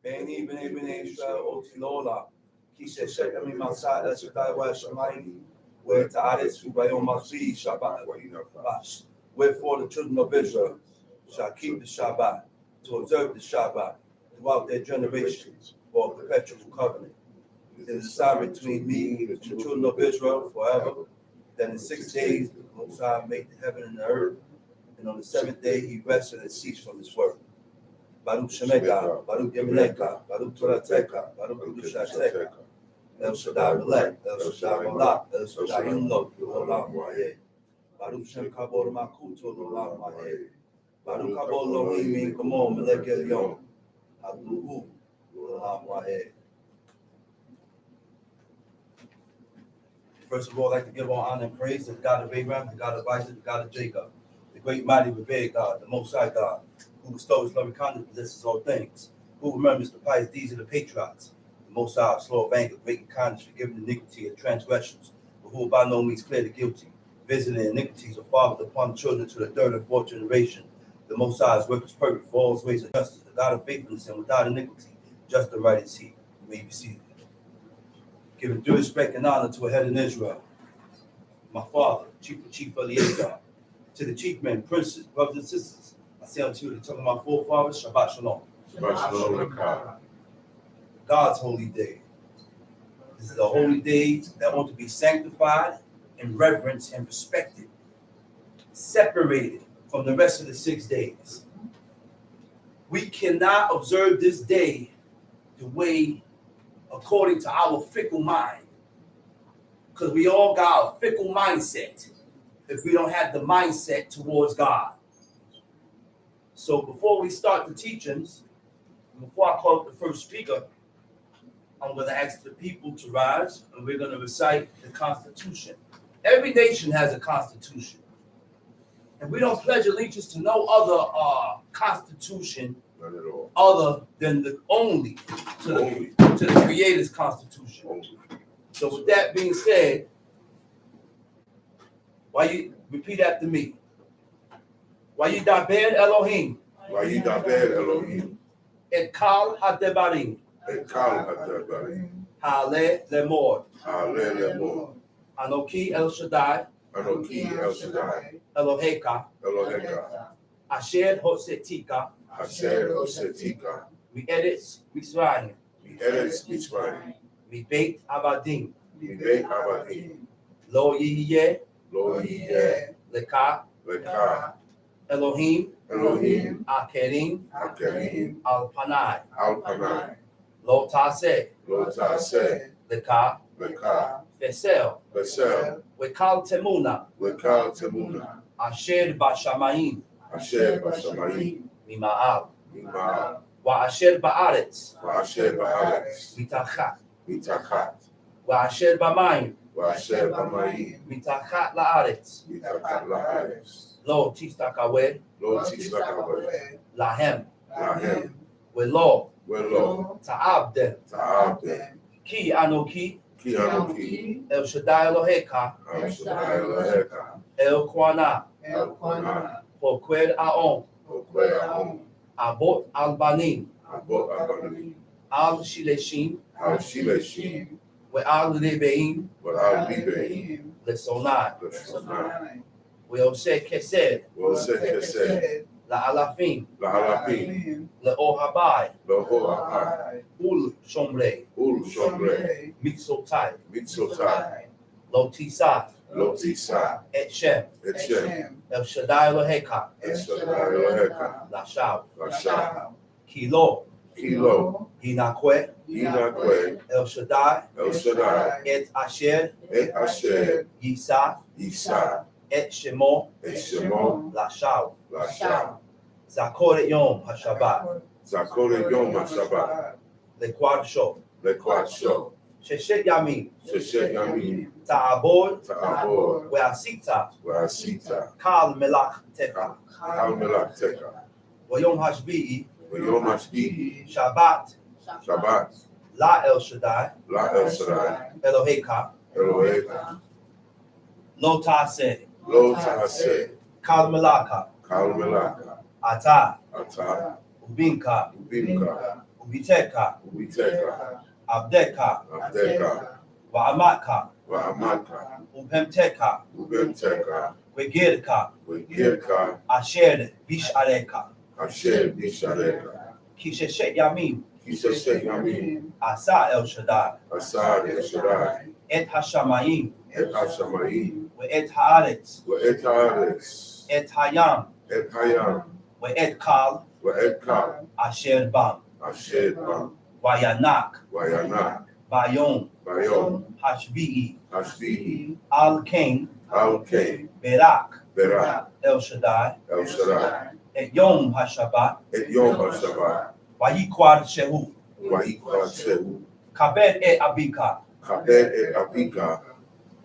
Beni bene Israel otilola. Kisha sheka mi masai el shaddai wa shamayim. Where ta'aris hu bayom masri Shabbat. Wherefore the children of Israel shall keep the Shabbat, to observe the Shabbat throughout their generations for a perpetual covenant. It is a sign between me and the children of Israel forever. Then in 6 days the Most High made the heaven and the earth, and on the 7th day he rested and ceased from his work. Baruch Shemeka, Baruch Yemeneka, Baruch Torateka, Baruch Kedushateka, El Shaddai Melech, El Shaddai Malach, El Shaddai Imlok, Olam Wa'eh. Baruch Shem Kabor Makuto Olam Wa'eh. Baruch Kabor Elohim Min Kamo Melech Elyon, Aduhu Olam Wa'eh. First of all, I'd like to give all honor and praise to the God of Abraham, the God of Isaac, the God of Jacob, the great mighty revered God, the Most High God, who bestows loving kindness, possesses all things, who remembers the pious deeds of the patriots, the Most High, slow of anger, great in kindness, forgiving iniquity and transgressions, but who will by no means clear the guilty, visiting iniquities of fathers upon children to the third and fourth generation. The Most High's work is perfect for all his ways of justice, the God of faithfulness and without iniquity, just and right is he. You may be seated. Giving due respect and honor to a head in Israel, my father, Chief Eliezer, to the chief men, princes, brothers and sisters. I say unto you, the tongue of my forefathers, Shabbat Shalom. Shabbat Shalom. God's holy day. This is a holy day that ought to be sanctified and reverenced and respected, separated from the rest of the 6 days. We cannot observe this day the way according to our fickle mind, because we all got a fickle mindset if we don't have the mindset towards God. So before we start the teachings, before I call up the first speaker, I'm going to ask the people to rise, and we're going to recite the Constitution. Every nation has a Constitution, and we don't pledge allegiance to no other Constitution other than the only to the Creator's Constitution. So with that being said, why you repeat after me? Why you daber Elohim? Why you daber Elohim? Et kal hadebarim. Et kal hadebarim. Hale lemor. Hale lemor. Anoki El Shaddai. Anoki El Shaddai. Eloheka. Eloheka. Asher Hosetika. Asher Hosetika. Mi Eretz Mitzrayim. Mi Eretz Mitzrayim. Mi Beit Abadim. Mi Beit Abadim. Lo Yihye. Lo Yihye. Leka. Leka. Elohim. Elohim. Akerim. Akerim. Al Panai. Al Panai. Lo Taseh. Lo Taseh. Leka. Leka. Fesel. Fesel. Wekal Temuna. Wekal Temuna. Asher Bashamayim. Asher Bashamayim. Mima'al. Mima'al. Wa Asher Ba'aretz. Wa Asher Ba'aretz. Mitachat. Mitachat. Wa Asher Bamayim. Wa Asher Bamayim. Mitachat La'aretz. Mitachat La'aretz. Lo Tistakaweh. Lo Tistakaweh. Lahem. Lahem. Welo. Welo. Ta'abdem. Ta'abdem. Ki Anoki. Ki Anoki. El Shaddai Eloheka. El Shaddai Eloheka. El Kwana. El Kwana. Pokwed Aon. Pokwed Aon. Abot Albanim. Abot Albanim. Al Shileshim. Al Shileshim. We'al Lebeim. We'al Lebeim. Lesonai. Lesonai. We'ose Kesed. We'ose Kesed. La'alafim. La'alafim. Le'ohabai. Le'ohabai. Ul Shomrei. Ul Shomrei. Mitzotai. Mitzotai. Lo Tisat. Lo Tisat. Et Shem. Et Shem. El Shaddai Eloheka. El Shaddai Eloheka. Lashav. Lashav. Kilo. Kilo. Hinakwe. Hinakwe. El Shaddai. El Shaddai. Et Asher. Et Asher. Yisa. Yisa. Et Shemo. Et Shemo. Lashav. Lashav. Zakor et Yom HaShabbat. Zakor et Yom HaShabbat. Lekwad Sho. Lekwad Sho. Sheshet Yamim. Sheshet Yamim. Ta'abod. Ta'abod. Ve'asita. Ve'asita. Kal Melach Teka. Kal Melach Teka. V'yom Hashbi'i. V'yom Hashbi'i. Shabbat. Shabbat. La El Shaddai, La El Shaddai. Eloheka, Eloheka. Lo Taseh, Lo Ta'aseh. Kal Malaka, Kal Melaka. Ata, Ata. Ubinka, Ubimka. Ubiteka, Ubiteka. Abdeka, Abdeka. Wa'amaka, Wa'amaka. Ubemteka, Ubemteka. Wegirka, Wegirka. Asher Bishareka, Asher Bishareka. Kisheshet Yamim, Kisheshet Yamin. Asa El Shaddai, Asad El Shaddai. Et Hashamayim, Et Hashamayim. Ve'et Haaretz, Ve'et Haaretz. Et Hayam, Et Hayam. Ve'et Kal, Ve'et Kal. Asher Bam, Asher Bam. Vayanak, Vayanak. Bayom, Bayom. Hashbi'i, Hashbihi. Al Kain, Al Kain. Berak, Berak. El Shaddai, El Shaddai. Et Yom HaShabbat, Et Yom HaShabbat. Vayikwad Shehu, Wa'ikwad Shehu. Kabed Et Abika, Kabed Et Abika.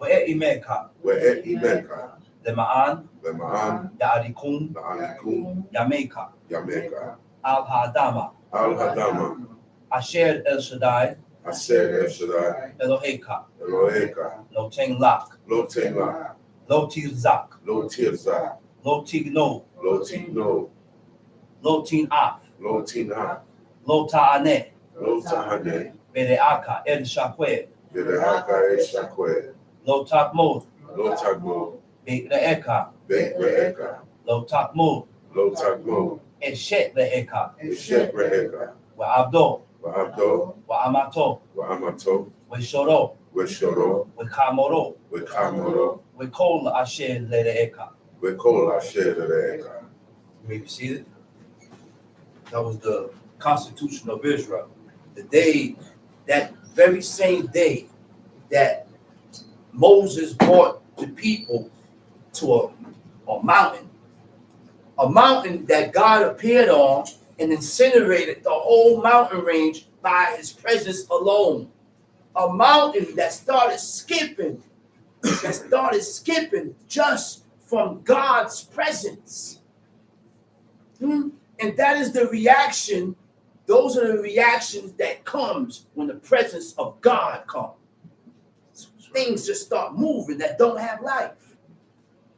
Ve'et Imeka, Ve'et Imeka. Lema'an, Lema'an. Ya'arikum, Na'anikum. Yameka, Yameka. Al Hadama, Al Hadama. Asher El Shaddai, Asher El Shaddai. Eloheka, Eloheka. Lo Tenglak, Lo Tenla. Lo Tirzak, Lo Tirza. Lo Tigno, Lo Tigno. Lo Tinaf, Lo Tina. Lo Ta'aneh, Lo Tahane. Bereaka El Shakwe, Bereaka El Shakwe. Lo Takmod, Lo Tagmo. Be're'eka, Bet Re'eka. Lo Takmod, Lo Tagmo. Eshet Re'eka, Eshet Re'eka. Wa'abdo, Wa'abdo. Wa'amato, Wa'amato. We'shoro, Weshoro. We'kamoro, Wekamoro. We'kol Asher Le'eka. Wekol Asher Re'eka. You may be seated. That was the Constitution of Israel. The day, that very same day that Moses brought the people to a mountain that God appeared on and incinerated the whole mountain range by his presence alone. A mountain that started skipping just from God's presence. And that is the reaction. Those are the reactions that comes when the presence of God comes. Things just start moving that don't have life.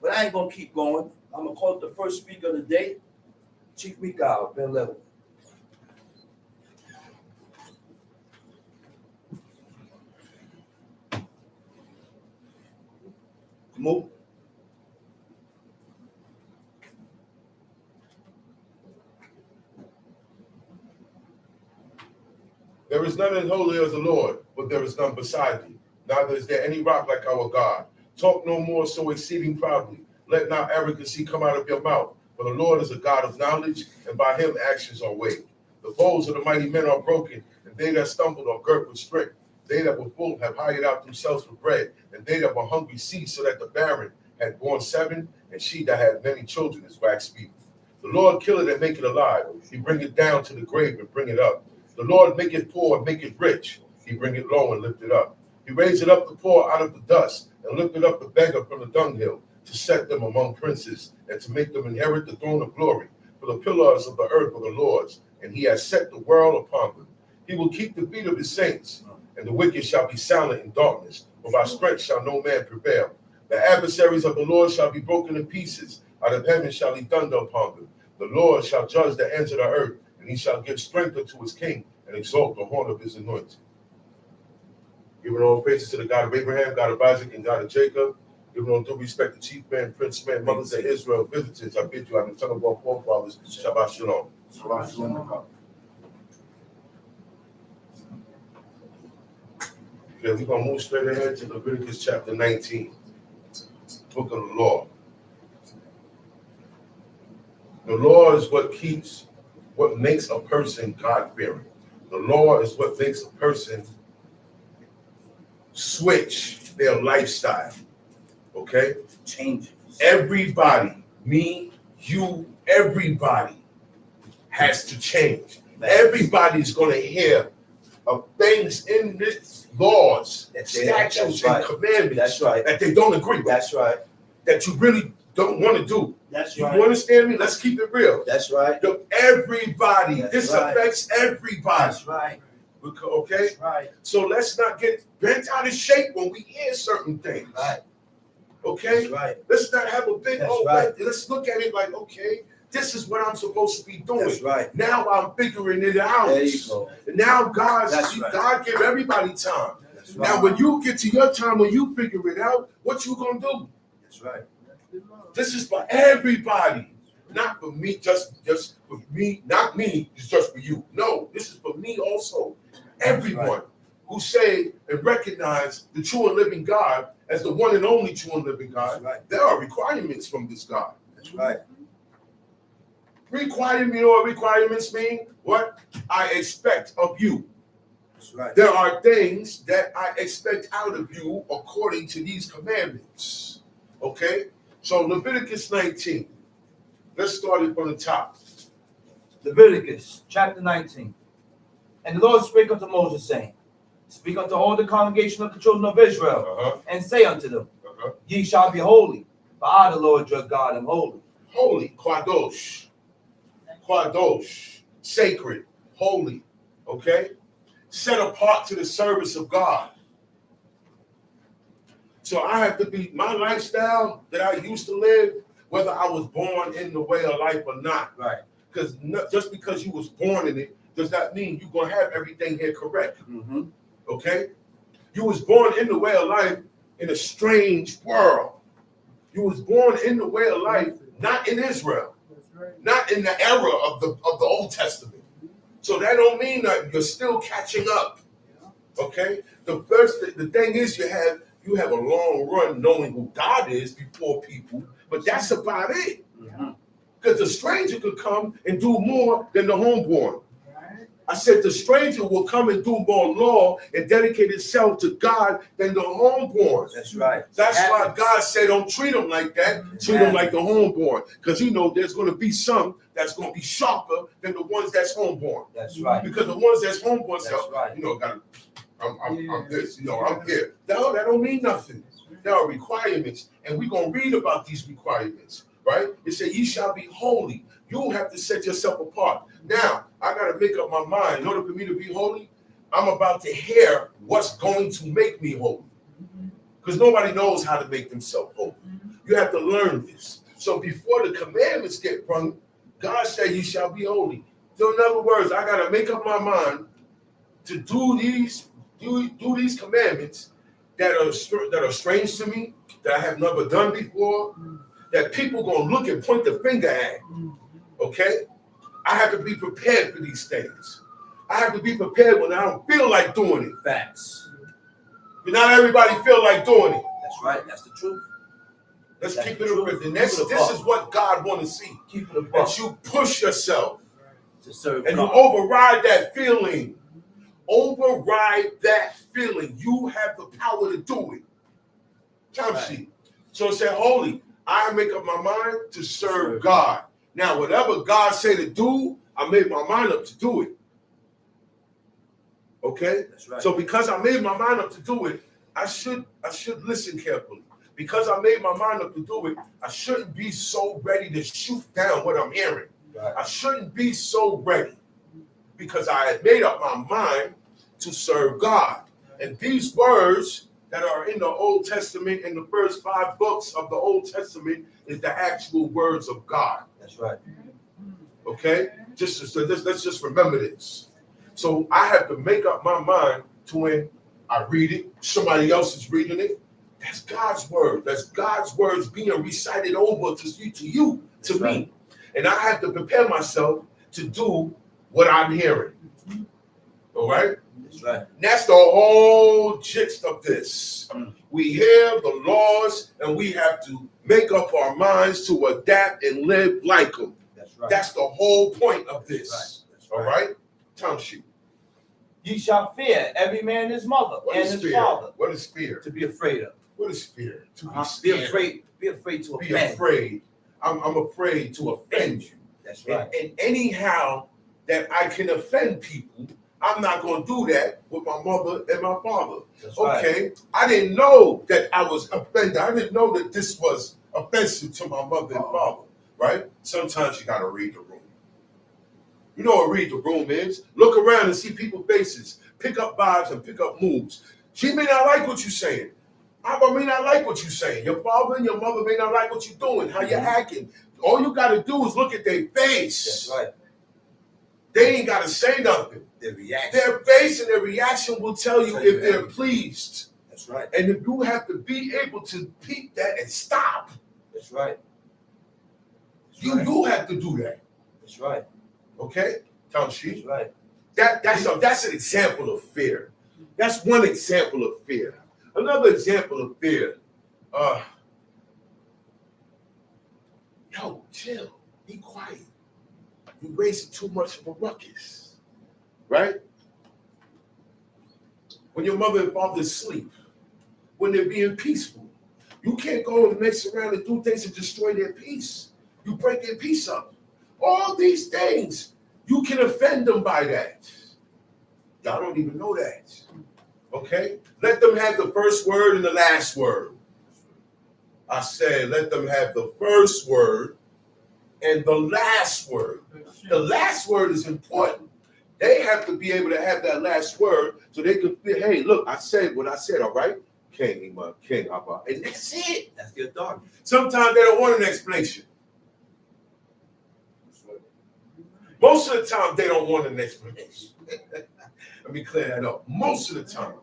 But I ain't gonna keep going. I'm gonna call the first speaker of the day, Chief Mikhail Ben Level. Move. There is none as holy as the Lord, but there is none beside thee. Neither is there any rock like our God. Talk no more so exceeding proudly. Let not arrogancy come out of your mouth. For the Lord is a God of knowledge, and by him actions are weighed. The bows of the mighty men are broken, and they that stumbled are girt with strength. They that were full have hired out themselves for bread, and they that were hungry ceased, so that the barren had borne 7, and she that had many children is waxed feeble. The Lord killeth and maketh alive. He bringeth down to the grave and bring it up. The Lord maketh poor and maketh rich. He bringeth low and lifteth up. He raiseth up the poor out of the dust, and lifted up the beggar from the dunghill, to set them among princes, and to make them inherit the throne of glory. For the pillars of the earth are the Lord's, and he has set the world upon them. He will keep the feet of his saints, and the wicked shall be silent in darkness, for by strength shall no man prevail. The adversaries of the Lord shall be broken in pieces. Out of heaven shall he thunder upon them. The Lord shall judge the ends of the earth, and he shall give strength unto his king, and exalt the horn of his anointing. Giving all praises to the God of Abraham, God of Isaac, and God of Jacob. Giving all due respect to chief men, prince men, mothers of Israel, visitors. I bid you, I'm the son of our forefathers. Shabbat shalom. Shabbat shalom. Okay, we're going to move straight ahead to Leviticus chapter 19. Book of the law. The law is what makes a person God-fearing. The law is what makes a person switch their lifestyle. Okay? Changes. Everybody, me, you, everybody has to change. Everybody's going to hear of things in this laws, statutes, and commandments that they don't agree with. That's right. That you really don't want to do. That's You right. understand me? Let's keep it real. That's right. Everybody. That's This right. affects everybody. That's right. Okay? That's right. So let's not get bent out of shape when we hear certain things. Right. Okay? That's right. Let's not have a big, That's oh, right. let's look at it like, okay, this is what I'm supposed to be doing. That's right. Now I'm figuring it out. There you go. Now God give everybody time. That's right. Now when you get to your time, when you figure it out, what you gonna do? That's right. This is for everybody. Not for me, just for me, not me, it's just for you. No, this is for me also. Everyone who say and recognize the true and living God as the one and only true and living God. Right. There are requirements from this God. That's right. Requirements mean what I expect of you. That's right. There are things that I expect out of you according to these commandments. Okay? So Leviticus 19. Let's start it from the top. Leviticus chapter 19. And the Lord spake unto Moses, saying, Speak unto all the congregation of the children of Israel, and say unto them, Ye shall be holy, for I, the Lord your God, am holy. Holy, Kadosh. Kadosh. Sacred, holy. Okay? Set apart to the service of God. So I have to be, my lifestyle that I used to live, whether I was born in the way of life or not. Right. Because just because you was born in it, does that mean you're going to have everything here correct? Mm-hmm. Okay? You was born in the way of life in a strange world. You was born in the way of life, not in Israel, not in the era of the Old Testament. So that don't mean that you're still catching up. Okay? The thing is you have a long run knowing who God is before people, but that's about it. Because the stranger could come and do more than the homeborn. I said the stranger will come and do more law and dedicate itself to God than the homeborn. That's right. That's why God said don't treat them like that. Treat them like the homeborn. Because there's going to be some that's going to be sharper than the ones that's homeborn. That's right. Because the ones that's homeborn say, right. I'm this, I'm here. No, that don't mean nothing. There are requirements, and we're going to read about these requirements, right? It says, ye shall be holy. You have to set yourself apart. Now, I got to make up my mind. In order for me to be holy, I'm about to hear what's going to make me holy. Because nobody knows how to make themselves holy. You have to learn this. So before the commandments get brung, God said, you shall be holy. So in other words, I got to make up my mind to do these commandments that are strange to me, that I have never done before, that people going to look and point the finger at. Okay? I have to be prepared for these things. I have to be prepared when I don't feel like doing it. Facts. But not everybody feel like doing it. That's right. That's the truth. Let's keep it a and this is what God want to see. Keep it a that you push yourself to serve and God. You override that feeling. Override that feeling. You have the power to do it. Time sheet. So it said, holy, I make up my mind to serve God. Now, whatever God say to do, I made my mind up to do it. Okay? That's right. So because I made my mind up to do it, I should listen carefully. Because I made my mind up to do it, I shouldn't be so ready to shoot down what I'm hearing. Right. I shouldn't be so ready because I had made up my mind to serve God. And these words that are in the Old Testament, in the first 5 books of the Old Testament, is the actual words of God. That's right. Okay? Let's just remember this. So I have to make up my mind to when I read it, somebody else is reading it. That's God's word. That's God's words being recited over to you, to me. And I have to prepare myself to do what I'm hearing. All right? That's right. That's the whole gist of this. We hear the laws and we have to make up our minds to adapt and live like them. That's right. That's the whole point of this. That's right. All right? Time sheet. Ye shall fear every man his mother and his father. What is fear? To be afraid of. What is fear? To be afraid. Be afraid to offend. Be afraid. I'm afraid to offend you. That's right. And anyhow that I can offend people, I'm not going to do that with my mother and my father. That's okay? Right. I didn't know that I was offended. I didn't know that this was offensive to my mother and father, right? Sometimes you got to read the room. You know what read the room is. Look around and see people's faces. Pick up vibes and pick up moods. She may not like what you're saying. Abba may not like what you're saying. Your father and your mother may not like what you're doing, how you're acting. All you got to do is look at their face. That's right. They ain't got to say nothing. Their face and their reaction will tell you if they're pleased. That's right. And if you have to be able to peep that and stop. That's right. You have to do that. That's right. Okay? Tamshi. That's right. That's an example of fear. That's one example of fear. Another example of fear. Yo, chill. Be quiet. You're raising too much of a ruckus. Right? When your mother and father is asleep, when they're being peaceful, you can't go and mess around and do things and destroy their peace. You break their peace up. All these things, you can offend them by that. Y'all don't even know that. Okay? Let them have the first word and the last word. I said, let them have the first word and the last word. The last word is important. They have to be able to have that last word so they can feel, hey, look, I said what I said, all right? King, Abba. And that's it. That's the authority. Sometimes they don't want an explanation. Most of the time, they don't want an explanation. Let me clear that up. Most of the time.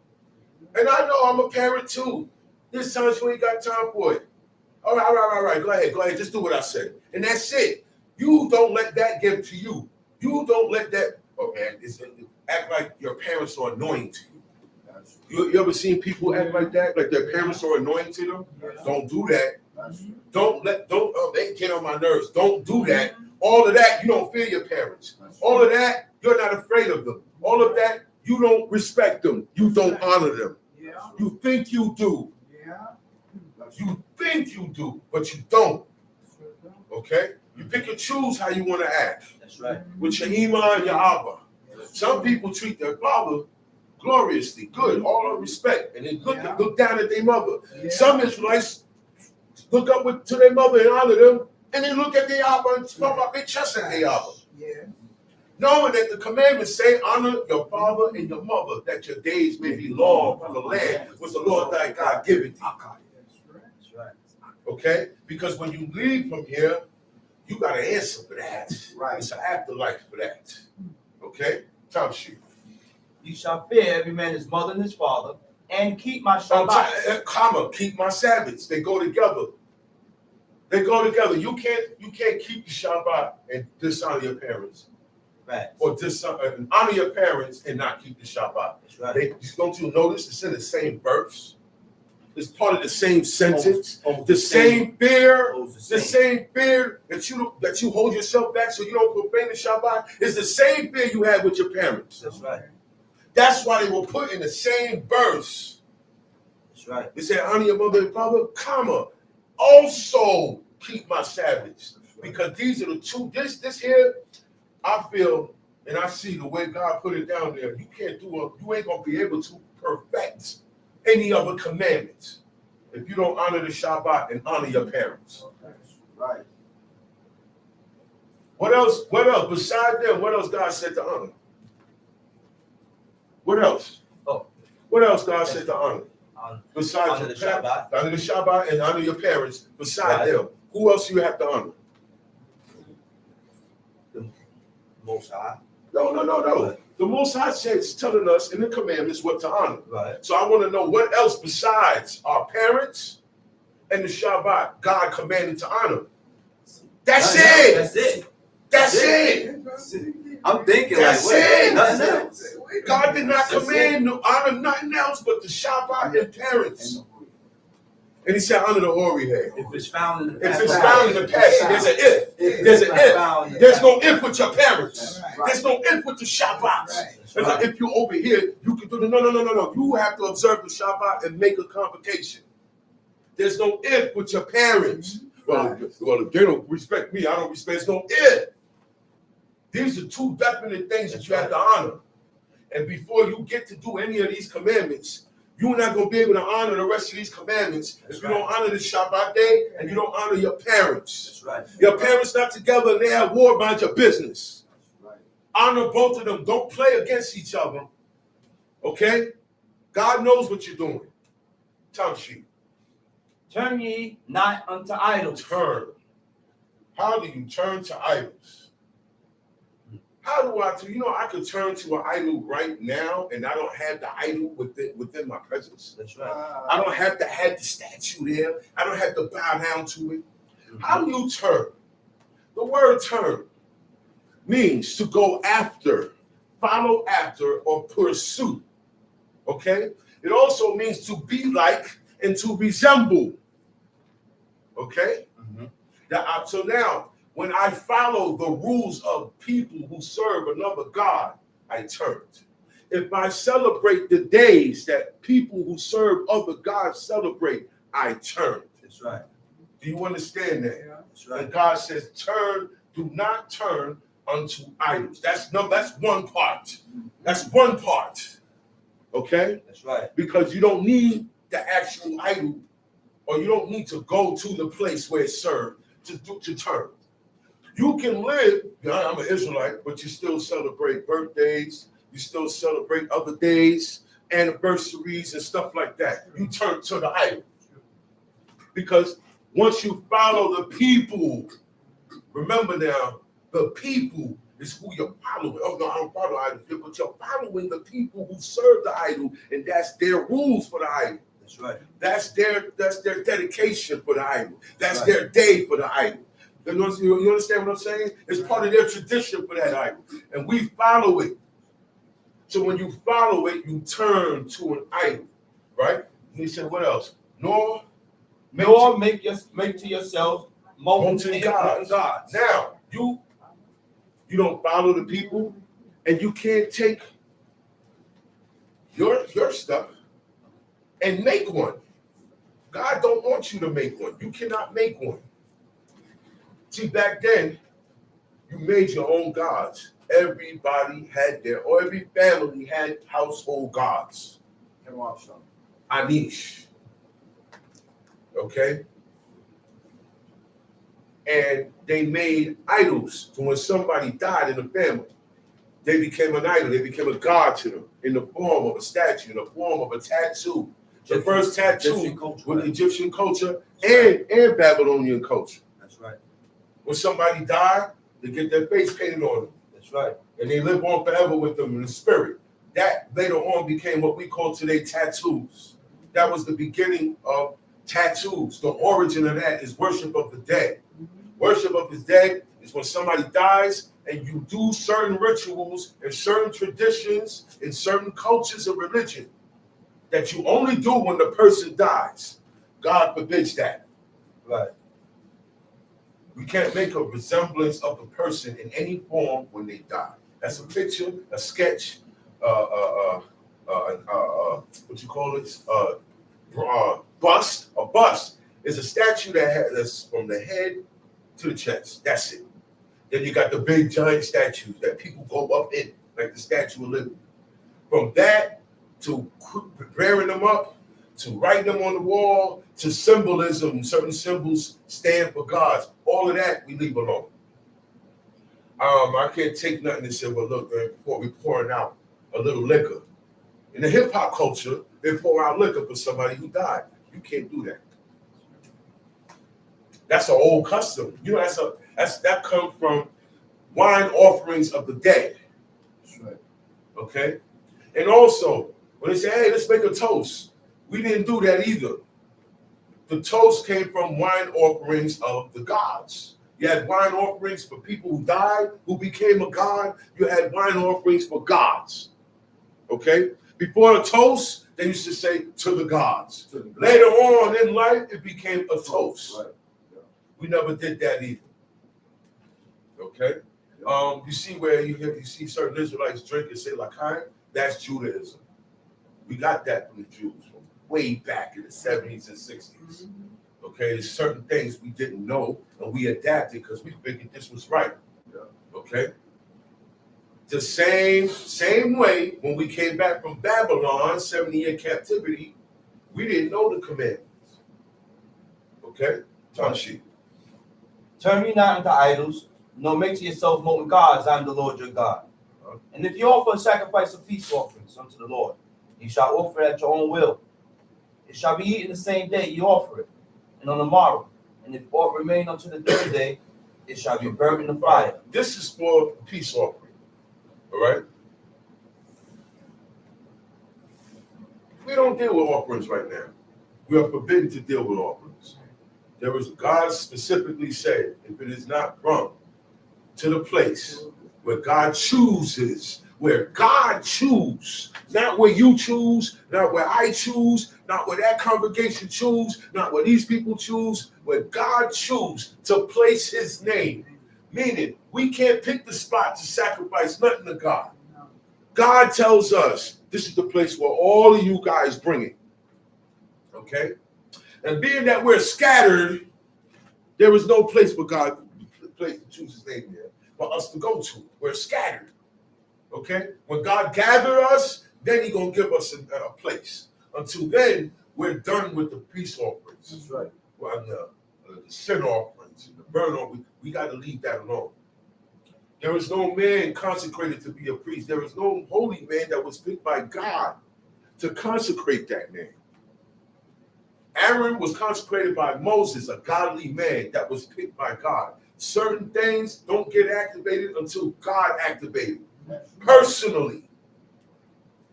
And I know I'm a parent too. There's times you ain't got time for it. All right. Go ahead. Just do what I said. And that's it. You don't let that get to you. You don't let that, act like your parents are annoying to you. You ever seen people act like that? Like their parents are annoying to them? Don't do that. They get on my nerves. Don't do that. All of that, you don't fear your parents. All of that, you're not afraid of them. All of that, you don't respect them. You don't honor them. You think you do. You think you do, but you don't. Okay? You pick and choose how you want to act. That's right. With your Ima and your Abba. Some people treat their father gloriously, good, all of respect, and then look down at their mother. Some Israelites look up to their mother and honor them, and then look at their Abba and pump up their chest at their Abba. Knowing that the commandments say, honor your father and your mother, that your days may be long on the land which the Lord thy God giveth thee. That's right. Okay? Because when you leave from here, you got to answer for that. Right. It's an afterlife for that. Okay? Time shoot. You shall fear every man his mother and his father, and keep my Shabbat. Keep my Sabbaths. They go together. They go together. You can't keep the Shabbat and dishonor your parents. Right. Or honor your parents and not keep the Shabbat. That's right. Don't you notice it's in the same verse? It's part of the same sentence. Almost the same fear. The same fear that you hold yourself back so you don't profane the Shabbat is the same fear you had with your parents. That's right. That's why they were put in the same verse. That's right. They said, honor your mother and father, also keep my Sabbaths. Because these are the two, this here, I feel, and I see the way God put it down there, you ain't going to be able to perfect any other commandments if you don't honor the Shabbat and honor your parents. Right. What else? Besides them, what else God said to honor? What else? What else God said to honor? Besides honor the Shabbat. Honor the Shabbat and honor your parents. Besides them, who else you have to honor? The Most High. No. The Most High says, telling us in the commandments what to honor. Right. So I want to know what else besides our parents and the Shabbat God commanded to honor. That's it. That's it. I'm thinking That's like, wait, it. nothing else. God did not command to honor nothing else but the Shabbat and parents. And he said, honor the Ori head. If it's found in the If past. it's found in the past, there's an if. There's an if. There's no if with your parents. There's no if with the Shabbats. Right. If you over here, you can do the no. You have to observe the Shabbat and make a convocation. There's no if with your parents. Well, if they don't respect me, I don't respect. There's no if. These are two definite things that you have to honor. And before you get to do any of these commandments, you're not going to be able to honor the rest of these commandments if you don't honor the Shabbat day and you don't honor your parents. That's right. Your parents not together and they have war about your business. Right. Honor both of them. Don't play against each other. Okay? God knows what you're doing. Time sheet. Turn ye not unto idols. Turn. How do you turn to idols? How do I turn? You know, I could turn to an idol right now, and I don't have the idol within my presence. That's right. I don't have to have the statue there. I don't have to bow down to it. How do you turn? The word turn means to go after, follow after, or pursue. Okay? It also means to be like and to resemble. Okay? So now, when I follow the rules of people who serve another God, I turned. If I celebrate the days that people who serve other gods celebrate, I turned. That's right. Do you understand that? Yeah. That's right. And God says, turn, do not turn unto idols. That's one part. That's one part. Okay? That's right. Because you don't need the actual idol, or you don't need to go to the place where it's served to turn. You can live, I'm an Israelite, but you still celebrate birthdays, you still celebrate other days, anniversaries and stuff like that. You turn to the idol. Because once you follow the people, remember now, the people is who you're following. Oh no, I don't follow idols, but you're following the people who serve the idol, and that's their rules for the idol. That's right. That's their dedication for the idol. That's Right. their day for the idol. You understand what I'm saying? It's part of their tradition for that idol, and we follow it. So when you follow it, you turn to an idol, right? And he said, "What else? Nor make to yourselves molten gods. Now you don't follow the people, and you can't take your stuff and make one. God don't want you to make one. You cannot make one. See, back then, you made your own gods. Everybody had or every family had household gods. Anish. Okay? And they made idols. So when somebody died in the family, they became an idol. They became a god to them in the form of a statue, in the form of a tattoo. The first tattoo with Egyptian culture and Babylonian culture. That's right. When somebody died, they get their face painted on them. That's right. And they live on forever with them in the spirit. That later on became what we call today tattoos. That was the beginning of tattoos. The origin of that is worship of the dead. Worship of the dead is when somebody dies and you do certain rituals and certain traditions in certain cultures of religion that you only do when the person dies. God forbids that. Right. We can't make a resemblance of a person in any form when they die. That's a picture, a sketch, what you call it? Bust. A bust is a statue that's from the head to the chest. That's it. Then you got the big giant statues that people go up in, like the Statue of Liberty. From that to preparing them up, to writing them on the wall, to symbolism, certain symbols stand for gods. All of that we leave alone. I can't take nothing and say, well, look, before we pouring out a little liquor. In the hip hop culture, they pour out liquor for somebody who died. You can't do that. That's an old custom. You know, that comes from wine offerings of the dead. That's right. Okay? And also, when they say, hey, let's make a toast, we didn't do that either. The toast came from wine offerings of the gods. You had wine offerings for people who died, who became a god. You had wine offerings for gods. Okay? Before a toast, they used to say to the gods. Later on in life, it became a toast. Right. We never did that either. Okay? You see where you see certain Israelites drink and say L'chaim, that's Judaism. We got that from the Jews from way back in the 70s and 60s. Okay, there's certain things we didn't know and we adapted because we figured this was right. Okay? The same way when we came back from Babylon, 70-year captivity, we didn't know the commandments. Okay? Time sheet. Turn ye not unto idols, nor make to yourself molten gods. I am the Lord your God. And if you offer a sacrifice of peace offerings unto the Lord, you shall offer it at your own will. It shall be eaten the same day you offer it, and on the morrow. And if aught remain unto the third day, it shall be burnt in the fire. This is for peace offering. All right? We don't deal with offerings right now. We are forbidden to deal with offerings. There was God specifically said, if it is not brought to the place where God chooses, not where you choose, not where I choose, not where that congregation choose, not where these people choose, where God choose to place his name. Meaning, we can't pick the spot to sacrifice nothing to God. God tells us, this is the place where all of you guys bring it. Okay? And being that we're scattered, there is no place for God to choose his name there for us to go to. We're scattered. Okay? When God gather us, then he's going to give us a place. Until then, we're done with the peace offerings. That's right. Well, the sin offerings, the burnt offerings, we got to leave that alone. There is no man consecrated to be a priest. There is no holy man that was picked by God to consecrate that name. Aaron was consecrated by Moses, a godly man that was picked by God. Certain things don't get activated until God activated personally.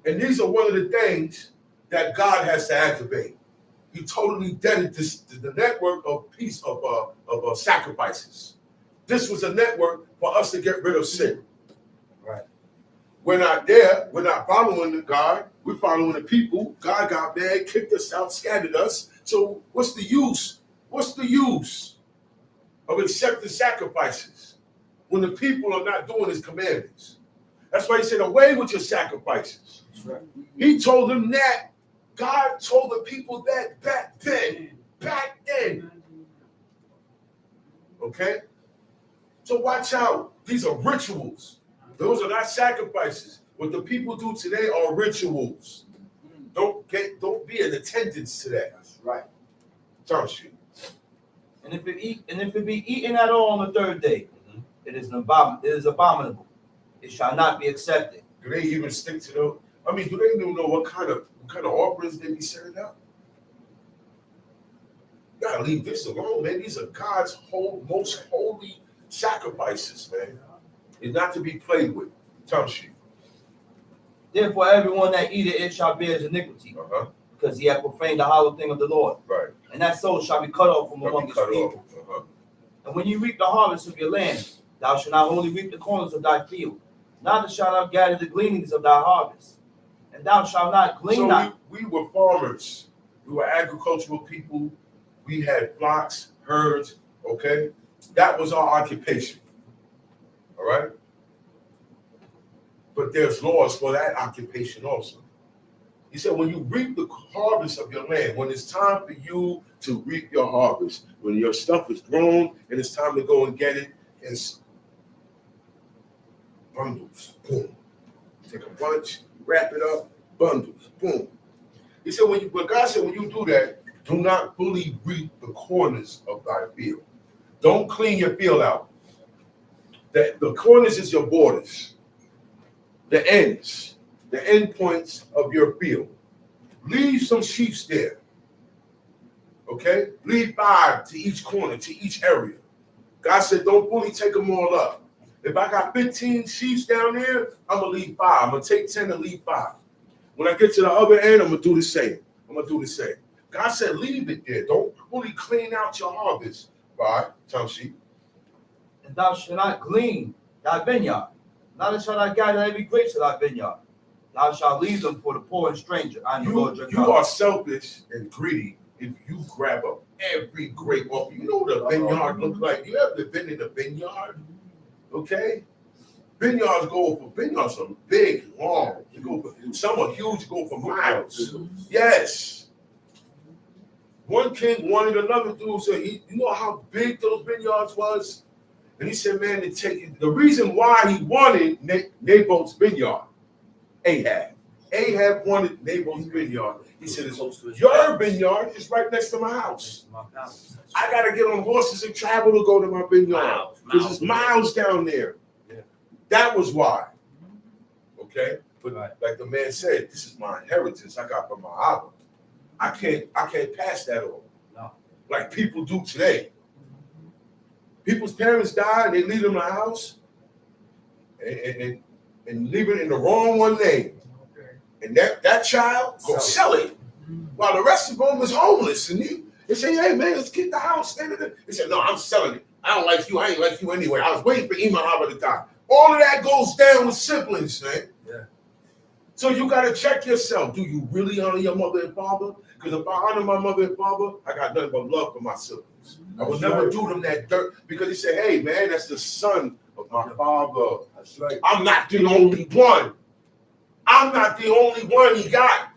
And these are one of the things that God has to activate. He totally deaded the network of peace of sacrifices. This was a network for us to get rid of sin. Right. We're not there. We're not following the God. We're following the people. God got mad, kicked us out, scattered us. So what's the use? What's the use of accepting sacrifices when the people are not doing his commandments? That's why he said, away with your sacrifices. That's right. He told them that. God told the people that back then. Back then. Okay? So watch out. These are rituals. Those are not sacrifices. What the people do today are rituals. Don't be in attendance to that. That's right. Don't you? And if it be eaten at all on the third day, it is abominable. It shall not be accepted. Do they even stick to those? I mean, do they even know what kind of offerings they be setting up? You gotta leave this alone, man. These are God's most holy sacrifices, man. It's not to be played with. Tamshi. Therefore, everyone that eateth it shall bear his iniquity, because he hath profaned the hollow thing of the Lord. Right. And that soul shall be cut off from among his people. And when you reap the harvest of your land, thou shalt not only reap the corners of thy field, neither shalt thou gather the gleanings of thy harvest. And thou shalt not glean. So we were farmers. We were agricultural people. We had flocks, herds, okay? That was our occupation, all right? But there's laws for that occupation also. He said, when you reap the harvest of your land, when it's time for you to reap your harvest, when your stuff is grown and it's time to go and get it, it's bundles, boom. Take a bunch, wrap it up, bundles, boom. He said, but God said, when you do that, do not fully reap the corners of thy field. Don't clean your field out. The corners is your borders, the ends, the end points of your field. Leave some sheaves there. Okay? Leave 5 to each corner, to each area. God said, don't fully take them all up. If I got 15 sheaves down there, I'm going to leave 5. I'm going to take 10 and leave 5. When I get to the other end, I'm going to do the same. God said, leave it there. Don't fully clean out your harvest. Right? Tamshi. And thou shalt not glean thy vineyard, neither shalt thou gather every grapes of thy vineyard. Thou shalt leave them for the poor and stranger. I am the Lord your God. You are selfish and greedy if you grab up every grape off. You know what a vineyard looks like. You ever been in a vineyard? Okay? Vineyards are big, long. Some are huge, go for miles. Yes. One king wanted another dude, so you know how big those vineyards was? And he said, man, the reason why he wanted Naboth's vineyard, Ahab wanted Naboth's vineyard. He said, your vineyard is right next to my house. I got to get on horses and travel to go to my vineyard because it's miles down there. That was why. Okay? But Right. like the man said, this is my inheritance I got from my Abba. I can't pass that on. No. Like people do today. People's parents die and they leave them in the house and leave it in the wrong one name. And that child go sell it while the rest of them is homeless. And they say, hey man, let's get the house. They said, no, I'm selling it. I don't like you. I ain't like you anyway. I was waiting for Imam Abba to die. All of that goes down with siblings, man. Yeah. So you got to check yourself. Do you really honor your mother and father? Because if I honor my mother and father, I got nothing but love for my siblings. I will never do them that dirt because they say, hey, man, that's the son of my father. That's right. I'm not the only one. I'm not the only one he got.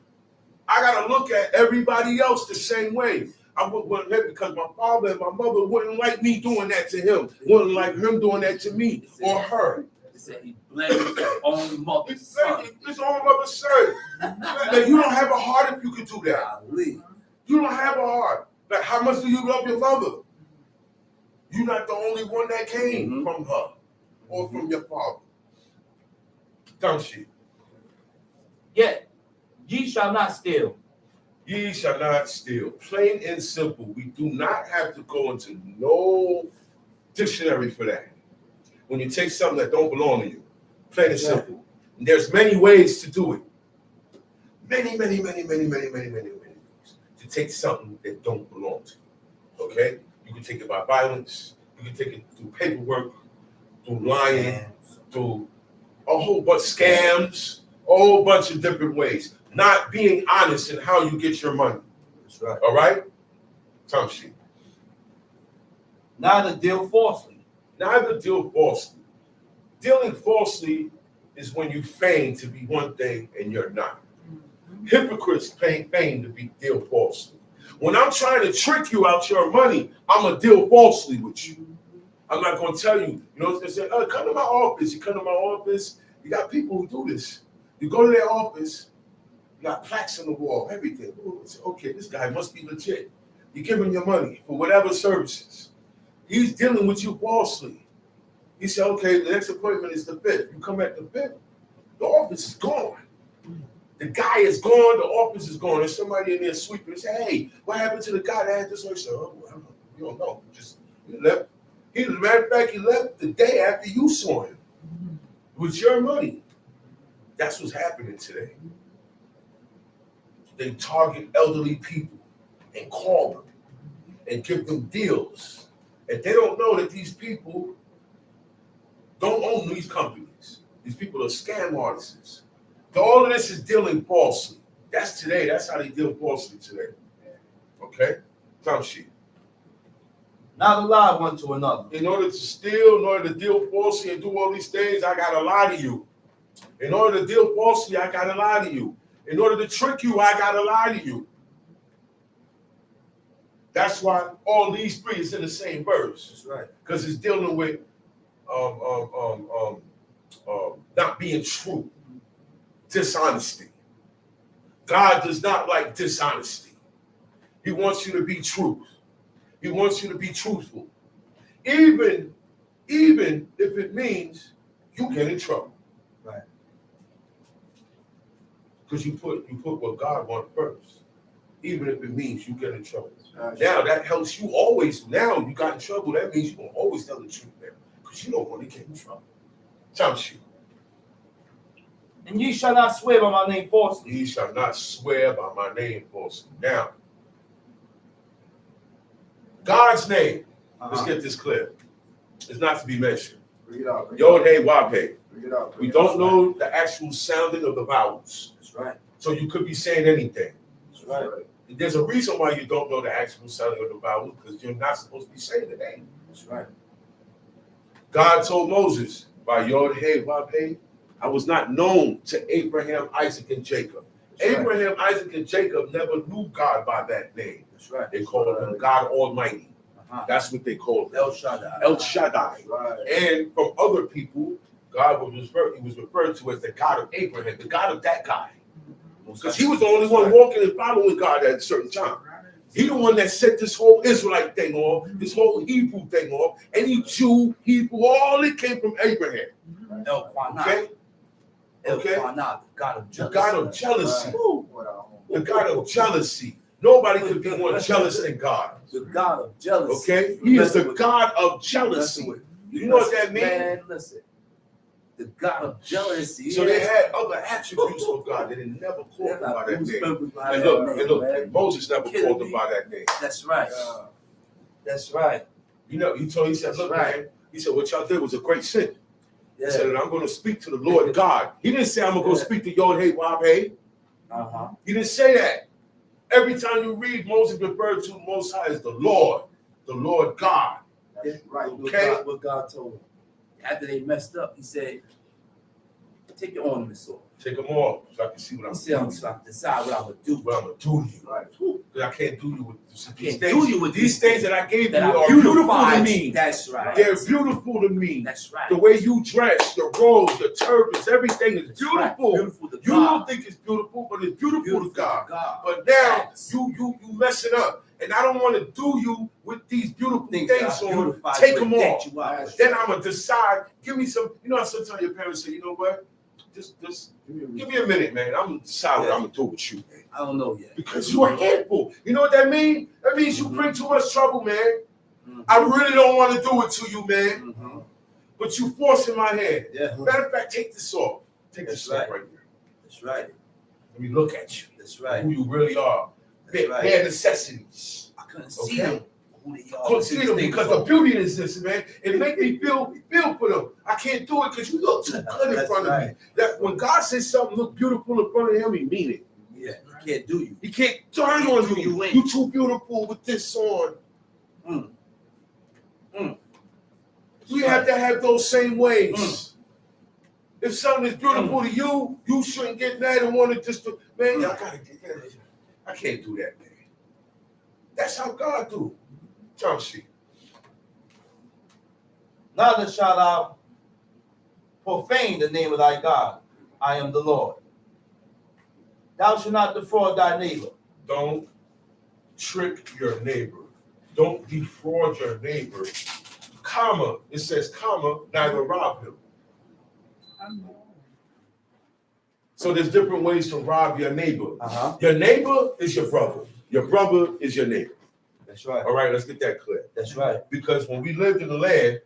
I got to look at everybody else the same way. I wouldn't hit because my father and my mother wouldn't like me doing that to him. Wouldn't like him doing that to me or her. He said he blamed his own mother's son. His own mother's son. Now, you don't have a heart if you could do that. You don't have a heart. Like, how much do you love your mother? You're not the only one that came from her or from your father. Don't you? Yet, ye shall not steal. Ye shall not steal. Plain and simple. We do not have to go into no dictionary for that. When you take something that don't belong to you, plain and simple. And there's many ways to do it. Many ways to take something that don't belong to you. Okay? You can take it by violence. You can take it through paperwork, through lying, through a whole bunch of scams, a whole bunch of different ways. Not being honest in how you get your money. That's right. All right? Time sheet. Neither deal falsely. Neither deal falsely. Dealing falsely is when you feign to be one thing and you're not. Hypocrites feign to be deal falsely. When I'm trying to trick you out your money, I'm going to deal falsely with you. I'm not going to tell you. You know, they say, oh, come to my office. You come to my office. You got people who do this. You go to their office. You got plaques on the wall, everything. Okay, this guy must be legit. You give him your money for whatever services. He's dealing with you falsely. He said, okay, the next appointment is the 5th. You come at the 5th, the office is gone. The guy is gone, the office is gone. There's somebody in there sweeping. They say, hey, what happened to the guy that had this? I said, oh, I don't know. You don't know. He left. As a matter of fact, he left the day after you saw him with your money. That's what's happening today. They target elderly people and call them and give them deals. And they don't know that these people don't own these companies. These people are scam artists. So all of this is dealing falsely. That's today. That's how they deal falsely today. Okay? Time sheet. Not lie one to another. In order to steal, in order to deal falsely and do all these things, I got to lie to you. In order to deal falsely, I got to lie to you. In order to trick you, I got to lie to you. That's why all these three is in the same verse. That's right. Because it's dealing with not being true, dishonesty. God does not like dishonesty. He wants you to be truth. He wants you to be truthful. Even if it means you get in trouble. Right. Because you put what God wants first. Even if it means you get in trouble. Now that helps you always. Now you got in trouble. That means you're going to always tell the truth there. Because you don't want to get in trouble. Time sheet. And ye shall not swear by my name falsely. Ye shall not swear by my name falsely. Now, God's name, let's get this clear, is not to be mentioned. Bring it out. Yod, hey, Wab, hey. Bring it out. We don't know the actual sounding of the vowels. That's right. So you could be saying anything. That's right. There's a reason why you don't know the actual sounding of the vowels, because you're not supposed to be saying the name. That's right. God told Moses, by Yod, hey, Wab, hey, I was not known to Abraham, Isaac, and Jacob. That's Abraham, right. Isaac, and Jacob never knew God by that name. That's right. They called him God Almighty. That's what they called him. El Shaddai. El Shaddai. Right. And from other people, God was referred to as the God of Abraham, the God of that guy. Because he was the only one walking and following God at a certain time. He the one that set this whole Israelite thing off, this whole Hebrew thing off. Any Jew, Hebrew, all it came from Abraham. El Qanan. Okay? Okay? The God of The jealousy. God of jealousy. Right. The God of jealousy. Nobody could be more jealous than God. The God of jealousy. Okay? He is the God of jealousy. You know what that means? Man, listen. The God of jealousy. So they had other attributes of God. They didn't never call him by that name. And Moses never called him by that name. That's right. That's right. You know, he said, look, man, he said, what y'all did was a great sin. Yeah. He said, I'm going to speak to the Lord God. He didn't say, I'm going to go speak to Yod Hey Wab Hey. He didn't say that. Every time you read, Moses referred to Most High as the Lord God. That's right. Okay? What God told him. After they messed up, he said, take your ornaments off. Take them off so I can see what I'm doing. So I can decide what I'm going to do. What I'm going to do to you. Right. Because I can't do you with these Can't things. do you with These things that I gave you that are beautiful to beautified. me. That's right. They're beautiful to me. That's right. The way you dress, your robes, your turbans, everything is That's right. beautiful. Beautiful to You God. don't think it's beautiful, but it's beautiful to God. God. But now Yes. you messing up, and I don't want to do you with these beautiful things that on. beautify Take you them and off. deck you out. Then I'm gonna decide. Give me some. You know how sometimes your parents say, you know what? Just give me a minute, man. I'm gonna decide what I'm gonna do with you, man. I don't know yet. Because you're a handful. You know what that means? That means you bring too much trouble, man. Mhm. I really don't want to do it to you, man. Mhm. But you forcing my hand. Yeah. Matter of fact, take this off. Take That's this off right. right here. That's right. Let me look at you. That's right. Who you really are. That's right. Bare necessities. I couldn't see Okay. them. Who they are. Couldn't see them because the beauty is this, man. It make me feel for them. I can't do it because you look too good in That's front of me. right. That when God says something look beautiful in front of him, he mean it. Yeah. He can't do you. He can't turn He on do you. you in. You too beautiful with this on. We have to have those same ways. If something is beautiful to you, you shouldn't get mad and want to just do, man, I gotta get that. I can't do that, man. That's how God do. Jump sheet. Neither shalt thou profane the name of thy God. I am the Lord. Thou shalt not defraud thy neighbor. Don't trick your neighbor. Don't defraud your neighbor. Comma, it says, comma, neither rob him. So there's different ways to rob your neighbor. Your neighbor is your brother. Your brother is your neighbor. That's right. All right, let's get that clear. That's right. Because when we lived in the land,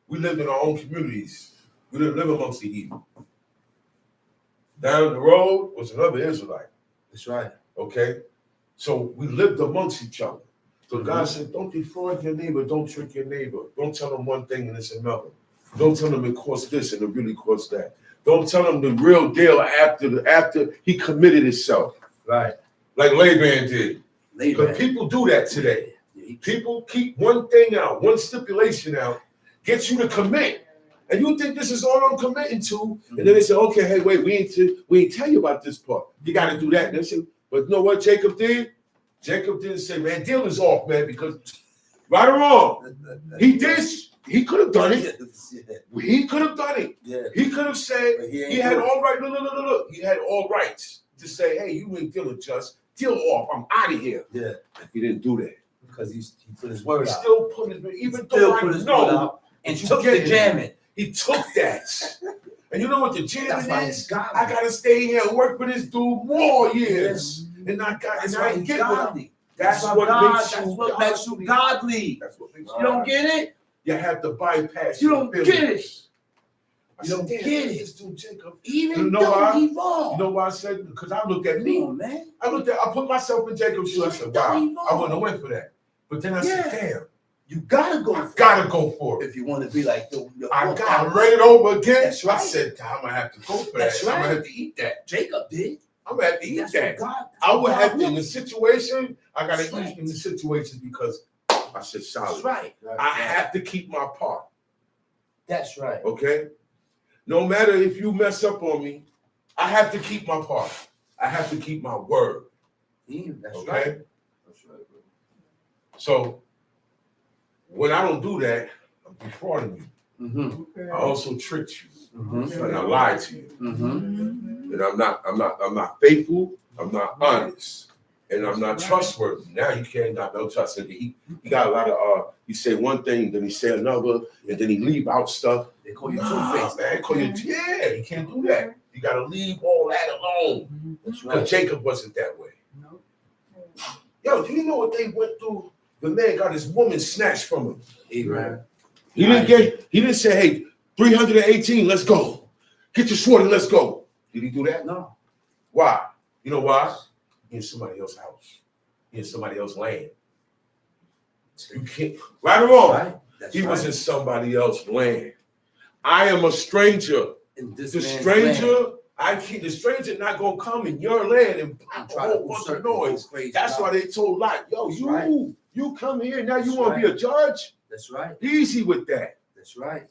we lived in our own communities. We didn't live amongst the heathen. Down the road was another Israelite. That's right. Okay? So we lived amongst each other. So God said, don't defraud your neighbor, don't trick your neighbor. Don't tell them one thing and it's another. Don't tell them it cost this and it really cost that. Don't tell them the real deal after he committed himself. Right. Like Laban did. Because Laban. people do that today. People keep one thing out, one stipulation out, get you to commit. And you think this is all I'm committing to. And then they say, okay, hey, wait, we ain't tell you about this part. You got to do that. And they say, but you know what Jacob did? Jacob didn't say, man, deal is off, man, because right or wrong, he could have done it. He could have done it. Yeah. He could have said, he had all right, look. He had all rights to say, hey, you ain't dealing just, deal off, I'm out of here. Yeah. He didn't do that. Because he put his word He out. still put his, even Still though put I his word know, out and you took get the it. jamming. He took that. And you know what the That's jamming why is? he's godly. I gotta stay here and work for this dude more years. And I That's why he's get what godly. That's why what God- makes that's you what makes you godly. That's what makes You don't get it? You have to bypass You your don't get feelings. it. I You said, don't damn, get it. this dude Jacob. Even You know though why? he wrong. You know why I said? Because I looked at Come me. on, man. I put myself in Jacob's shoes. I said, wow, I wouldn't have went for that. But then I said, damn, You gotta go. I gotta go for it. If you want to be like the I got read it over again. That's right. I said, I'm gonna have to go for That's that. I'm right. gonna have to eat that. Jacob did. I'm gonna have to eat That's that. what God. I would God have to in the wants. situation. I gotta That's right. eat in the situations because I said That's solid. right. I have to keep my part. That's right. Okay? No matter if you mess up on me, I have to keep my part. I have to keep my word. That's Okay? right. That's right, bro. So when I don't do that, I'm defrauding you. Mm-hmm. I also tricked you. Mm-hmm. And I lied to you. Mm-hmm. And I'm not faithful, I'm not honest, and I'm not trustworthy. Now you can't got no trust. He got a lot of he say one thing, then he say another, and then he leave out stuff. They call you Nah, two-faced. man. Call you, yeah, you can't do that. You got to leave all that alone. That's Because right. Jacob wasn't that way. Yo, do you know what they went through? The man got his woman snatched from him. Abraham. He didn't say, hey, 318, let's go. Get your sword and let's go. Did he do that? No. Why? You know why? He in somebody else's house. He in somebody else's land. You can't, right or wrong, Right. That's he right. was in somebody else's land. I am a stranger. In this The man's stranger, land. the stranger not gonna come in your land and pop a Try to whole bunch of usurp noise. the crazy That's God. why they told Lot, yo, That's you, right. you come here, now you That's want to be a judge? That's right. Easy with that. That's right.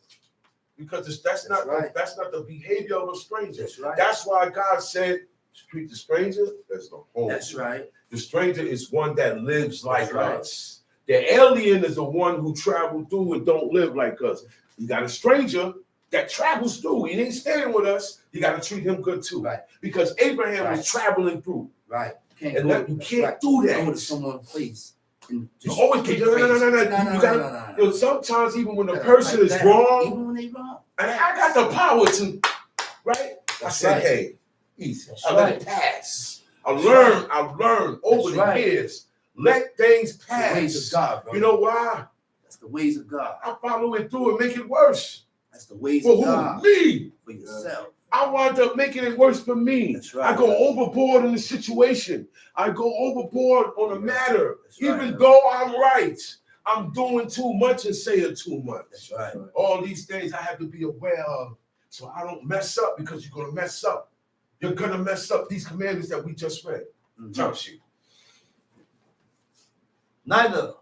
Because that's That's not right. that's not the behavior of a stranger. That's right. That's why God said, treat the stranger as the home. That's right. The stranger is one that lives like That's right. us. The alien is the one who traveled through and don't live like us. You got a stranger that travels through. He ain't staying with us. You got to treat him good too. Right. Because Abraham Right. was traveling through. Right. You And can't you that's can't right. do that. Go to someone's place. And You just always get no. crazy. You No, gotta, you know, sometimes even when the Gotta person fight is back. wrong, Even when they wrong. and I got the power to, right? I That's said, right. hey, easy. That's I let right. it pass. I That's learned over That's the right. years. Let things The ways pass. of God, bro. You know why? That's the ways of God. I follow it through and make it worse. That's the ways For of who? God. Me. For yourself. I wind up making it worse for me. That's right. I go overboard in the situation. I go overboard on a matter. That's right. Even though I'm right, I'm doing too much and saying too much. That's right. All these things I have to be aware of so I don't mess up, because you're going to mess up. You're going to mess up these commandments that we just read. Mhm. Jump sheet. Neither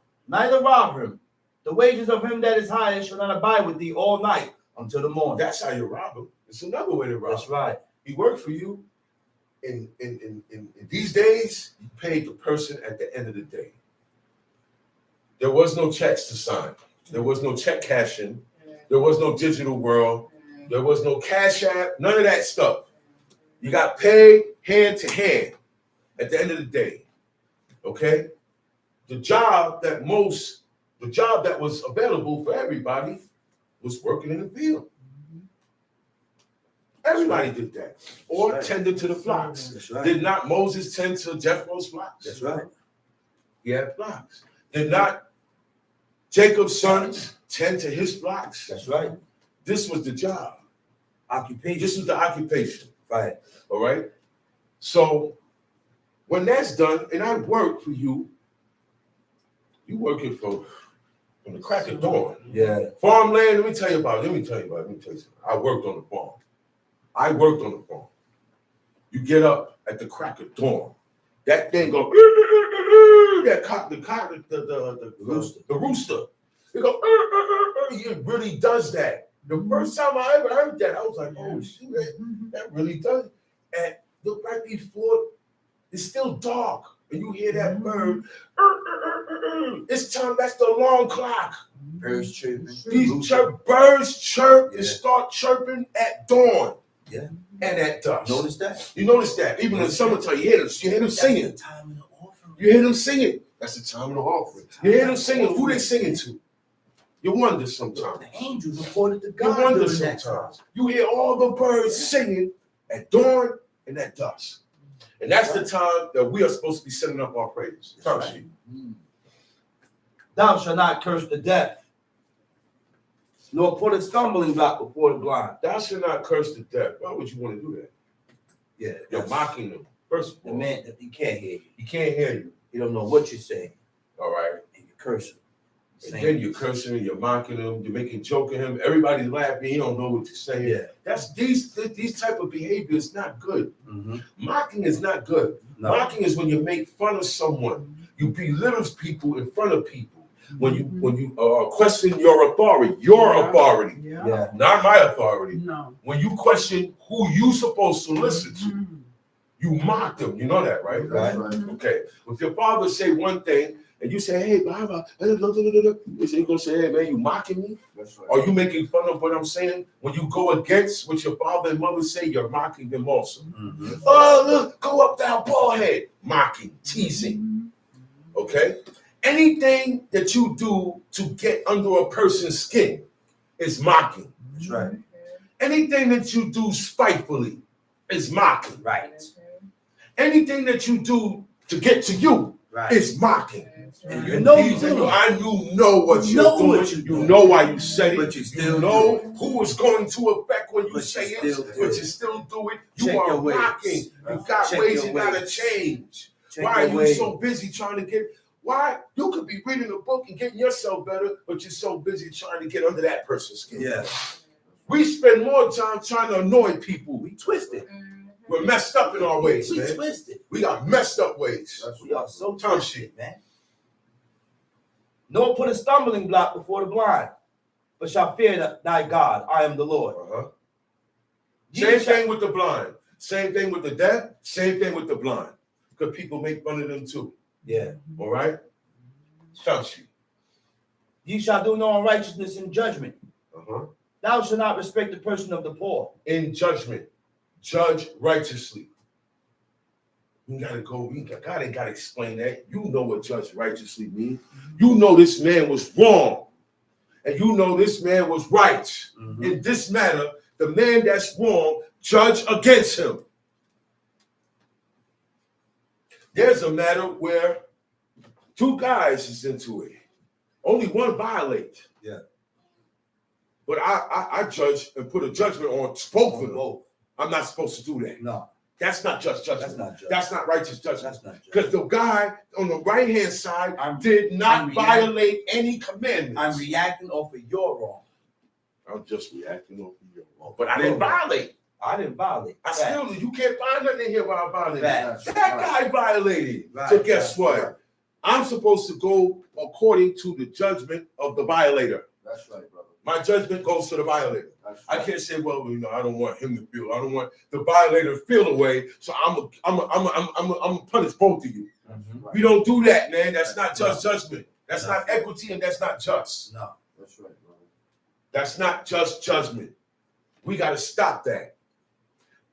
rob him. The wages of him that is hired shall not abide with thee all night until the morning. That's how you rob him. It's another way to rob That's him. right. He worked for you. In these days, you paid the person at the end of the day. There was no checks to sign. There was no check cashing. There was no digital world. There was no Cash App. None of that stuff. You got paid hand to hand at the end of the day. Okay? The job that was available for everybody was working in the field. Everybody did that. Or That's right. tended to the flocks. That's right. Did not Moses tend to Jethro's flocks? That's right. He had flocks. Did not Jacob's sons tend to his flocks? That's right. This was the job. Occupation. This was the occupation. Right. All right? So when that's done, and I work for you, you working from the crack of dawn. Yeah. Farmland, let me tell you something. I worked on the farm. You get up at the crack of dawn. That thing go the rooster. It go it really does that. The first time I ever heard that, I was like, oh shoot, that really does it. And look right before it's still dark. And you hear that bird. It's time, that's the alarm clock. Birds chirping. These birds chirp and Yeah. start chirping at dawn. Yeah. And at dusk. Notice that? You notice that. Even in the summertime, you hear them singing. That's the time of the offering. You hear them singing. That's the time of the offering. You hear them singing. Who they singing to? You wonder sometimes. The angels reported to You God. wonder during that time. sometimes. You hear all the birds singing at dawn and at dusk. And that's the time that we are supposed to be sending up our prayers. That's right. Thou shalt not curse the deaf, nor put a stumbling block before the blind. Thou shalt not curse the deaf. Why would you want to do that? Yeah. You're that's- mocking them. First of The all, man, he can't hear you. he can't hear you. He don't know what you're saying. All right. And you curse him. And then you're cursing him, you're mocking him, you're making joke of him. Everybody's laughing. He don't know what you're saying. Yeah. That's these type of behavior is not good. Mm-hmm. Mocking is not good. No. Mocking is when you make fun of someone. You belittle people in front of people. When you question your authority, Yeah. not my authority. No. When you question who you supposed to listen to, you mock them. You know that, right? Right. Okay. If your father say one thing and you say, hey, Baba, you gonna say, hey man, you mocking me? That's right. Are you making fun of what I'm saying? When you go against what your father and mother say, you're mocking them also. Mm-hmm. Oh, look, go up, down, bald head. Mocking, teasing. Okay? Anything that you do to get under a person's skin is mocking. That's right. Anything that you do spitefully is mocking. Right. Anything that you do to get to you Right. is mocking. And you know you You do. and you know what You you're know doing. what you're You doing. know why you said it. But you still know do it. who is going to affect when you But say you it. still do But it. you still do it. Check You are your ways. mocking. You got Check ways your you gotta ways. change. Check Why are your you ways. so busy trying to get? Why you could be reading a book and getting yourself better, but you're so busy trying to get under that person's skin. Yeah. We spend more time trying to annoy people. We twisted. We're messed up in our ways, We man. twisted. We got messed up ways. We are so Time twisted, shit. man. Nor put a stumbling block before the blind, but shall fear thy God. I am the Lord. Uh-huh. Ye Same shall- thing with the blind. Same thing with the deaf. Same thing with the blind. Because people make fun of them too. Yeah. All right? Time shit. Ye shall do no unrighteousness in judgment. Uh-huh. Thou shalt not respect the person of the poor. In judgment, judge righteously. You gotta go. God ain't gotta explain that. You know what judge righteously means. You know this man was wrong, and you know this man was right. Mhm. In this matter, the man that's wrong, judge against him. There's a matter where two guys is into it. Only one violates. Yeah. But I judge and put a judgment on both of them. Both. I'm not supposed to do that. No. That's not just judgment. That's not judgment. That's not righteous judgment. That's not judgment. Because the guy on the right hand side I'm did not reacting- violate any commandments. I'm reacting off of your wrong. I'm just reacting off of your wrong. But I didn't violate. I didn't violate. I Facts. still, you can't find nothing in here where I violated. Facts. That guy violated. Right. So guess Right. what? Right. I'm supposed to go according to the judgment of the violator. That's right, brother. My judgment goes to the violator. That's I right. can't say, well, you know, I don't want him to feel. I don't want the violator to feel away. So I'm gonna punish both of you. Mhm. We don't do that, man. That's not just judgment. That's No. not equity, and that's not just. No. That's right, brother. That's not just judgment. We got to stop that.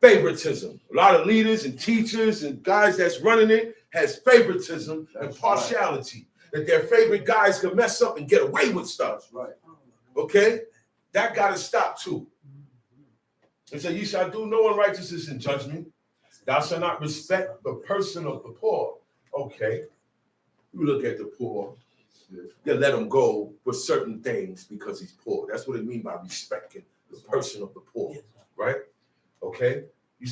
Favoritism. A lot of leaders and teachers and guys that's running it has favoritism and That's partiality. That their favorite guys can mess up and get away with stuff. That's right. Okay? That got to stop too. And so you shall do no unrighteousness in judgment. Thou shalt not respect the person of the poor. Okay. You look at the poor. You let him go with certain things because he's poor. That's what it means by respecting the person of the poor. Right? Okay? You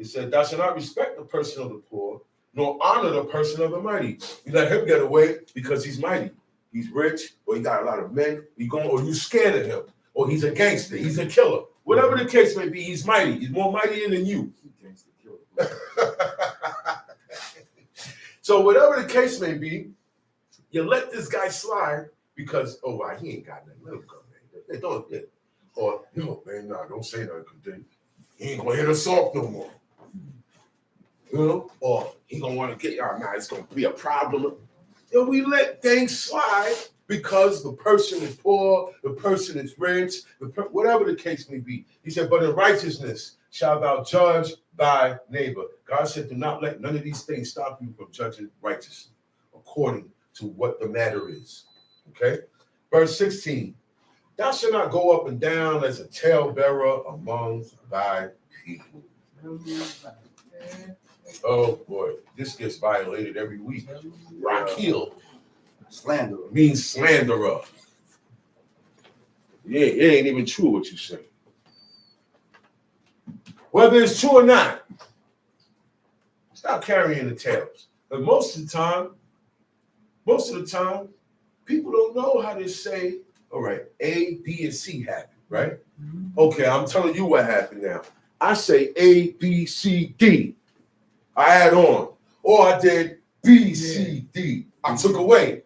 said, thou shalt not respect the person of the poor, nor honor the person of the mighty. You let him get away because he's mighty. He's rich, or he got a lot of men. Or you scared of him, or he's a gangster, he's a killer. Whatever the case may be, he's mighty. He's more mightier than you. So whatever the case may be, you let this guy slide because, oh, wow, he ain't got nothing. Let him go, man. They don't get. Or, no, man, nah, don't say nothing because he ain't gonna hit us off no more. You know? Or he gonna want to get y'all. Nah, it's gonna be a problem. You know, we let things slide because the person is poor, the person is rich, whatever the case may be. He said, but in righteousness shalt thou judge thy neighbor. God said, do not let none of these things stop you from judging righteously according to what the matter is. Okay? Verse 16. Thou shalt not go up and down as a talebearer among thy people. Oh boy, this gets violated every week. Rakil Slanderer. means slanderer. Yeah, it ain't even true what you say. Whether it's true or not, stop carrying the tales. But most of the time, people don't know how to say, all right, A, B, and C happened, right? Okay, I'm telling you what happened now. I say A, B, C, D. I add on. Or I did B, C, D. I took away.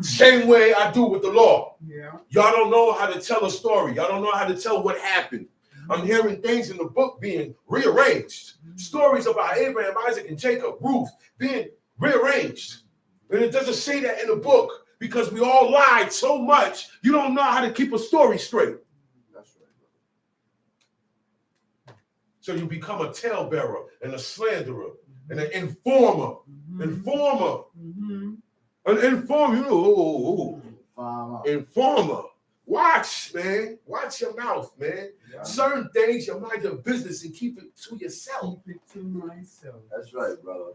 Same way I do with the law. Yeah. Y'all don't know how to tell a story. Y'all don't know how to tell what happened. I'm hearing things in the book being rearranged. Stories about Abraham, Isaac, and Jacob, Ruth being rearranged. And it doesn't say that in the book because we all lied so much, you don't know how to keep a story straight. That's right, brother. So you become a talebearer and a slanderer and an informer. Informer. An informer. Farmer. Informer. Watch, man. Watch your mouth, man. Yeah. Certain things you mind your business and keep it to yourself. Keep it to myself. That's right, brother.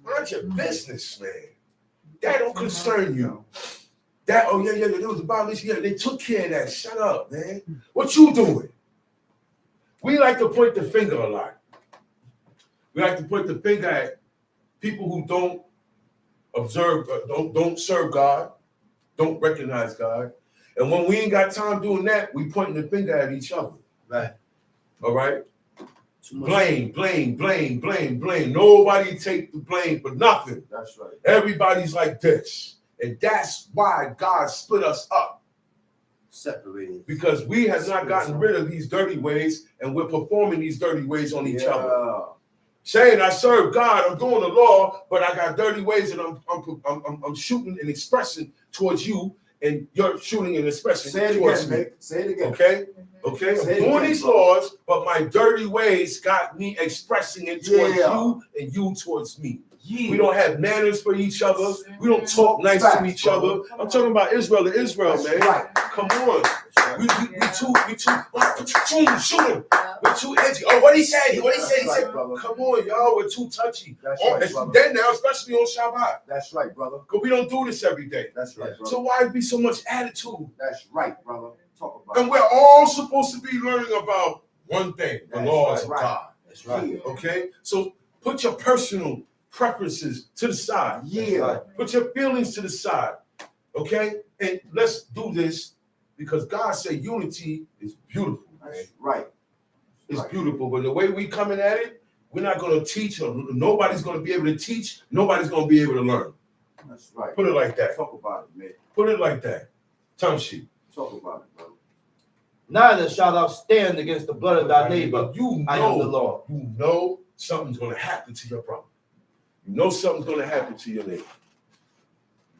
Mind your business, man. That don't concern you. That, oh yeah, there was a violation. Yeah, they took care of that. Shut up, man. What you doing? We like to point the finger a lot. We like to point the finger at people who don't observe, don't serve God, don't recognize God. And when we ain't got time doing that, we pointing the finger at each other. Right. All right? Blame. Nobody take the blame for nothing. That's right. Everybody's like this. And that's why God split us up. Separated. Because we have not gotten rid of these dirty ways, and we're performing these dirty ways on each other. Saying I serve God, I'm doing the law, but I got dirty ways, and I'm shooting and expressing towards you, and you're shooting and expressing towards me. Say it again. Okay? Okay? I'm doing these laws, but my dirty ways got me expressing it towards you and you towards me. We don't have manners for each other. We don't talk nice to each other. I'm talking about Israel to Israel, man. Right. Come on. We too, shoot him. We're too edgy. Oh, what he say? What he say? He said, come on, y'all, we're too touchy. That's Oh, right, it's brother. then now, especially on Shabbat. That's right, brother. Because we don't do this every day. That's right, brother. So why be so much attitude? That's right, brother. Talk about And we're all supposed to be learning about one thing, the That's laws right. of God. That's right. Okay? So put your personal preferences to the side. Yeah. Put your feelings to the side. Okay? And let's do this because God said unity is beautiful. Man. That's right. It's Right. beautiful. But the way we coming at it, we're not going to teach, or nobody's going to be able to teach. Nobody's going to be able to learn. That's right. Put it like that. Talk about it, man. Put it like that. Time sheet. Talk about it, brother. Neither shalt thou stand against the blood of thy neighbor. You I am the know, Lord. you know something's going to happen to your brother. You know something's going to happen to your neighbor.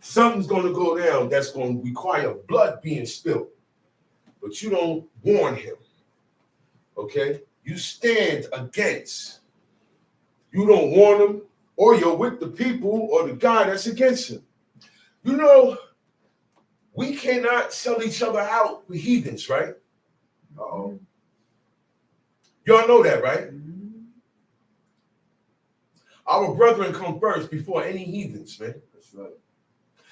Something's going to go down that's going to require blood being spilled. But you don't warn him. Okay? You stand against. You don't warn him, or you're with the people or the guy that's against him. You know, we cannot sell each other out for heathens, right? Uh-oh. Y'all know that, right? Our brethren come first before any heathens, man. That's right.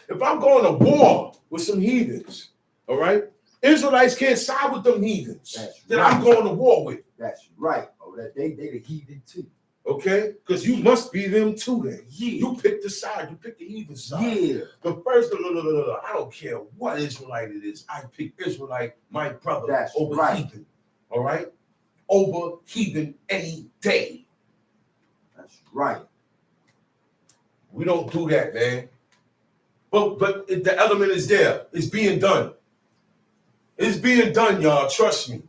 If I'm going to war with some heathens, all right, Israelites can't side with them heathens That's that right. I'm going to war with, That's right. Oh, that they the heathen too. okay? Because you must be them too then. Yeah. You pick the side. You pick the heathen side. Yeah. The first, I don't care what Israelite it is. I pick Israelite, my brother, That's over right. heathen, all right? Over heathen any day. That's right. We don't do that, man. But the element is there. It's being done. It's being done, y'all. Trust me.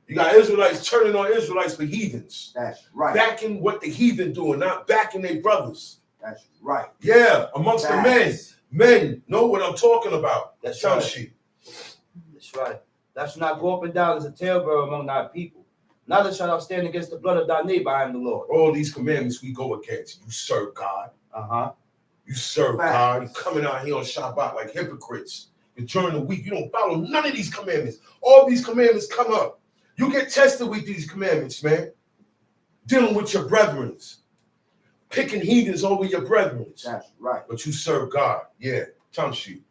You got Israelites turning on Israelites for heathens. That's right. Backing what the heathen doing, not backing their brothers. That's right. Yeah, amongst the men. Facts. Men know what I'm talking about. That's Tell right. sheep. That's right. Thou shalt not go up and down as a talebearer among thy people. Neither shalt thou stand against the blood of thy neighbor. I am the Lord. All these commandments we go against. You serve God. Uh-huh. You serve Facts. God. You're coming out here on Shabbat like hypocrites. And during the week, you don't follow none of these commandments. All these commandments come up. You get tested with these commandments, man. Dealing with your brethren. Picking heathens over your brethren. That's right. But you serve God. Yeah. Time sheet.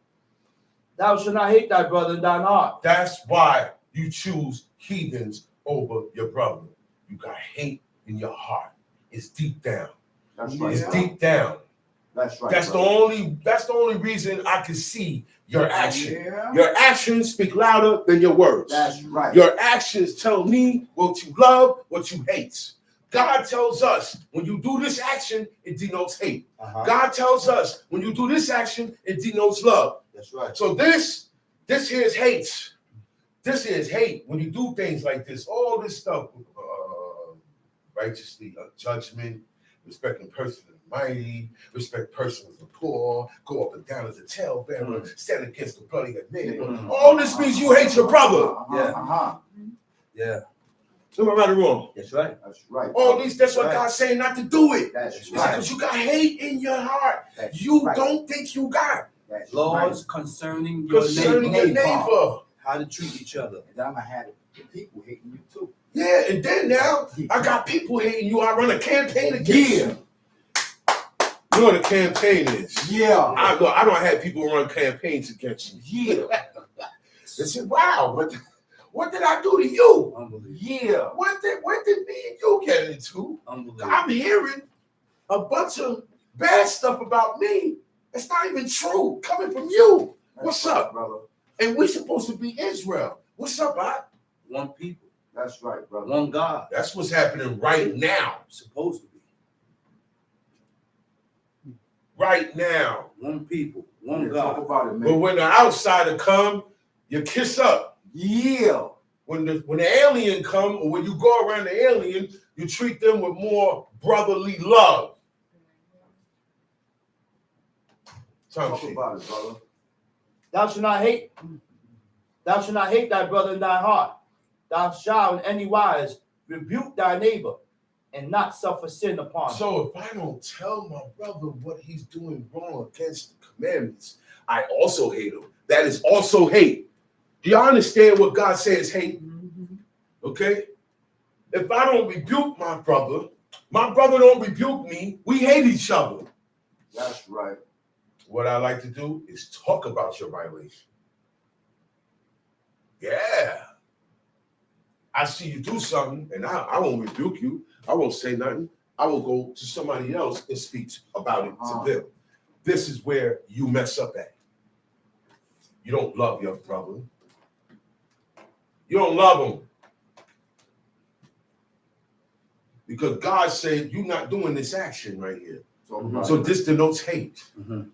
Thou shalt not hate thy brother in thine heart. That's why you choose heathens over your brother. You got hate in your heart. It's deep down. That's right. It's brother. deep down. That's right. That's the only reason I can see your action. Yeah. Your actions speak louder than your words. That's right. Your actions tell me what you love, what you hate. God tells us when you do this action, it denotes hate. Uh-huh. God tells us when you do this action, it denotes love. That's right. So this here is hate. This here is hate. When you do things like this, all this stuff, righteously, judgment, respecting persons as mighty, respect persons as the poor, go up and down as a talebearer, stand against the bloody neighbor. All this means you hate your brother. Uh-huh. Yeah. Am I right or wrong? That's right. That's right. All these, that's what Right. God's saying not to do it. That's It's right. because you got hate in your heart. That's You right. don't think you got That's Laws right. concerning your Concerning your neighbor. neighbor. How to treat each other. And then I'm gonna have the people hating you too. Yeah, and then now I got people hating you. I run a campaign against you. You know what a campaign is? Yeah. I don't have people run campaigns against you. Yeah. They say, wow, what did I do to you? Unbelievable. Yeah. What did me and you get into? Unbelievable. I'm hearing a bunch of bad stuff about me. It's not even true coming from you. What's That's right, up? brother? And we're supposed to be Israel. What's up, Bob? One people, That's right, brother. one God. That's what's happening right now. Supposed to be. Right now. One people, one Yeah, talk God. about it, But man. when the outsider come, you kiss up. Yeah. When the alien come, or when you go around the alien, you treat them with more brotherly love. Talk about it, brother. Thou shalt not hate. Thou shalt not hate thy brother in thy heart. Thou shalt in any wise rebuke thy neighbor, and not suffer sin upon him. So if I don't tell my brother what he's doing wrong against the commandments, I also hate him. That is also hate. Do y'all understand what God says hate? Okay? If I don't rebuke my brother don't rebuke me, we hate each other. That's right. What I like to do is talk about your violation. Yeah. I see you do something, and I won't rebuke you. I won't say nothing. I will go to somebody else and speak about it to them. This is where you mess up at. You don't love your brother. You don't love him. Because God said, you're not doing this action right here. Talk about So it. this denotes hate. Mhm.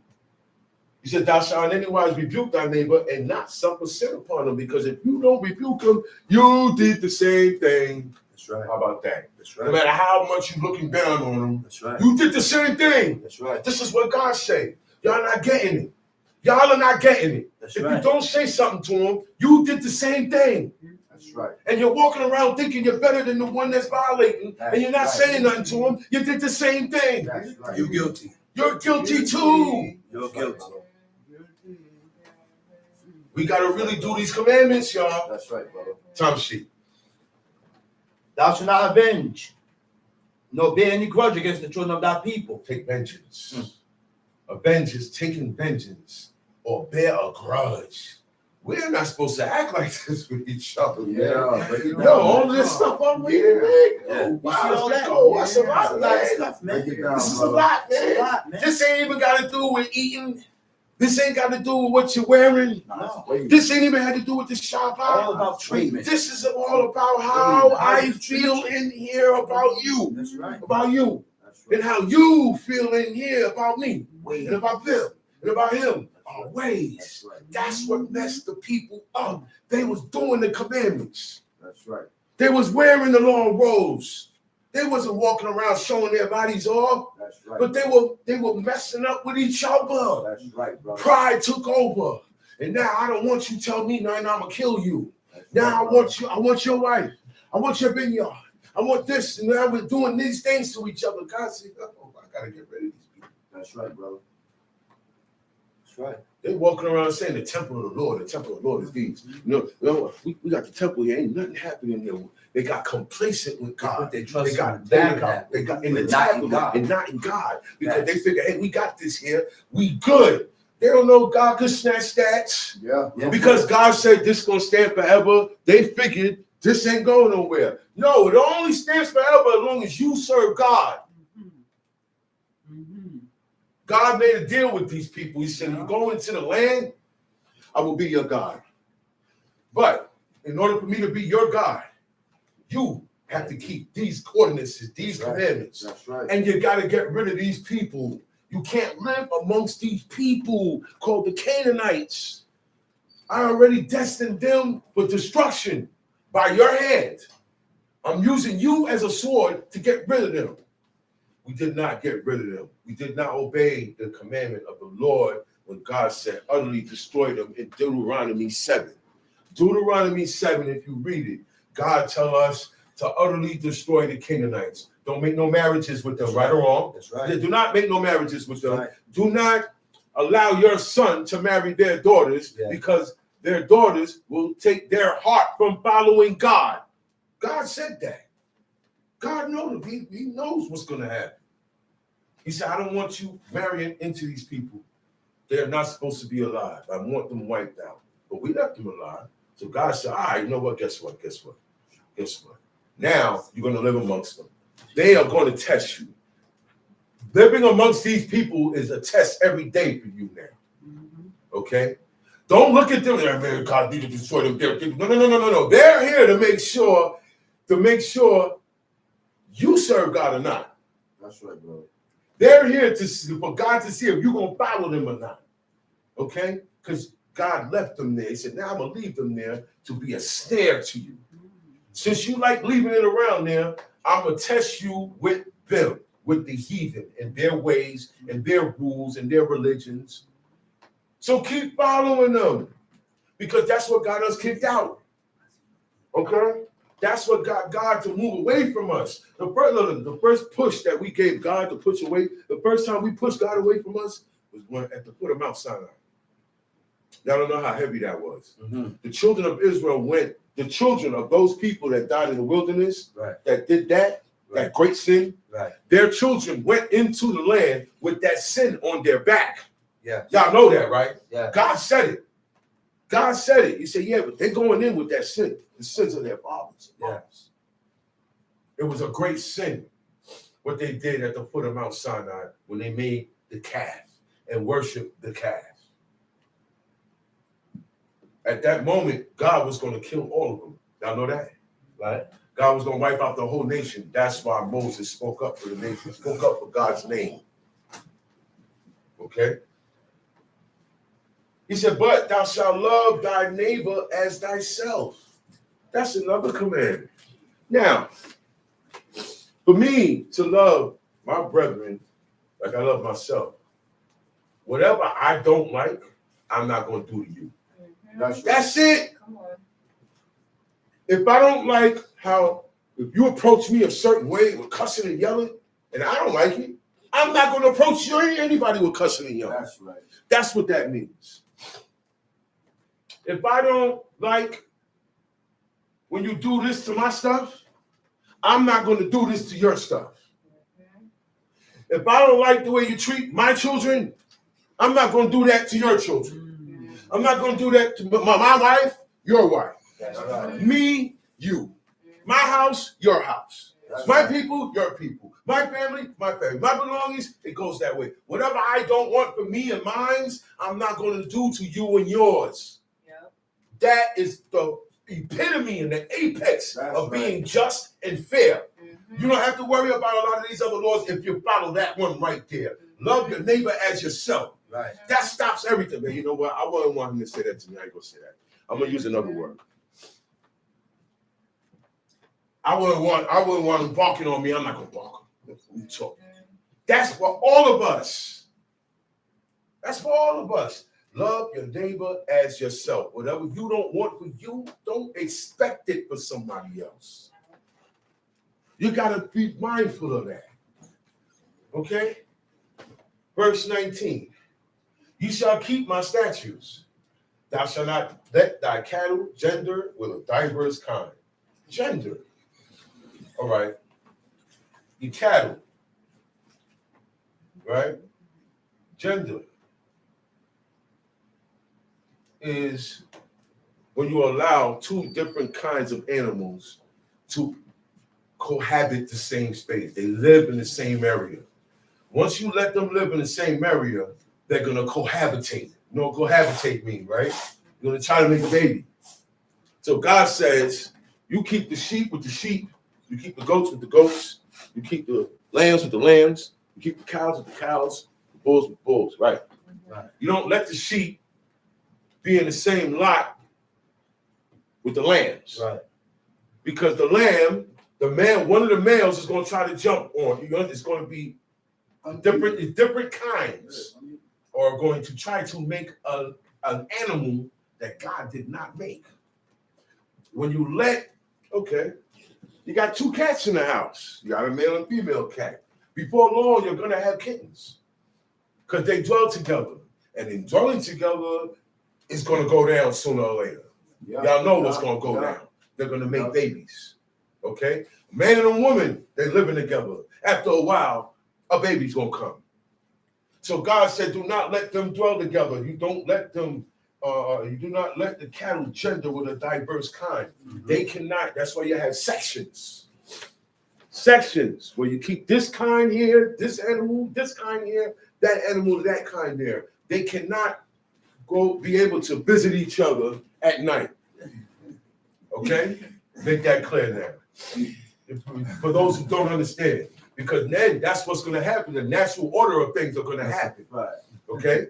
He said, thou shalt in any wise rebuke thy neighbor and not suffer sin upon him. Because if you don't rebuke him, you did the same thing. That's right. How about that? That's No right. matter how much you're looking down on him, That's right. you did the same thing. That's right. This is what God said. Y'all not getting it. Y'all are not getting it. That's If you right. don't say something to him, you did the same thing. That's right. And you're walking around thinking you're better than the one that's violating, and you're not That's saying right. nothing to him. You did the same thing. That's right. You're guilty. You're guilty too. You're guilty. We got to really do these commandments, y'all. That's right, brother. Time sheet. Thou shalt not avenge, nor bear any grudge against the children of thy people. Take vengeance. Avenge is taking vengeance or bear a grudge. We're not supposed to act like this with each other, man. Yeah, but Yo, all this stuff I'm reading, man. Yeah. Oh, You wow, see all let's that? go. That's a Yeah. lot, That's a lot of man. stuff, man. Break it down, This is a brother. lot, It's a man. lot, man. This ain't even got to do with eating. This ain't got to do with what you're wearing. No. Wait. This ain't even had to do with the All Shabbat. about treatment. This is all about how I feel in here about you. That's right. About you. That's right. And how you feel in here about me. Wait. And about them. And about him. Our That's ways. right. That's what messed the people up. They was doing the commandments. That's right. They was wearing the long robes. They wasn't walking around showing their bodies off, That's right. but they were messing up with each other. That's right, brother. Pride took over. And now I don't want you to tell me nothing, I'm gonna kill you. That's Now right, I brother. want you, I want your wife. I want your vineyard. I want this. And now we're doing these things to each other. God said, oh, I gotta get rid of these people. That's right, brother. That's right. They walking around saying the temple of the Lord is these. You know, we got the temple here, ain't nothing happening here. They got complacent with God. They trust They got in in tabernacle, the but not in tabernacle God. and not in God. Because Yes. they figure, hey, we got this here. We good. They don't know God could snatch that. Yeah. Yeah. Because God said this gonna stand forever. They figured this ain't going nowhere. No, it only stands forever as long as you serve God. God made a deal with these people. He said, you go into the land, I will be your God. But in order for me to be your God, you have to keep these ordinances, these That's right. commandments. That's right. And you got to get rid of these people. You can't live amongst these people called the Canaanites. I already destined them for destruction by your hand. I'm using you as a sword to get rid of them. We did not get rid of them. We did not obey the commandment of the Lord when God said, utterly destroy them in Deuteronomy 7. Deuteronomy 7, if you read it, God tell us to utterly destroy the Canaanites. Don't make no marriages with them, right or wrong. That's right. Do not make no marriages with them. Right. Do not allow your son to marry their daughters because their daughters will take their heart from following God. God said that. God knows. He knows what's going to happen. He said, I don't want you marrying into these people. They're not supposed to be alive. I want them wiped out. But we left them alive. So God said, all right, you know what? Guess what? Now you're going to live amongst them. They are going to test you. Living amongst these people is a test every day for you now. Okay? Don't look at them. Man, God need to destroy them. No. They're here to make sure you serve God or not. That's right, bro. They're here for God to see if you're going to follow them or not. Okay? Because God left them there. He said, now I'm going to leave them there to be a snare to you. Since you like leaving it around there, I'm going to test you with them, with the heathen and their ways and their rules and their religions. So keep following them because that's what got us kicked out. Okay? That's what got God to move away from us. The first push that we gave God to push away, the first time we pushed God away from us was at the foot of Mount Sinai. Y'all don't know how heavy that was. The children of Israel went, the children of those people that died in the wilderness, that did that great sin, their children went into the land with that sin on their back. Y'all know that, right? God said it. God said it. He said, yeah, but they're going in with that sin, the sins of their fathers. It was a great sin what they did at the foot of Mount Sinai when they made the calf and worshiped the calf. At that moment, God was going to kill all of them. Y'all know that? Right? God was going to wipe out the whole nation. That's why Moses spoke up for the nation, spoke up for God's name. Okay? He said, but thou shalt love thy neighbor as thyself. That's another commandment. Now, for me to love my brethren like I love myself, whatever I don't like, I'm not going to do to you. That's it. Come on. If I don't like if you approach me a certain way with cussing and yelling, and I don't like it, I'm not going to approach you or anybody with cussing and yelling. That's right. That's what that means. If I don't like when you do this to my stuff, I'm not going to do this to your stuff. If I don't like the way you treat my children, I'm not going to do that to your children. I'm not going to do that to my wife, your wife. That's right. Me, you. My house, your house. My people, your people. My family, my family. My belongings, it goes that way. Whatever I don't want for me and mine, I'm not going to do to you and yours. Yep. That is the epitome and the apex of being just and fair. You don't have to worry about a lot of these other laws if you follow that one right there. Love your neighbor as yourself. Right. That stops everything, man. You know what? I wouldn't want him to say that to me. I ain't gonna say that. I'm gonna use another word. I wouldn't want him barking on me. I'm not gonna bark. That's for all of us. That's for all of us. Love your neighbor as yourself. Whatever you don't want for you, don't expect it for somebody else. You gotta be mindful of that. Okay? Verse 19. You shall keep my statutes. Thou shalt not let thy cattle gender with a diverse kind. Gender. All right. Your cattle. Right? Gender is when you allow two different kinds of animals to cohabit the same space. They live in the same area. Once you let them live in the same area, they're going to cohabitate. You know what cohabitate means, right? You're going to try to make a baby. So God says, you keep the sheep with the sheep. You keep the goats with the goats. You keep the lambs with the lambs. You keep the cows with the cows. The bulls with the bulls, right? You don't let the sheep be in the same lot with the lambs. Right. Because the lamb, one of the males is going to try to jump on. It's going to be different kinds are going to try to make an animal that God did not make. When you you got two cats in the house. You got a male and female cat. Before long, you're going to have kittens because they dwell together. And in dwelling together, it's going to go down sooner or later. Yeah. Y'all know what's going to go down. They're going to make babies. Okay? A man and a woman, they're living together. After a while, a baby's going to come. So God said, do not let them dwell together. You don't let them, you do not let the cattle gender with a diverse kind. Mhm. They cannot. That's why you have sections. Sections where you keep this kind here, this animal, this kind here, that animal, that kind there. They cannot be able to visit each other at night. Okay? Make that clear now. For those who don't understand. Because then that's what's going to happen. The natural order of things are going to happen. Okay?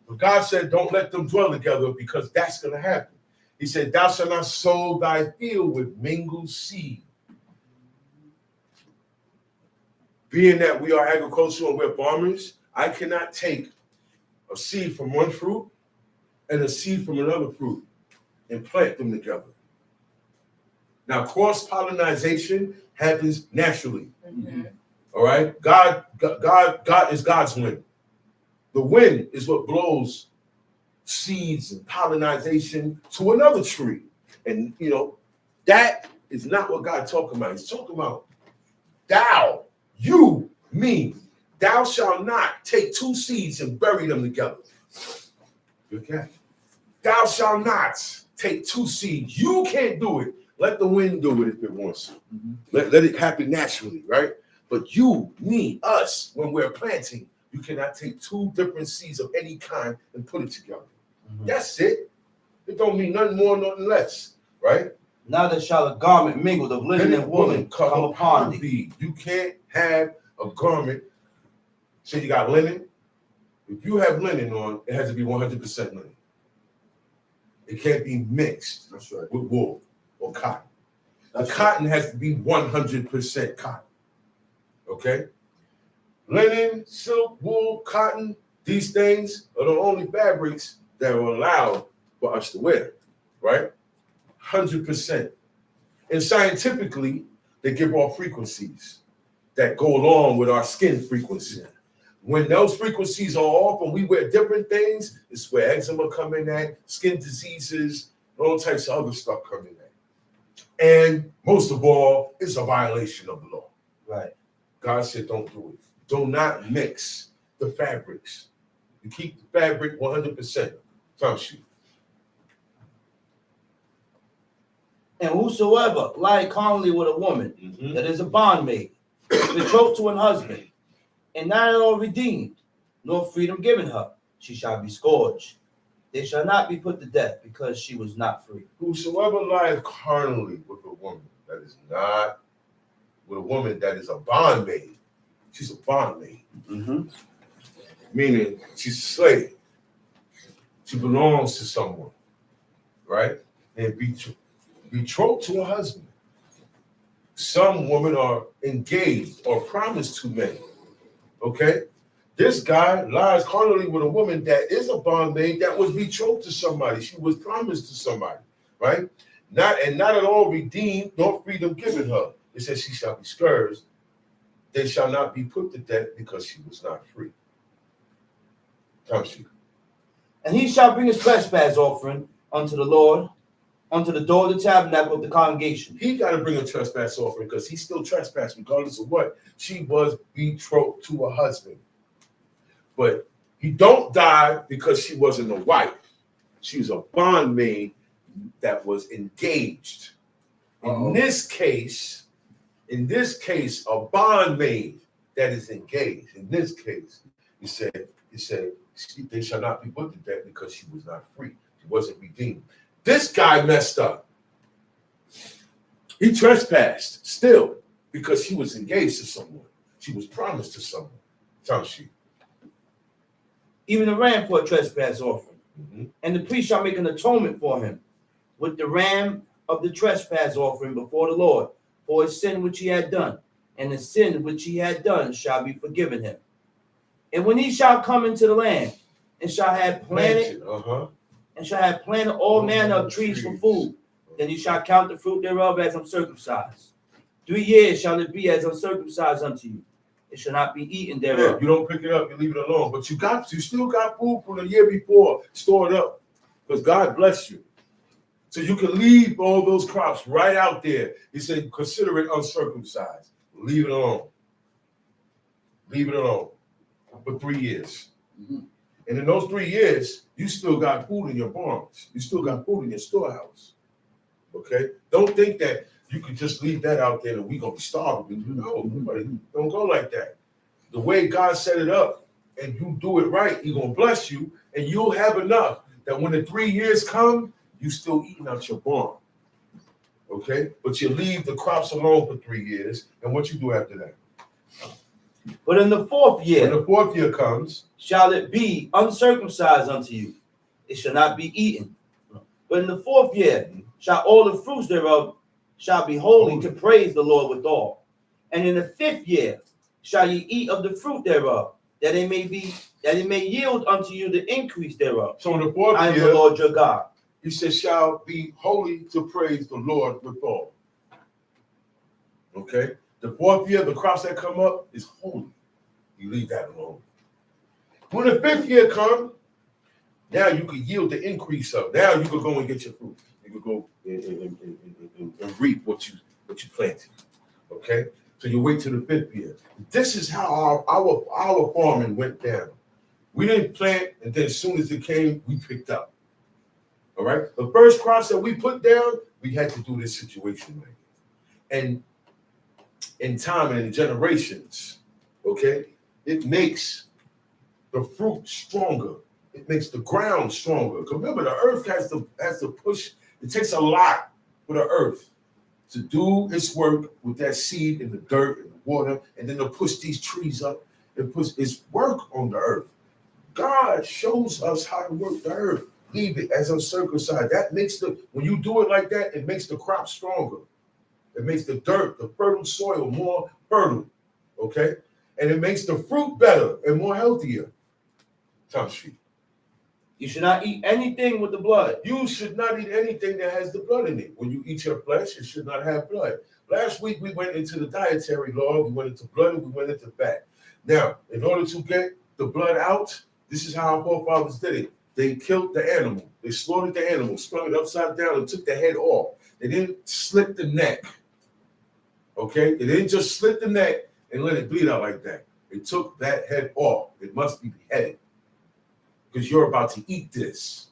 But God said, don't let them dwell together because that's going to happen. He said, thou shalt not sow thy field with mingled seed. Being that we are agricultural and we're farmers, I cannot take a seed from one fruit and a seed from another fruit and plant them together. Now, cross-pollination happens naturally. Mhm. All right? God is God's wind. The wind is what blows seeds and pollination to another tree. And, that is not what God's talking about. He's talking about thou, you, me. Thou shalt not take two seeds and bury them together. Okay? Thou shalt not take two seeds. You can't do it. Let the wind do it if it wants to. Mhm. Let it happen naturally, right? But you, me, us, when we're planting, you cannot take two different seeds of any kind and put it together. Mhm. That's it. It don't mean nothing more, nothing less, right? Neither shall a garment mingled of linen and woolen come upon thee. You can't have a garment. Say you got linen. If you have linen on, it has to be 100% linen. It can't be mixed That's right. with wool or cotton. The That's cotton has to be 100% cotton. Okay? Linen, silk, wool, cotton, these things are the only fabrics that are allowed for us to wear, right? 100%. And scientifically, they give off frequencies that go along with our skin frequency. When those frequencies are off and we wear different things, it's where eczema come in at, skin diseases, all types of other stuff come in at. And most of all, it's a violation of the law. Right. God said, don't do it. Do not mix the fabrics. You keep the fabric 100%. Thompson. And whosoever lie carnally with a woman Mm-hmm. that is a bondmaid, betrothed to an husband, and not at all redeemed, nor freedom given her, she shall be scourged. They shall not be put to death because she was not free. Whosoever lies carnally with a woman that is not, with a woman that is a bondmaid, she's a bondmaid, Mm-hmm. meaning she's a slave. She belongs to someone, right? And betrothed to a husband. Some women are engaged or promised to men, okay? This guy lies carnally with a woman that is a bondmaid that was betrothed to somebody. She was promised to somebody, right? Not at all redeemed, nor freedom given her. It says she shall be scourged. They shall not be put to death because she was not free. Thompson. And he shall bring his trespass offering unto the Lord, unto the door of the tabernacle of the congregation. He got to bring a trespass offering because he still trespassed regardless of what. She was betrothed to a husband. But he don't die because she wasn't a wife. She was a bondmaid that was engaged. In this case, a bondmaid that is engaged. In this case, he said, they shall not be put to death because she was not free. She wasn't redeemed. This guy messed up. He trespassed still because she was engaged to someone. She was promised to someone. Thompson. Even a ram for a trespass offering. Mm-hmm. And the priest shall make an atonement for him with the ram of the trespass offering before the Lord for his sin which he had done, and the sin which he had done shall be forgiven him. And when he shall come into the land, and shall have planted, all manner of trees for food, then you shall count the fruit thereof as uncircumcised. 3 years shall it be as uncircumcised unto you. it shall not be eaten Yeah, thereof. you don't pick it up, you leave it alone. But you still got food from the year before stored up because God blessed you. So you can leave all those crops right out there. He said, consider it uncircumcised. Leave it alone. Leave it alone for 3 years. Mhm. And in those 3 years, you still got food in your barns. You still got food in your storehouse. Okay? Don't think that you can just leave that out there and we're going to be starving. No, don't go like that. The way God set it up and you do it right, He's going to bless you and you'll have enough that when the 3 years come, you still eating out your barn. Okay? But you leave the crops alone for 3 years. And what you do after that? But in the 4th year When the 4th year comes, shall it be uncircumcised unto you, it shall not be eaten. But in the 4th year shall all the fruits thereof shall be holy to praise the Lord withal. And in the 5th year shall ye eat of the fruit thereof, that it may yield unto you the increase thereof. so in the 4th I am year, the Lord your God. He says, shall be holy to praise the Lord withal. Okay? The 4th year, the crops that come up is holy. You leave that alone. When the 5th year comes, now you can yield the increase of. Now you can go and get your fruit. You can go and reap what you planted. Okay? So you wait till the 5th year. This is how our farming went down. We didn't plant, and then as soon as it came, we picked up. All right? The first crops that we put down, we had to do this situation right. And in time and in generations, okay, it makes the fruit stronger. It makes the ground stronger. Because remember, the earth has to push. It takes a lot for the earth to do its work with that seed in the dirt and the water, and then to push these trees up and push its work on the earth. God shows us how to work the earth. Leave it as uncircumcised. That makes when you do it like that, it makes the crop stronger. It makes the dirt, the fertile soil more fertile. Okay? And it makes the fruit better and more healthier. Tom Street. You should not eat anything with the blood. You should not eat anything that has the blood in it. When you eat your flesh, it should not have blood. Last week, we went into the dietary law. We went into blood and we went into fat. Now, in order to get the blood out, this is how our forefathers did it. They killed the animal. They slaughtered the animal, strung it upside down, and took the head off. They didn't slit the neck. Okay? They didn't just slit the neck and let it bleed out like that. They took that head off. It must be beheaded. Because you're about to eat this.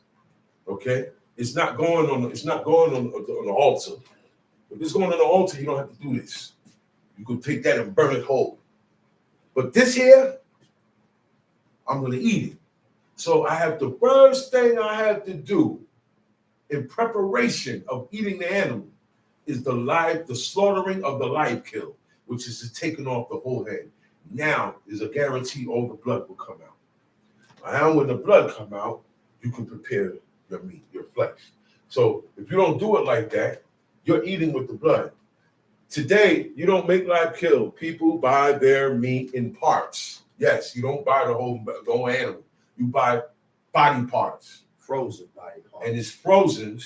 Okay? It's not going on the altar. If it's going on the altar, you don't have to do this. You could take that and burn it whole. But this here, I'm gonna eat it. So the first thing I have to do in preparation of eating the animal is the slaughtering of the live kill, which is just taking off the whole head. Now is a guarantee all the blood will come out. Now when the blood come out, you can prepare your meat, your flesh. So if you don't do it like that, you're eating with the blood. Today, you don't make live kill. People buy their meat in parts. Yes, you don't buy the whole animal. You buy body parts. Frozen body parts. And it's frozen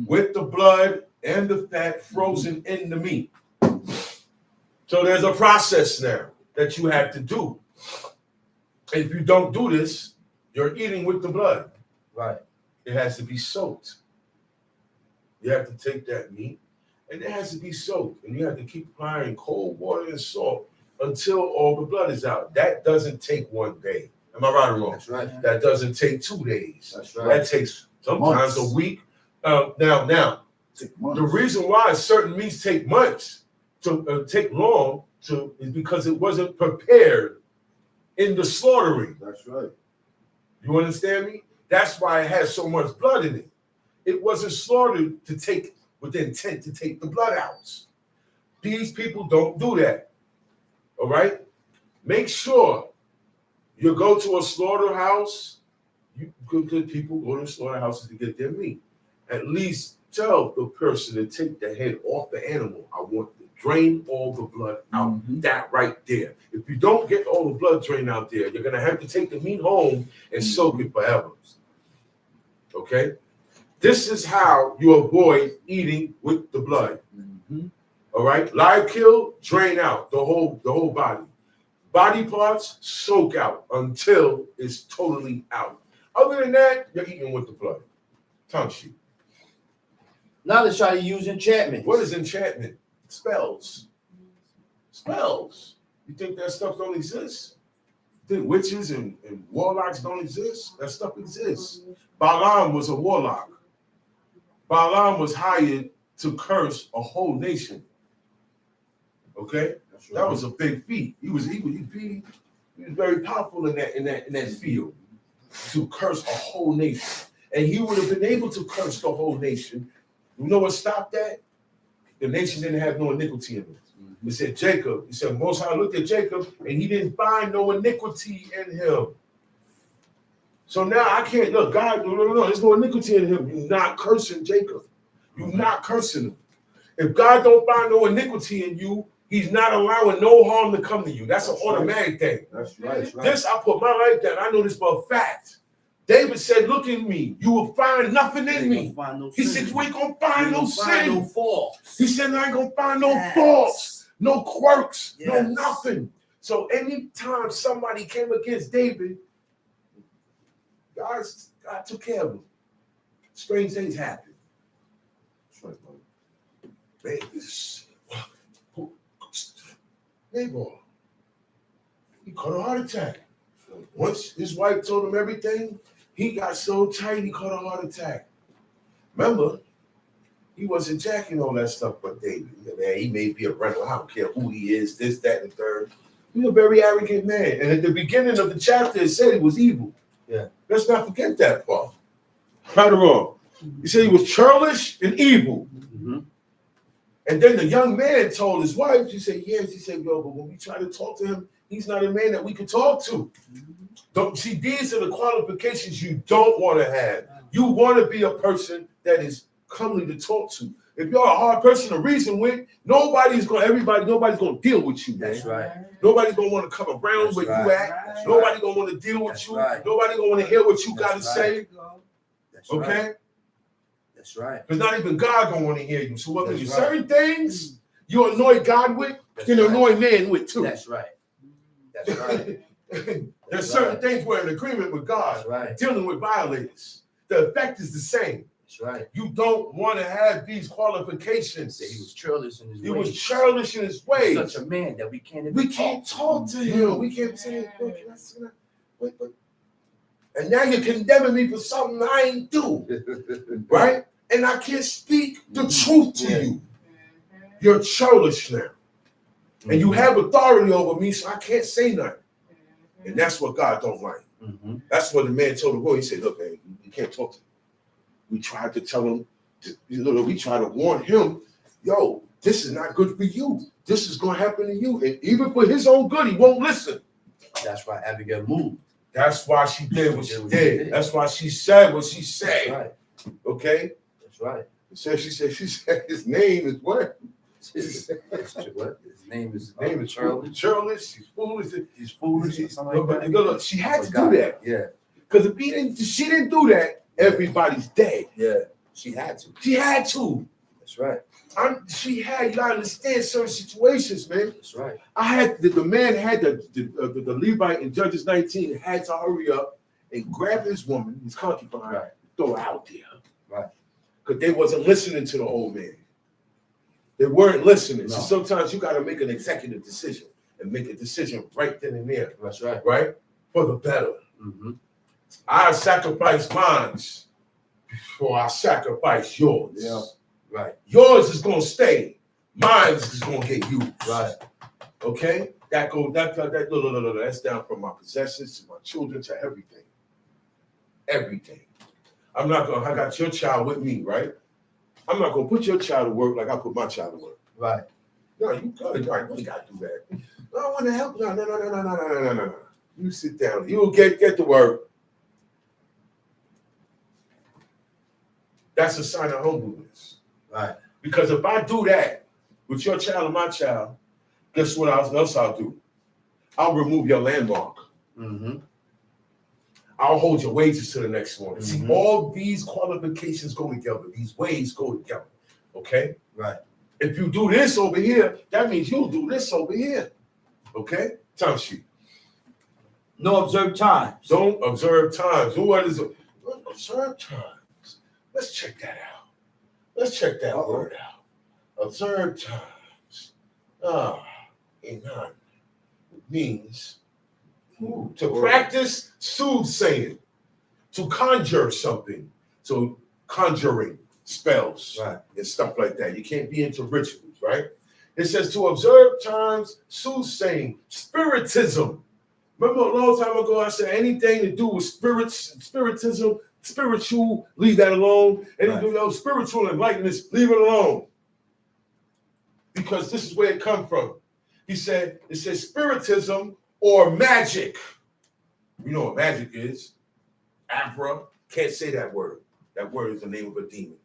with the blood and the fat frozen in the meat. So there's a process now that you have to do. If you don't do this, you're eating with the blood. Right. It has to be soaked. You have to take that meat, and it has to be soaked. And you have to keep applying cold water and salt until all the blood is out. That doesn't take 1 day. Am I right or wrong? That's right. That doesn't take 2 days. That's right. That takes sometimes Months. a week. Now, Months. the reason why certain meats take months to take long is because it wasn't prepared in the slaughtering. That's right. You understand me? That's why it has so much blood in it. It wasn't slaughtered with the intent to take the blood out. These people don't do that. All right? Make sure you go to a slaughterhouse. Good people go to slaughterhouses to get their meat. At least tell the person to take the head off the animal. I want to drain all the blood out. That right there. If you don't get all the blood drained out there, you're going to have to take the meat home and soak it forever. Okay? This is how you avoid eating with the blood. All right? Live kill, drain out the whole body. Body parts, soak out until it's totally out. Other than that, you're eating with the blood. Tongue sheet. Now let's try to use enchantment. What is enchantment? Spells. Spells. You think that stuff don't exist? You think witches and warlocks don't exist? That stuff exists. Balaam was a warlock. Balaam was hired to curse a whole nation. Okay? That was a big feat. He was very powerful in that field to curse a whole nation. And he would have been able to curse the whole nation. You know what stopped that? The nation didn't have no iniquity in it. He said Jacob. He said Most High looked at Jacob and he didn't find no iniquity in him. So now I can't look, God, no, there's no iniquity in him. You're not cursing Jacob. You're not cursing him. If God don't find no iniquity in you, he's not allowing no harm to come to you. That's an automatic thing. That's right. This, I put my life down. I know this for a fact. David said, look at me. You will find nothing in me. He said, you ain't going to find no sin. No faults. He said, I ain't going to find no faults, no quirks, no Yes. nothing. So anytime somebody came against David, God took care of him. Strange things happen. Man, Nabal, he caught a heart attack. Once his wife told him everything, he got so tight he caught a heart attack. Remember, he wasn't jacking all that stuff, but David, man, he may be a rebel. I don't care who he is, this, that, and the third. He's a very arrogant man. And at the beginning of the chapter, it said he was evil. Yeah. Let's not forget that part. Right or wrong? He said he was churlish and evil. Mm-hmm. And then the young man told his wife, she said, yes. He said, yo, but when we try to talk to him, he's not a man that we can talk to. Don't see, these are the qualifications you don't want to have. You want to be a person that is comely to talk to. If you're a hard person to reason with, nobody's going to deal with you, man. That's right. Nobody's going to want to come around That's where right. you at. That's Nobody going to want to deal with That's you. right. Nobody going to want to hear what you got to That's say. That's Okay? right. That's right. Because not even God going to want to hear you. So what That's means right. certain things you annoy God with, That's you can right. annoy man with too. That's right. That's right. There's That's certain right. things we're in agreement with God, That's right. dealing with violators. The effect is the same. That's right. You don't want to have these qualifications. Say he was churlish in his He ways. was churlish in his ways. Such a man that we can't even We can't talk to him. We can't say, "Look, can I say that?" Wait. And now you're condemning me for something I ain't do, right? And I can't speak the truth to Yeah. you. You're churlish now. And you have authority over me, so I can't say nothing. And that's what God don't like. Mm-hmm. That's what the man told the boy. He said, look, man, you can't talk to him. We tried to tell him, we tried to warn him, yo, this is not good for you. This is going to happen to you. And even for his own good, he won't listen. That's why Abigail moved. That's why she did what she did. That's why she said what she That's said. right. Okay? That's right. She said his name is what? What? His name is Churlish. Churlish. He's foolish. He's foolish or something like that. Look, she had to Forgot. do that. Yeah. Because if she didn't do that, everybody's dead. Yeah. She had to. She had to. That's right. You gotta understand certain situations, man. That's right. The man had the Levite in Judges 19 had to hurry up and grab his woman, his concubine, Right. throw her out there. Right. Because they wasn't listening to the old man. They weren't listening. No. So sometimes you gotta make an executive decision and make a decision right then and there, That's right. right? For the better. Mm-hmm. I sacrifice mine before I sacrifice yours. Yeah. Right. Yours is gonna stay. Mine is gonna get used. Right. Okay? That's down from my possessions to my children to everything. Everything. I got your child with me, right? I'm not gonna put your child to work like I put my child to work. Right. No, you gotta do that. No, I want to help. No. You sit down. You will get to work. That's a sign of humbleness. Right. Because if I do that with your child and my child, guess what else I'll do? I'll remove your landmark. Mm-hmm. I'll hold your wages to the next one. See, Mhm. all these qualifications go together. These ways go together. Okay? Right. If you do this over here, that means you'll do this over here. Okay? Time sheet. No observed times. Don't observe times. What is observe times? Let's check that out. Let's check that word out. Observe times. Amen. Means to practice soothsaying, to conjure something. So conjuring spells and stuff like that. You can't be into rituals, right? It says to observe times, soothsaying, spiritism. Remember a long time ago, I said anything to do with spiritism, spiritual, leave that alone. Anything to do with spiritual enlightenment, leave it alone. Because this is where it comes from. He said, it says spiritism or magic. You know what magic is. Abra, can't say that word. That word is the name of a demon.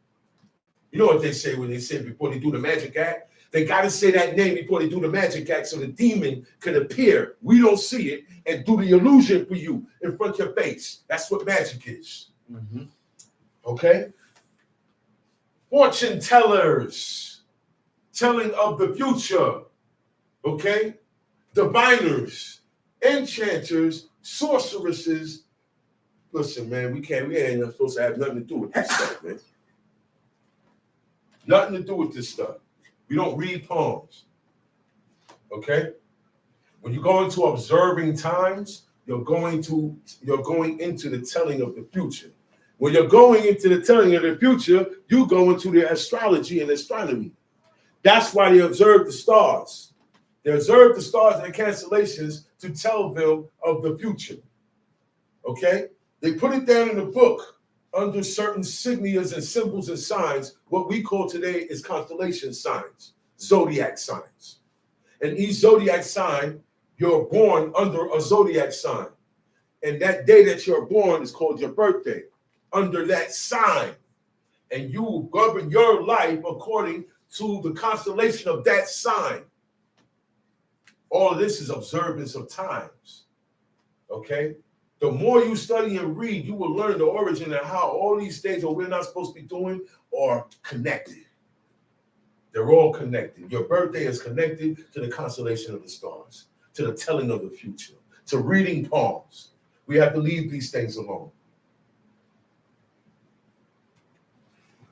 You know what they say when they say before they do the magic act? They got to say that name before they do the magic act so the demon can appear. We don't see it and do the illusion for you in front of your face. That's what magic is. Mm-hmm. Okay? Fortune tellers, telling of the future. Okay? Diviners, enchanters, sorceresses. Listen, man, we ain't supposed to have nothing to do with this stuff, man. Nothing to do with this stuff. We don't read palms. Okay? When you go into observing times, you're going into the telling of the future. When you're going into the telling of the future, you go into the astrology and astronomy. That's why they observe the stars. They observe the stars and the cancellations to tell them of the future. Okay? They put it down in the book under certain signias and symbols and signs. What we call today is constellation signs, zodiac signs. And each zodiac sign, you're born under a zodiac sign. And that day that you're born is called your birthday, under that sign. And you govern your life according to the constellation of that sign. All of this is observance of times. Okay? The more you study and read, you will learn the origin and how all these things that we're not supposed to be doing are connected. They're all connected. Your birthday is connected to the constellation of the stars, to the telling of the future, to reading palms. We have to leave these things alone.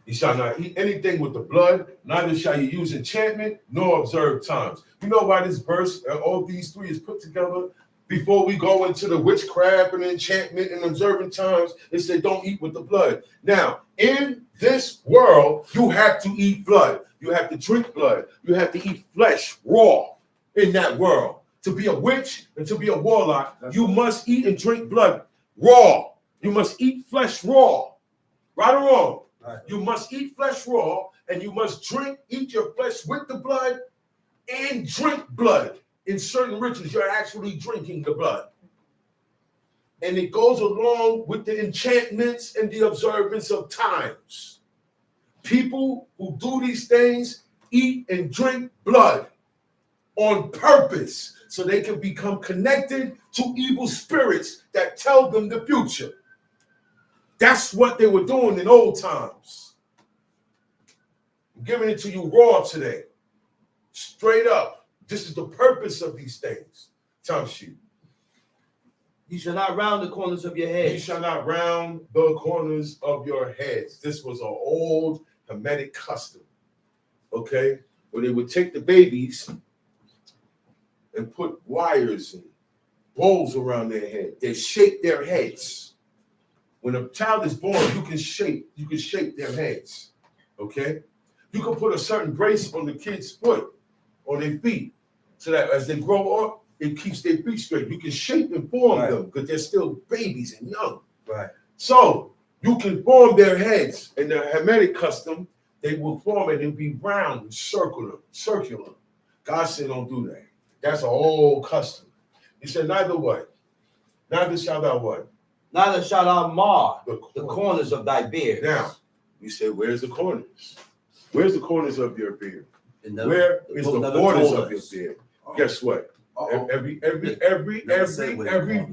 You shall not eat anything with the blood, neither shall you use enchantment, nor observe times. You know why this verse, all these three is put together? Before we go into the witchcraft and enchantment and observing times, it said don't eat with the blood. Now, in this world, you have to eat blood. You have to drink blood. You have to eat flesh raw in that world. To be a witch and to be a warlock, you must eat and drink blood raw. You must eat flesh raw. Right or wrong? Right. You must eat flesh raw, and you must eat your flesh with the blood and drink blood. In certain rituals, you're actually drinking the blood. And it goes along with the enchantments and the observance of times. People who do these things eat and drink blood on purpose so they can become connected to evil spirits that tell them the future. That's what they were doing in old times. I'm giving it to you raw today. Straight up. This is the purpose of these things. Time sheet. You shall not round the corners of your heads. You shall not round the corners of your heads. This was an old Hamitic custom. Okay? Where they would take the babies and put wires and bowls around their head. They shape their heads. When a child is born, you can shape their heads. Okay? You can put a certain brace on the kid's foot or their feet, so that as they grow up, it keeps their feet straight. You can shape and form them because they're still babies and young. Right. So you can form their heads. In the Hamitic custom, they will form it and be round and circular. God said, don't do that. That's an old custom. He said, neither what? Neither shall thou what? Neither shall thou mar the corners of thy beard. Now, you say, where's the corners? Where's the corners of your beard? Where is the borders of your beard? Guess what? Every,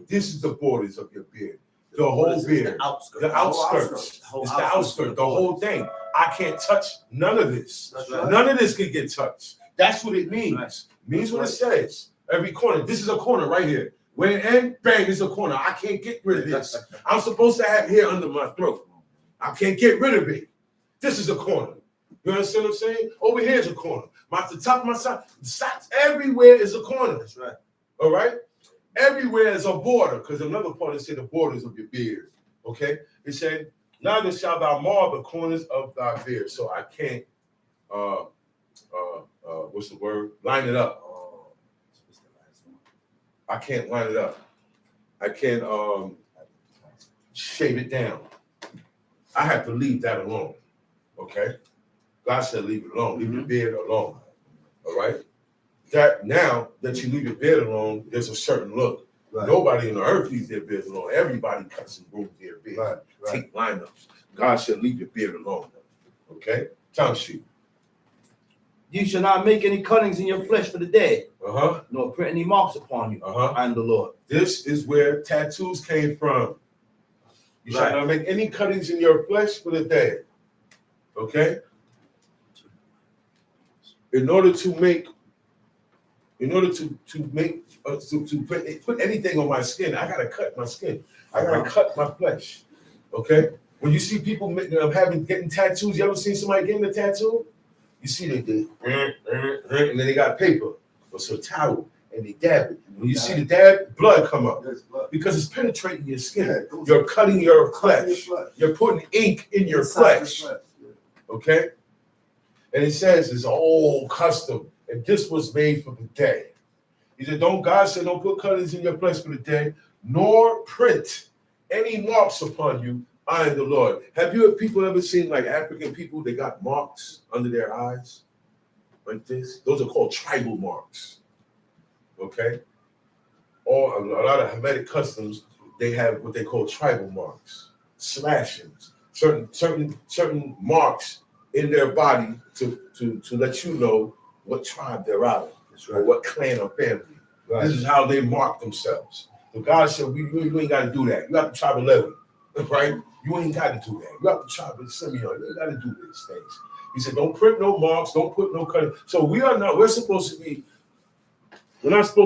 this is the borders of your beard. The whole beard. The outskirts. It's the outskirts, the whole thing. I can't touch none of this. None of this can get touched. That's what it means. It means what it says. Every corner. This is a corner right here. Where it ends, bang, it's a corner. I can't get rid of this. I'm supposed to have hair under my throat. I can't get rid of it. This is a corner. You understand what I'm saying? Over here is a corner. The top of my sides, everywhere is a corner. That's right. All right? Everywhere is a border, because another part is say the borders of your beard. Okay? It said, neither shall thou mar the corners of thy beard. So I can't what's the word? Line it up. I can't line it up. I can't shave it down. I have to leave that alone. Okay? God said leave it alone. Leave your beard alone. All right? That now that you leave your beard alone, there's a certain look. Right. Nobody in the earth leaves their beard alone. Everybody cuts and grooms their beard. Right. Take lineups. God said leave your beard alone. Okay? Time sheet. You shall not make any cuttings in your flesh for the dead, Uh-huh. nor print any marks upon you. Uh-huh. I am the Lord. This is where tattoos came from. You shall Right. not make any cuttings in your flesh for the dead. Okay? In order to put anything on my skin, I gotta cut my skin. I gotta cut my flesh. Okay? When you see people getting tattoos, you ever seen somebody getting a tattoo? You see they do, and then they got paper or some towel and they dab it. When you see the dab, blood come up because it's penetrating your skin. You're cutting your flesh. You're putting ink in your flesh. Okay? And it says it's all custom, and this was made for the day. He said, God said, don't put cuttings in your flesh for the day, nor print any marks upon you. I am the Lord. Have people ever seen like African people? They got marks under their eyes like this. Those are called tribal marks. Okay? Or a lot of Hamitic customs, they have what they call tribal marks, slashings, certain marks in their body to let you know what tribe they're out of, or what clan or family. Right. This is how they mark themselves. So God said, you ain't got to do that. You got the tribe of Levi, right? You ain't got to do that. You got the tribe of Simeon. You ain't got to do these things. He said, don't print no marks, don't put no cutting. So we're not supposed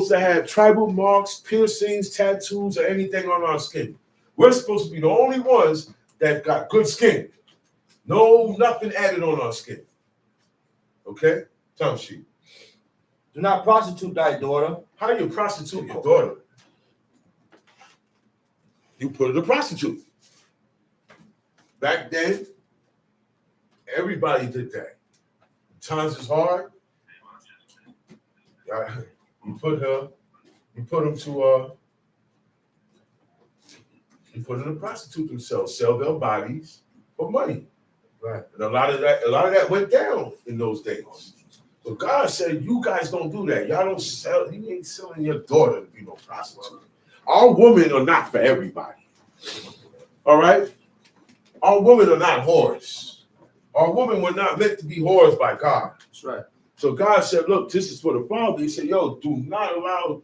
to have tribal marks, piercings, tattoos, or anything on our skin. We're supposed to be the only ones that got good skin. No, nothing added on our skin. Okay? Time sheet. Do not prostitute thy daughter. How you prostitute your daughter? You put her to prostitute. Back then, everybody did that. Times is hard. You put them to prostitute themselves, sell their bodies for money. Right. And a lot of that went down in those days. So God said, you guys don't do that. Y'all don't sell, you ain't selling your daughter to be no prostitute. Our women are not for everybody. All right? Our women are not whores. Our women were not meant to be whores by God. That's right. So God said, look, this is for the father. He said, you don't allow,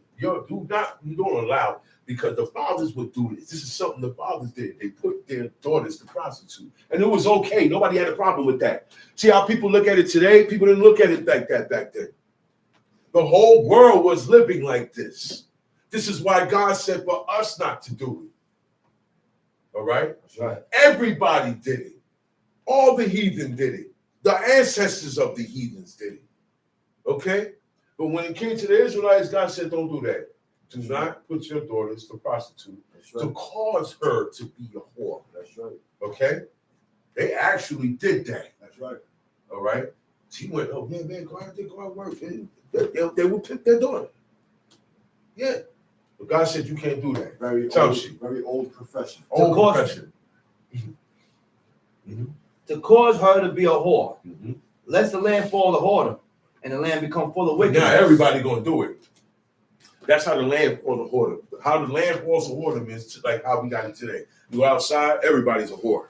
because the fathers would do this. This is something the fathers did. They put their daughters to prostitute. And it was okay. Nobody had a problem with that. See how people look at it today? People didn't look at it like that back then. The whole world was living like this. This is why God said for us not to do it. All right? That's right. Everybody did it. All the heathen did it. The ancestors of the heathens did it. Okay? But when it came to the Israelites, God said, don't do that. Do not put your daughters to prostitute, right, to cause her to be a whore. That's right. Okay? They actually did that. That's right. All right? She went, oh, man, go out work. They would pick their daughter. Yeah. But God said you can't do that. Very old profession. Old profession. Mm-hmm. To cause her to be a whore, lest the land fall to whoredom, and the land become full of wickedness. Now everybody gonna do it. That's how the land falls to whoredom. How the land falls to whoredom is like how we got it today. You go outside, everybody's a whore.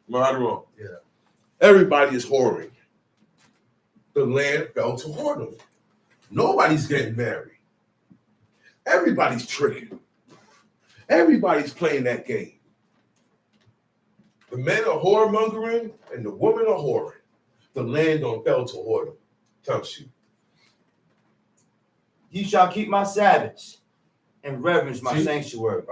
Am I right or wrong? Yeah. Everybody is whoring. The land fell to whoredom. Nobody's getting married. Everybody's tricking. Everybody's playing that game. The men are whoremongering and the women are whoring. The land don't fell to whoredom. Time sheet. He shall keep my Sabbaths and reverence my See? sanctuary.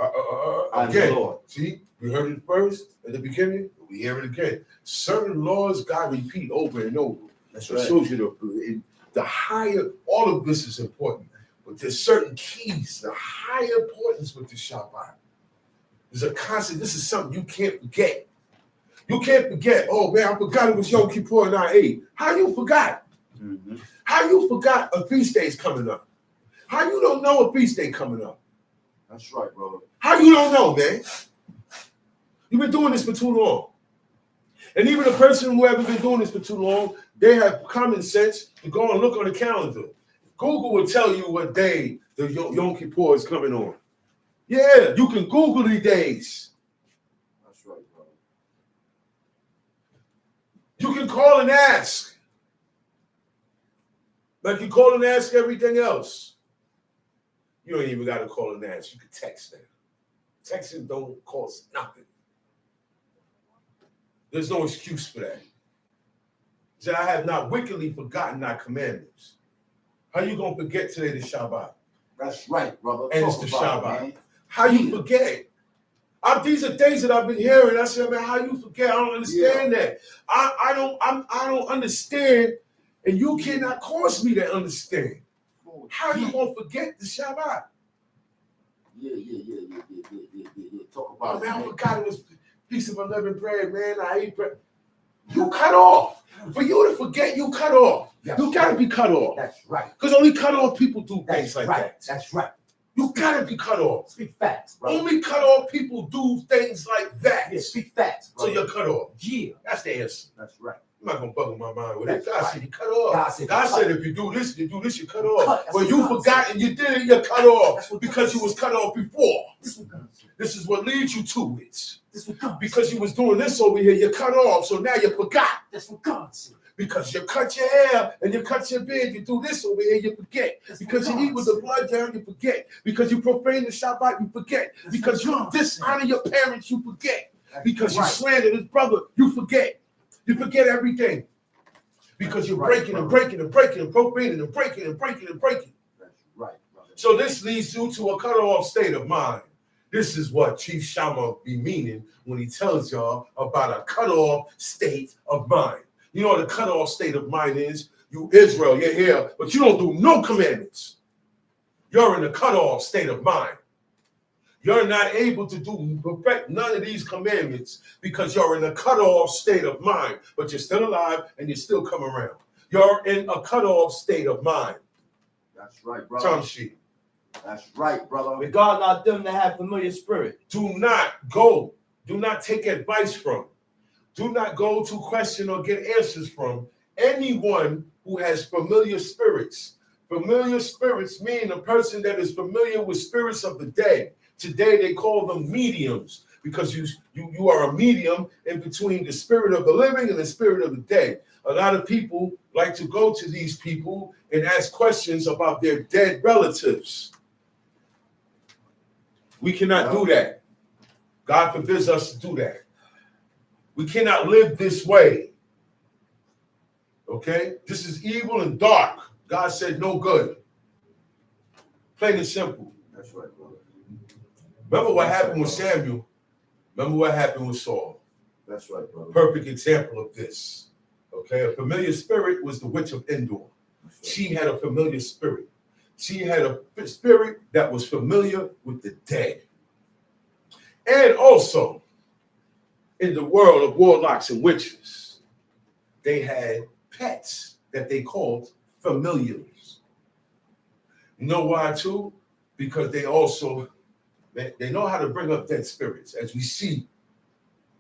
I'm the Again, Lord. see, we heard it first at the beginning. We hear it again. Certain laws God repeat over and over. That's It right. shows you the higher. All of this is important, but there's certain keys. The higher importance with the Shabbat. There's a constant. This is something you can't forget. You can't forget. Oh man, I forgot it was Yom Kippur and I ate. How you forgot? Mhm. How you forgot a feast day is coming up? How you don't know a feast day coming up? That's right, brother. How you don't know, man? You've been doing this for too long. And even a person who hasn't been doing this for too long, they have common sense to go and look on the calendar. Google will tell you what day the Yom Kippur is coming on. Yeah, you can Google these days. That's right, brother. You can call and ask. Like you call and ask everything else. You don't even got to call and ask. You can text them. Texting don't cost nothing. There's no excuse for that. Say, I have not wickedly forgotten thy commandments. How you going to forget today the Shabbat? That's right, brother. And it's Talk the about it, Shabbat. man. How you forget? These are things that I've been hearing. I said, man, how you forget? I don't understand that. I don't understand, and you cannot cause me to understand. How you gonna forget the Shabbat? Yeah. Talk Oh about man, I it. forgot it was a piece of unleavened bread, man. I ate bread. You cut off. For you to forget, you cut off. That's You gotta be cut off. That's right. Because only cut off people do That's things like right. that. That's right. You gotta be cut off. Speak facts, brother. Only cut off people do things like that. Yeah, speak facts, So brother. you're cut off. Yeah. That's the answer. That's right. I'm not gonna buggle my mind with it. That's God right. said you cut off. God God said said if you do this, you cut You off. cut. That's But what you God forgot said. and you did it, you're cut off That's what because God you was said. cut off before. This what God said. This is what leads you to it. This what God Because said. you was doing this over here, you're cut off. So now you forgot. That's what God said. Because you cut your hair and you cut your beard, you do this over here, you forget. That's what Because you God eat with the said. blood down, you forget. Because you profane the Shabbat, you forget. That's Because what you God dishonor said. your parents, you forget. That's Because you right. slander his brother, you forget. You forget everything. Because That's you're right, breaking and brother. breaking and breaking and profaning and breaking and breaking and breaking. That's right, brother. So this leads you to a cut-off state of mind. This is what Chief Shammah be meaning when he tells y'all about a cut-off state of mind. You know what a cut-off state of mind is? You Israel, you're here, but you don't do no commandments. You're in a cut-off state of mind. You're not able to perfect none of these commandments because you're in a cut-off state of mind, but you're still alive and you still come around. You're in a cut-off state of mind. That's right, brother. Tongue sheet. That's right, brother. Regard not them that have familiar spirit. Do not go. Do not take advice from. Do not go to question or get answers from anyone who has familiar spirits. Familiar spirits mean a person that is familiar with spirits of the dead. Today they call them mediums because you are a medium in between the spirit of the living and the spirit of the dead. A lot of people like to go to these people and ask questions about their dead relatives. We cannot do that. God forbids us to do that. We cannot live this way. Okay? This is evil and dark. God said no good. Plain and simple. That's right, brother. Remember what happened with Samuel? Remember what happened with Saul? That's right, brother. Perfect example of this. Okay? A familiar spirit was the witch of Endor. That's right. She had a familiar spirit. She had a spirit that was familiar with the dead. And also, in the world of warlocks and witches, they had pets that they called familiars. You know why too? Because they also they know how to bring up dead spirits, as we see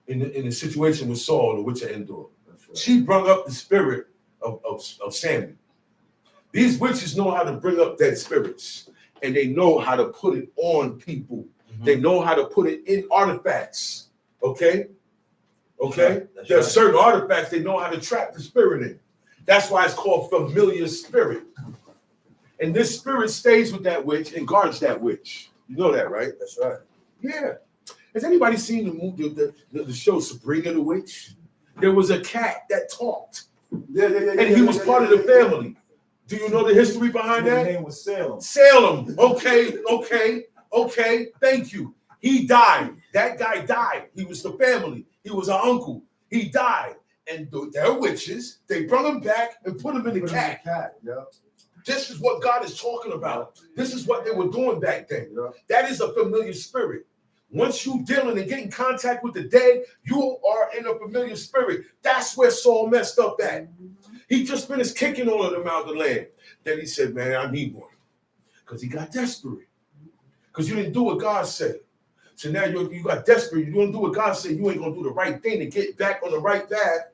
in the situation with Saul, the witch of Endor. That's right. She brought up the spirit of Samuel. These witches know how to bring up dead spirits, and they know how to put it on people. Mhm. They know how to put it in artifacts. Okay? Okay? That's There are right. certain artifacts they know how to trap the spirit in. That's why it's called familiar spirit. And this spirit stays with that witch and guards that witch. You know that, right? That's right. Yeah. Has anybody seen the movie, the show Sabrina the Witch? There was a cat that talked, and he was part of the family. Do you know the history behind His that? name was Salem. Salem. Okay. Thank you. He died. That guy died. He was the family. He was our uncle. He died. And they're witches. They brought him back and put him in the cat. Yeah. This is what God is talking about. This is what they were doing back then. Yeah. That is a familiar spirit. Once you dealing and get in contact with the dead, you are in a familiar spirit. That's where Saul messed up at. He just finished kicking all of them out of the land. Then he said, man, I need one. Because he got desperate. Because you didn't do what God said. So now you got desperate. You don't do what God said. You ain't going to do the right thing to get back on the right path.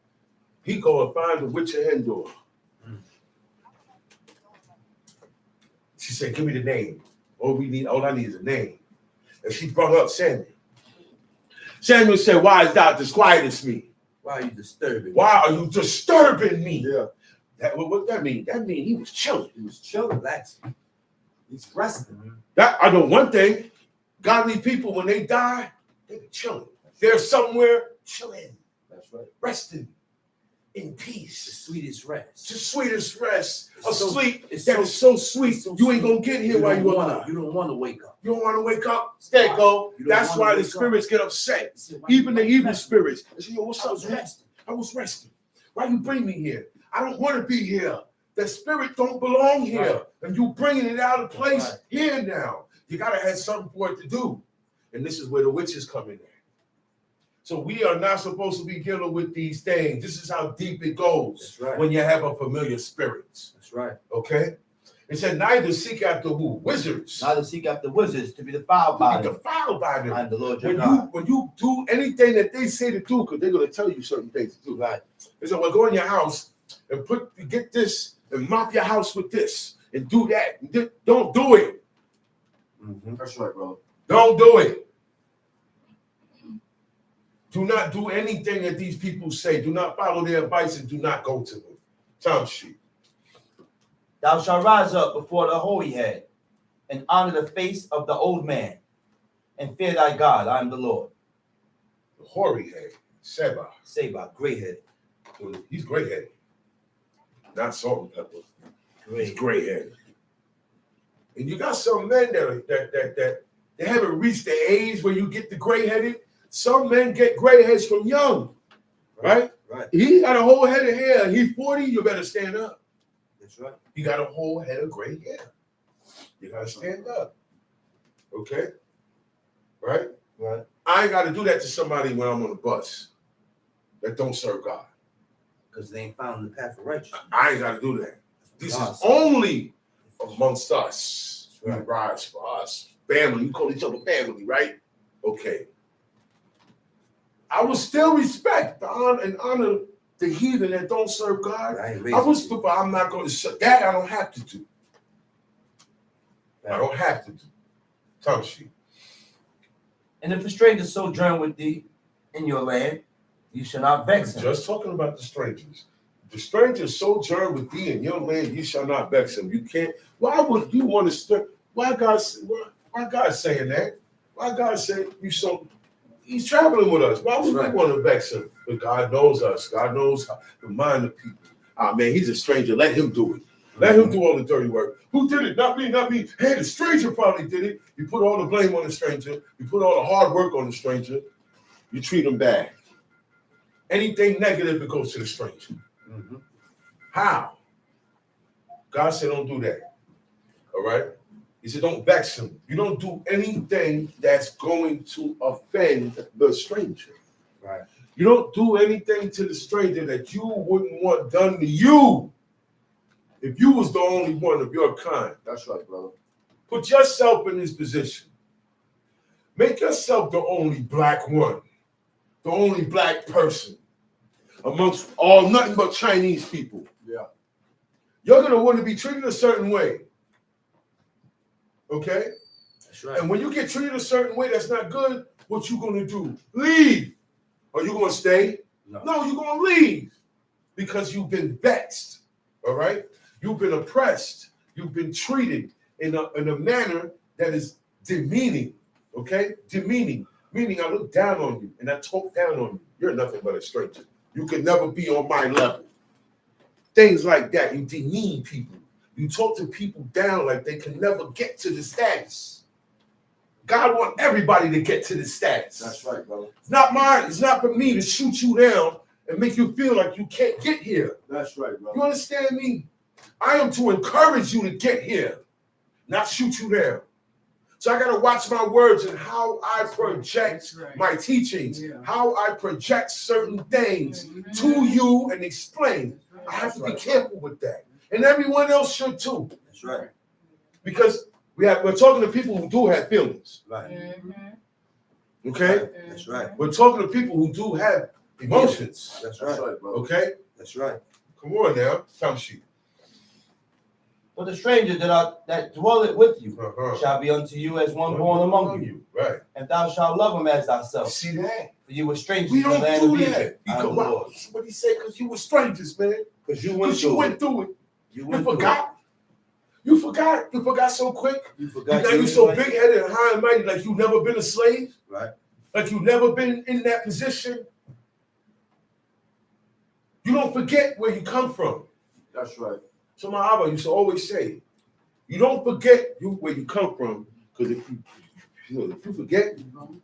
He go and find the witch of Endor. She said, give me the name. All I need is a name. And she brought up Samuel. Samuel said, why is thou disquieting me? Why are you disturbing? Why are you disturbing me? Yeah. What that mean? That mean he was chilling. He was chilling. Relaxing. He's resting. That I know one thing. Godly people, when they die, they're chilling. They're somewhere chilling, That's right. resting in The peace. sweetest rest. It's the sweetest rest of so- sleep. it's That so- is so sweet. so You ain't sweet. gonna get here while you're alive. You don't want to wake up. You don't want to wake up. There you go. You don't That's wanna why the wake up. spirits get upset. You say, why Even you the evil resting? spirits. They say, yo, what's I up, was man? resting. I was resting. Why you bring me here? I don't want to be here. The spirit don't belong here. Right. And you bringing it out of place Right. here now. You got to have something for it to do. And this is where the witches come in. So we are not supposed to be dealing with these things. This is how deep it goes. That's right. When you have a familiar spirit. That's right. Okay? It said, neither seek after who? Wizards. Now to seek after wizards to be defiled To by be them. defiled by them. I am the Lord your When God. you do anything that they say to do, because they're going to tell you certain things to do. Right. They said, well, go in your house and get this and mop your house with this and do that. Don't do it. That's right, bro. Don't do it. Do not do anything that these people say. Do not follow their advice and do not go to them. Time sheet. Thou shalt rise up before the hoary head and honor the face of the old man and fear thy God. I am the Lord. The hoary head, Seba. Seba, gray headed. He's gray-headed. Not salt and pepper. He's Gray. gray-headed. And you got some men that they haven't reached the age where you get the gray-headed. Some men get gray heads from young, right? Right. He got a whole head of hair. He's 40, you better stand up. That's right. He got a whole head of gray hair. You gotta stand up. Okay? Right? Right. I ain't gotta do that to somebody when I'm on the bus that don't serve God. Because they ain't found the path of righteousness. I ain't gotta do that. This God is said. only amongst us. We Right. rise for us. Family. We call each other family, right? Okay. I will still respect and honor the heathen that don't serve God. I ain't I raising was, you. but I'm not going to. That I don't have to do. I don't have to do. Time sheet. And if a stranger sojourn with thee in your land, you shall not vex him. Just talking about the strangers. The stranger sojourn with thee in your land, you shall not vex him. You can't. Why would you want to? Why God saying that? Why God say you so? He's traveling with us. Why would we want to vex him? But God knows us. God knows the mind of people. Ah, man, he's a stranger. Let him do it. Let him do all the dirty work. Who did it? Not me, not me. Hey, the stranger probably did it. You put all the blame on the stranger. You put all the hard work on the stranger. You treat him bad. Anything negative, it goes to the stranger. How? God said, don't do that. All right? He said, don't vex him. You don't do anything that's going to offend the stranger. Right. You don't do anything to the stranger that you wouldn't want done to you if you was the only one of your kind. That's right, brother. Put yourself in this position. Make yourself the only black one, the only black person amongst all nothing but Chinese people. Yeah. You're going to want to be treated a certain way. Okay? That's right. And when you get treated a certain way that's not good, what you going to do? Leave. Are you going to stay? No, you're going to leave because you've been vexed. All right? You've been oppressed. You've been treated in a manner that is demeaning. Okay? Demeaning. Meaning I look down on you and I talk down on you. You're nothing but a stranger. You can never be on my level. Things like that. You demean people. You talk to people down like they can never get to the status. God wants everybody to get to the status. That's right, brother. It's not mine. It's not for me to shoot you down and make you feel like you can't get here. That's right, You brother. understand me? I am to encourage you to get here, not shoot you down. So I got to watch my words and how I project my teachings, how I project certain things to you and explain. I have to be careful with that. And everyone else should too. That's right. Because we're talking to people who do have feelings. Right. Okay? That's right. We're talking to people who do have emotions. That's right, brother. Okay? That's right. Come on now. Come sheep. For the stranger that dwelleth with you Uh-huh. shall be unto you as one born among you, Right. and thou shalt love him as You thyself. see that? For you were strangers We in the don't land do of Egypt. that. I am Because the Lord. what he said, because you were strangers, man. Because you Because you went through it. You You went through forgot. You forgot. You forgot so quick. it. You You forgot. got you so big-headed and high and mighty, like you've never been a slave. Right. Like you've never been in that position. You don't forget where you come from. That's right. So my Abba used to always say, you don't forget where you come from, because if you forget,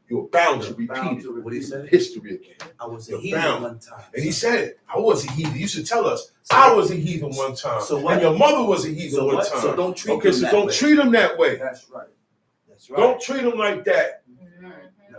you're bound to repeat Bound it. to What he said? History again. I was a You're heathen bound. one time. And he said it. I was a heathen. He used to tell us, I was a heathen one time. So what? And your mother was a heathen So one what? time. So don't treat Okay, them so that don't way. treat them that way. That's right. That's right. Don't treat them like that.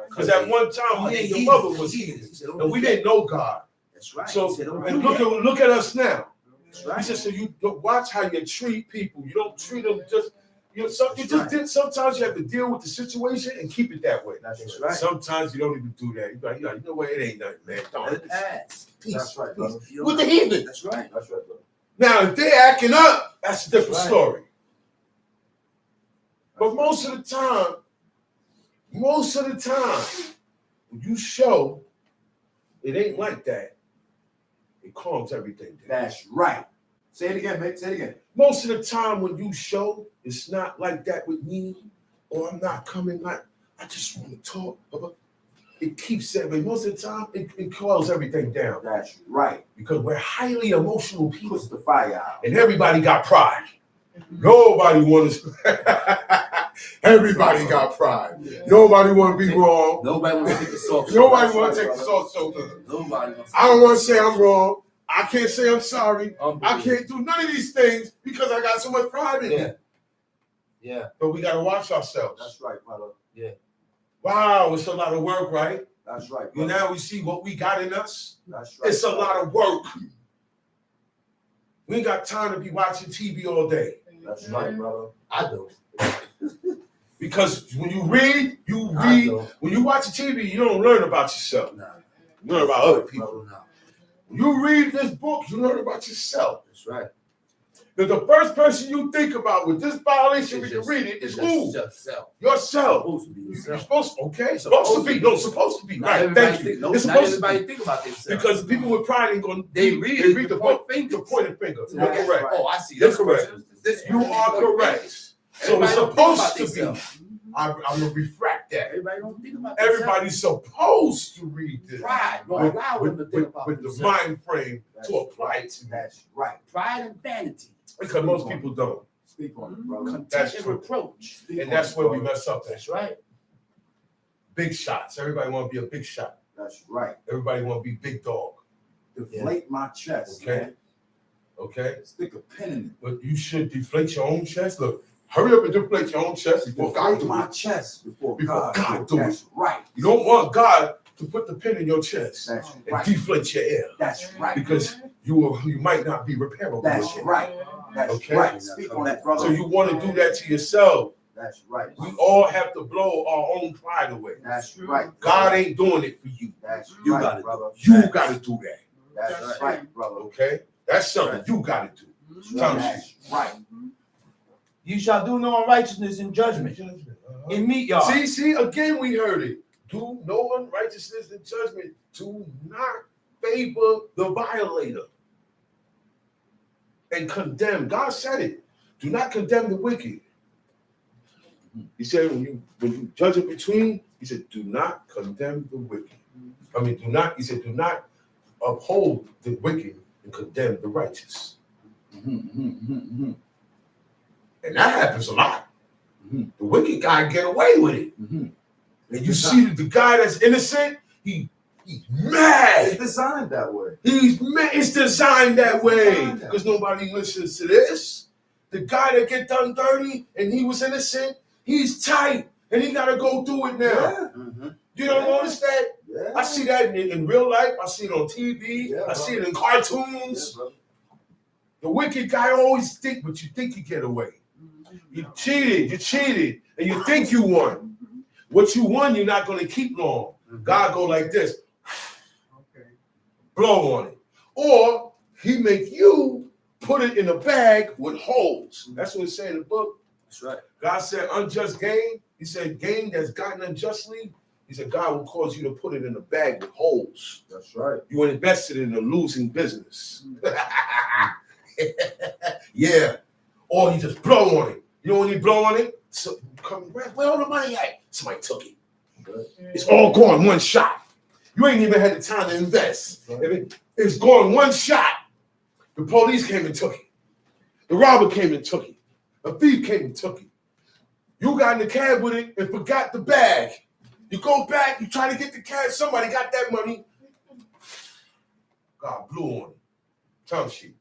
Because at one time, Yeah, your heathen. mother was Heathen. heathen. He said, don't And we do that. didn't know God. That's right. So He said, don't do and that. look at us now. That's He right. said, so you watch how you treat people. You don't treat them just, That's right. sometimes you have to deal with the situation and keep it that way. That's right. Sometimes you don't even do that. You're like, you know what, it ain't nothing, man. Let Darn it pass. peace. That's right, brother. You don't With the know. heathen. That's right. That's right, brother. Now, if they're acting up, that's a different That's right. story. But most of the time, when you show it ain't like that, it calms everything down. That's right. Say it again, mate. Say it again. Most of the time when you show it's not like that with me, or I'm not coming like, I just want to talk. It keeps it, but most of the time it calms everything down. That's right. Because we're highly emotional people. Puts the fire out. And everybody got pride. Nobody wants everybody got pride. Nobody want to be wrong. Nobody wants to take the soft. Nobody want to take the soft shoulder. Nobody wants to. I don't want to say I'm wrong. I can't say I'm sorry. I Unbelievable. can't do none of these things because I got so much pride in Yeah. me. Yeah. But we got to watch ourselves. That's right, brother. Wow, it's a lot of work, right? That's right, You brother. now we see what we got in us. That's right. It's a lot of work. We ain't got time to be watching TV all day. That's right, brother. I do. Because when you read, I do. when you watch TV, you don't learn about yourself. Nah. You learn about other people. Brother, no. When you read this book, you learn about yourself. That's right. That the first person you think about with this violation when It's you just- read it is it's who? just self. Yourself. Supposed to be You're yourself. supposed to, okay? Supposed Supposed to to be. be. No, supposed to be. Not Right. everybody Thank you. think. No, It's not supposed to everybody be. think about themselves. Because people with pride ain't going They read the the point point the pointing finger. You're That's correct. right. Oh, I see. You're This correct. person, this You are correct. So it's Everybody don't think about supposed to be. themselves. I'm going to refract that. Everybody don't think about themselves. Everybody's supposed to read this. Pride. Don't With, allow them to with, think with, about with the themselves. mind frame That's to apply it to. That's right. Pride and vanity. Because most people don't. Speak on it, brother. Contempt That's and true. reproach. Speak And on that's it, where we brother. mess up at. That's right. Big shots. Everybody want to be a big shot. That's right. Everybody want to be big dog. Deflate my chest, Okay. man. Okay? Stick a pin in But you should deflate your own chest. Look, hurry up and deflate your own chest it. before God Deflate do my it. chest before Before God. God do it. That's right. You don't want God to put the pin in your chest That's and right. deflate your air That's right. because you might not be repairable. That's with it. right. That's Okay. right. Speak on it, brother. So you want to do that to yourself. That's right. We all have to blow our own pride away. That's right. God ain't doing it for you. That's You right, gotta do brother. You got to do that. That's right, brother. Okay? That's something you got to do. That's right. You shall do no unrighteousness in judgment. In meat yard. See, again we heard it. Do no unrighteousness in judgment. Do not favor the violator and condemn. God said it. Do not condemn the wicked. He said when you judge it between, he said, do not condemn the wicked. He said, do not uphold the wicked and condemn the righteous. And that happens a lot. Mhm. The wicked guy get away with it. Mhm. And you see the guy that's innocent, he's mad. It's designed that way. He's mad. It's designed that It's way designed that because nobody listens to this. The guy that get done dirty and he was innocent, he's tight and he got to go through it now. Yeah. Mhm. You don't notice that? Yeah. I see that in real life. I see it on TV. Yeah, I see it in Yeah, cartoons. brother. The wicked guy always think, but you think you get away. You cheated, and you think you won. What you won, you're not going to keep long. God go like this, blow on it. Or he make you put it in a bag with holes. That's what it said in the book. That's right. God said unjust gain. He said gain that's gotten unjustly. He said God will cause you to put it in a bag with holes. That's right. You invested in a losing business. Yeah. Or he just blow on it. You know when he blow on it? So where all the money at? Somebody took it. It's all gone one shot. You ain't even had the time to invest. It's gone one shot. The police came and took it. The robber came and took it. A thief came and took it. You got in the cab with it and forgot the bag. You go back, you try to get the cab, somebody got that money. God blew on it. Time sheet.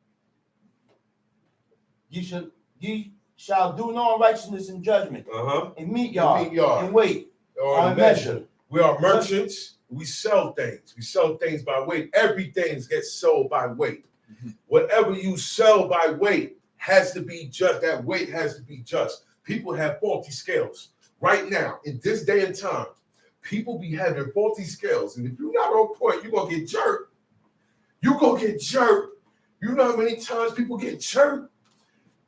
Ye shall do no unrighteousness in judgment, and meet yard, and wait on measure. We are merchants. We sell things. We sell things by weight. Everything gets sold by weight. Whatever you sell by weight has to be just. That weight has to be just. People have faulty scales. Right now, in this day and time, people be having faulty scales. And if you're not on point, you're going to get jerked. You're going to get jerked. You know how many times people get jerked?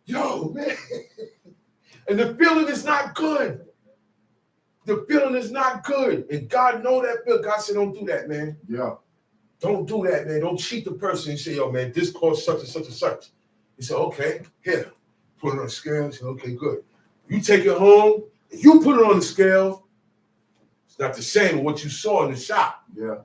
Yo, man. And the feeling is not good. The feeling is not good. And God know that feeling. God said, don't do that, man. Yeah. Don't do that, man. Don't cheat the person and say, yo, man, this costs such and such and such. He said, okay, here. Put it on the scale. He said, okay, good. You take it home. If you put it on the scale, it's not the same as what you saw in the shop. Yeah.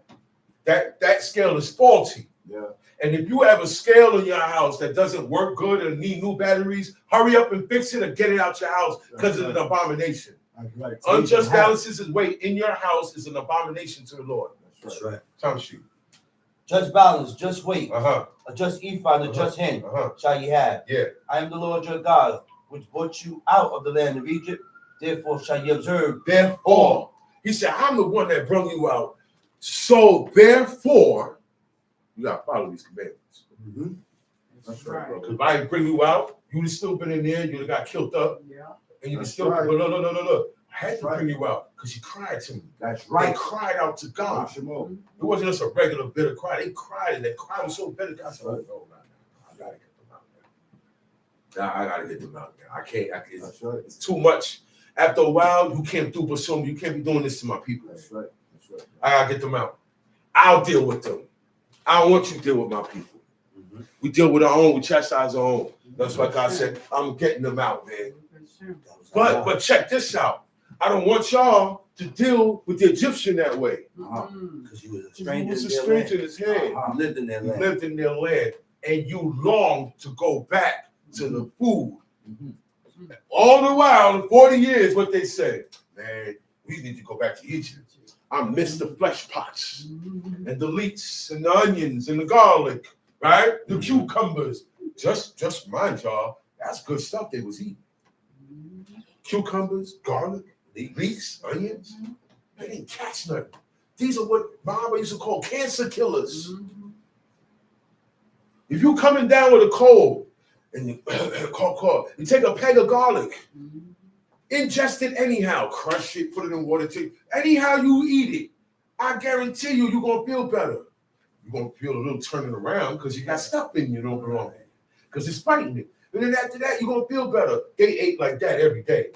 That scale is faulty. Yeah. And if you have a scale in your house that doesn't work good and need new batteries, hurry up and fix it or get it out your house because it's an abomination. Right. Unjust balances and weight in your house is an abomination to the Lord. That's right. Time sheet. Just balance, just weight, Uh-huh. a just ephah, and a just hin shall ye have. Yeah. I am the Lord your God, which brought you out of the land of Egypt. Therefore shall ye observe. Therefore, he said, I'm the one that brought you out. So therefore, you got to follow these commandments. That's right, bro. Because if I didn't bring you out, you would have still been in there. You would have got killed up. Yeah. And you would That's still, right. look. I had to Right. bring you out because you cried to me. That's They right. cried out to God. Shimon. It wasn't just a regular bitter cry. They cried, and that cry was so bitter. God said, oh, no. I got to get them out now. I got to get them out now. I can't. That's right. It's too much. After a while, you can't do but so. You can't be doing this to my people. That's right. That's right. I got to get them out. I'll deal with them. I don't want you to deal with my people. We deal with our own. We chastise our own. That's why God said, I'm getting them out, man. But check this out. I don't want y'all to deal with the Egyptian that way. Because he was a He stranger was in a their stranger land. in his head. He lived in their You land. lived in their land, and you longed to go back to the food. All the while, in 40 years, what they said, man, we need to go back to Egypt. I miss the flesh pots and the leeks and the onions and the garlic, right? The cucumbers. Just mind y'all, that's good stuff they was eating. Cucumbers, garlic, leeks, onions. They didn't catch nothing. These are what Mama used to call cancer killers. If you coming down with a cold and you you take a peg of garlic, ingest it anyhow, crush it, put it in water, anyhow you eat it, I guarantee you're gonna feel better. You're gonna feel a little turning around because you got stuff in you don't belong because it's fighting it. And then after that, you're gonna feel better. They ate like that every day.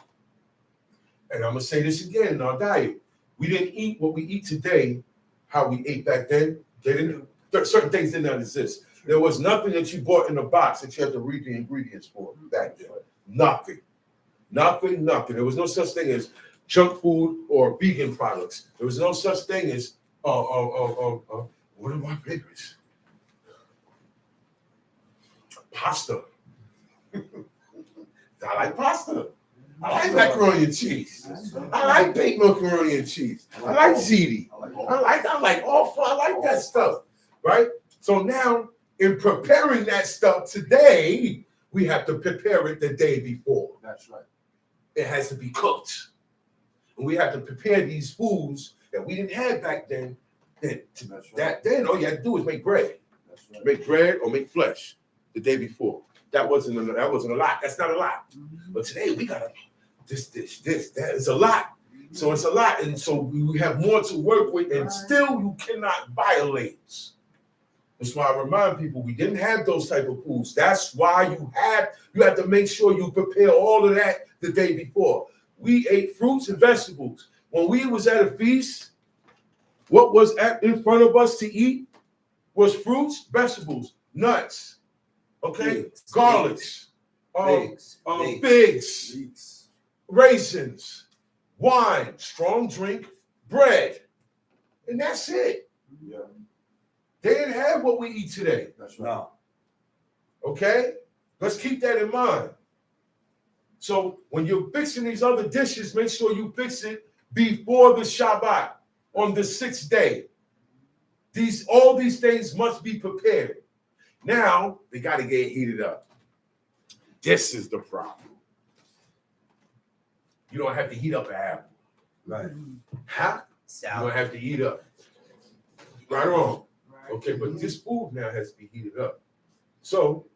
And I'm gonna say this again in our diet. We didn't eat what we eat today, how we ate back then. Certain things did not exist. There was nothing that you bought in a box that you had to read the ingredients for back then. Nothing. There was no such thing as junk food or vegan products. There was no such thing as what are my favorites? Pasta. I like pasta. I like macaroni and cheese. I like baked macaroni and cheese. I like ziti. I like that stuff, right? So now, in preparing that stuff today, we have to prepare it the day before. That's right. It has to be cooked. And we have to prepare these foods that we didn't have back then. Then all you had to do is make bread. That's right. Make bread or make flesh the day before. That wasn't a lot. That's not a lot. But today we got this, that is a lot. So it's a lot. And so we have more to work with, and still you cannot violate. That's why I remind people we didn't have those type of foods. That's why you have to make sure you prepare all of that the day before. We ate fruits and vegetables. When we was at a feast, what was in front of us to eat was fruits, vegetables, nuts, okay, garlics, figs, raisins, wine, strong drink, bread, and that's it. Yeah. They didn't have what we eat today. That's right. No. Okay? Let's keep that in mind. So when you're fixing these other dishes, make sure you fix it before the Shabbat on the 6th day. All these things must be prepared. Now they got to get heated up. This is the problem. You don't have to heat up an apple. Right. Huh? You don't have to heat up. Right on. Okay, but this food now has to be heated up. So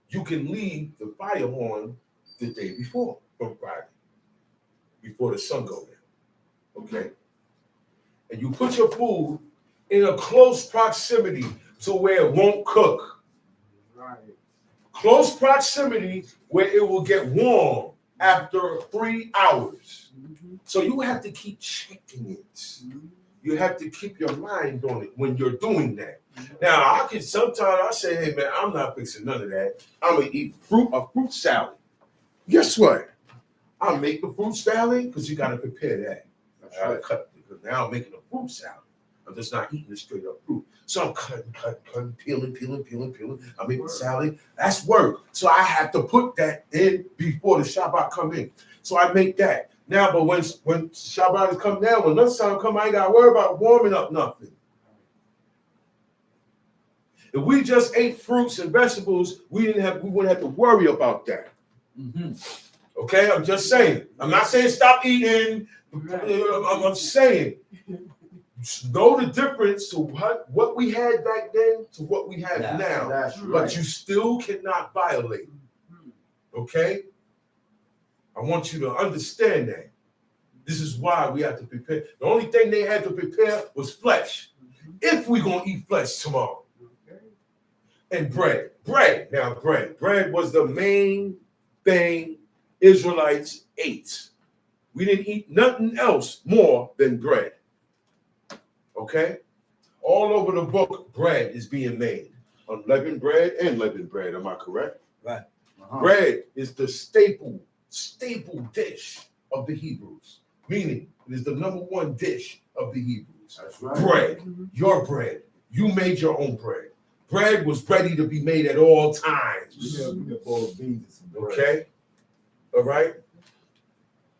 you can leave the fire on the day before, on Friday, before the sun goes down. Okay? And you put your food in a close proximity to where it won't cook. Right. Close proximity where it will get warm after 3 hours. So you have to keep checking it. You have to keep your mind on it when you're doing that. Now, sometimes I say, hey man, I'm not fixing none of that. I'm gonna eat a fruit salad. Guess what? I'll make the fruit salad because you gotta prepare that. I gotta cut it because now I'm making a fruit salad. I'm just not eating the straight up fruit. So I'm cutting, peeling. I'm making salad. That's work. So I have to put that in before the Shabbat come in. So I make that. Now, but when Shabbat is come down, when lunchtime come, I ain't got to worry about warming up nothing. If we just ate fruits and vegetables, we wouldn't have to worry about that. Mm-hmm. Okay, I'm just saying. I'm not saying stop eating. I'm saying know the difference to what we had back then to what we have now. That's right. But you still cannot violate. Okay? I want you to understand that. This is why we have to prepare. The only thing they had to prepare was flesh. If we're going to eat flesh tomorrow. And bread. Bread was the main thing Israelites ate. We didn't eat nothing else more than bread. Okay? All over the book, bread is being made. Unleavened bread and leavened bread. Am I correct? Right. Bread is the staple dish of the Hebrews. Meaning, it is the number one dish of the Hebrews. That's right. Bread. Your bread. You made your own bread. Bread was ready to be made at all times. We got bowl of beans and some bread. Okay? All right?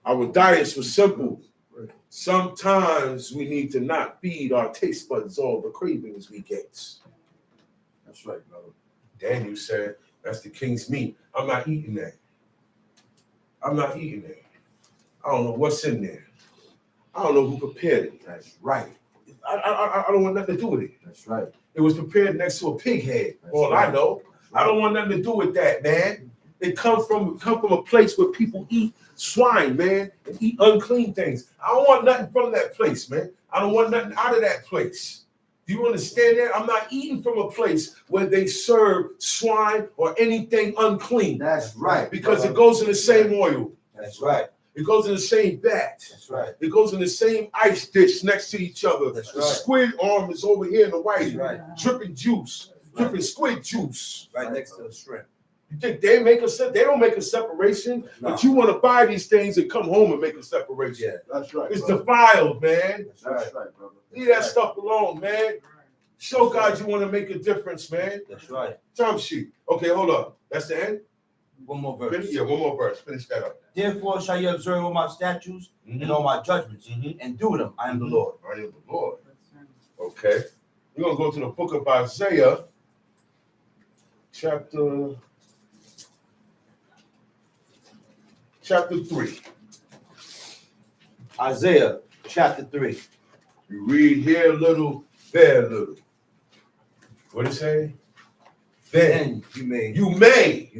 Our diets were simple. Sometimes we need to not feed our taste buds all the cravings we get. That's right, brother. Daniel said, that's the king's meat. I'm not eating that. I don't know what's in there. I don't know who prepared it. That's right. I don't want nothing to do with it. That's right. It was prepared next to a pig head. That's All right. I know. I don't want nothing to do with that, man. It comes from a place where people eat swine, man, and eat unclean things. I don't want nothing from that place, man. I don't want nothing out of that place. Do you understand that? I'm not eating from a place where they serve swine or anything unclean. That's right. Because it goes in the same oil. That's right. It goes in the same vat. That's right. It goes in the same ice dish next to each other. That's The right. squid arm is over here in the white, That's right. dripping juice, dripping squid juice. Right next to the shrimp. You think they don't make a separation, No. but you want to buy these things and come home and make a separation. Yeah. That's right. It's brother. defiled, man. That's That's right. right, brother. Leave that stuff alone, man. Show God you want to make a difference, man. That's right. Time sheet. Okay, hold up. That's the end? One more verse. Finish, yeah, one more verse. Finish that up. Therefore shall you observe all my statutes and all my judgments and do them. I am the Lord. I am the Lord. Okay. We're going to go to the book of Isaiah, chapter 3. Isaiah chapter 3. You read here a little, there a little. What did it say? Then Then you may.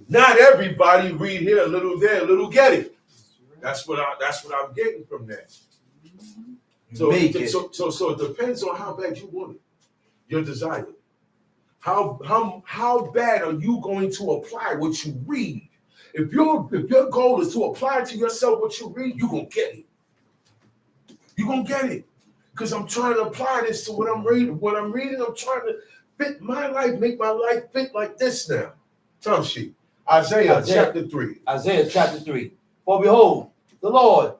Not everybody read here a little, there a little, get it. That's what I'm getting from that. So it depends on how bad you want it, your desire. How bad are you going to apply what you read? If your goal is to apply to yourself what you read, you're gonna get it. You're gonna get it. Because I'm trying to apply this to what I'm reading. What I'm reading, I'm trying to fit my life, make my life fit like this now. Time sheet. Isaiah chapter 3. Isaiah chapter 3. For behold, the Lord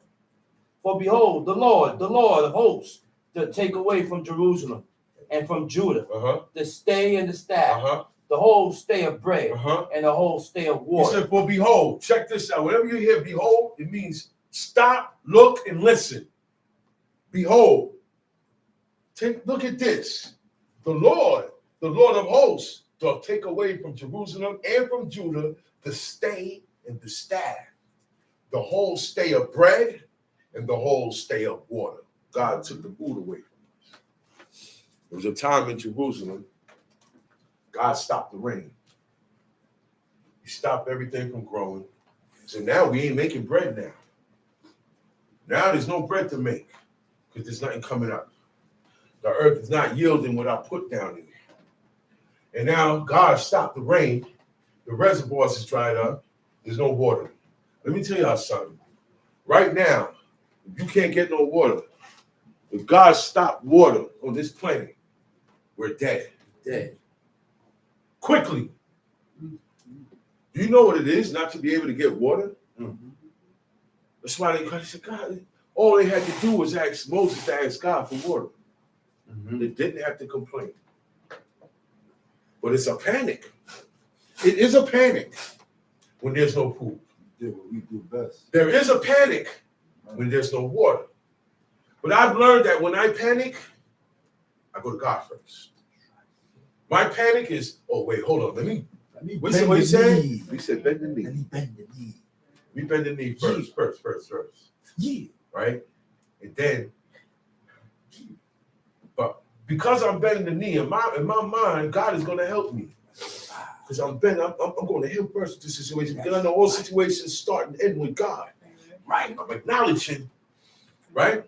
of hosts, to take away from Jerusalem and from Judah the stay and the staff, the whole stay of bread, and the whole stay of He water. said, for behold, check this out. Whenever you hear behold, it means stop, look, and listen. Behold. Look at this. The Lord of hosts, to take away from Jerusalem and from Judah the stay and the staff, the whole stay of bread and the whole stay of water. God took the food away from us. There was a time in Jerusalem, God stopped the rain. He stopped everything from growing. So now we ain't making bread now. Now there's no bread to make because there's nothing coming up. The earth is not yielding what I put down in it. And now God stopped the rain. The reservoirs is dried up. There's no water. Let me tell y'all something. Right now, if you can't get no water, if God stopped water on this planet, we're dead. Dead. Quickly. Do you know what it is not to be able to get water? That's why they said, God, all they had to do was ask Moses to ask God for water. They didn't have to complain. But it's a panic. It is a panic when there's no food. Do what we do best. There is a panic when there's no water. But I've learned that when I panic, I go to God first. My panic is, oh, wait, hold on. Let me what he said? He said, bend the knee. Let me bend the knee. We bend the knee first. Yeah. Right? And then, but because I'm bending the knee, in my mind, God is going to help me. Because I'm going to him first with this situation. Because I know all situations start and end with God. Right? I'm acknowledging, right?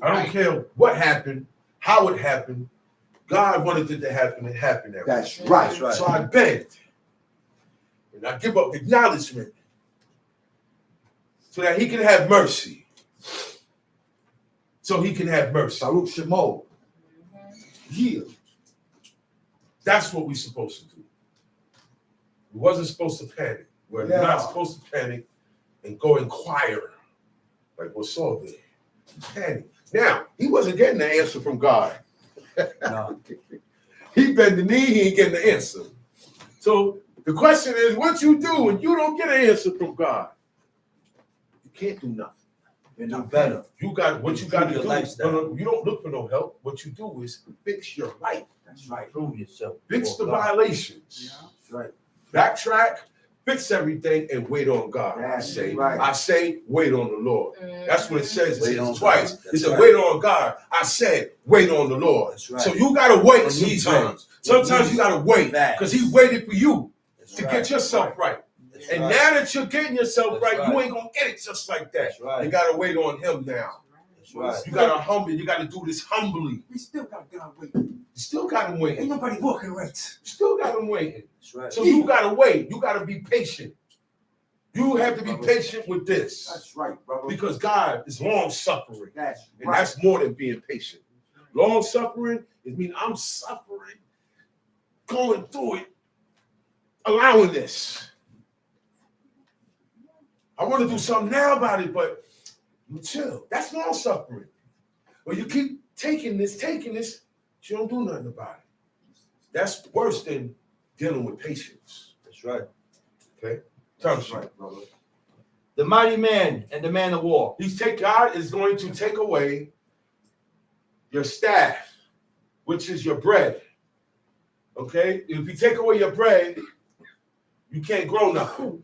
I don't care what happened, how it happened. God wanted it to happen. It happened that way. That's right. So I bend. And I give up acknowledgement so that he can have mercy. So he can have mercy. Baruch Shemo. Yeah. That's what we're supposed to do. We wasn't supposed to panic. We're not supposed to panic and go inquire like what Saul did. Panic. Now, he wasn't getting the answer from God. No. He bent the knee, he ain't getting the answer. So the question is, what you do when you don't get an answer from God? You can't do nothing. You do better. You got what you got to Your do. lifestyle. No, you don't look for no help. What you do is fix your life. That's right. Prove yourself. Fix the God. violations. That's right. Backtrack, fix everything, and wait on God. That's I right. say, wait on the Lord. That's what it says. It Wait says on twice. God. It That's said, right. wait on God. I said, wait on the Lord. That's right. So you got to wait When you sometimes. pray. Sometimes you got to wait Fast. because he waited for you That's to right. get yourself right. That's And right. now that you're getting yourself That's right, you right. ain't going to get it just like that. That's right. You got to wait on him now. That's right. You got to humble. You got to do this humbly. We still got God waiting. You still got him Ain't waiting. You nobody walking right. still got him waiting. That's right. So you got to wait. You got to be patient. You have to be patient with this That's right, brother. because God is long suffering. That's And right. that's more than being patient. Long suffering, it means I'm suffering, going through it, allowing this. I want to do something now about it, but you chill. That's long suffering. But you keep taking this, but you don't do nothing about it. That's worse than dealing with patience. That's right. Okay? Time That's sheet. right, brother. The mighty man and the man of war. God is going to take away your staff, which is your bread. Okay? If you take away your bread, you can't grow nothing.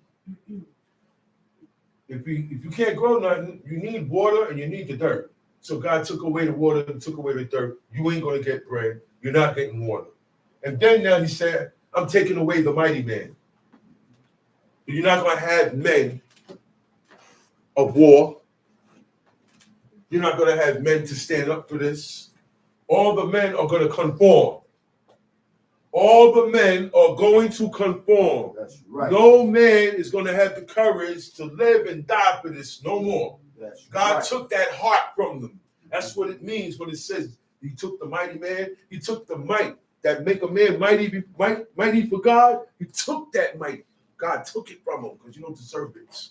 If you can't grow nothing, you need water and you need the dirt. So God took away the water and took away the dirt. You ain't going to get bread. You're not getting water. And then now he said, I'm taking away the mighty man. You're not going to have men of war. You're not going to have men to stand up for this. All the men are going to conform. All the men are going to conform. That's right. No man is going to have the courage to live and die for this no more. That's God right. took that heart from them. That's what it means when it says he took the mighty man. He took the might that make a man mighty for God. He took that might. God took it from him because you don't deserve it.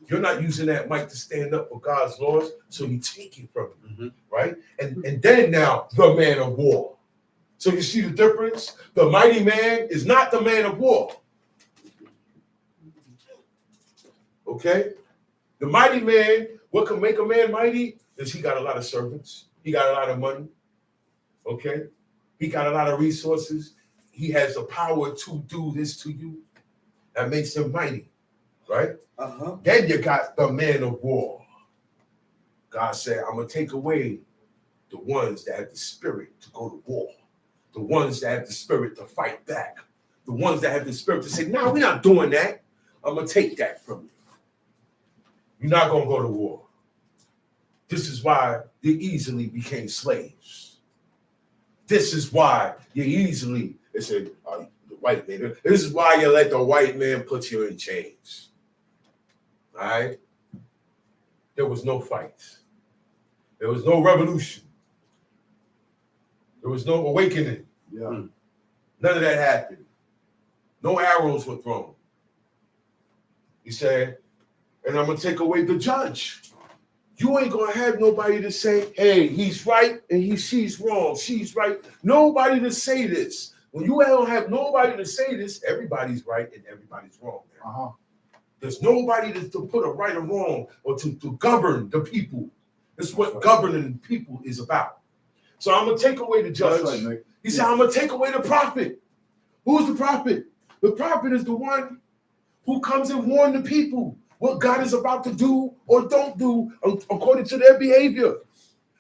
You're not using that might to stand up for God's laws, so you take it from him, right? And then now the man of war. So you see the difference? The mighty man is not the man of war. Okay? The mighty man, what can make a man mighty is he got a lot of servants. He got a lot of money. Okay? He got a lot of resources. He has the power to do this to you. That makes him mighty, right? Then you got the man of war. God said, I'm going to take away the ones that have the spirit to go to war. The ones that have the spirit to fight back. The ones that have the spirit to say, no, we're not doing that. I'm going to take that from you. You're not going to go to war. This is why you easily became slaves. This is why you easily, they said, the white man. This is why you let the white man put you in chains. All right? There was no fight. There was no revolution. There was no awakening. Yeah. None of that happened. No arrows were thrown. He said, and I'm going to take away the judge. You ain't going to have nobody to say, hey, he's right and she's wrong. She's right. Nobody to say this. When you don't have nobody to say this, everybody's right and everybody's wrong. There's nobody to put a right or wrong or to govern the people. That's what governing people is about. So I'm going to take away the judge. That's right, He said, I'm going to take away the prophet. Who's the prophet? The prophet is the one who comes and warns the people what God is about to do or don't do according to their behavior.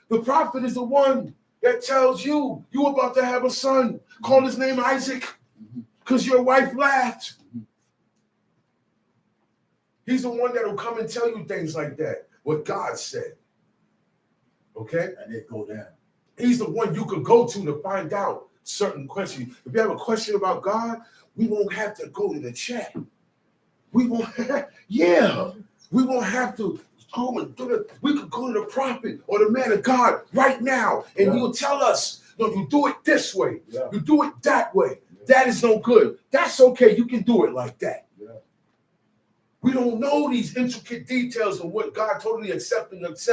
The prophet is the one that tells you you're about to have a son. Call his name Isaac because your wife laughed. He's the one that will come and tell you things like that, what God said. Okay? And it go down. He's the one you could go to find out certain questions. If you have a question about God, we won't have to go to the chat. We won't have, we won't have to go and do it. We could go to the prophet or the man of God right now, and he'll tell us, no, you do it this way. Yeah. You do it that way. That is no good. That's okay. You can do it like that. Yeah. We don't know these intricate details of what God totally accept in this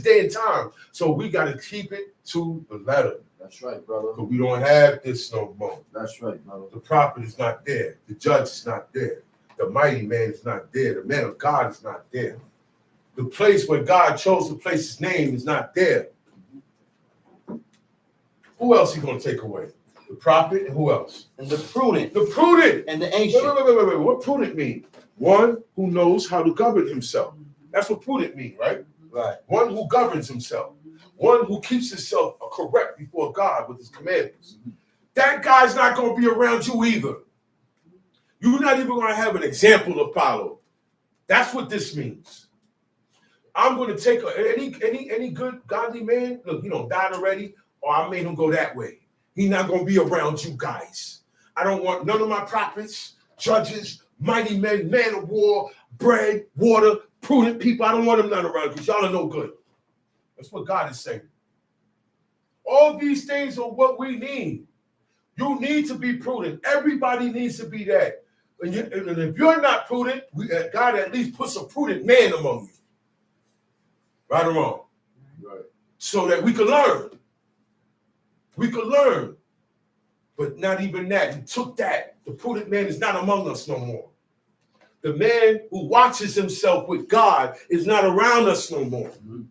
day and time. So we got to keep it to the letter. That's right, brother. But we don't have this no more. That's right, brother. The prophet is not there. The judge is not there. The mighty man is not there. The man of God is not there. The place where God chose to place his name is not there. Who else he going to take away? The prophet and who else? And the prudent. The prudent. And the ancient. Wait. What prudent mean? One who knows how to govern himself. That's what prudent mean, right? Right. One who governs himself. One who keeps himself correct before God with his commandments. That guy's not going to be around you either. You're not even going to have an example to follow. That's what this means. I'm going to take any good godly man. Look, he don't died already, or I made him go that way. He's not going to be around you guys. I don't want none of my prophets, judges, mighty men, man of war, bread, water, prudent people. I don't want them none around because y'all are no good. That's what God is saying. All these things are what we need. You need to be prudent. Everybody needs to be that. And if you're not prudent, God at least puts a prudent man among you. Right or wrong? Right. So that we can learn. We can learn. But not even that. He took that. The prudent man is not among us no more. The man who watches himself with God is not around us no more. Mhm.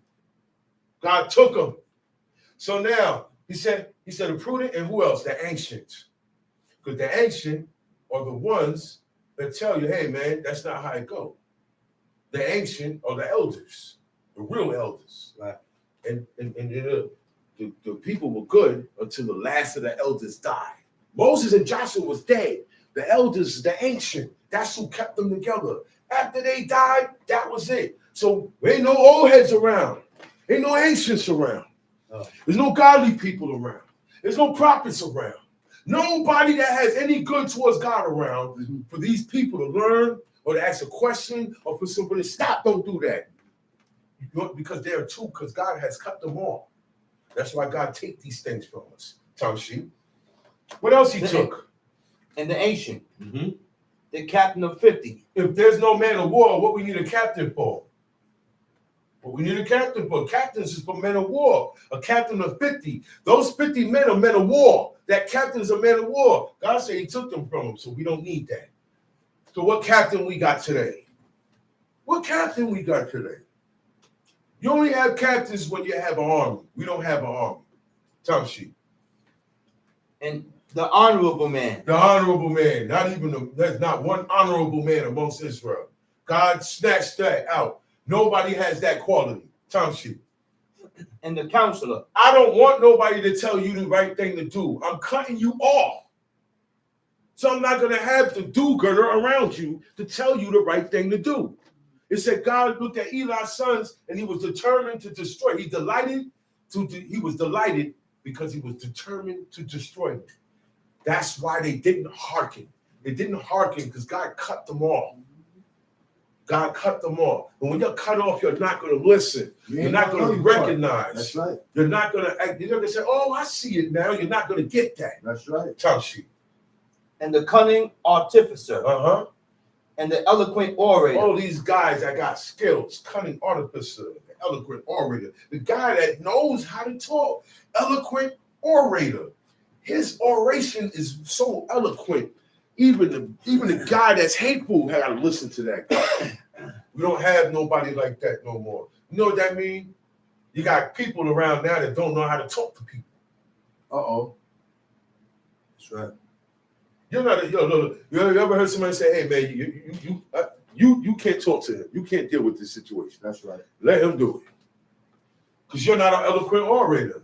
God took him. So now he said the prudent, and who else? The ancient. Because the ancient are the ones that tell you, hey man, that's not how it goes. The ancient are the elders, the real elders. Right. And the people were good until the last of the elders died. Moses and Joshua was dead. The elders, the ancient, that's who kept them together. After they died, that was it. So ain't no old heads around. Ain't no ancients around. Oh. There's no godly people around. There's no prophets around. Nobody that has any good towards God around for these people to learn or to ask a question or for somebody to stop. Don't do that. Because there are two, because God has cut them off. That's why God take these things from us. Tom Sheep. What else he took? And the ancient, the captain of 50. If there's no man of war, what we need a captain for? What we need a captain for? Captains is for men of war. A captain of 50. Those 50 men are men of war. That captain is a man of war. God said he took them from him, so we don't need that. So what captain we got today? What captain we got today? You only have captains when you have an army. We don't have an army. Tom Sheep. And the honorable man. The honorable man. There's not one honorable man amongst Israel. God snatched that out. Nobody has that quality. Tom Sheep. And the counselor. I don't want nobody to tell you the right thing to do. I'm cutting you off. So I'm not going to have the do-gooder around you to tell you the right thing to do. It said God looked at Eli's sons and he was determined to destroy. He was delighted because he was determined to destroy them. That's why they didn't hearken. They didn't hearken because God cut them off. God cut them off. And when you're cut off, you're not going to listen. You're not going to recognize. That's right. You're not going to act. You're not going to say, oh, I see it now. You're not going to get that. That's right. Tom Sheep. And the cunning artificer. Uh-huh. And the eloquent orator. All these guys that got skills, cunning artificer, eloquent orator, the guy that knows how to talk, eloquent orator. His oration is so eloquent. Even the guy that's hateful had to listen to that guy. We don't have nobody like that no more. You know what that means? You got people around now that don't know how to talk to people. Uh-oh. That's right. You ever heard somebody say, "Hey man, you can't talk to him. You can't deal with this situation." That's right. Let him do it, because you're not an eloquent orator,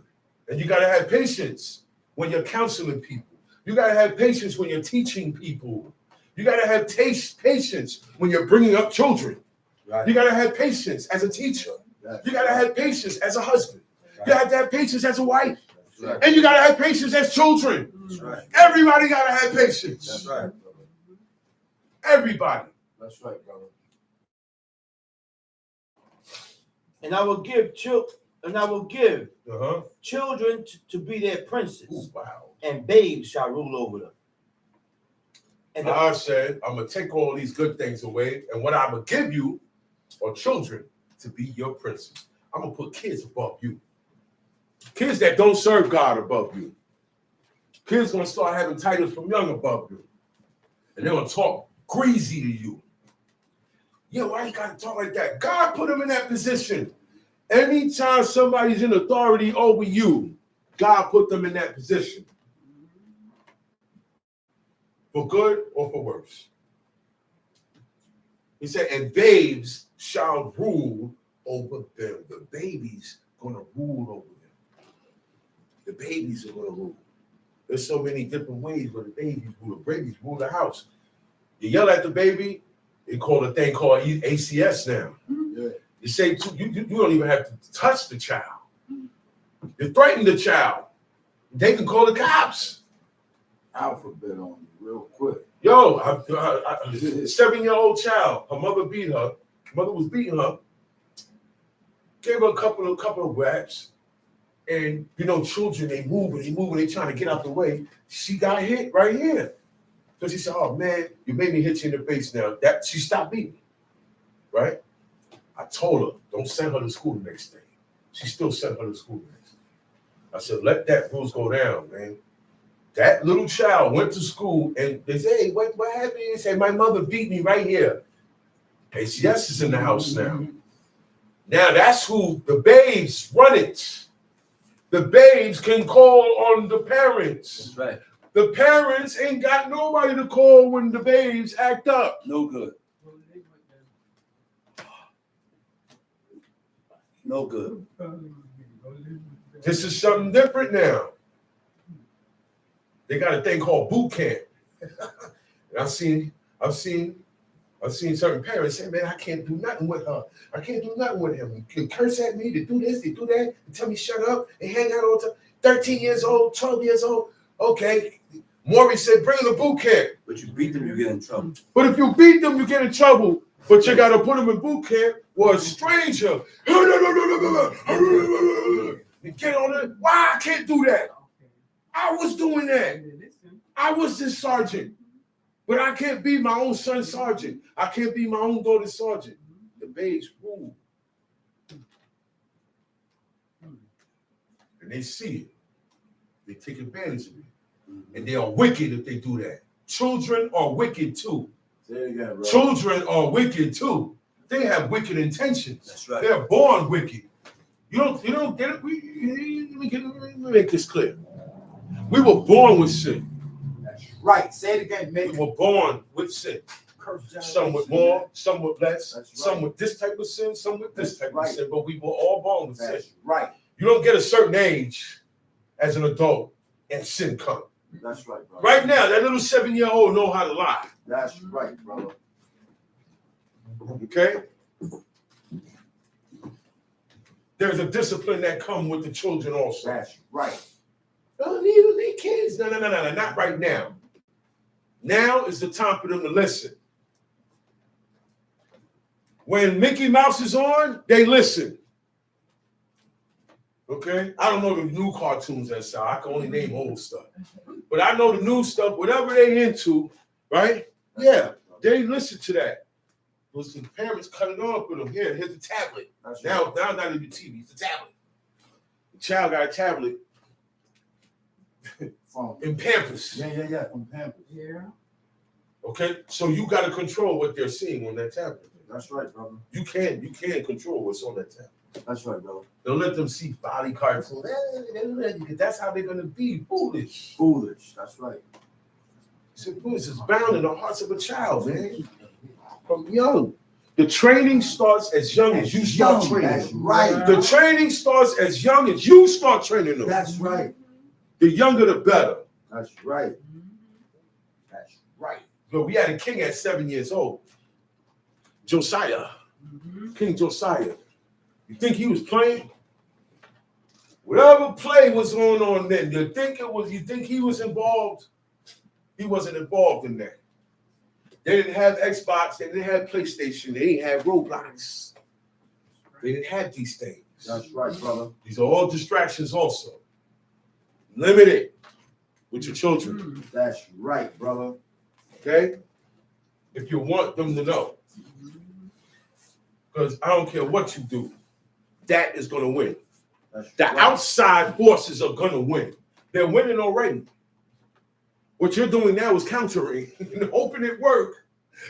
and you got to have patience when you're counseling people. You got to have patience when you're teaching people. You got to have patience when you're bringing up children. Right. You got to have patience as a teacher. That's You got to have patience as a husband. right. You have to have patience as a wife. That's right. And you got to have patience as children. That's right. Everybody got to have patience. That's right, brother. Everybody. That's right, brother. And I will give Uh-huh. children to be their princes, Ooh, wow. and babes shall rule over them. And I said, I'm going to take all these good things away, and what I'm going to give you are children to be your princes. I'm going to put kids above you. Kids that don't serve God above you. Kids going to start having titles from young above you. And they're going to talk greasy to you. Yeah, why you got to talk like that? God put them in that position. Anytime somebody's in authority over you, God put them in that position. For good or for worse. He said, and babes shall rule over them. The baby's going to rule over them. The babies are going to rule. There's so many different ways where the babies rule. The babies rule the house. You yell at the baby, they call a thing called ACS now. Yeah. You say you don't even have to touch the child. You threaten the child. They can call the cops. Alphabet on you real quick. Yo, a 7-year-old child. Her mother beat her. Mother was beating her. Gave her a couple of whaps. And children, they move, they trying to get out the way. She got hit right here. So she said, "Oh man, you made me hit you in the face now." That she stopped beating. Right? I told her, don't send her to school the next day. She still sent her to school the next day. I said, let that bruise go down, man. That little child went to school and they say, hey, what happened? They say, my mother beat me right here. ACS is in the house now. Now that's who the babes run it. The babes can call on the parents. That's right. The parents ain't got nobody to call when the babes act up. No good. No good. This is something different now. They got a thing called boot camp. And I've seen certain parents say, man, I can't do nothing with her. I can't do nothing with him. You can curse at me, to do this, to do that, and tell me shut up and hang out all the time. 13 years old, 12 years old. Okay. Maury said, bring the boot camp. But you beat them, you get in trouble. But if you beat them, you get in trouble. But you got to put them in boot camp or a stranger. You get on it. Why I can't do that? I was doing that. I was this sergeant. But I can't be my own son's sergeant. I can't be my own daughter's sergeant. The babes rule. And they see it. They take advantage of it. And they are wicked if they do that. Children are wicked too. Say it again, bro. Children are wicked too. They have wicked intentions. That's right. They're born wicked. You don't get it? Let me make this clear. We were born with sin. That's right. Say it again, We mate. were born with sin. Some with more, some with less, some with this type of sin, some with this type of sin, but we were all born with sin. That's right. You don't get a certain age as an adult and sin comes. That's right, bro. Right now, that little 7-year-old know how to lie. That's right, brother. Okay? There's a discipline that comes with the children also. That's right. Oh, need kids. No, not right now. Now is the time for them to listen. When Mickey Mouse is on, they listen. Okay? I don't know the new cartoons that's out. I can only name old stuff. But I know the new stuff, whatever they into, right? Yeah, they listen to that. Those parents cut it off with them. Here's the tablet. That's Now right. not even TV, it's a tablet. The child got a tablet From in Pampers. yeah, from Pampers. Yeah. Okay, so you got to control what they're seeing on that tablet. That's right, brother. You can't control what's on that tablet. That's right, brother. Don't let them see body cartoons. That's how they're gonna be foolish. Foolish. That's right. Foolish is bound in the hearts of a child, man. From young. The training starts as young as you start training That's them. right. The training starts as young as you start training them. That's right. The younger the better. That's right. That's right. But we had a king at 7 years old. Josiah. King Josiah. You think he was playing? Whatever play was going on then, you think he was involved? He wasn't involved in that. They didn't have Xbox, they didn't have PlayStation, they didn't have Roblox. They didn't have these things. That's right, brother. These are all distractions also. Limit it with your children, That's right, brother. okay? If you want them to know. Because I don't care what you do, that is going to win. That's The right. outside forces are going to win. They're winning already. What you're doing now is countering and hoping it work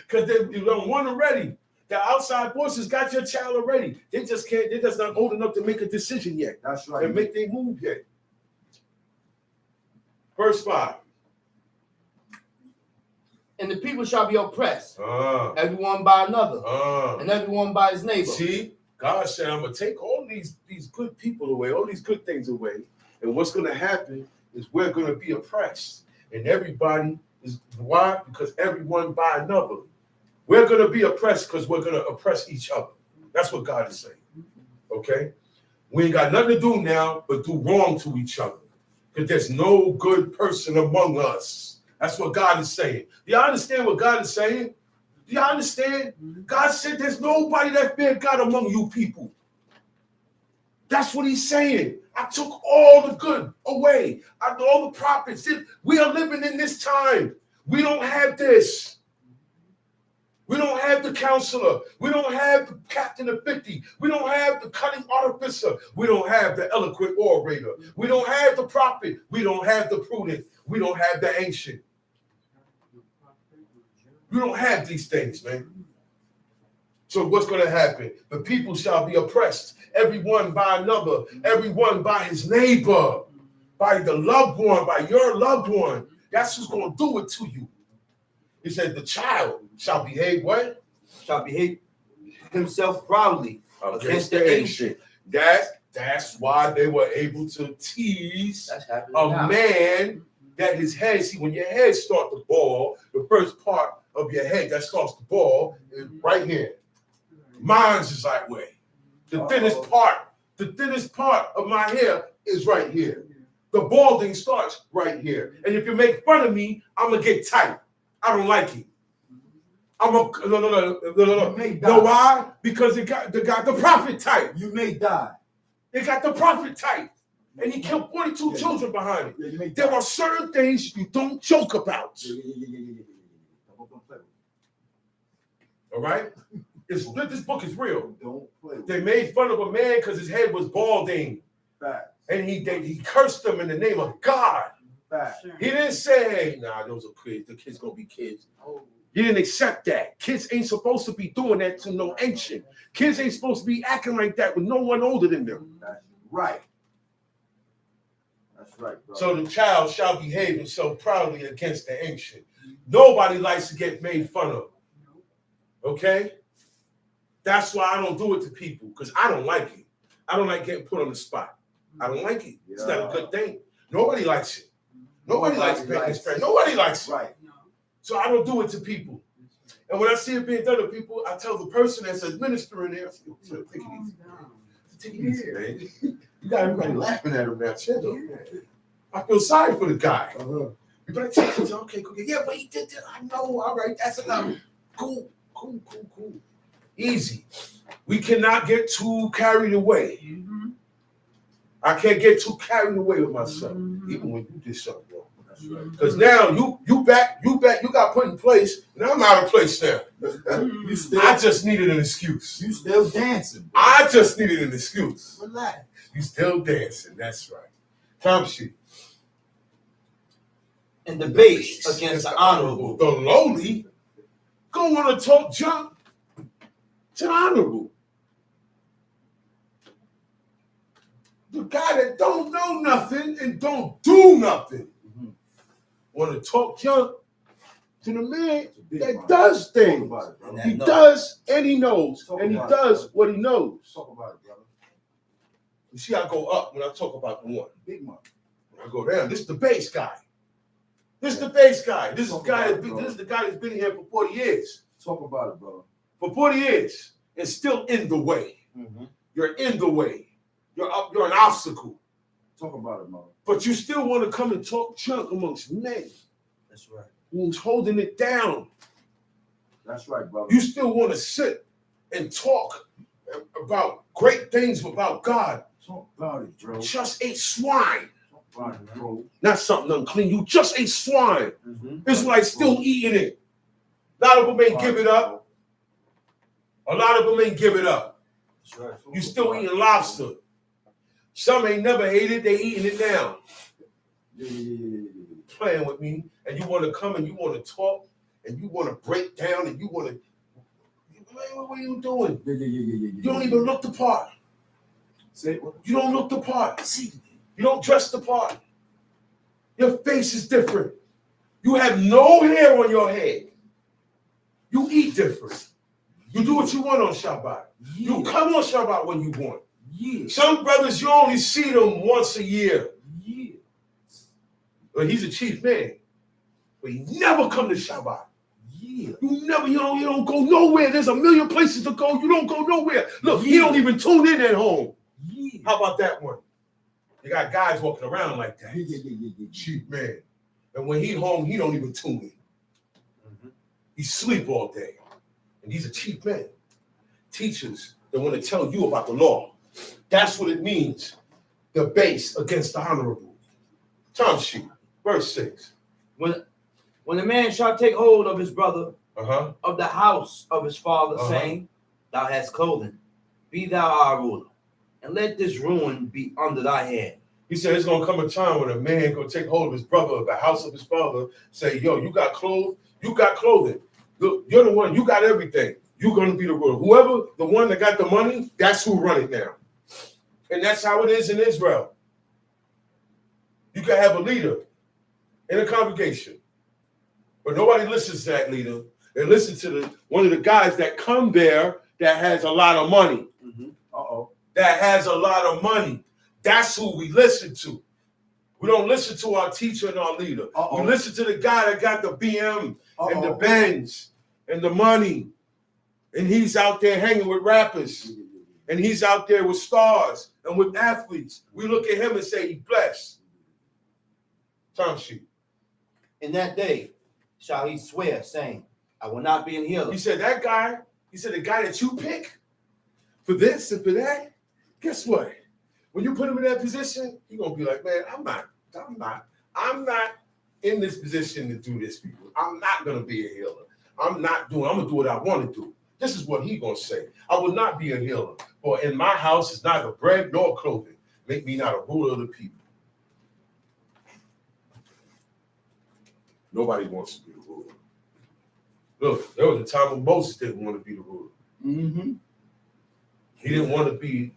because you don't won already. The outside forces got your child already. They just can't, they're just not old enough to make a decision yet That's right. and make their move yet. Verse 5. And the people shall be oppressed, everyone by another, and everyone by his neighbor. See, God said, I'm going to take all these good people away, all these good things away. And what's going to happen is we're going to be oppressed. And everybody is, why? Because everyone by another. We're going to be oppressed because we're going to oppress each other. That's what God is saying. Okay? We ain't got nothing to do now but do wrong to each other. Because there's no good person among us. That's what God is saying. Do you understand what God is saying? Do you understand? God said there's nobody that feared God among you people. That's what he's saying. I took all the good away. All the prophets. We are living in this time. We don't have this. We don't have the counselor. We don't have the captain of 50. We don't have the cunning artificer. We don't have the eloquent orator. We don't have the prophet. We don't have the prudent. We don't have the ancient. We don't have these things, man. So what's going to happen? The people shall be oppressed, everyone by another, everyone by his neighbor, by the loved one, by your loved one. That's who's going to do it to you. He said, the child shall behave what? Shall behave himself proudly Against the ancient. That's why they were able to tease That's happening a now. man that his head, see, when your head starts to ball, the first part of your head that starts to ball is right here. Mine's is that way. The thinnest part of my hair is right here. The balding starts right here. And if you make fun of me, I'm gonna get tight. I don't like it. No. You may die. Know why? Because they got the prophet type. You may die. They got the prophet type. And he killed 42 Yeah. children behind it. Yeah, you may There die. are certain things you don't joke about. Yeah. Don't play with All right? This book is real. it. Don't play with They it. made fun of a man because his head was balding. Facts. And he cursed them in the name of God. Facts. He didn't say, hey, nah, those are kids. The kids gonna be kids. He didn't accept that. Kids ain't supposed to be doing that to no ancient. Kids ain't supposed to be acting like that with no one older than them. That's right. That's right, bro. So the child shall behave himself proudly against the ancient. Nobody likes to get made fun of. Okay? That's why I don't do it to people, because I don't like it. I don't like getting put on the spot. I don't like it. It's not a good thing. Nobody likes it. Nobody likes being expressed. Nobody likes it. Right. So I don't do it to people. And when I see it being done to people, I tell the person that's administering there, I say, "Yo, take it easy. Take it easy, man. You got everybody laughing at him now. Chill, man. I feel sorry for the guy. But I tell him, okay, cool. Yeah, but he did that. I know. All right, that's enough. Cool. Easy. We cannot get too carried away. I can't get too carried away with myself, even when you did something wrong. That's right. Because now you got put in place, and I'm out of place now. You still, I just needed an excuse. you still dancing. Bro. I just needed an excuse. Relax. You still dancing, that's right. Time sheet. And the base against the honorable. The lowly go on to talk junk to the honorable. The guy that don't know nothing and don't do nothing want to talk junk to the man that does Talk things. about it, bro. He does and he knows, Talk and he about does it, what he knows. Talk about it, brother. You see, I go up when I talk about the one. Big money. When I go down, this is the base guy. This is the base guy. This is Talk the guy. about it, bro. This is the guy that's been here for 40 years. Talk about it, brother. For 40 years, and still in the way. You're in the way. You're up. You're an obstacle. Talk about it, mother. But you still want to come and talk junk amongst men That's right. who's holding it down. That's right, brother. You still want to sit and talk about great things about God. Talk about it, bro. Just ate swine. Talk about it, bro. Not something unclean. You just ate swine. Mm-hmm. Israelites still eating it. A lot of them ain't give it up. A lot of them ain't give it up. That's right. You still eating lobster. Some ain't never ate it. They eating it now. Yeah. Playing with me, and you want to come and you want to talk and you want to break down and you want to. What are you doing? Yeah. You don't even look the part. Say what? You don't look the part. You don't dress the part. Your face is different. You have no hair on your head. You eat different. You do what you want on Shabbat. You come on Shabbat when you want. Yeah. Some brothers, you only see them once a year. Yeah. Well, he's a chief man, but he never come to Shabbat. Yeah. You don't go nowhere. There's a million places to go. You don't go nowhere. Look, he don't even tune in at home. Yeah. How about that one? You got guys walking around like that. Yeah. Chief man. And when he home, he don't even tune in. He sleep all day. And he's a chief man. Teachers that want to tell you about the law. That's what it means. The base against the honorable. Time sheet, verse 6. When a man shall take hold of his brother of the house of his father, saying, Thou hast clothing, be thou our ruler, and let this ruin be under thy hand. He said it's gonna come a time when a man gonna take hold of his brother of the house of his father, say, yo, you got clothes, you got clothing. Look, you're the one, you got everything. You're gonna be the ruler. Whoever, the one that got the money, that's who run it now. And that's how it is in Israel. You can have a leader in a congregation, but nobody listens to that leader. They listen to one of the guys that come there that has a lot of money. That has a lot of money. That's who we listen to. We don't listen to our teacher and our leader. We listen to the guy that got the BM and the Benz and the money. And he's out there hanging with rappers. And he's out there with stars and with athletes. We look at him and say he's blessed. Time sheet. In that day shall he swear, saying, I will not be an healer. He said, that guy, he said, the guy that you pick for this and for that, guess what? When you put him in that position, he's gonna be like, man, I'm not in this position to do this, people. I'm not gonna be a healer. I'm gonna do what I want to do. This is what he's gonna say. I will not be a healer, for in my house is neither bread nor clothing. Make me not a ruler of the people. Nobody wants to be the ruler. Look, there was a time when Moses didn't want to be the ruler. He didn't want to be.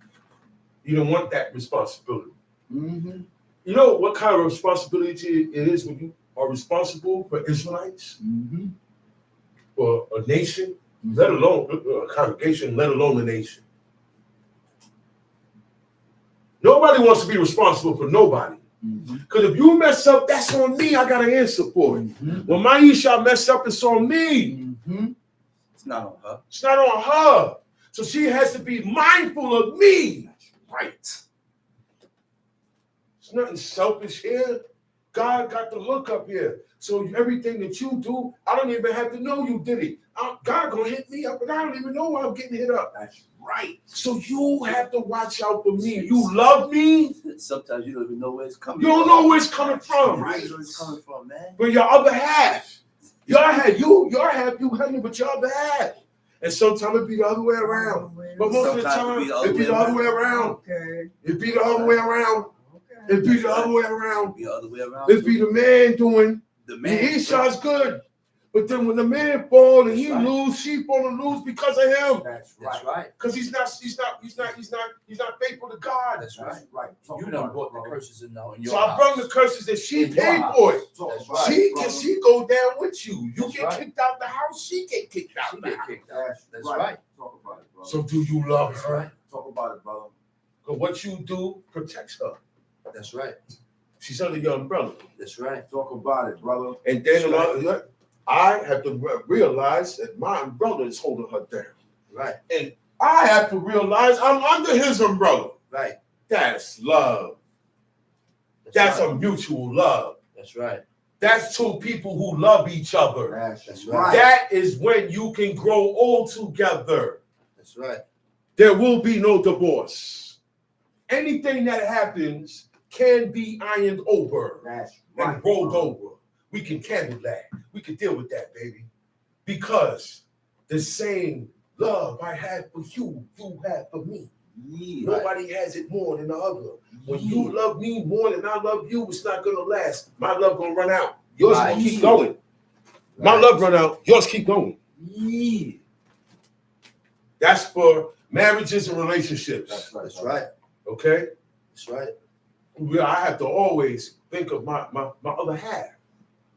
He didn't want that responsibility. You know what kind of responsibility it is when you are responsible for Israelites, for a nation, let alone a congregation, let alone a nation. Nobody wants to be responsible for nobody. Because if you mess up, that's on me. I got to answer for it. When Maisha mess up, it's on me. It's not on her. It's not on her. So she has to be mindful of me. Right. There's nothing selfish here. God got the hook up here. So everything that you do, I don't even have to know you did it. God gonna hit me up, and I don't even know why I'm getting hit up. That's right. So you have to watch out for me. You love me. Sometimes you don't even know where it's coming You don't know where it's coming from. Right. Where it's coming from, man. But your other half, your half, you hanging with your other half. And sometimes it be the other way around. But most of the time, it be the other way around. It be the other way around. It be the other way around. It be the man doing. The man. Esau's good. But then when the man fall and he lose, she fall and lose because of him. That's right. Because he's not faithful to God. That's right. You done brought the curses in now in your So house. I brought the curses that she paid for it. That's right. She go down with you. You That's get right. kicked out the house, she get kicked out the house. That's right. Talk about it, brother. So do you love That's her? right. Talk about it, brother. Because what you do protects her. That's right. She's under your umbrella. That's right. Talk about it, brother. And then I have to realize that my umbrella is holding her down. Right. And I have to realize I'm under his umbrella. Right. That's love. That's a mutual love. That's right. That's two people who love each other. That's right. That is when you can grow old together. That's right. There will be no divorce. Anything that happens can be ironed over and rolled over. We can handle that. We can deal with that, baby. Because the same love I have for you, you have for me. Nobody has it more than the other. When you love me more than I love you, it's not gonna last. My love gonna run out. Yours gonna keep going. My love run out. Yours keep going. That's for marriages and relationships. That's right. Okay. That's right. I have to always think of my other half.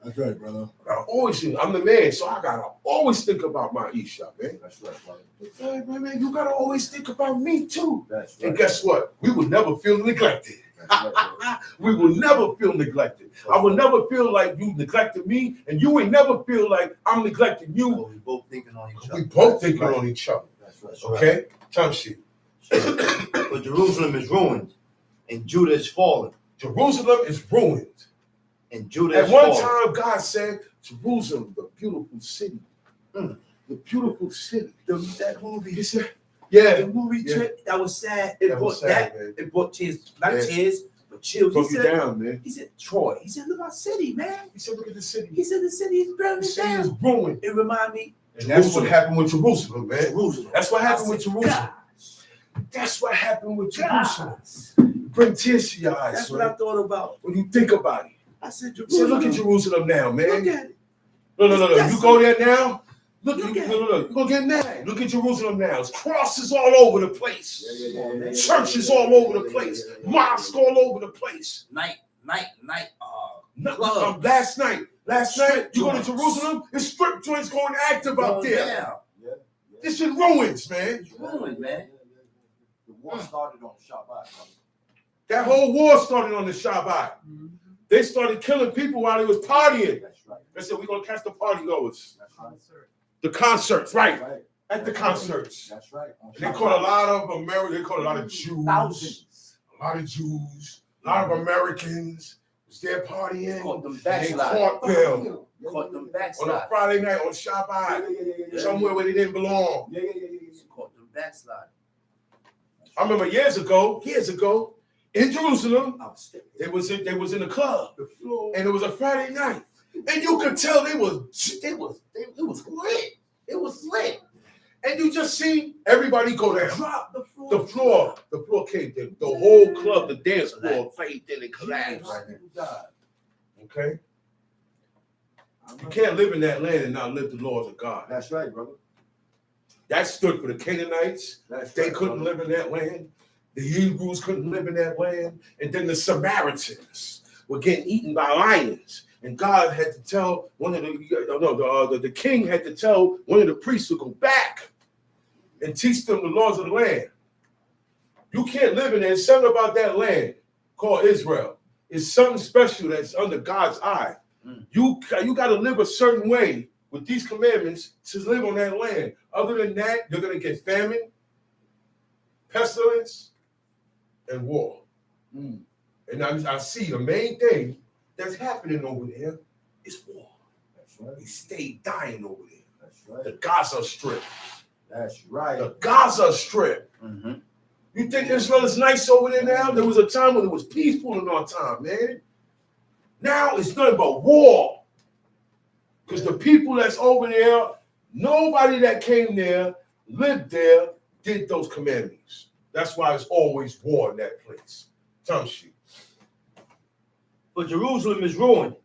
That's right, brother. I'm the man, so I gotta always think about my Isha, man. That's right, brother. Hey, man, you gotta always think about me too. That's right. And guess what? We will never feel neglected. That's right, We will never feel neglected. I will never feel like you neglected me, and you ain't never feel like I'm neglecting you. We both thinking on each other. We both thinking on each other. That's right. Okay? Time sheet. But Jerusalem is ruined, and Judah is fallen. Jerusalem is ruined. And Judah At is one fallen. time, God said, Jerusalem, the beautiful city. The beautiful city. That movie. He said, yeah. The movie trip, that was sad. That was sad, man. It brought tears. Not Yeah. tears, but but chill. Broke you down, man. He said, Troy. He said, look at our city, man. He said, look at the city. He said the city is burning The city is down. ruined. It remind me. And that's what happened with Jerusalem, man. Jerusalem. That's what happened I with said, Jerusalem. gosh, That's what happened with gosh. Jerusalem. Bring tears to your eyes, That's man. what I thought about. When you think about it. I said, Say, Jerusalem. look at Jerusalem now, man. Look at it. No. That's You go there now. Look, Look you, at no. You're gonna get mad. Look at Jerusalem now. It's crosses all over the place. Churches all over the place. Mosques all over the place. Night. Last night, you go to Jerusalem, the strip joints going active out there. Down. This in ruins, man. It's ruined, man. The war started on Shabbat, brother. That whole war started on the Shabbat. They started killing people while they was partying. That's right. They said, we're going to catch the party goers. That's right. The concerts, right. Right. At the concerts. That's right. On And they Shabbat. caught a lot of Americans. They caught a lot of Jews. Thousands. A lot of Jews. A lot of Americans was there partying. Caught them They backsliding. caught them Caught them on a backsliding. Friday night on Shabbat. Somewhere where they didn't belong. Caught them backsliding. I remember years ago, in Jerusalem, they was in the club, and it was a Friday night, and you could tell it was lit. It was lit, and you just see everybody go down. Drop the floor. The floor caved in. The whole club, the dance floor caved in and collapsed. Okay, you can't live in that land and not live the laws of God. That's right, brother. That stood for the Canaanites. That's They right, couldn't brother. live in that land. The Hebrews couldn't live in that land. And then the Samaritans were getting eaten by lions. And God had to tell the king had to tell one of the priests to go back and teach them the laws of the land. You can't live in there. There's something about that land called Israel. It's something special that's under God's eye. You got to live a certain way with these commandments to live on that land. Other than that, you're going to get famine, pestilence, and war. And I see the main thing that's happening over there is war. That's right. They stay dying over there. That's right. The Gaza Strip. That's right. The Gaza Strip. You think Israel is nice over there now? There was a time when it was peaceful in our time, man. Now it's nothing but war. Because the people that's over there, nobody that came there, lived there, did those commandments. That's why it's always war in that place. Tongue sheet. For Jerusalem is ruined,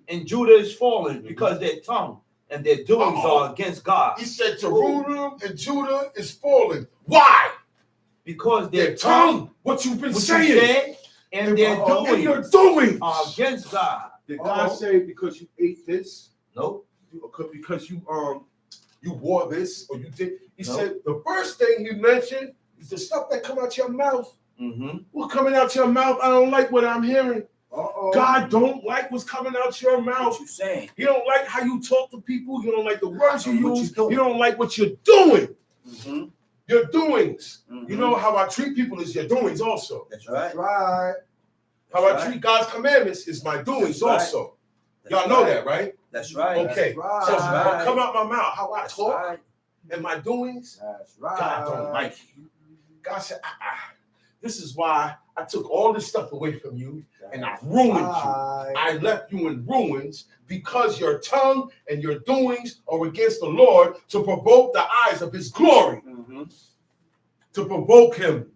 and Judah is fallen, because their tongue and their doings are against God. He said Jerusalem and Judah is falling. Why? Because Their tongue, what you've been what you saying, said, and their and your doings doings are against God. Did God say because you ate this? Nope. Because you wore this or you did? He No. said the first thing you mentioned is the stuff that come out your mouth. Mm-hmm. What's coming out your mouth? I don't like what I'm hearing. Uh-oh. God don't like what's coming out your mouth. What you saying? He don't like how you talk to people. He don't like the words you What you use. doing? He don't like what you're doing. Mm-hmm. Your doings. Mm-hmm. You know how I treat people is your doings also. That's That's right. right. How I treat God's commandments is my doings That's right. also. That's Y'all know right. that, right? That's right. Okay. That's So right. what come out my mouth, how I That's talk right. and my doings, That's right. God don't like you. God said, this is why I took all this stuff away from you and I ruined you. I left you in ruins because your tongue and your doings are against the Lord to provoke the eyes of his glory, Mm-hmm. to provoke him.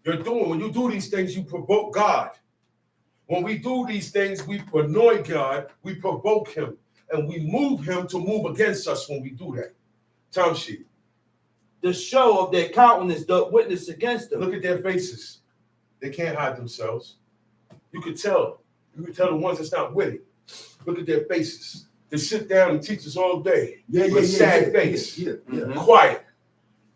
When you do these things, you provoke God. When we do these things, we annoy God, we provoke him, and we move him to move against us when we do that. Time sheet. The show of their countenance doth witness against them. Look at their faces. They can't hide themselves. You could tell. You could tell the ones that's not with it. Look at their faces. They sit down and teach us all day with a sad face, quiet.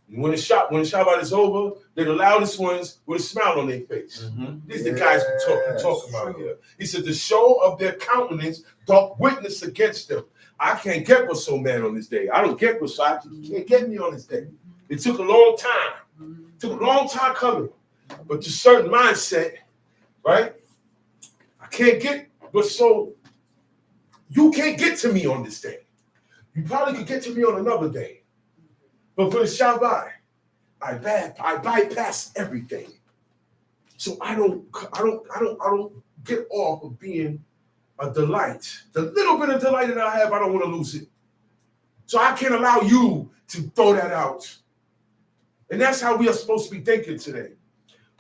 And when the Shabbat is over, they're the loudest ones with a smile on their face. These are the guys we're talking about here. He said, the show of their countenance doth witness against them. I can't get what's so mad on this day. I don't get what's so you can't get me on this day. It took a long time. It took a long time coming. But to certain mindset, right? I can't get what's so you can't get to me on this day. You probably could get to me on another day. But for the Shabbat, I bypass everything. So I don't get off of being a delight. The little bit of delight that I have, I don't want to lose it. So I can't allow you to throw that out. And that's how we are supposed to be thinking today.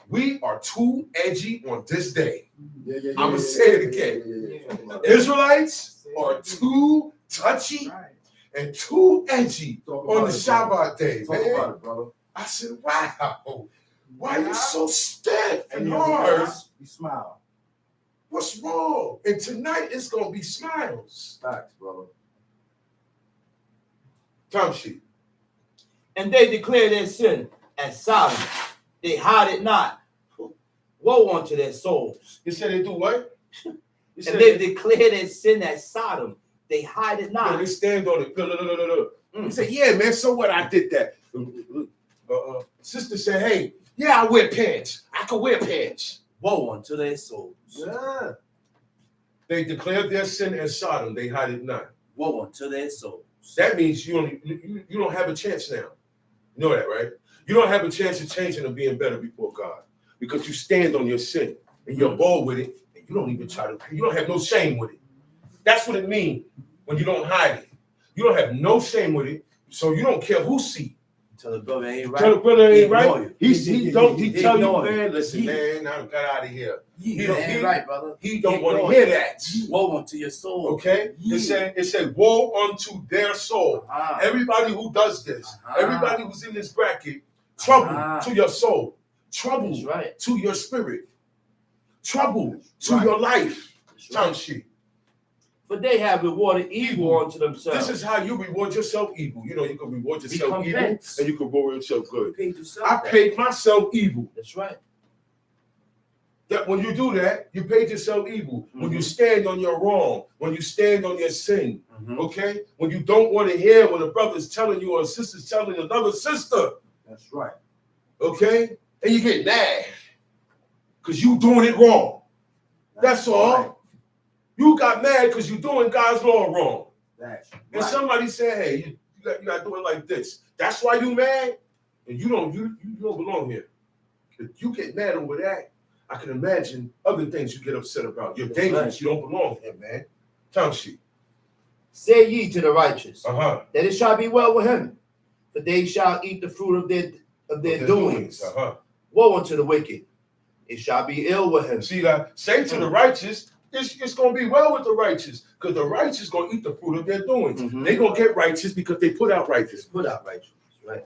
We are too edgy on this day. I'm going to say it again. Israelites are too touchy and too edgy on the Shabbat day, Talk man. about it, brother. I said, wow, why are you so stiff and hard? You smile. What's wrong? And tonight it's going to be smiles. Facts, brother. Time sheet. And they declare their sin as Sodom. They hide it not. Woe unto their souls. You said they do what? You And they declare their sin as Sodom. They hide it no, not. they stand on it. You say, yeah, man, so what? I did that. Sister said, hey, yeah, I wear pants. I can wear pants. Woe unto their souls. Yeah. They declared their sin as Sodom. They hide it not. Woe unto their souls. That means you don't have a chance now. You know that, right? You don't have a chance of changing and being better before God because you stand on your sin and you're bold with it and you don't even you don't have no shame with it. That's what it means when you don't hide it. You don't have no shame with it, so you don't care who see. Tell the brother ain't right. Tell the brother ain't right. Ignore He tell you, Ignore man, listen, you. man, I got out of here. You ain't right, brother. He don't Ignore want to hear it. that. Woe unto your soul. Okay? It said, woe unto their soul. Uh-huh. Everybody who does this, Uh-huh. everybody who's in this bracket, trouble to your soul, trouble That's right. to your spirit, trouble to Right. your life. That's right. Time sheet. For they have rewarded evil unto themselves. This is how you reward yourself evil. You know, you can reward yourself evil Recompense. and you can reward yourself good. Paid yourself I that. paid myself evil. That's right. That when you do that, you paid yourself evil. When you Mhm. stand on your wrong, when you stand on your sin, Mhm. okay? When you don't want to hear when a brother's telling you or a sister's telling another sister, That's right. okay? And you get mad because you doing it wrong. That's all. Right. You got mad because you doing God's law wrong. That's And right. somebody said, hey, you got to do it like this. That's why you mad? And you don't belong here. If you get mad over that, I can imagine other things you get upset about. You're That's dangerous. right. You don't belong here, man. Time sheet. Say ye to the righteous, Uh-huh. that it shall be well with him, for they shall eat the fruit of their doings. Uh-huh. Woe unto the wicked, it shall be ill with him. See that? Say to the righteous, it's going to be well with the righteous because the righteous going to eat the fruit of their doings. Mhm. They're going to get righteous because they put out righteous. Put out righteous, right?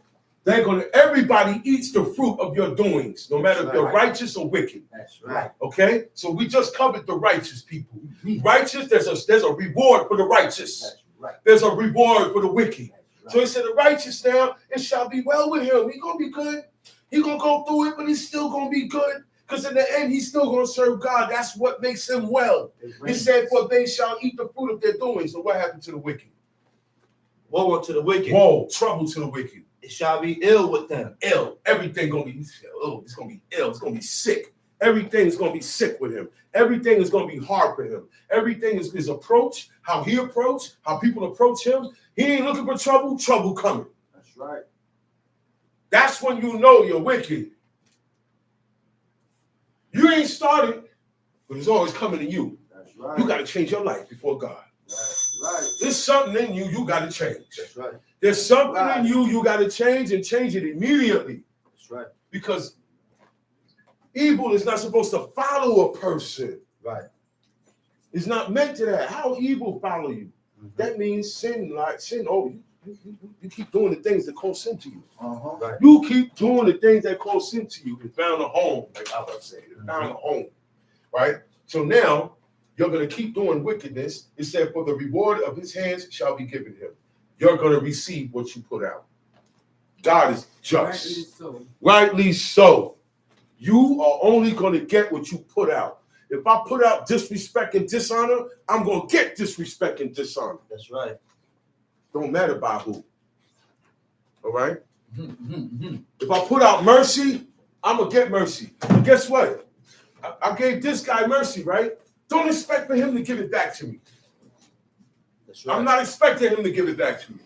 Everybody eats the fruit of your doings, no matter if you're Right. righteous or wicked. That's right. Okay? So we just covered the righteous people. Righteous, there's a reward for the righteous. That's right. There's a reward for the wicked. That's So right. he said, the righteous now, it shall be well with him. He's going to be good. He's going to go through it, but he's still going to be good. Because in the end, he's still going to serve God. That's what makes him well. He said, for they shall eat the fruit of their doings. So what happened to the wicked? Woe unto the wicked, Whoa, trouble to the wicked. it shall be ill with them. Ill. Everything going to be ill. It's going to be ill. It's going to be sick. Everything is going to be sick with him. Everything is going to be hard for him. Everything is his approach, how he approach, how people approach him. He ain't looking for trouble, trouble coming. That's right. That's when you know you're wicked. You ain't started, but it's always coming to you. That's right. You got to change your life before God. That's right. There's something in you got to change. That's right. There's something Right. in you got to change and change it immediately. That's right. Because evil is not supposed to follow a person. Right. It's not meant to that. How evil follow you? Mhm. That means sin, like sin. Oh, you keep doing the things that cause sin to you. Uh-huh. Right. You keep doing the things that cause sin to you. It's found a home, like I was saying. It's found a home, right? So now you're going to keep doing wickedness. It said, for the reward of his hands shall be given him. You're going to receive what you put out. God is just. Rightly so. You are only going to get what you put out. If I put out disrespect and dishonor, I'm going to get disrespect and dishonor. That's right. Don't matter by who. All right? Mm-hmm. If I put out mercy, I'm going to get mercy. But guess what? I gave this guy mercy, right? Don't expect for him to give it back to me. That's right. I'm not expecting him to give it back to me.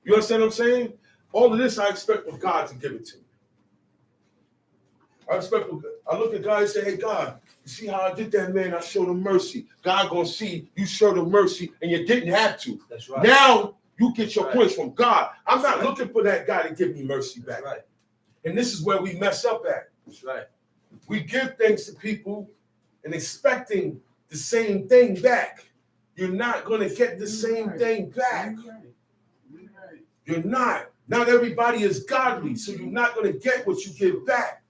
You understand what I'm saying? All of this I expect for God to give it to me. I look at God and say, hey, God, you see how I did that, man? I showed him mercy. God gonna see you showed him mercy and you didn't have to. That's right. Now you get your Right. points from God. I'm That's not right. looking for that guy to give me mercy That's back. right. And this is where we mess up at. That's right. We give things to people and expecting the same thing back. You're not gonna get the same thing back. You're not. Not everybody is godly, so you're not gonna get what you give back.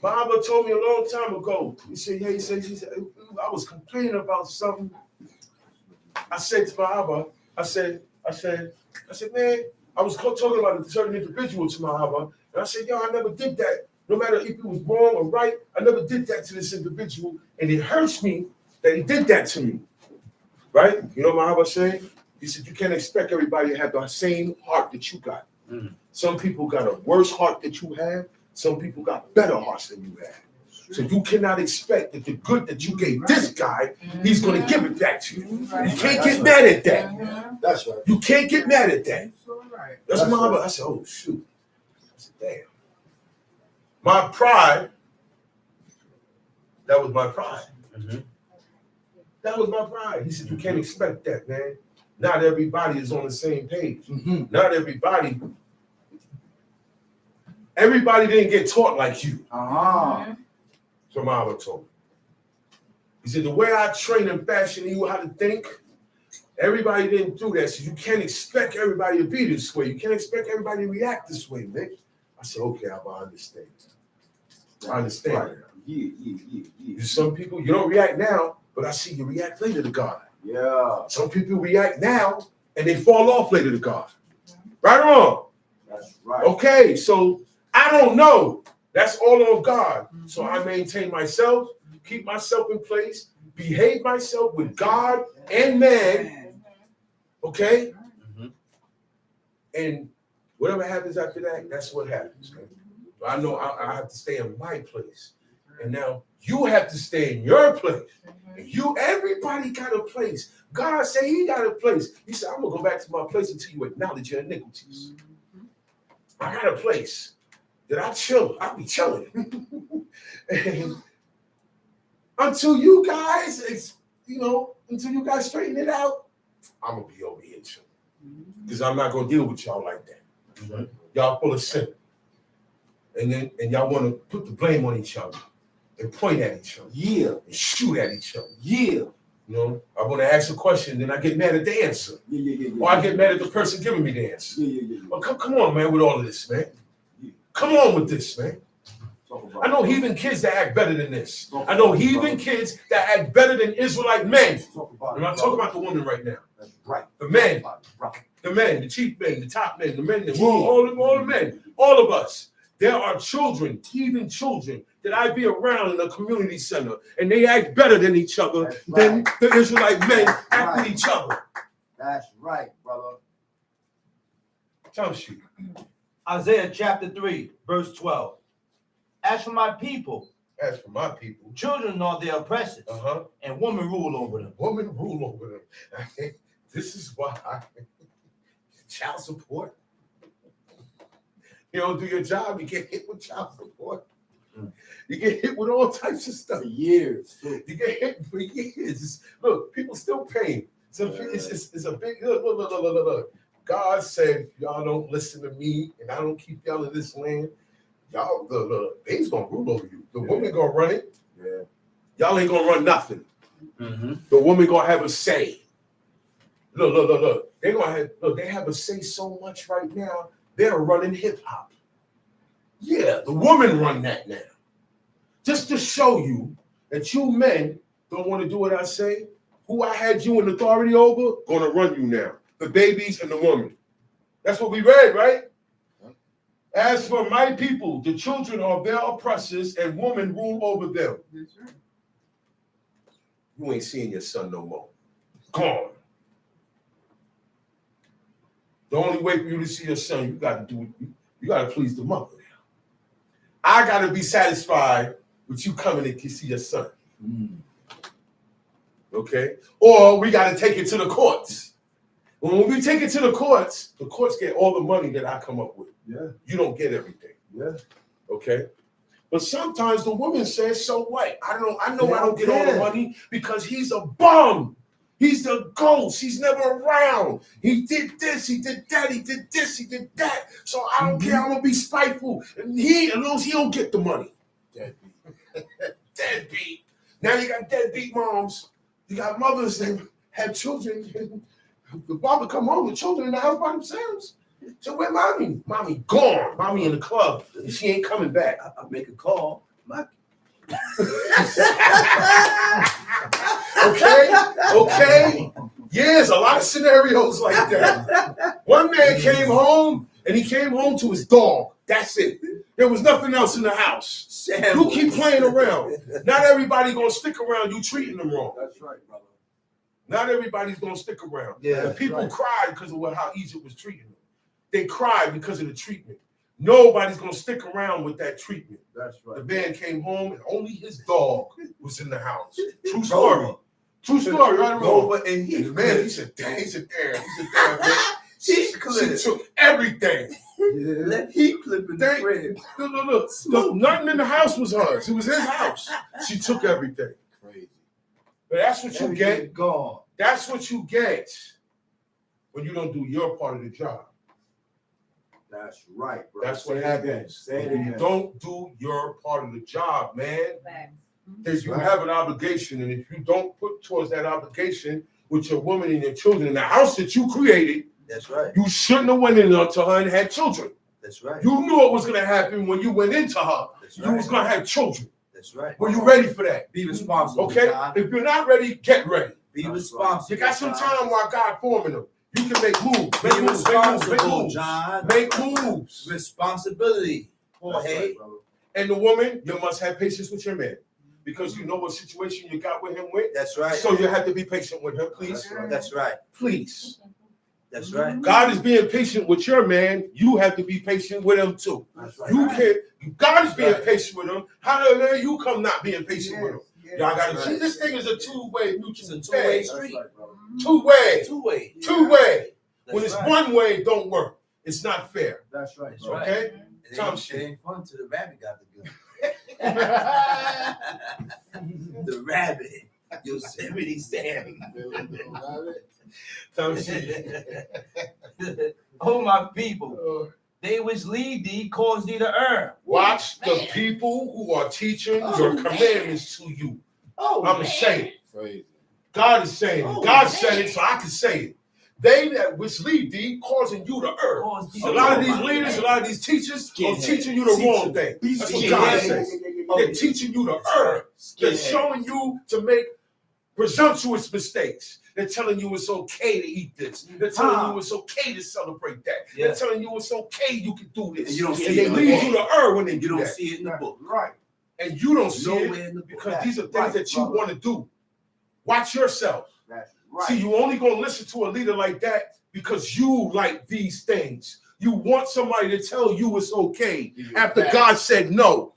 Baba told me a long time ago. He said, I was complaining about something. I said to Baba, I said, man, I was talking about a certain individual to Baba, and I said, yo, I never did that. No matter if it was wrong or right, I never did that to this individual, and it hurts me that he did that to me. Right? You know what Baba said? He said, you can't expect everybody to have the same heart that you got. Mm. Some people got a worse heart that you have. Some people got better hearts than you have. So you cannot expect that the good that you gave this guy, he's going to give it back to you. You can't get mad at that. That's right. You can't get mad at that. That's That's my. right. I said, oh shoot. I said, damn. My pride. That was my pride. Mm-hmm. That was my pride. He said, you can't expect that, man. Not everybody is on the same page. Mm-hmm. Not everybody. Everybody didn't get taught like you. Uh-huh. So Mama told me. He said, the way I train and fashion you how to think, everybody didn't do that. So you can't expect everybody to be this way. You can't expect everybody to react this way, man. I said, okay, I understand. I understand. Right. Yeah. Some people, you don't react now, but I see you react later to God. Yeah. Some people react now and they fall off later to God. Right or wrong? That's right. Okay, so I don't know. That's all on God. So I maintain myself, keep myself in place, behave myself with God and man. Okay? Mm-hmm. And whatever happens after that, that's what happens, man. I know I have to stay in my place. And now you have to stay in your place. And everybody got a place. God said he got a place. He said, I'm going to go back to my place until you acknowledge your iniquities. I got a place that I chill. I'll be chilling. And until you guys, until you guys straighten it out, I'm going to be over here chilling. Because I'm not going to deal with y'all like that. Mm-hmm. Y'all full of sin. And y'all want to put the blame on each other and point at each other. Yeah. And shoot at each other. Yeah. I want to ask a question, then I get mad at the answer. Yeah. Or I get mad at the person giving me the answer. Yeah. Oh, come on, man, with all of this, man. Come on with this, man. I know heathen kids that act better than this. I know heathen kids that act better than Israelite men. I'm not talking about the women right now. That's right. The men, the men, the chief men, the top men, the men, all the men, all of us. There are children, heathen children, that I be around in a community center, and they act better than each other than the Israelite men act with each other. That's right, brother. Tell you. Isaiah chapter 3, verse 12. As for my people, As for my people, children are their oppressors, and women rule over them. Women rule over them. This is why child support. You don't do your job, you get hit with child support. You get hit with all types of stuff. For years. You get hit for years. Look, people still paying. So it's a big look. God said, y'all don't listen to me, and I don't keep y'all in this land. Y'all, the things gonna rule over you. The woman gonna run it. Yeah. Y'all ain't gonna run nothing. Mm-hmm. The woman gonna have a say. Look. They have a say so much right now. They're running hip hop. Yeah, the women run that now. Just to show you that you men don't want to do what I say. Who I had you in authority over, gonna run you now. The babies and the woman. That's what we read, right? As for my people, the children are their oppressors, and women rule over them. You ain't seeing your son no more. Gone. The only way for you to see your son, you got to please the mother. I got to be satisfied with you coming and see your son. Okay? Or we got to take it to the courts. When we take it to the courts get all the money that I come up with. Yeah. You don't get everything. Yeah. Okay? But sometimes the woman says, so what? I know I don't get all the money because he's a bum. He's the ghost. He's never around. He did this, he did that, he did this, he did that. So I don't care. I'm gonna be spiteful. And as long as he don't get the money. Deadbeat. Deadbeat. Now you got deadbeat moms. You got mothers that have children. The father come home, the children in the house by themselves. So where mommy? Mommy gone. Mommy in the club. And she ain't coming back. I make a call. Okay. Yeah, there's a lot of scenarios like that. One man came home and he came home to his dog. That's it. There was nothing else in the house. You keep playing around. Not everybody gonna stick around you treating them wrong. That's right, brother. Not everybody's gonna stick around. Yeah, and people right. cried because of how Egypt was treating them. They cried because of the treatment. Nobody's gonna stick around with that treatment. That's The right. man came home and only his dog was in the house. True story. True story, right? Rover and And the man, he said, damn, man. She took everything. Let Heathcliff in the crib. Look, nothing in the house was hers. It was his house. She took everything. Crazy. But that's what you Everything get. gone. That's what you get when you don't do your part of the job. That's right, bro. That's what Say it again. happens. Say it When you again. don't do your part of the job, man, Facts. that you Right. have an obligation. And if you don't put towards that obligation with your woman and your children in the house that you created, That's right. you shouldn't have went in there to her and had children. That's right. You knew it was going to happen when you went into her. That's You right. was going to have children. That's right. Were you ready for that? Be responsible. Okay? John. If you're not ready, get ready. Be That's responsible. You got some John. time while God forming them. You can make moves. Be Make moves. Make moves. Make responsible, moves. John. Make moves. Responsibility. That's Jorge. right, brother. And the woman, you must have patience with your man because you know what situation you got with him with. That's right. So you have to be patient with him, please. That's right. That's right. Please. That's right. God is being patient with your man. You have to be patient with him too. That's right. You can't. God is being Right. patient with him. How the hell you come not being patient with him? Yeah. Y'all got to Right. see. This thing is a two-way mutual It's a two-way thing. That's right, brother. Two-way. Two-way. Two-way. That's When it's right. one way, it don't work. It's not fair. That's right, That's brother. right. Okay. It Tom ain't, shit. it ain't fun till the rabbit got the gun. The rabbit. Yosemite Sam. Tom shit. Oh, my people, they which lead thee cause thee to err. Watch the people who are teaching your commandments to you. Oh, I'm man. saying. Crazy. God is saying. Oh, God said man. it, so I can say it. They that which lead thee, causing you to err. Cause thee A to lot of err. these leaders, a lot of these teachers are Skinhead. teaching you the wrong thing. That's what God Skinhead. says. They're teaching you to err. They're Skinhead. showing you to make presumptuous mistakes. They're telling you it's okay to eat this. They're telling you it's okay to celebrate that. Yeah. They're telling you it's okay you can do this. And you don't see they it in the lead book. you to err when they You do don't that. see it in the That's book. right. And you don't see Nowhere it in the book. because these are things Right, that you brother. want to do. Watch yourself. That's right. See, you only gonna listen to a leader like that because you like these things. You want somebody to tell you it's okay after God said no.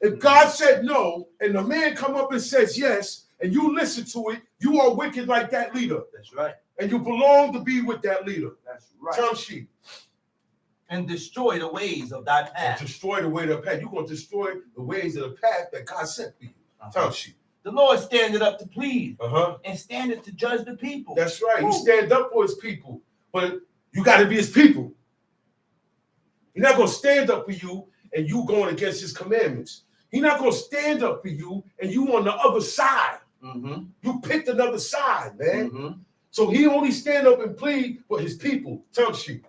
If God said no and the man come up and says yes, and you listen to it, you are wicked like that leader. That's right. And you belong to be with that leader. That's right. Tom sheep. And destroy the ways of thy And path. destroy the way of the path. You're gonna destroy the ways of the path that God set for you. Tom sheep. The Lord standeth up to plead Uh-huh. and standeth to judge the people. That's right. He stand up for his people, but you got to be his people. He's not going to stand up for you and you going against his commandments. He's not going to stand up for you and you on the other side. Mm-hmm. You picked another side, man. Mm-hmm. So he only stand up and plead for his people. Tell sheep.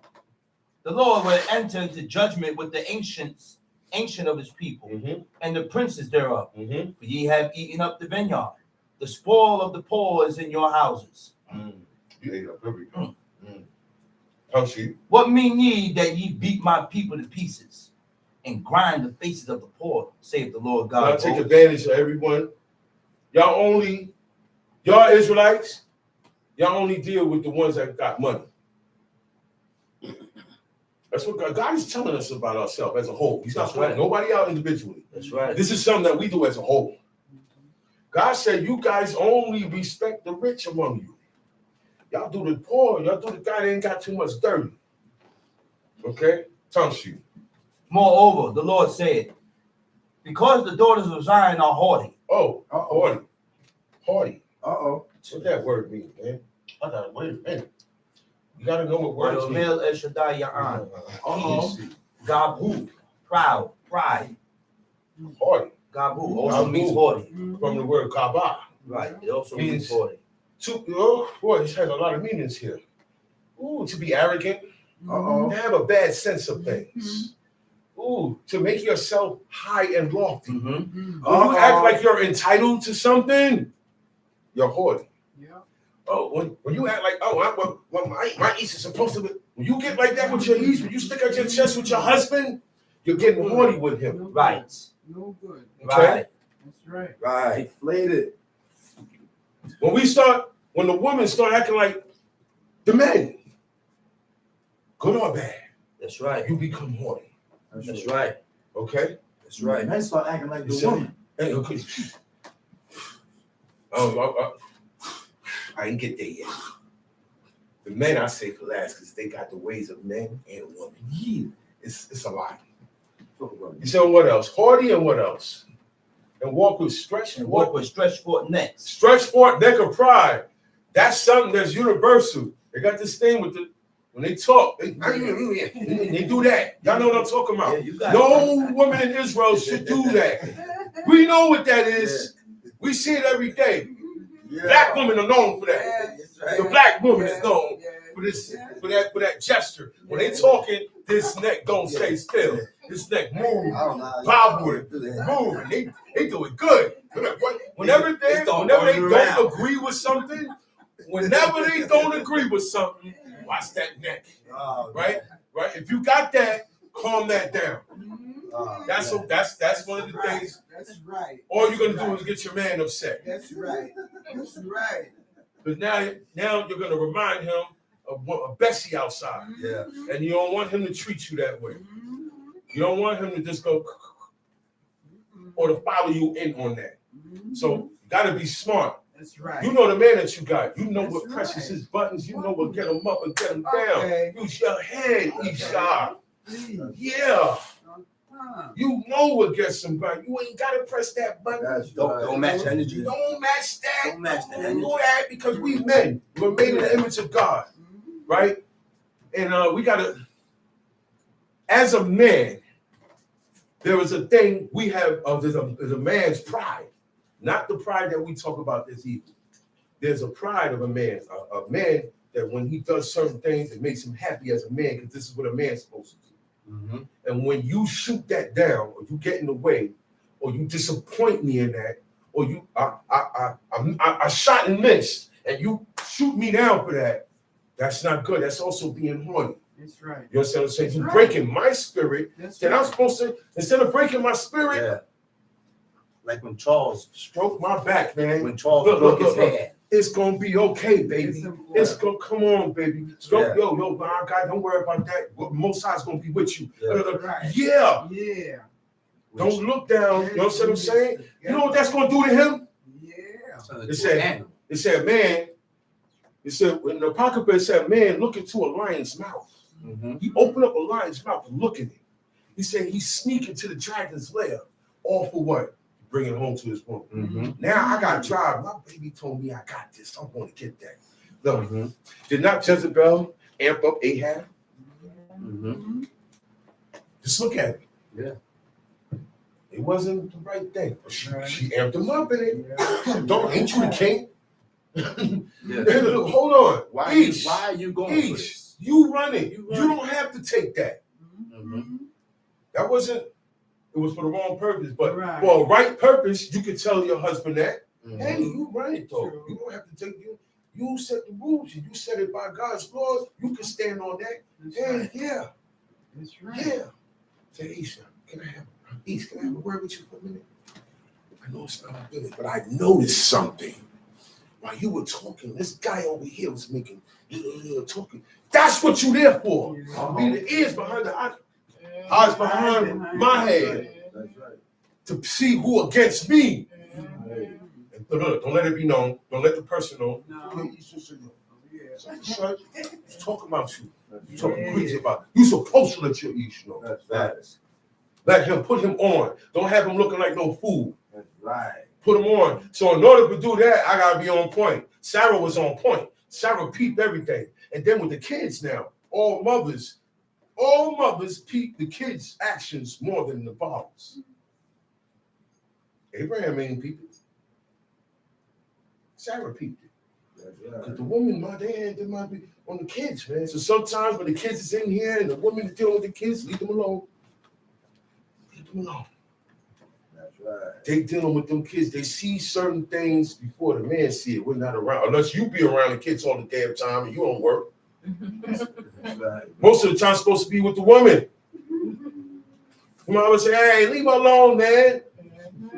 The Lord will enter into judgment with the ancient of his people Mm-hmm. and the princes thereof. Mm-hmm. For ye have eaten up the vineyard. The spoil of the poor is in your houses. You ate up everything. Tell sheep. What mean ye that ye beat my people to pieces and grind the faces of the poor, saith the Lord God? Y'all take advantage of everyone. Y'all Israelites, y'all only deal with the ones that got money. That's what God is telling us about ourselves as a whole. He's not That's right. putting nobody out individually. That's right. This is something that we do as a whole. God said, you guys only respect the rich among you. Y'all do the poor. Y'all do the guy that ain't got too much dirty. Okay? Tom sheep. Moreover, the Lord said, Because the daughters of Zion are haughty. Oh, haughty. Haughty. Uh-oh. What that word mean, man? I gotta wait a minute. You gotta know what words mean. Mel El Shaddai Ya'an. Uh-oh. Gabu, proud, pride. Haughty. Gabu also Gabu. means haughty. From the word kaba. Right. It also means haughty. Oh, boy, this has a lot of meanings here. Ooh, to be arrogant. Uh-oh. To have a bad sense of things. Ooh, to make yourself high and lofty. Mm-hmm. When you act like you're entitled to something, you're haughty. Yeah. Oh, when you act like, my east is supposed to be, when you get like that with your east, when you stick out your chest with your husband, you're getting haughty with him. Right. No good. Okay? Right. That's right. Right. Inflated. When the women start acting like the men, good or bad, That's right. you become haughty. That's right. Okay? That's right. Men start acting like You the see? woman. Hey, okay. I ain't get there yet. The men I say for last because they got the ways of men and women. Yeah. It's a lot. You say what else? Haughty and what else? And walk with stretched forth necks. Stretched forth neck of pride. That's something that's universal. They got this thing with when they talk, they do that. Y'all know what I'm talking about. Yeah, you got no woman in Israel should do that. We know what that is. We see it every day. Yeah. Black women are known for that. Yeah. The black woman is known for this, for that gesture. When they talking, this neck don't stay still. This neck move, bob with it, move. And they do it good. Whenever they don't agree with something, watch that neck. Right? If you got that, calm that down. That's one of the things. That's right. All you're gonna do is get your man upset. That's right. That's right. But now you're gonna remind him of Bessie outside. Yeah. And you don't want him to treat you that way. You don't want him to just go or to follow you in on that. So you gotta be smart. That's right. You know the man that you got. You know what That's presses right. his buttons. You know what get him up and get him Okay. down. Use your head, Isha. Please. Yeah. You know what gets somebody. You ain't gotta press that button. Don't match the energy. Don't match that. Don't match the Don't energy. do that because we men. We're made in the image of God, right? And we gotta, as a man, there is a thing we have. There's a man's pride, not the pride that we talk about this evening. There's a pride of a man that when he does certain things, it makes him happy as a man because this is what a man's supposed to do. Mm-hmm. And when you shoot that down, or you get in the way, or you disappoint me in that, or I shot and missed, and you shoot me down for that, that's not good. That's also being haughty. That's right. You understand what I'm saying? That's You're right. breaking my spirit. That's Then right. I'm supposed to, instead of breaking my spirit, Yeah. Like when Charles stroke my back, man. broke his head. It's gonna be okay, baby. It's important. It's gonna come on, baby. Stroke, Yeah. yo, my God, don't worry about that. Most High's gonna be with you. Yeah. Right. Yeah. Yeah. Don't look down. You know what I'm saying? You know what that's gonna do to him? Yeah. It said, man. It said in the Apocrypha, it said, man, look into a lion's mouth. Mm-hmm. He opened up a lion's mouth and look at it. He said he's sneaking to the dragon's lair. All for what? Bring it home to his woman. Mm-hmm. Now I got to drive. My baby told me I got this. I'm going to get that. Look, Mm-hmm. did not Jezebel amp up Ahab? Mm-hmm. Just look at it. Yeah. It wasn't the right thing. But she amped him up in it. Yeah. Ain't you the king? Yeah. Look, hold on. Why are you going for this? You run it. You You run don't have to take that. Mm-hmm. That wasn't, it was for the wrong purpose. But Right. for a right purpose, you could tell your husband that. Mm-hmm. Hey, you run it though. True. You don't have to take you. You set the rules and you set it by God's laws. You can stand on that. That's Yeah, right. yeah, That's right. yeah. Say, Isha, can I have a word with you for a minute? I know it's not good, but I noticed something. While you were talking, this guy over here was making talking. That's what you there for. Be the ears behind the eyes behind my head That's right. to see who against me. Yeah. And don't let it be known. Don't let the person know. No. Son, he's talking about you. He's talking crazy about you. You're supposed to let your Ish know. That's Let him put him on. Don't have him looking like no fool. That's right. Put him on. So in order to do that, I gotta be on point. Sarah was on point. Sarah peeped everything. And then with the kids now, all mothers peep the kids' actions more than the fathers. Abraham ain't peeped it. Sarah peeped it. That's Because right. the woman, they might be on the kids, man. So sometimes when the kids is in here and the woman is dealing with the kids, leave them alone. Leave them alone. That's right. They dealing with them kids. They see certain things before the man see it. We're not around. Unless you be around the kids all the damn time and you don't work. That's right. Most of the time supposed to be with the woman. Mama say, hey, leave her alone, man.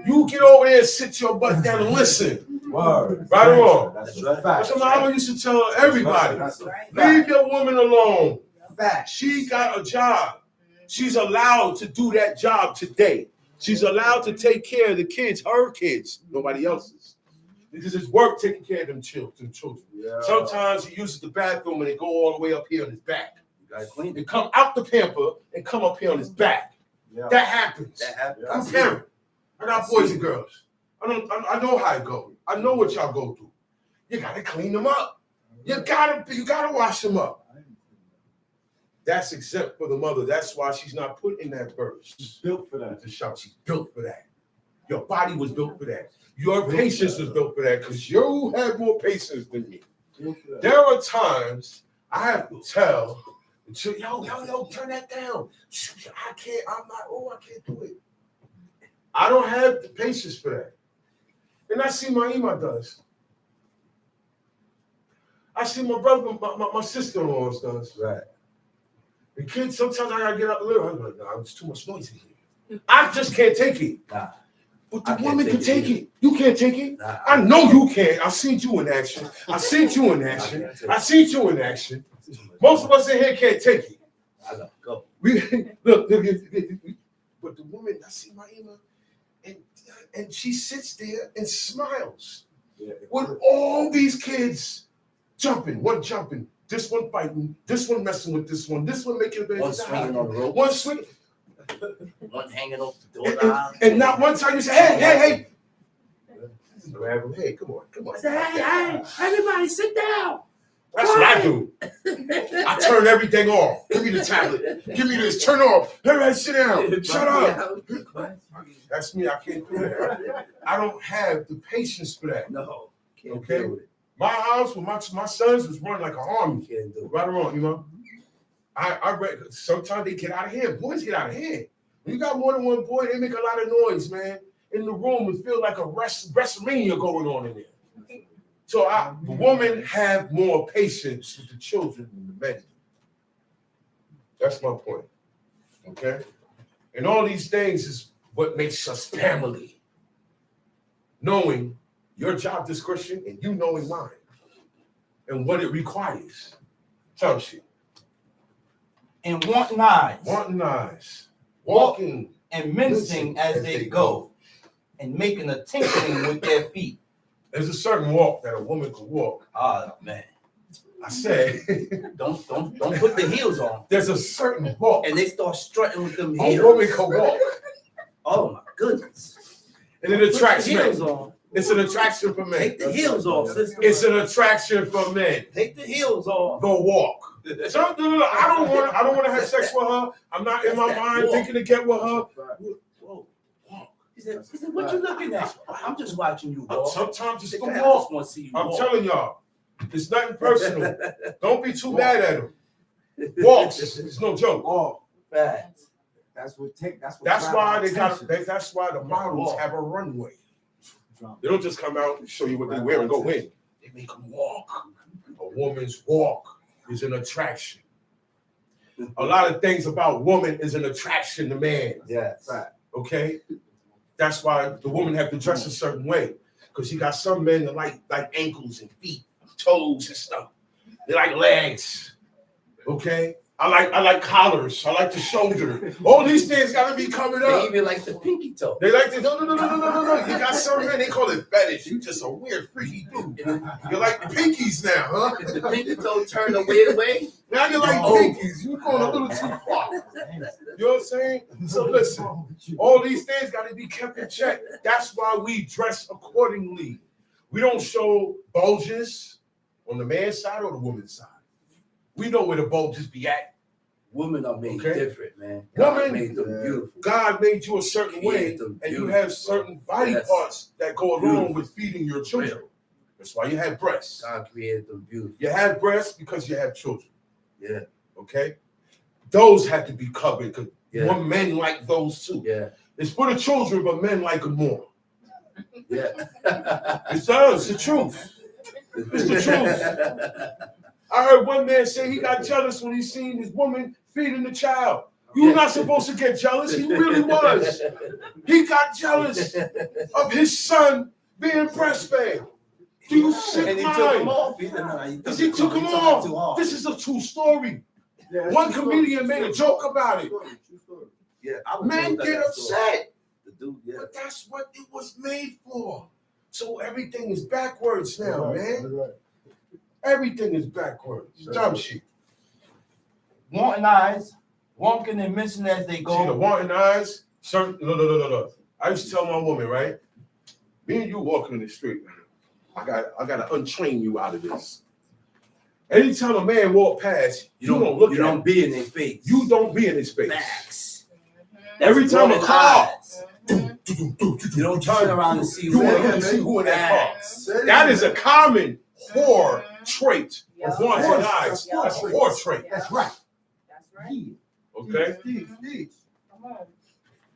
You get over there and sit your butt down and listen. Word. Right or wrong? That's right. That's what Mama used to tell everybody. That's a Leave your woman alone. fact. She got a job. She's allowed to do that job today. She's allowed to take care of the kids, her kids, nobody else's. Because it's work taking care of them children. Yeah. Sometimes he uses the bathroom and they go all the way up here on his back. You gotta clean They it. come out the pamper and come up here on his back. Yeah. That happens. That happens. I'm a parent. I got boys and girls. I know how it goes. I know what y'all go through. You gotta clean them up. You gotta wash them up. That's exempt for the mother. That's why she's not put in that verse. She's built for that. To shout, she's built for that. Your body was built for that. Your patience was built for that because you have more patience than me. Built for that. There are times I have to tell, yo, turn that down. I can't do it. I don't have the patience for that. And I see my Ima does. I see my brother, my sister-in-law does. Right. The kids, sometimes I gotta get up a little. I'm like, nah, it's too much noise in here. I just can't take it. Nah. But I the can't woman take can it take either. it. You can't take it. Nah, I know you can. I seen you in action. I seen you in I action. can't take I it. seen you in action. Most of us in here can't take it. I gotta go. We look, but the woman, I see my Ima, and she sits there and smiles Yeah. with all these kids jumping, this one fighting, this one messing with this one making a baby. One swinging on the rope. One swing, One hanging off the door knob. and not one time you say, hey. Hey, come on. I said, hey, everybody sit down. That's what I do. I turn everything off. Give me the tablet. Give me this. Turn off. Everybody sit down. Shut up. That's me. I can't do that. I don't have the patience for that. No. Can't Okay. deal with it. My house with my sons was running like an army. Can't do it. Right or wrong, you know? I read sometimes they get out of hand. Boys get out of hand. When you got more than one boy, they make a lot of noise, man. In the room, it feels like a WrestleMania going on in there. So the woman have more patience with the children than the men. That's my point. Okay? And all these things is what makes us family. Knowing your job description and you knowing mine. And what it requires. Tell she. And wanting eyes, Wanting eyes. Walking. and mincing as they go, and making a tinkling with their feet. There's a certain walk that a woman can walk. Oh man. I said, Don't put the heels on. there's a certain walk And they start strutting with them a heels. woman can walk. Oh my goodness. And it attracts Put the heels men. on. It's an attraction for men. Take the heels off, sister. It's an attraction for men. Take the heels off. The walk. So, no, I don't want to have sex with her. I'm not in my That's that mind walk. thinking to get with her. Whoa. He said, what you looking at? I'm just watching you walk. Sometimes it's the I walk. just want to see you I'm walk. telling y'all, it's nothing personal. Don't be too mad at him. Walks, it's no joke. Oh, Facts. that's what That's why they got. attention. That's why the models have a runway. They don't just come out and show you what they wear and go in. They make them walk. A woman's walk is an attraction. A lot of things about woman is an attraction to man. Yes. Right. Okay, that's why the woman have to dress a certain way. Because you got some men that like ankles and feet, toes and stuff. They like legs. Okay, I like collars. I like the shoulder. All these things gotta be covered They up. even like the pinky toe. They like to no. You got some men, they call it fetish. You just a weird freaky dude. You like the pinkies now, huh? If the pinky toe turned the weird way, Now you like pinkies. You going a little too far. You know what I'm saying? So listen, all these things got to be kept in check. That's why we dress accordingly. We don't show bulges on the man's side or the woman's side. We know where the bulges be at. women are made different, man. Women, God made them beautiful. God made you a certain way, and you have certain body parts that go along with feeding your children. That's why you have breasts. God created them beautiful. You have breasts because you have children. Yeah. Okay? Those have to be covered because men like those too. Yeah. It's for the children, but men like them more. Yeah. It does. It's the truth. It's the truth. I heard one man say he got jealous when he seen his woman feeding the child. You're not supposed to get jealous. He really was. He got jealous of his son being breastfed. Do you sick And he mind? took him off. He took him off. This is a true story. Yeah, One comedian made a joke about it. Yeah, Men get upset. The dude, But that's what it was made for. So everything is backwards now, man. Everything is backwards. Dumb shit. Wanting eyes, walking and missing as they go. See the wanting eyes? Certain, no. I used to tell my woman, right? Me and you walking in the street, I gotta untrain you out of this. Anytime a man walk past, you don't look at him. You don't be in their face. You don't be in his face. Facts. Every time a car, you don't turn around and see you want to see who in that car. That is a common whore trait of wanting eyes. That's a whore trait. That's right. That's right. Okay? Come on.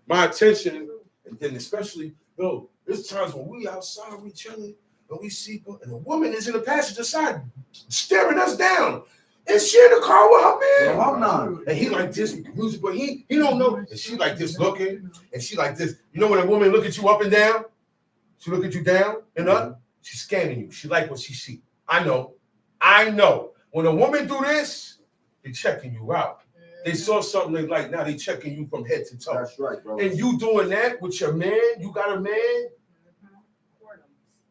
My attention, and then especially, there's times when we outside, we chilling, and we see, and a woman is in the passenger side staring us down. And she in the car with her man. And he like this music, but he don't know. And she like this looking, and she like this. You know when a woman look at you up and down? She look at you down and up. She's scanning you. She like what she see. I know. When a woman do this, they checking you out. They saw something they like. Now they checking you from head to toe. That's right, bro. And you doing that with your man? You got a man?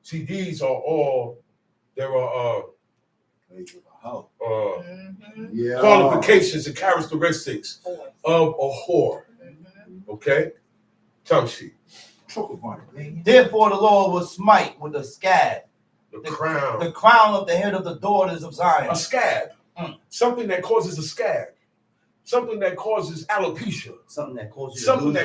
See, these are all qualifications and characteristics of a whore. Okay? Tongue sheet. Therefore, the Lord will smite with a scab The crown. the crown of the head of the daughters of Zion. A scab. Something that causes a scab. Something that causes alopecia. Something that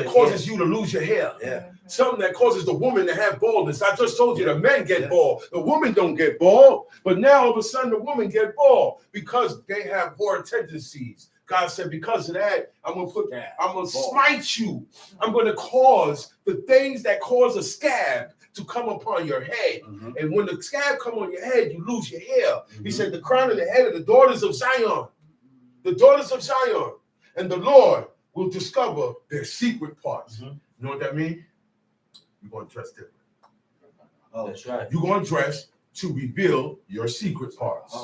causes you to lose your hair. Yeah. Something that causes the woman to have baldness. I just told you the men get bald. The woman don't get bald. But now all of a sudden the woman get bald because they have whore tendencies. God said, because of that, I'm gonna smite you. I'm gonna cause the things that cause a scab to come upon your head. And when the scab come on your head, you lose your hair. He said, the crown of the head of the daughters of Zion. The daughters of Zion. And the Lord will discover their secret parts. You know what that means? You're going to dress different. Oh, that's right. You're going to dress to reveal your secret parts.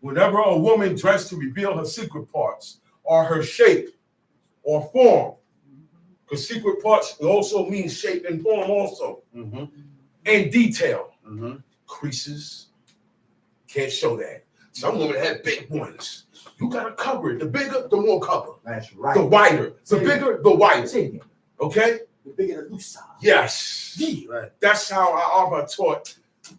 Whenever a woman dresses to reveal her secret parts, or her shape or form, because secret parts also means shape and form also, and detail. Creases, can't show that. Some women have big ones. You gotta cover it. The bigger, the more cover. That's right. The wider. The bigger, the wider. Okay? The bigger the loose side. Yes. Right. That's how I taught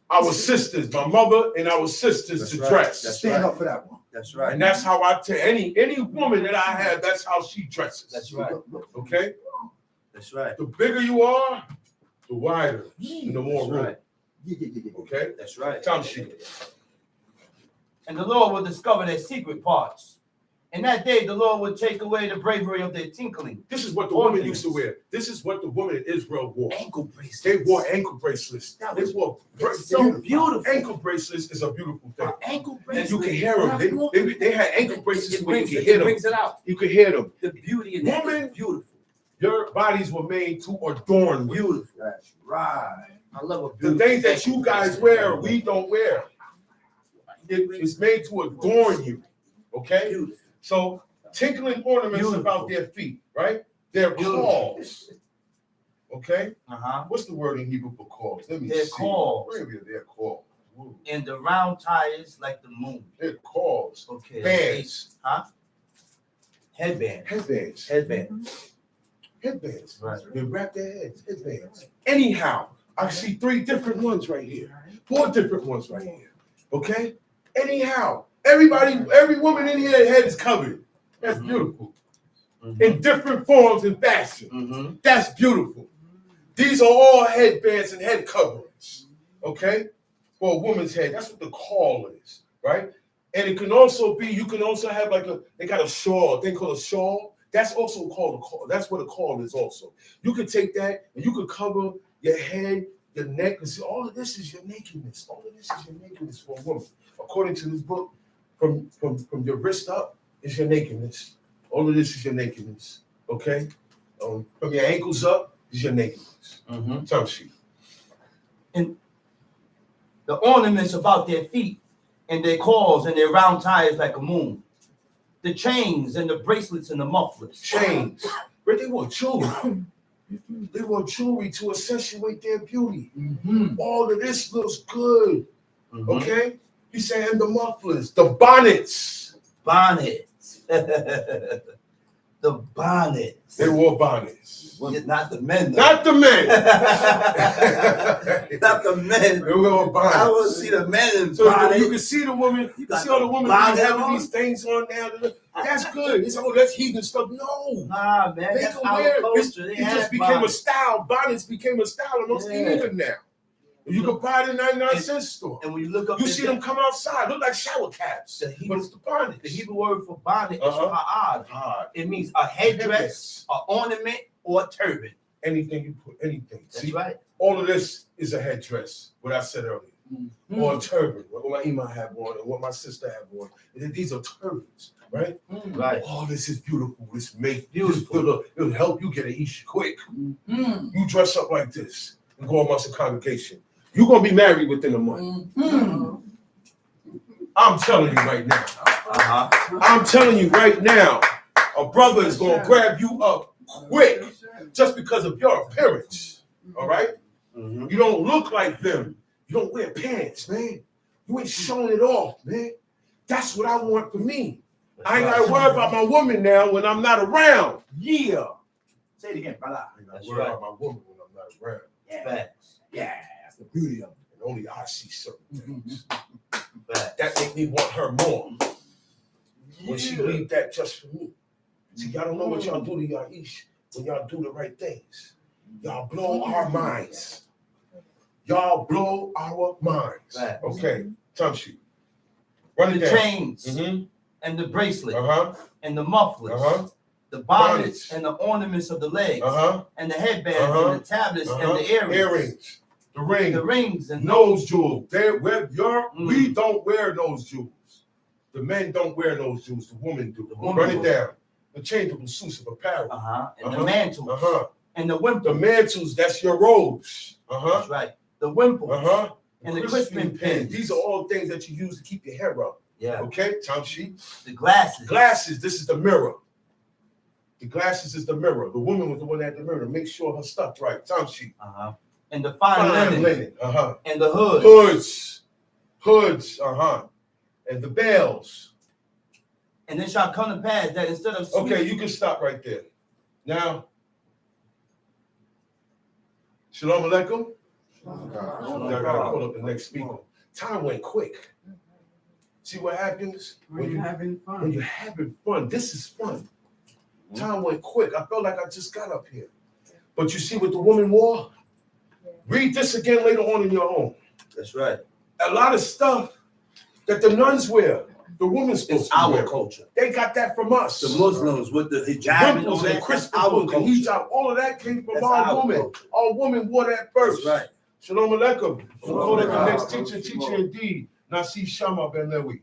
our sisters, my mother and our sisters to dress. Stand up for that one. That's right. And that's how I tell any woman that I have, that's how she dresses. That's right. Okay? That's right. The bigger you are, the wider and the more room. Right. Okay? That's right. Time sheet. And the Lord will discover their secret parts. In that day, the Lord will take away the bravery of their tinkling. This is what the woman used to wear. This is what the women in Israel wore. Ankle bracelets. They wore ankle bracelets. They wore so beautiful. Ankle bracelets is a beautiful thing. Ankle And bracelets. you can hear them. They had ankle bracelets where you can It hear them. brings it out. You can hear them. The beauty in that Woman, is beautiful. your bodies were made to adorn with. Beautiful. That's right. I love a The beautiful things that you guys wear, we don't wear. It's made to adorn you. Okay? Beautiful. So Tinkling ornaments Beautiful. about their feet, right? They're Beautiful. calls. Okay? What's the word in Hebrew for calls? Let me They're see. calls. They're calls. Ooh. And the round tires like the moon. They're calls. Okay. Bands. Headband. Headbands. Headband. Headbands. Right. They wrap their heads. Headbands. Anyhow, I see 3 different ones right here. 4 different ones right here. Okay? Anyhow, every woman in here head is covered. That's beautiful. In different forms and fashion. That's beautiful. These are all headbands and head coverings. Okay? For a woman's head. That's what the call is, right? And it can also be, you can also have they got a shawl, a thing called a shawl. That's also called a call. That's what a call is also. You could take that and you could cover your head, your neck, and see all of this is your nakedness. All of this is your nakedness for a woman. According to this book, from your wrist up is your nakedness. All of this is your nakedness. Okay? From your ankles up is your nakedness. Time sheet. And the ornaments about their feet and their claws and their round tires like a moon. The chains and the bracelets and the mufflers. Chains. But they want jewelry. They want jewelry to accentuate their beauty. All of this looks good. Okay? He's saying the mufflers, the bonnets. Bonnets. The bonnets. They wore bonnets. Not the men. Though. Not the men. Not the men. They wore bonnets. I want to see the men in So bonnets. you can see the woman. You see all the women having these things on now. That's good. It's that's heathen stuff. No. Nah, man. They That's can our wear culture. it. Just became a style. Bonnets became a style amongst the heathen now. You can buy it in 99-cent store. And when you look up, you see them come outside, look like shower caps. But it's the bonnet. The Hebrew word for bonnet is ha'ad. It means a headdress, an ornament, or a turban. Anything you put, anything. That's see? right. All of this is a headdress, what I said earlier. Or a turban, what my imam have on, and what my sister have on. And these are turbans, right? Right. Oh, this is beautiful. This make beautiful. It'll help you get an Isha quick. You dress up like this and go amongst the congregation. You're gonna be married within a month. I'm telling you right now. I'm telling you right now, a brother is gonna grab you up quick just because of your appearance. All right? You don't look like them. You don't wear pants, man. You ain't showing it off, man. That's what I want for me. I ain't gotta worry about my woman now when I'm not around. Yeah. Say it again, brother. I ain't gotta worry about my woman when I'm not around. Facts. Yeah, that's the beauty of it. And only I see certain things. That make me want her more. When she leave that just for me. See, y'all don't know what y'all do to y'all ish when y'all do the right things. Y'all blow our minds. Y'all blow our minds. Okay, time sheet. Run it The down. chains and the bracelet and the mufflers. The bonnets and the ornaments of the legs and the headbands and the tablets and the earrings. The ring. The rings and nose jewels. We don't wear nose jewels. The men don't wear nose jewels. The women do. Run it down. The changeable suits of apparel. And the mantles. And the wimples. The mantles, that's your robes. That's right. The wimples. And the crispin pins. These are all things that you use to keep your hair up. Yeah. Okay, time sheet. The glasses. Glasses, this is the mirror. The glasses is the mirror. The woman was the one that had the mirror to make sure her stuff right. Time sheet. And the fine linen. And the hoods. Hoods. And the bells. And it shall come to pass that instead of okay, you can stop right there. Now, Shalom Aleichem. I gotta call up the next speaker. Time went quick. See what happens when you're having fun. When you're having fun, this is fun. Time went quick. I felt like I just got up here. But you see what the woman wore? Read this again later on in your own. That's right. A lot of stuff that the nuns wear, the women's supposed to wear. Our culture. They got that from us. The Muslims with the hijab and all that. Our culture. Hijab, all of that came from our woman. Culture. Our woman wore that first. That's right. Shalom Aleichem. We'll the next teacher indeed. Nasi Shama Ben Lewi.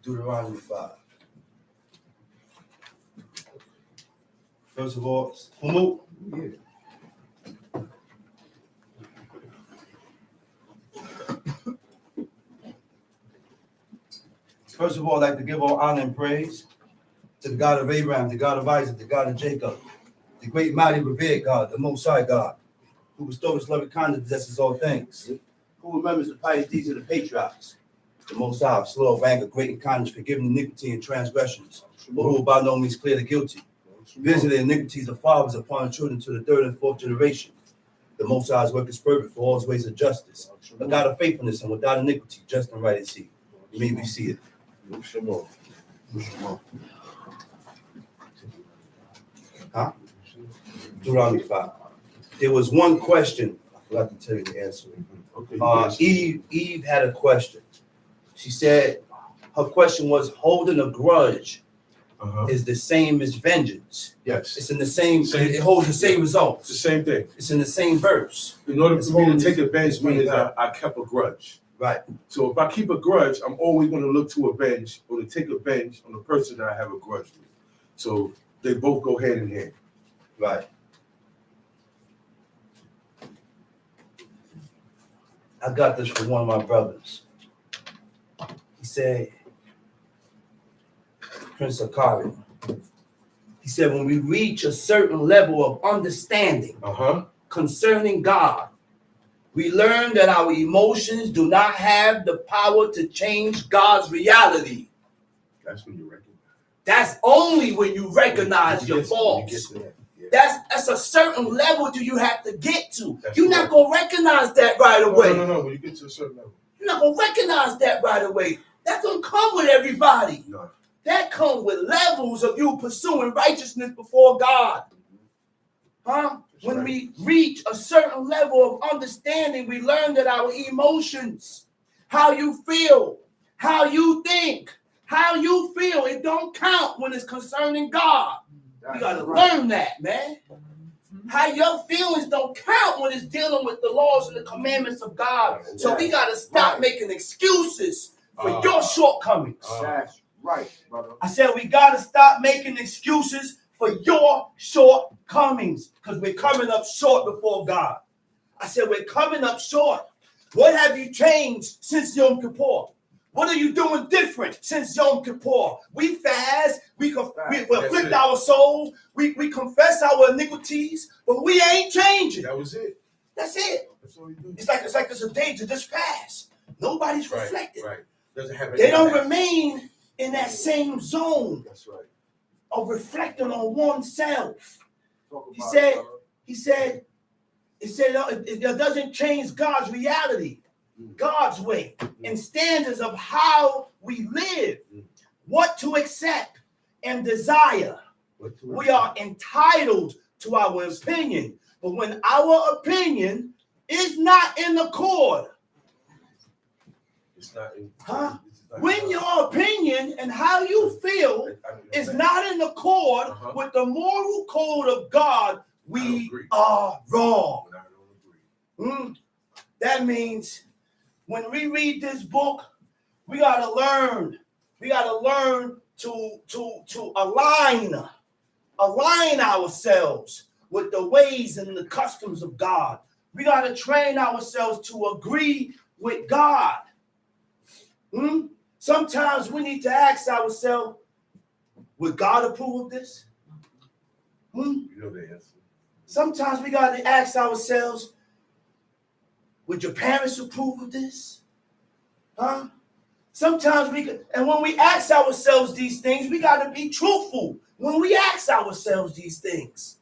Deuteronomy 5. First of all, First of all, I'd like to give all honor and praise to the God of Abraham, the God of Isaac, the God of Jacob, the great, mighty, revered God, the Most High God, who bestowed his loving kindness, possesses all things, who remembers the pious deeds of the patriarchs, the Most High, slow of anger, great in kindness, forgiving iniquity and transgressions, but who will by no means clear the guilty, visiting the iniquities of fathers upon the children to the third and fourth generation. The Most High's work is perfect for all his ways of justice, a God of faithfulness and without iniquity, just and right is he. May we see it. Huh? Deuteronomy 5. There was one question. I forgot to tell you the answer. Eve had a question. She said her question was, holding a grudge is the same as vengeance. Yes. It's in the same. It holds the same results. It's the same thing. It's in the same verse. In order It's for me to holding take the revenge, same means thing. I kept a grudge. Right. So if I keep a grudge, I'm always going to look to avenge or to take revenge on the person that I have a grudge with. So they both go hand in hand. Right. I got this from one of my brothers. He said, Prince Akari. He said, when we reach a certain level of understanding concerning God, we learn that our emotions do not have the power to change God's reality. That's when you recognize. That's only when you recognize your faults. Yeah. That's a certain level do you have to get to. That's You're not going to recognize that right away. No. When you get to a certain level. You're not going to recognize that right away. That don't come with everybody. No. That comes with levels of you pursuing righteousness before God. Huh? That's when right. we reach a certain level of understanding, we learn that our emotions, how you feel, how you think, how you feel, it don't count when it's concerning God. You got to learn that, man. How your feelings don't count when it's dealing with the laws and the commandments of God. So we got to stop making excuses for your shortcomings. That's right, brother. I said we got to stop making excuses for your shortcomings because we're coming up short before God. I said we're coming up short. What have you changed since Yom Kippur? What are you doing different since Yom Kippur? We fast, we afflict our soul, we confess our iniquities, but we ain't changing. That was it. That's it. That's all you do. It's like there's a day to just pass. Nobody's reflecting. Right. Doesn't have any They don't impact. remain in that same zone That's right. of reflecting on oneself. Talk He about said, it, brother. it doesn't change God's reality, God's way, and standards of how we live, what to accept and desire. We are entitled to our opinion, but when our opinion is not in accord, It's not in, huh? it's not When in- your opinion and how you feel is not in accord with the moral code of God, I we don't agree. are wrong. I don't agree. That means when we read this book, we gotta learn. We gotta learn to align ourselves with the ways and the customs of God. We gotta train ourselves to agree with God. Sometimes we need to ask ourselves, would God approve of this? You know the answer. Sometimes we got to ask ourselves, would your parents approve of this? Huh? Sometimes and when we ask ourselves these things, we got to be truthful when we ask ourselves these things.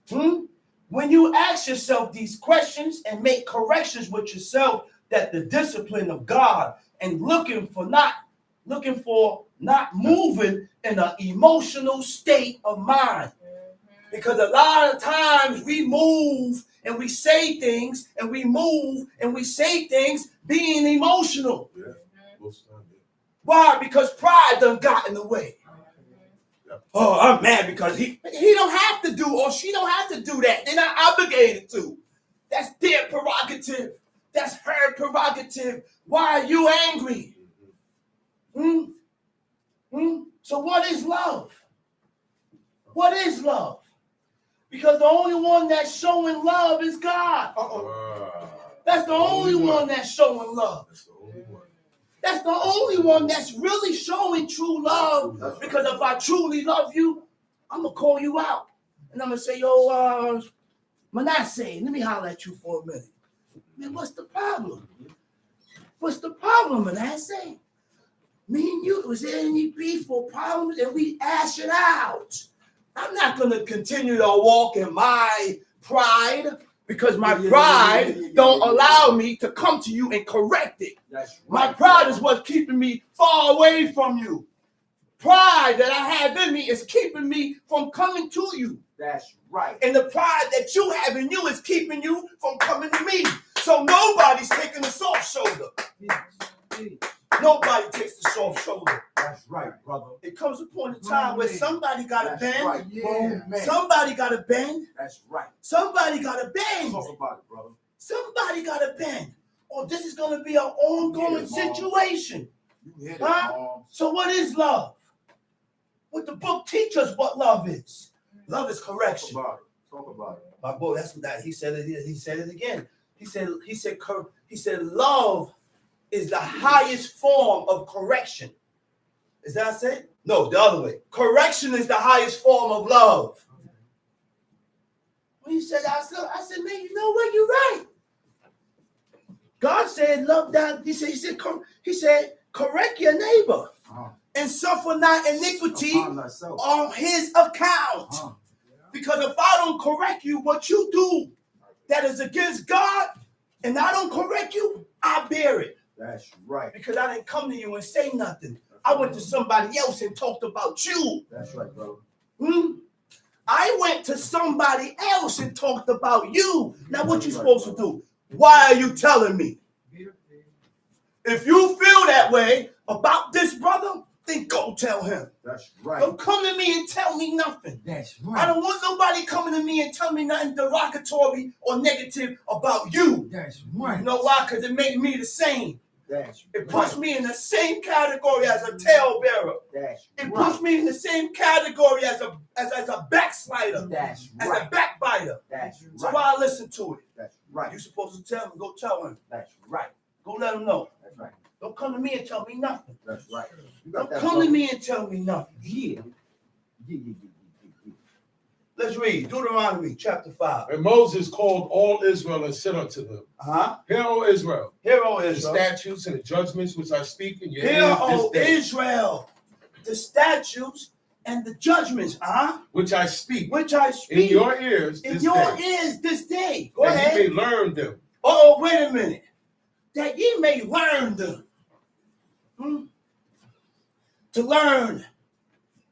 When you ask yourself these questions and make corrections with yourself, that the discipline of God and looking for not moving in an emotional state of mind. Because a lot of times we move and we say things and we move and we say things being emotional. Yeah. Most of the time, yeah. Why? Because pride done got in the way. Oh, I'm mad because he don't have to do or she don't have to do that. They're not obligated to. That's their prerogative. That's her prerogative. Why are you angry? So what is love? What is love? Because the only one that's showing love is God. That's the only one that's showing love. That's the only one. That's the only one that's really showing true love. Because if I truly love you, I'm going to call you out. And I'm going to say, yo, Manasseh, let me holler at you for a minute. Man, what's the problem? What's the problem, Manasseh? Me and you, was there any beef or problems? And we ash it out. I'm not going to continue to walk in my pride because my pride don't allow me to come to you and correct it. That's My right. pride is what's keeping me far away from you. Pride that I have in me is keeping me from coming to you. That's right. And the pride that you have in you is keeping you from coming to me. So nobody's taking the soft shoulder. Nobody takes the soft shoulder. That's right, brother. It comes a point in time where somebody got to That's bend. right. Yeah. Man. Somebody got to bend. That's right. Somebody got to bend. Talk about it, brother. Somebody got to bend. Or this is going to be an ongoing situation. You hit it, Huh? Mom. So what is love? What the book teaches us what love is. Love is Talk correction. about it. Talk about it. My boy, that's what that he said it. He said it again. He said love is the highest form of correction. Is that I said? No, the other way. Correction is the highest form of love. When he said that, I said, man, you know what? You're right. God said, love that. He said, correct your neighbor and suffer not iniquity Upon thyself. on his account. Because if I don't correct you, what you do that is against God, and I don't correct you, I bear it. That's right. Because I didn't come to you and say nothing. I went to somebody else and talked about you. That's right, brother. I went to somebody else and talked about you. Now what you supposed to do? Why are you telling me? If you feel that way about this brother, then go tell him. That's right. Don't come to me and tell me nothing. That's I right. don't want nobody coming to me and telling me nothing derogatory or negative about you. That's You right. know why? Because it makes me the same. That's It puts right. me in the same category as a talebearer. That's It right. puts me in the same category as a backslider, That's as a right. backbiter. That's So right. why I listen to it? That's right. You're supposed to tell him, go tell him. That's right. Go let him know. That's right. Don't come to me and tell me nothing. That's right. You Don't got that, come to brother. me and tell me nothing. Yeah. Let's read Deuteronomy chapter 5. And Moses called all Israel and said unto them, Hear, O Israel, Hear, O the Israel. statutes and the judgments which I speak in your Hear, ears O this day, Israel, the statutes and the judgments, which I speak which I in speak your ears in this your day, ears this day. Go that ahead. ye may learn them. Oh, wait a minute. That ye may learn them. To learn,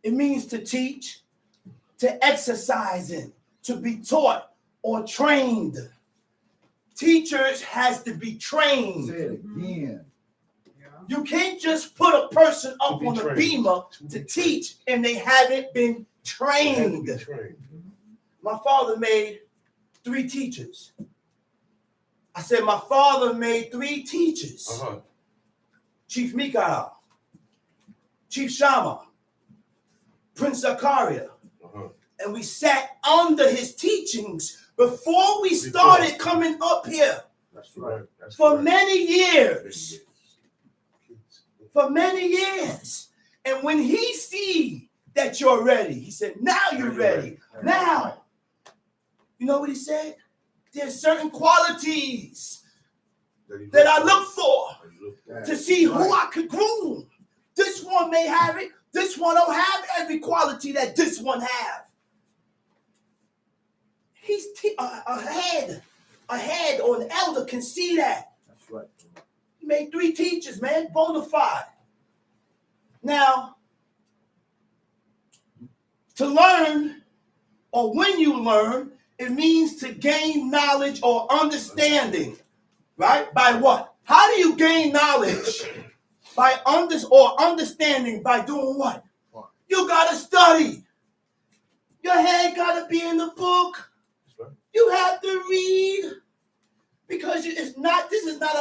it means to teach, to exercise in, to be taught or trained. Teachers has to be trained. Say it again. You can't just put a person up be on a trained. beamer to teach and they haven't been They have to trained. be trained. My father made 3 teachers. I said my father made 3 teachers. Chief Mikael, Chief Shammah, Prince Zachariah. And we sat under his teachings before we started coming up here That's right. That's for right. many years. For many years. And when he see that you're ready, he said, now you're ready. Now, you know what he said? There's certain qualities that I look for to see who I could groom. This one may have it. This one don't have every quality that this one have. He's ahead or an elder can see that. That's right. He made 3 teachers, man, bona fide. Now, to learn, or when you learn, it means to gain knowledge or understanding, right? By what? How do you gain knowledge? By understanding by doing what? You gotta study. Your head gotta be in the book. You have to read. Because this is not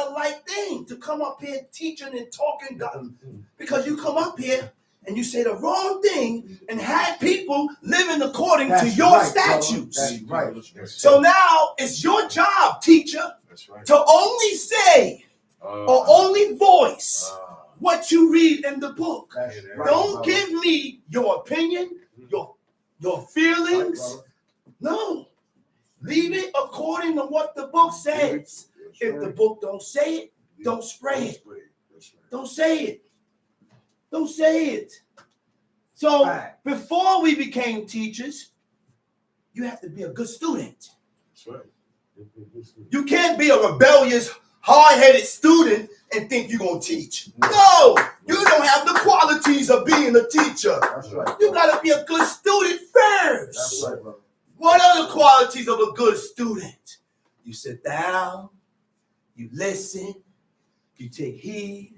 a light thing to come up here teaching and talking God. Because you come up here and you say the wrong thing and have people living according to your right, statutes. brother. That's right. So now it's your job, teacher, That's right. to only say or only voice what you read in the book. That's right, Don't brother. give me your opinion, your Right, feelings. brother. No. Leave it according to what the book says. That's If the right. book don't say it, don't spread it. That's right. Don't say it. Don't say it. So Fact. before we became teachers, you have to be a good student. That's right. You can't be a rebellious, hard-headed student and think you're going to teach. No, you don't have the qualities of being a teacher. That's right. You got to be a good student first. That's right, brother. What are the qualities of a good student? You sit down, you listen, you take heed,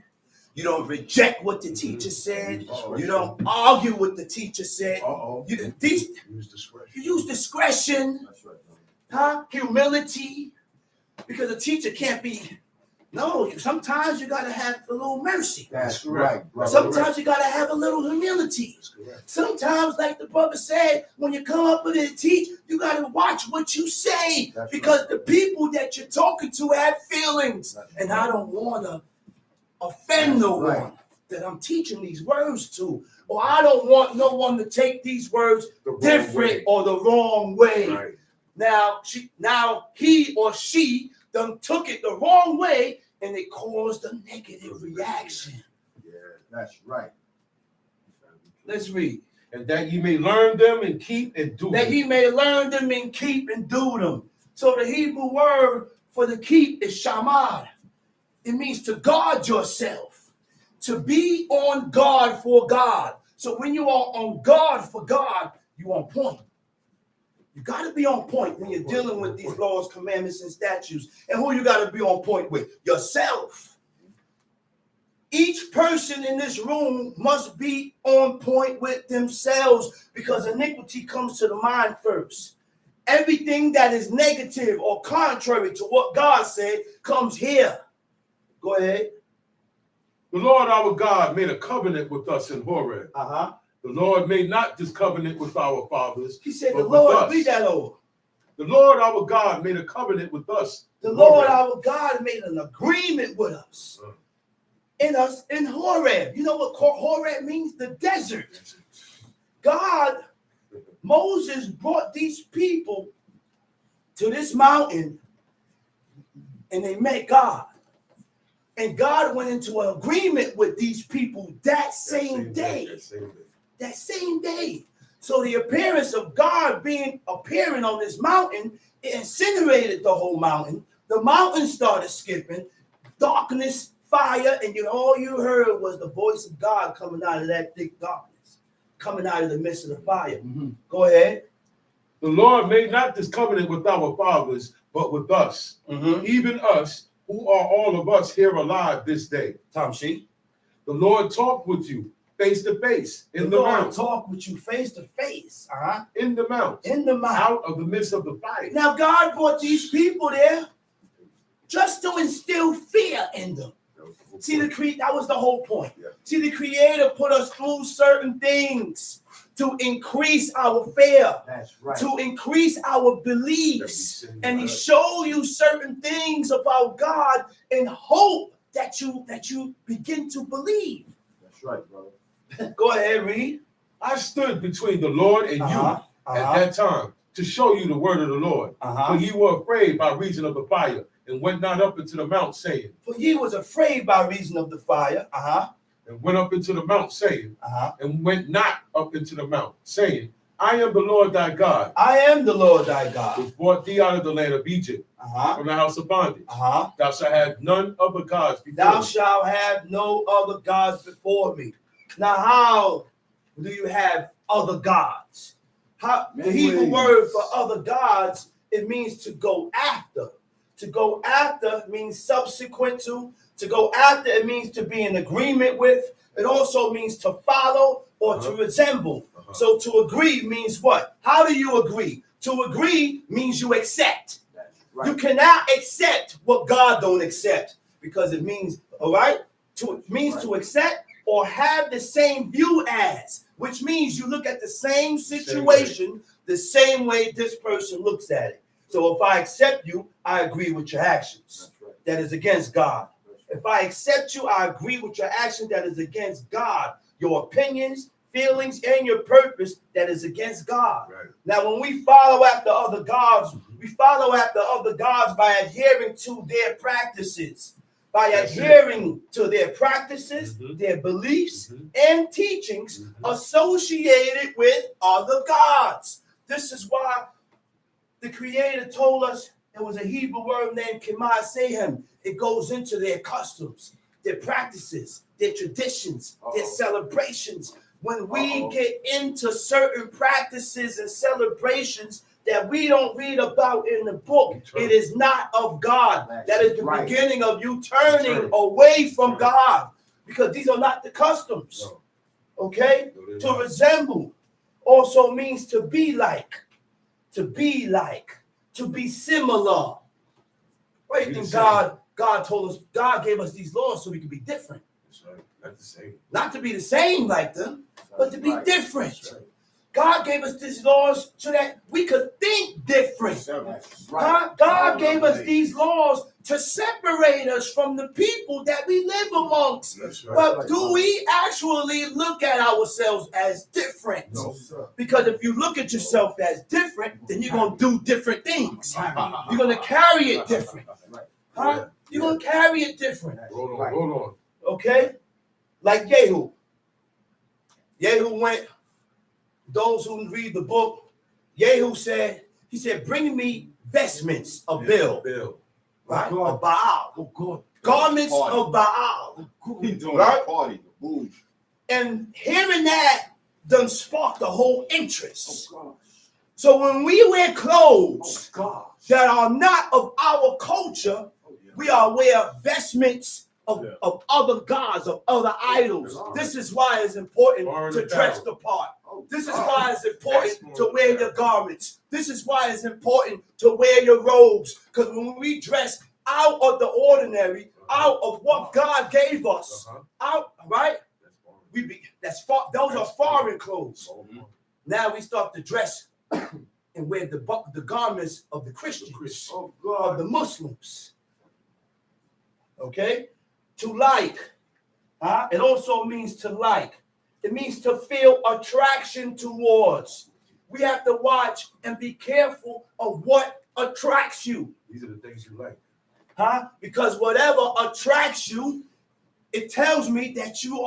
you don't reject what the teacher said, you don't argue what the teacher said. Uh-oh. You Use discretion. use discretion, That's right, brother. humility, because a teacher can't be. No, sometimes you gotta have a little mercy. That's right, brother. Sometimes you gotta have a little humility. That's correct. Sometimes, like the brother said, when you come up with it and teach, you gotta watch what you say, That's because right. the people that you're talking to have feelings, That's and right. I don't want to offend no That's right. one that I'm teaching these words to, or I don't want no one to take these words The wrong different way. or the wrong way. Right. Now he or she done took it the wrong way, and it caused a negative reaction. Yeah. That's right. Let's read. And that ye may learn them and keep and do That them. ye may learn them and keep and do them. So the Hebrew word for the keep is shamad. It means to guard yourself, to be on guard for God. So when you are on guard for God, you on point. You got to be on point when you're dealing with these laws, commandments, and statutes. And who you got to be on point with? Yourself. Each person in this room must be on point with themselves, because iniquity comes to the mind first. Everything that is negative or contrary to what God said comes here. Go ahead. The Lord our God made a covenant with us in Horeb. Uh-huh. The Lord made not this covenant with our fathers. He said, but the with Lord, us. read that over. The Lord our God made a covenant with us. The in Lord Horeb. our God made an agreement with us. In Horeb. You know what Horeb means? The desert. God, Moses brought these people to this mountain, and they met God. And God went into an agreement with these people that same day. That same day. That same day. So the appearance of God appearing on this mountain, it incinerated the whole mountain. The mountain started skipping, darkness, fire, and all you heard was the voice of God coming out of that thick darkness, coming out of the midst of the fire. Mm-hmm. Go ahead. The Lord made not this covenant with our fathers, but with us, Mm-hmm. even us, who are all of us here alive this day. Tom She. The Lord talked with you face to face in the Lord mount, talk with you face to face. Uh-huh. in the mount, In the mount. out of the midst of the fire. Now God brought these people there just to instill fear in them. See, that was the whole point. Yeah. See, the Creator put us through certain things to increase our fear, That's right. to increase our beliefs, and He show you certain things about God in hope that you begin to believe. That's right, brother. Go ahead, read. I stood between the Lord and you at that time to show you the word of the Lord. But ye were afraid by reason of the fire, and went not up into the mount, saying, For ye was afraid by reason of the fire. and went up into the mount, saying, Uh-huh. and went not up into the mount, saying, I am the Lord thy God, I am the Lord thy God. which brought thee out of the land of Egypt, Uh-huh. from the house of bondage. Uh-huh. Thou shalt have none other gods before Thou me. shalt have no other gods before me. Now, how do you have other gods? The Many Hebrew ways. word for other gods, it means to go after. To go after means subsequent to. To go after, it means to be in agreement with. It also means to follow or to resemble. So to agree means what? How do you agree? To agree means you accept. That's right. You cannot accept what God don't accept, because it means, all right, to accept or have the same view as, which means you look at the same situation the same way this person looks at it. So if I accept you, I agree with your actions. That's right. That is against God. If I accept you, I agree with your action that is against God, your opinions, feelings, and your purpose that is against God. Right. Now, when we follow after other gods, we follow after other gods by adhering to their practices, by adhering to their practices, their beliefs, and teachings associated with other gods. This is why the Creator told us there was a Hebrew word named Kemasehem. It goes into their customs, their practices, their traditions, their celebrations. When we get into certain practices and celebrations that we don't read about in the book, it is not of God. That is the beginning of you turning away from God, because these are not the customs. Okay? To resemble also means to be like, to be similar. Why do you think God told us, God gave us these laws so we could be different? That's right. Not the same. Not to be the same like them, but to be different. That's right. God gave us these laws so that we could think different. God gave us these laws to separate us from the people that we live amongst. That's right. But do we actually look at ourselves as different? No. Because if you look at yourself as different, then you're going to do different things. You're going to carry it different. Huh? You're going to carry it different. Hold on. Okay? Like Yehu. Yehu went, those who read the book, Yehu said, he said, bring me vestments of Baal. Right? Of Baal. Oh, God. Garments of Baal. He's doing Right? a party. Booze. And hearing that done sparked the whole interest. Oh, God. So when we wear clothes Oh, God. that are not of our culture, Oh, yeah. we are wear vestments of other gods, of other idols. This is why it's important to dress the part. This is why it's important to wear your garments. This is why it's important to wear your robes. Because when we dress out of the ordinary, out of what God gave us, out, right? Those are foreign clothes. Now we start to dress and wear the garments of the Christians, of the Muslims. Okay? To like. It also means to like. It means to feel attraction towards. We have to watch and be careful of what attracts you. These are the things you like. Because whatever attracts you, it tells me that you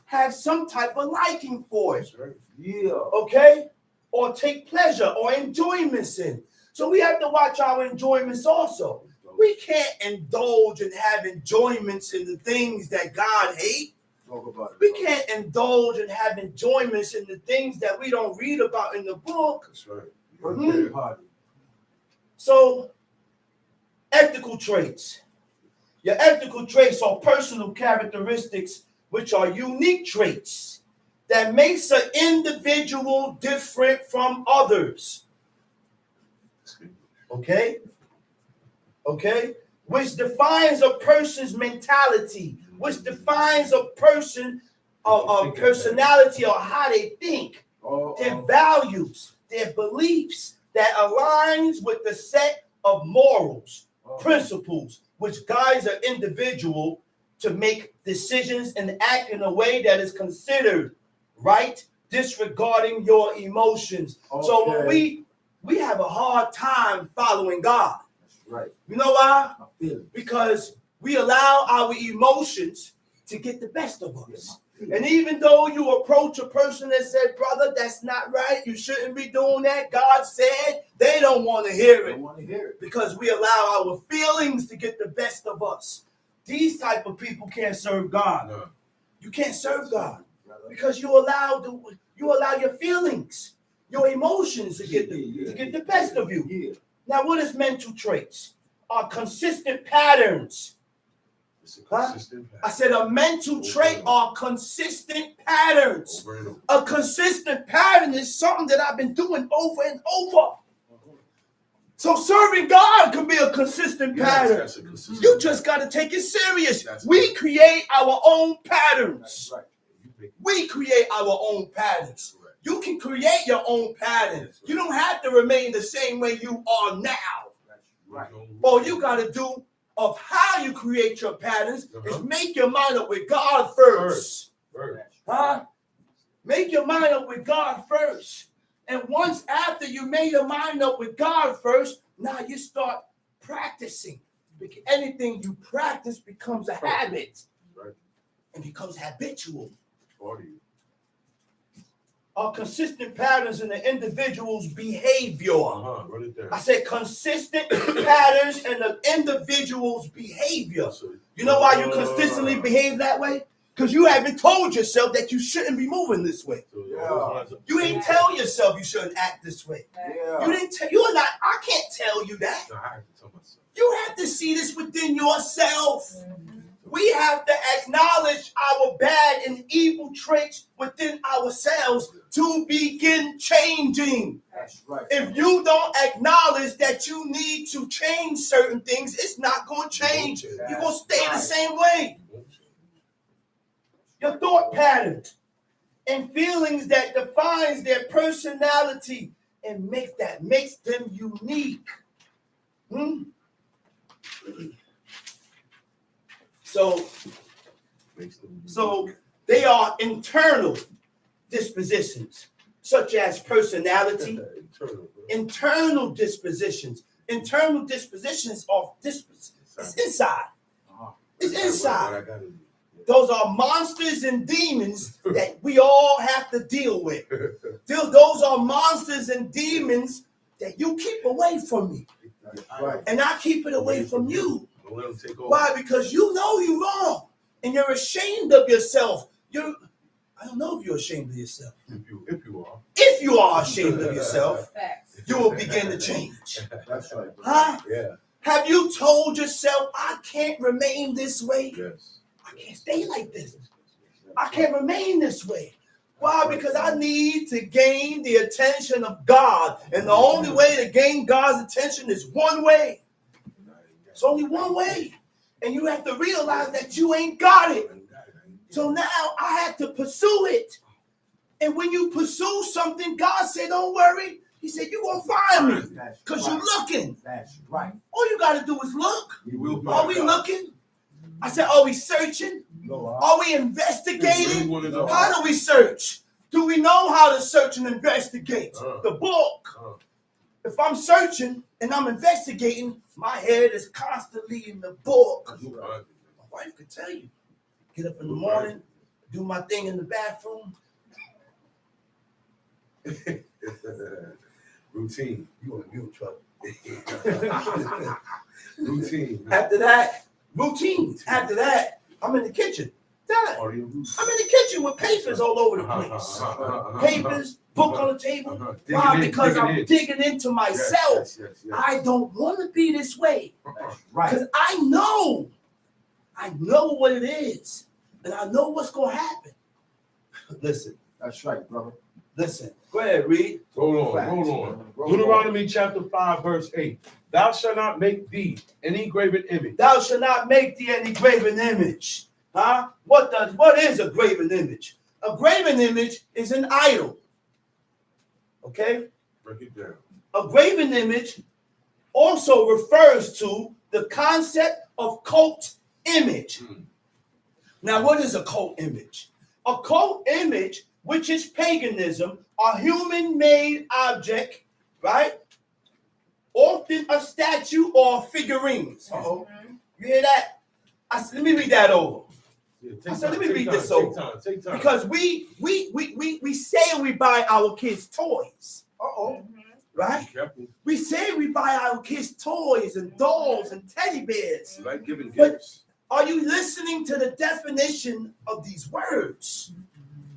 have some type of liking for it. Right. Yeah. Okay? Or take pleasure or enjoyments in. So we have to watch our enjoyments also. We can't indulge and have enjoyments in the things that God hates. Talk about it. We can't indulge and have enjoyments in the things that we don't read about in the book. That's right. Birthday party. So, ethical traits. Your ethical traits are personal characteristics which are unique traits that makes an individual different from others. Okay? Okay? Which defines a person's mentality, which defines a person, a personality, or how they think, their values, their beliefs, that aligns with the set of morals, principles, which guides an individual to make decisions and act in a way that is considered right, disregarding your emotions. So when we have a hard time following God. Right. You know why? I feel it. Because we allow our emotions to get the best of us. And even though you approach a person that said, brother, that's not right, you shouldn't be doing that, God said, they don't want to hear it. I want to hear it. Because we allow our feelings to get the best of us. These type of people can't serve God. No. You can't serve God because you allow your feelings, your emotions to get the best of you. Yeah. Now, what is mental traits? Are consistent patterns. It's a consistent I said a mental trait are consistent patterns. over and over. A consistent pattern is something that I've been doing over and over. So serving God can be a consistent pattern. That's a consistent You just got to take it serious. That's We right. create our own patterns. That's right. You make We create our own patterns. correct. You can create your own pattern. You don't have to remain the same way you are now. That's right. All you got to do of how you create your patterns is make your mind up with God first. Huh? Make your mind up with God first. And once after you made your mind up with God first, now you start practicing. Because anything you practice becomes a habit. Right. And becomes habitual. Or you. Are consistent patterns in the individual's behavior. Run it down. I said consistent patterns in the individual's behavior. You know why you consistently behave that way? Because you haven't told yourself that you shouldn't be moving this way. You ain't tell yourself you shouldn't act this way. Yeah. You didn't tell. You're not. I can't tell you that. No, I have to tell myself. You have to see this within yourself. We have to acknowledge our bad and evil traits within ourselves to begin changing. That's right. If you don't acknowledge that you need to change certain things, it's not going to change. You're going to stay the same way. Your thought patterns and feelings that defines their personality and makes them unique. So they are internal dispositions, such as personality, internal dispositions. Internal dispositions are it's inside. It's inside. Those are monsters and demons that we all have to deal with. Those are monsters and demons that you keep away from me. Right. And I keep it away from you. Don't let them take over. Why? Because you know you're wrong. And you're ashamed of yourself. I don't know if you're ashamed of yourself. If you are. If you are ashamed of yourself, Facts. you will begin to change. That's right. Huh? Yeah. Have you told yourself, I can't remain this way? Yes. I can't stay like this. I can't remain this way. Why? Because I need to gain the attention of God. And the only way to gain God's attention is one way. It's only one way. And you have to realize that you ain't got it. So now I have to pursue it. And when you pursue something, God said, don't worry. He said, you're going to find me because you're looking. That's right. All you got to do is look. You will Are we looking? I said, are we searching? Are we You investigating? really wanna know. How do we search? Do we know how to search and investigate? The book. If I'm searching and I'm investigating, my head is constantly in the book. My wife could tell you. Get up in the morning, do my thing in the bathroom. Routine. You in trouble. Routine. After that, routine. After that, I'm in the kitchen. Done. I'm in the kitchen with papers all over the place. Papers, book on the table. Why? Because I'm digging into myself. Yes. I don't want to be this way. Right. Because I know what it is. And I know what's going to happen. Listen. That's right, brother. Listen. Go ahead, read. Hold on. Deuteronomy chapter 5, verse 8. Thou shalt not make thee any graven image. Thou shalt not make thee any graven image. Huh? What is a graven image? A graven image is an idol. Okay? Break it down. A graven image also refers to the concept of cult image. Now, what is a cult image? A cult image, which is paganism, a human-made object, right? Often a statue or figurines. Uh-oh. You hear that? Let me read that over. Let me read this over. Take time. Because we say we buy our kids toys. Uh-oh. Right? We say we buy our kids toys and dolls and teddy bears. You like giving But gifts. are you listening to the definition of these words?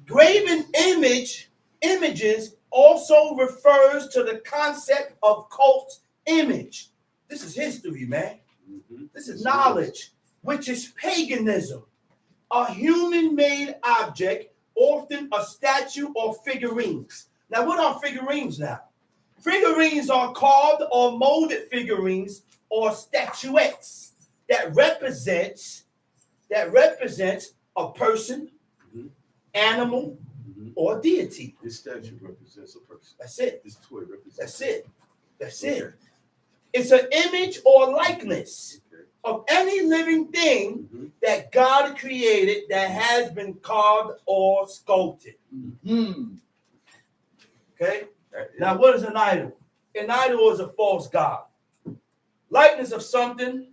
Graven images also refers to the concept of cult image. This is history, man. This is knowledge, which is paganism. A human-made object, often a statue or figurines. Now, what are figurines now? Figurines are carved or molded figurines or statuettes that represents a person, animal, or deity. This statue represents a person. That's it. This toy represents. That's it. That's it. It's an image or likeness of any living thing that God created that has been carved or sculpted. Okay? Now, what is an idol? An idol is a false god. Likeness of something,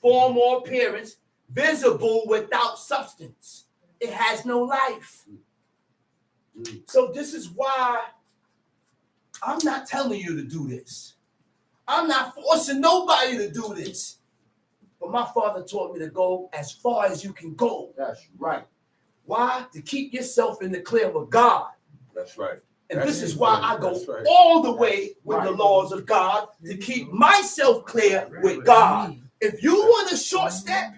form or appearance, visible without substance. It has no life. So this is why I'm not telling you to do this. I'm not forcing nobody to do this. But my father taught me to go as far as you can go. That's right. Why? To keep yourself in the clear with God. That's right. And That's this is why I go That's right. all the way with Right. the laws of God to keep myself clear with God. If you want a short step,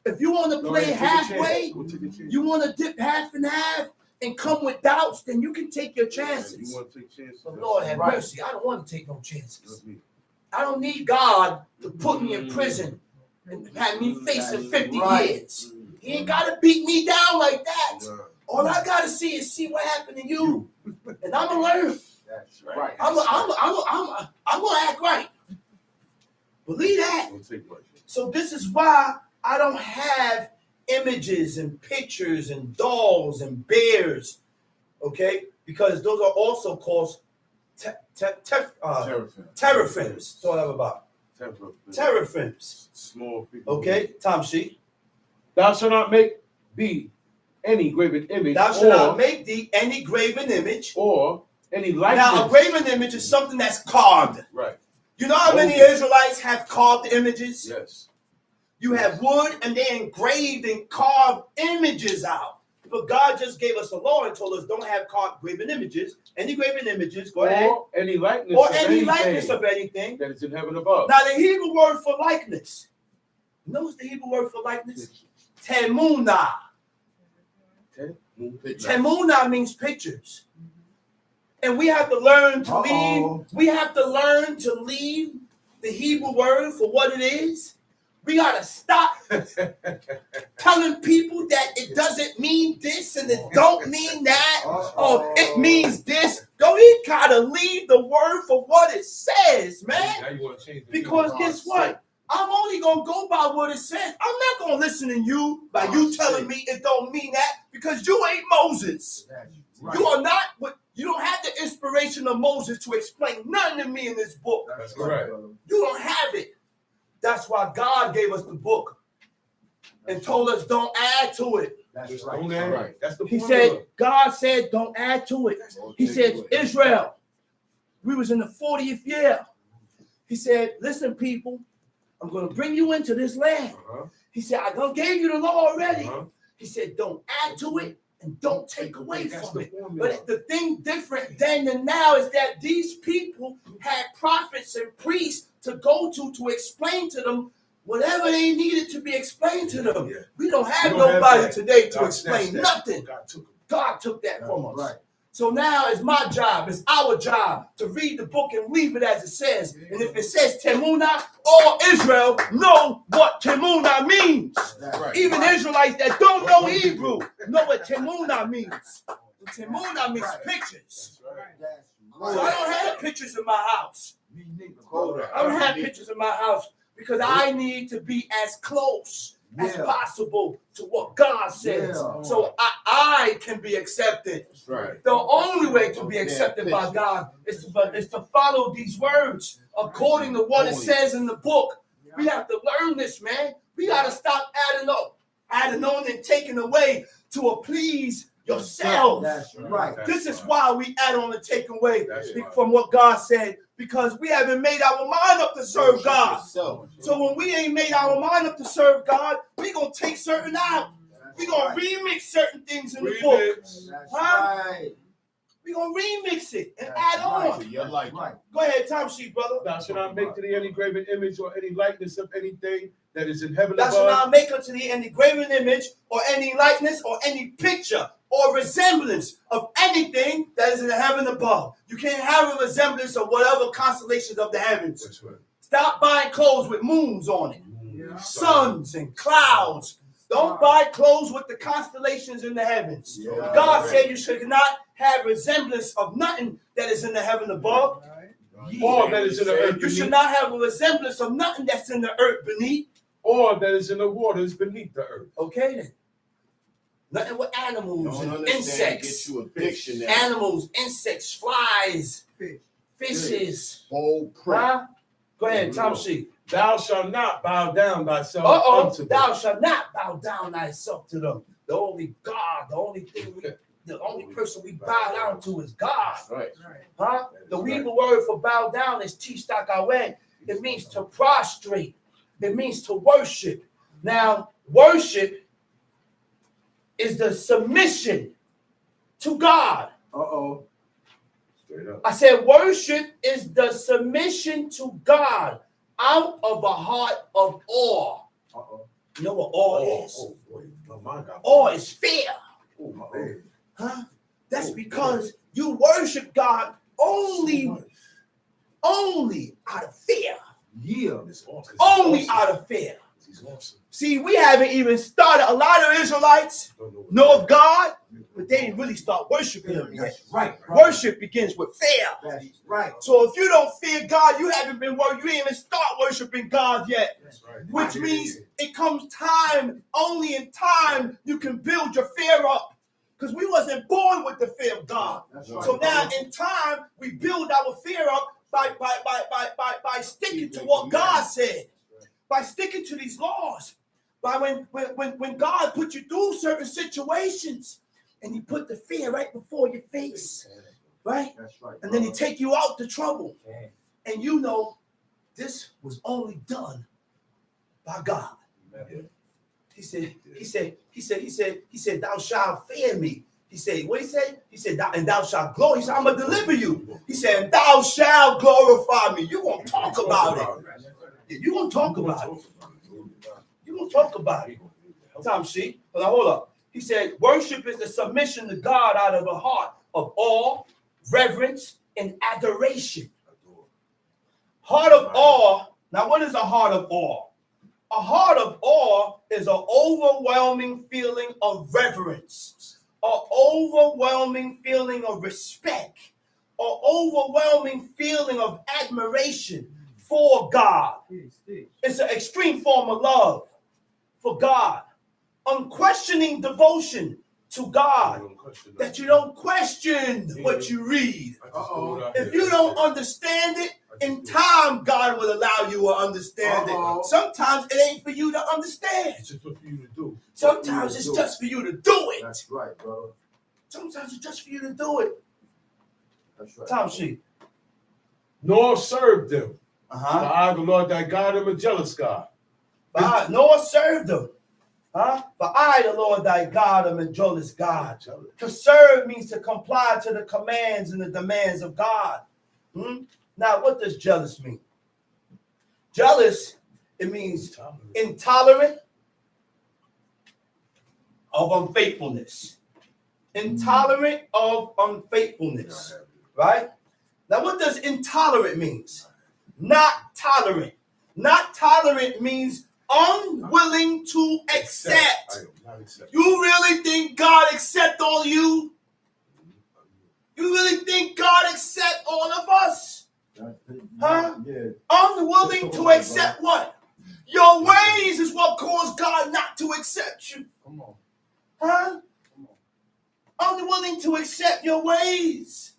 if you want to Go play ahead, take a halfway, chance. Go take a chance. you want to dip half and half and come with doubts, then you can take your You chances. want to take chances? But Lord have Right. mercy, I don't want to take no chances. That's me. I don't need God to put me in prison and have me facing 50 Right. years. He ain't got to beat me down like that. Nah. All I got to see is see what happened to you. And I'm going to learn. That's right. I'm going to act right. Believe that. Don't take much. So this is why I don't have images and pictures and dolls and bears, okay? Because those are also called teraphims. That's all I'm about. Teraphims, Small people. okay? Tom C. Thou shalt not make thee any graven image Thou shalt not make thee any graven image. or any likeness. Now, a graven image is something that's carved. Right. You know how many Okay. Israelites have carved images? Yes. You have wood and they engraved and carved images out. But God just gave us a law and told us don't have carved graven images. Any graven images, go ahead. Or any likeness Or of any anything likeness of anything. that is in heaven above. Now the Hebrew word for likeness. You know what's the Hebrew word for likeness? Temunah. Temunah means pictures. And we have to learn to leave. We have to learn to leave the Hebrew word for what it is. We gotta stop telling people that it doesn't mean this and it don't mean that. Oh, it means this. Go, we gotta leave the word for what it says, man. Now you want to change the Because guess what? I'm only gonna go by what it says. I'm not gonna listen to you by you telling me it don't mean that because you ain't Moses. You are not what you don't have the inspiration of Moses to explain nothing to me in this book. That's correct. You don't have it. That's why God gave us the book and told us don't add to it. That's Don't right. add. Right. That's the He formula. said, God said, don't add to it. He said, Israel, we was in the 40th year. He said, listen, people, I'm going to bring you into this land. He said, I done gave you the law already. He said, don't add to it and don't take away That's from the it. formula. But the thing different then and now is that these people had prophets and priests to go to explain to them whatever they needed to be explained to them. Yeah. We don't have We don't have nobody that. today to God explain snatched that. nothing. God took it. God took that from us. Right. So now it's my job, it's our job to read the book and leave it as it says. And if it says Temunah, all Israel know what Temunah means. That's Right. Even Israelites that don't know Hebrew know what Temunah means. And Temunah means pictures. That's right. That's So I don't have pictures in my house. Me neither. Kodak. I don't have pictures in my house because I need to be as close as Yeah. possible to what God says. Yeah. So I can be accepted. That's right. The only way to be accepted by God is to follow these words according to what it says in the book. We have to learn this, man. We got to stop adding on and taking away to please yourself. That's right. This is why we add on and take away That's right. from what God said, because we haven't made our mind up to serve God. So when we ain't made our mind up to serve God, we going to take certain out. We going to remix certain things in the book. Remix. That's Huh? right. We going to remix it and That's add right. on. You're like Right. Go ahead, time sheet, brother. Thou shalt not make to thee any graven image or any likeness of anything that is in heaven Thou shalt above, not make unto thee any graven image or any likeness or any picture or resemblance of anything that is in the heaven above. You can't have a resemblance of whatever constellations of the heavens. That's right. Stop buying clothes with moons on it, suns and clouds. Don't buy clothes with the constellations in the heavens. Yeah. God said you should not have resemblance of nothing that is in the heaven above. or that is in the earth You should beneath. not have a resemblance of nothing that's in the earth beneath. or that is in the waters beneath the earth. Okay then. Nothing with animals Don't and understand, insects. get you a dictionary. Animals, insects, flies, fishes. Whole print. Huh? Go ahead, Tom C. Thou shalt not bow down thyself Uh-oh. unto them. Thou shalt not bow down thyself to them. The only God, the only person we bow down to is God. That's right. Huh? The Hebrew word for bow down is tishtakawen. It means to prostrate. It means to worship. Now, worship is the submission to God. Uh-oh. Straight up. I said worship is the submission to God out of a heart of awe. Uh-oh. You know what awe is? Oh, boy. Oh, my God. Awe is fear. Oh, my man. Huh? That's because you worship God only out of fear. Yeah. It's awesome. Only out of fear. He's awesome. See, we haven't even started. A lot of Israelites know of God, but they didn't really start worshiping Him yet. That's right. Worship begins with fear. That's right. So if you don't fear God, you haven't been working. You didn't even start worshiping God yet. That's right. Which means it comes time, only in time you can build your fear up. Because we wasn't born with the fear of God. That's right. So now in time, we build our fear up by sticking to what God said. By sticking to these laws. By when God put you through certain situations and He put the fear right before your face. Right? That's right. And then He take you out the trouble. And you know this was only done by God. He said, thou shalt fear me. He said, what he said? He said, and thou shalt glory. He said, I'm going to deliver you. He said, and thou shalt glorify me. You're going to talk about it. You're going to talk about it. You're going to talk about it. Tom C. But now hold up. He said, worship is the submission to God out of a heart of awe, reverence, and adoration. Heart of awe. Now, what is a heart of awe? A heart of awe is an overwhelming feeling of reverence, an overwhelming feeling of respect, an overwhelming feeling of admiration for God. It's an extreme form of love for God, unquestioning devotion to God, that you don't question what you read. If you don't understand it, in time, God will allow you to understand it. Sometimes it ain't for you to understand. It's just for you to do. Sometimes it's just for you to do it. That's right, brother. Sometimes it's just for you to do it. That's right. Tom C. Nor serve them. For Uh-huh. I, the Lord thy God, am a jealous God. Nor serve them. Huh? For I, the Lord thy God, am a jealous God. To serve means to comply to the commands and the demands of God. Now, what does jealous mean? Jealous, it means intolerant of unfaithfulness. Intolerant of unfaithfulness. Right? Now, what does intolerant means? Not tolerant. Not tolerant means unwilling to accept. You really think God accept all you? You really think God accept all of us? Huh? Yeah. Unwilling to accept what? Your ways is what caused God not to accept you. Come on. Huh? Unwilling to accept your ways.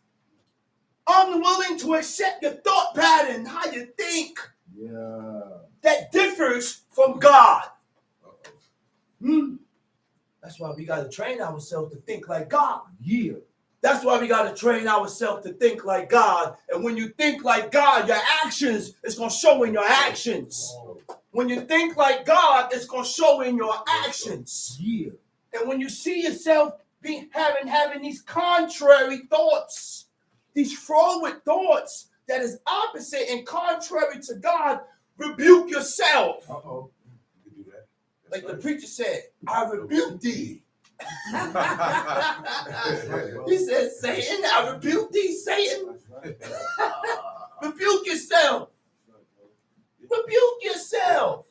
Unwilling to accept your thought pattern, how you think. Yeah. That differs from God. That's why we got to train ourselves to think like God. Yeah. That's why we got to train ourselves to think like God. And when you think like God, your actions is going to show in your actions. When you think like God, it's going to show in your actions. Yeah. And when you see yourself having these contrary thoughts, these forward thoughts that is opposite and contrary to God, rebuke yourself. Uh-oh. Like the preacher said, I rebuke thee. He said, Satan, I rebuke thee, Satan. Rebuke yourself. Rebuke yourself.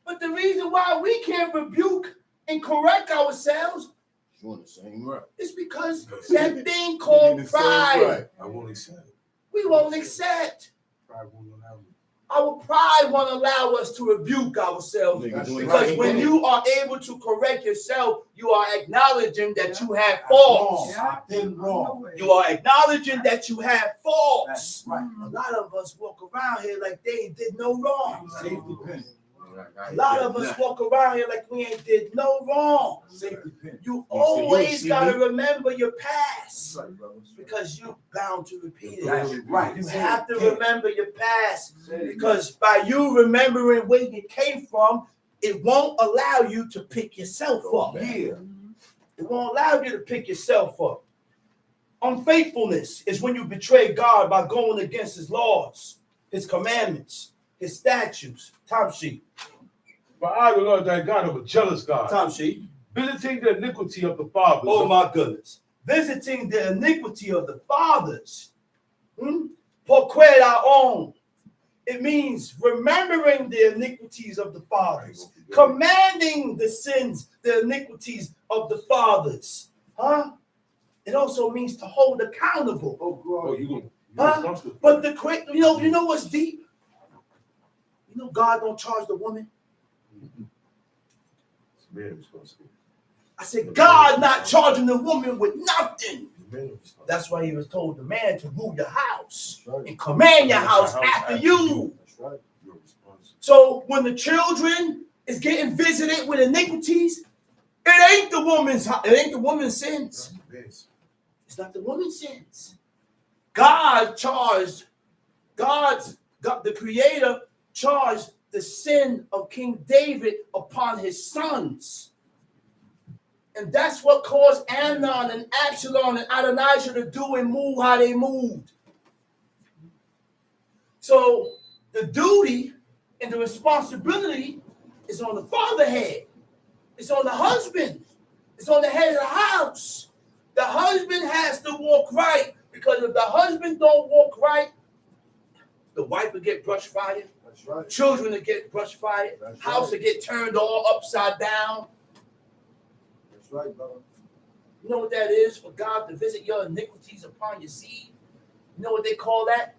But the reason why we can't rebuke and correct ourselves You're on the same right. is because that thing called pride, I won't accept it. we won't accept. Pride won't allow me. Our pride won't allow us to rebuke ourselves. That's Because right. when you are able to correct yourself, you are acknowledging that you have faults. I've been wrong. You are acknowledging that you have faults. That's right. A lot of us walk around here like they ain't did no wrong. Safety pin. A lot of us walk around here like we ain't did no wrong. Safety pin. You always see got to me? remember your That's past right, brother. because you're bound to repeat That's it. right. You have to remember your past Say it because by you remembering where you came from, it won't allow you to pick yourself up. Yeah. It won't allow you to pick yourself up. Unfaithfulness is when you betray God by going against his laws, his commandments, his statutes. Time sheet. For I, the Lord thy God, am a jealous God, Time sheet. visiting the iniquity of the fathers. Oh my goodness. Visiting the iniquity of the fathers. Por queda on. It means remembering the iniquities of the fathers. Commanding the sins, the iniquities of the fathers. It also means to hold accountable. Oh, you Huh? responsible. But the quick, you know what's deep? You know God don't charge the woman. It's man responsible. I said God not charging the woman with nothing. Man responsible. That's why he was told the man to rule your house That's right. and command your house after you. That's right. You're responsible. So when the children is getting visited with iniquities, it ain't the woman's sins. Yes. It's not the woman's sins. God, the Creator charged the sin of King David upon his sons. And that's what caused Amnon and Absalom and Adonijah to do and move how they moved. So the duty and the responsibility is on the father head. It's on the husband. It's on the head of the house. The husband has to walk right, because if the husband don't walk right, the wife will get brush fired, That's right. children will get brush fired, That's house will right. get turned all upside down. That's right, brother. You know what that is? For God to visit your iniquities upon your seed. You know what they call that?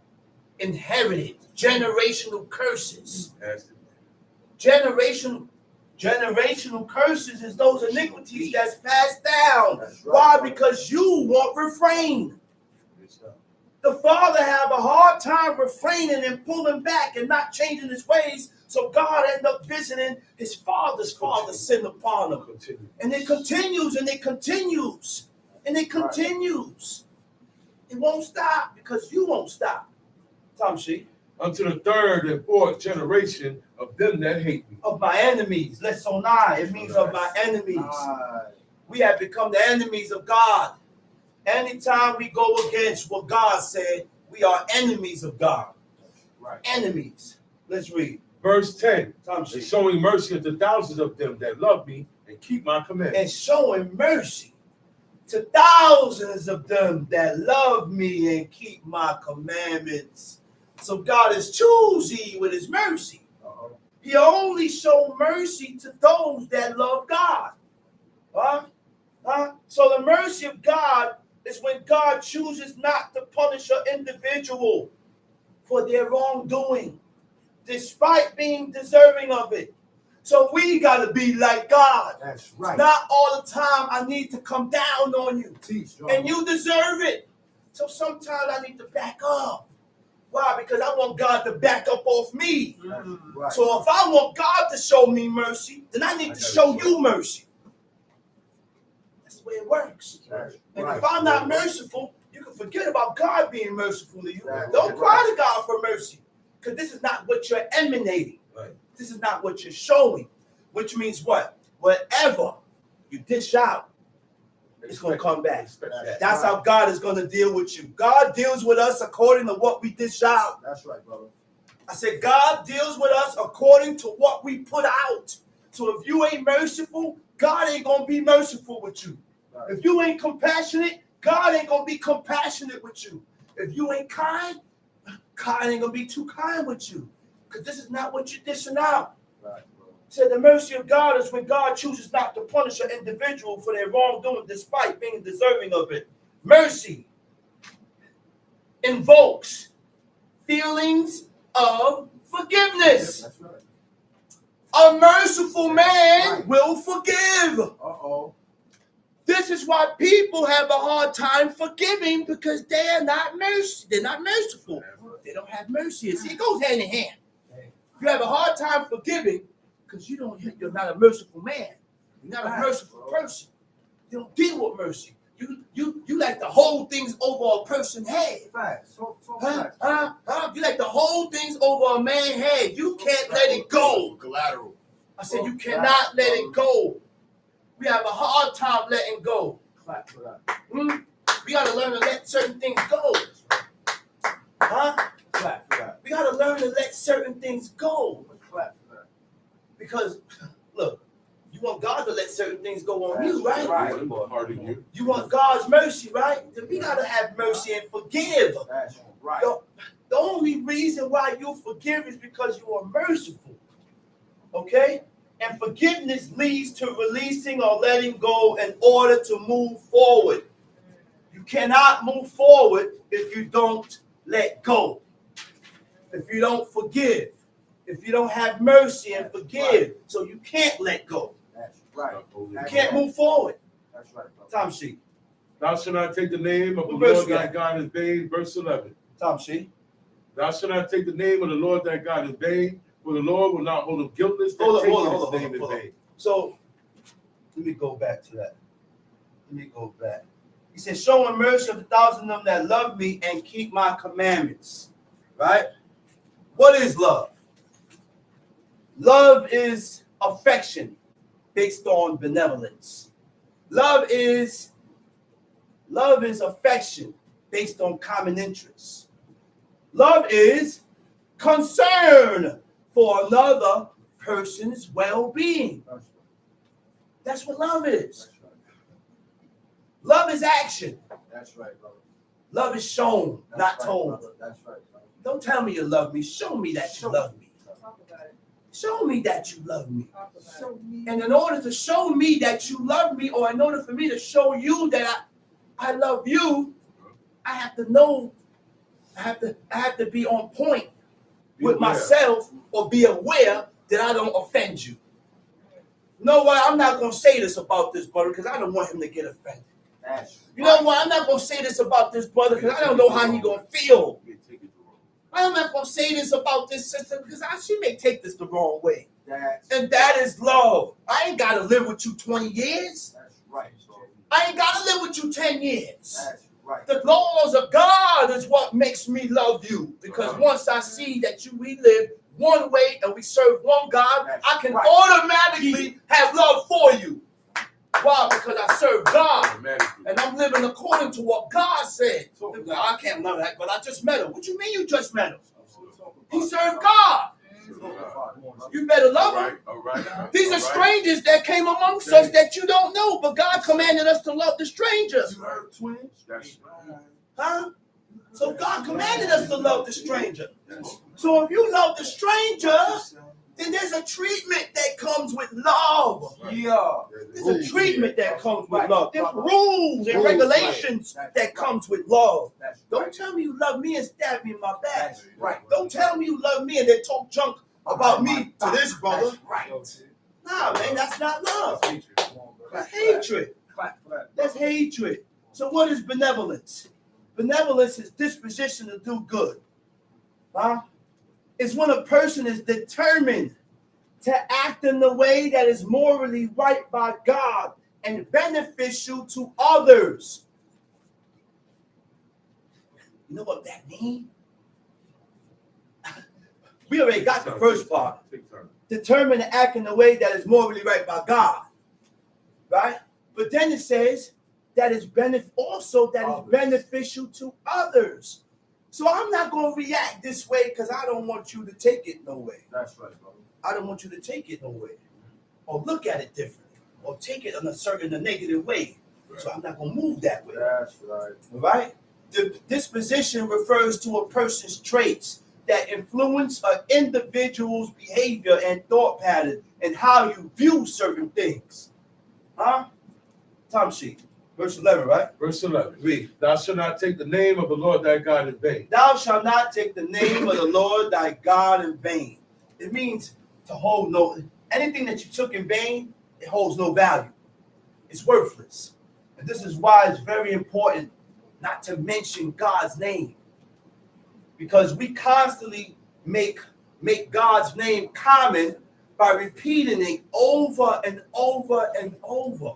Inherited, generational curses. Generational curses is those iniquities that's passed down. That's right. Why? Because you won't refrain. The father have a hard time refraining and pulling back and not changing his ways. So God ended up visiting his father's sin upon him. Continue. And it continues and it continues and it continues. It won't stop because you won't stop. Tom Sheet. Unto the third and fourth generation of them that hate me. Of my enemies. Let's so nigh. It means of my enemies. We have become the enemies of God. Anytime we go against what God said, we are enemies of God. Right. Enemies. Let's read. Verse 10. Tom And Sheet. showing mercy unto thousands of them that love me and keep my commandments. And showing mercy to thousands of them that love me and keep my commandments. So God is choosy with his mercy. He only shows mercy to those that love God. So the mercy of God is when God chooses not to punish an individual for their wrongdoing, despite being deserving of it. So we got to be like God. That's right. Not all the time I need to come down on you. Teach, John. And you deserve it. So sometimes I need to back up. Why? Because I want God to back up off me. Right. So if I want God to show me mercy, then I need to show you mercy. That's the way it works. That's And right. if I'm not merciful, you can forget about God being merciful to you. That's Don't right. cry to God for mercy, because this is not what you're emanating. Right. This is not what you're showing, which means what? Whatever you dish out, it's going to come back. That's how God is going to deal with you. God deals with us according to what we dish out. That's right, brother. I said, God deals with us according to what we put out. So if you ain't merciful, God ain't going to be merciful with you. Right. If you ain't compassionate, God ain't going to be compassionate with you. If you ain't kind, God ain't going to be too kind with you. Because this is not what you're dishing out. Right, bro. Said the mercy of God is when God chooses not to punish an individual for their wrongdoing despite being deserving of it. Mercy invokes feelings of forgiveness. That's right. A merciful man will forgive. Uh-oh. This is why people have a hard time forgiving, because they're not merciful. They don't have mercy. See, it goes hand in hand. You have a hard time forgiving because you're not a merciful man. You're not a merciful person. You don't deal with mercy. You like to hold things over a person's head. Facts. So Huh? facts. You like to hold things over a man's head. You can't let it go. Collateral. I said you cannot let it go. We have a hard time letting go. Clap for that. We got to learn to let certain things go. Huh? Clap for that. We got to learn to let certain things go. Clap for that. Because, look, you want God to let certain things go on you, right? Right. Part of you. You want God's mercy, right? Then we got to have mercy and forgive. That's right. The only reason why you forgive is because you are merciful. Okay? And forgiveness leads to releasing or letting go in order to move forward. You cannot move forward if you don't let go. If you don't forgive. If you don't have mercy and forgive. So you can't let go. That's right. You can't move forward. That's right, brother. Time sheet. Thou shalt not take the name of the What verse Lord we thy at? God in vain. Verse 11. Time sheet. Thou shalt not take the name of the Lord thy God in vain, for the Lord will not hold him guiltless that Hold on, taketh hold on, his hold on, name in hold on. vain. So let me go back to that. Let me go back. He said, showing mercy of the thousand of them that love me and keep my commandments. Right? What is love? Love is affection based on benevolence. Love is affection based on common interests. Love is concern for another person's well-being. That's right. That's what love is. That's right. Love is action. That's right, brother. Love is shown, That's not right, told. brother. That's right, brother. Don't tell me you love me. Show me that you love me. Talk about it. Show me that you love me. Talk about it. Show me. And in order to show me that you love me, or in order for me to show you that I love you, I have to know, I have to be on point with aware. myself, or be aware that I don't offend you. You know what? I'm not going to say this about this brother because I don't want him to get offended. That's You know what? I'm not going to say this about this brother because I don't know how he going to feel. I'm not going to say this about this sister because she may take this the wrong way. And that is love. I ain't got to live with you 20 years. That's right, brother. I ain't got to live with you 10 years. That's right. The laws of God is what makes me love you. Because once I see that we live one way and we serve one God, I can automatically have love for you. Why? Because I serve God. And I'm living according to what God said. I can't love that, but I just met him. What you mean you just met him? He served God. You better love him. All right. These are strangers that came amongst us that you don't know, but God commanded us to love the strangers. You heard, twins? That's right. Huh? So God commanded us to love the stranger. So if you love the stranger, then there's a treatment that comes with love. Yeah. There's a treatment that comes with love. There's rules and regulations that comes with love. That's Don't right. tell me you love me and stab me in my back. That's right. Don't tell me you love me and then talk junk about me to this brother. That's right. Nah, man, that's not love. That's Clap hatred. Clap for that. That's hatred. So what is benevolence? Benevolence is disposition to do good. Huh? It's when a person is determined to act in the way that is morally right by God and beneficial to others. You know what that means? We already got the first part. Determined to act in the way that is morally right by God. Right? But then it says that is beneficial to others. So I'm not going to react this way because I don't want you to take it no way. That's right, brother. I don't want you to take it no way. Or look at it differently. Or take it in a negative way. So I'm not going to move that way. That's right. All right? The disposition refers to a person's traits that influence an individual's behavior and thought pattern and how you view certain things. Huh? Time sheet. Verse 11, right? Verse 11. Read. Thou shalt not take the name of the Lord thy God in vain. Thou shalt not take the name of the Lord thy God in vain. It means to hold no, anything that you took in vain, it holds no value. It's worthless. And this is why it's very important not to mention God's name. Because we constantly make God's name common by repeating it over and over and over.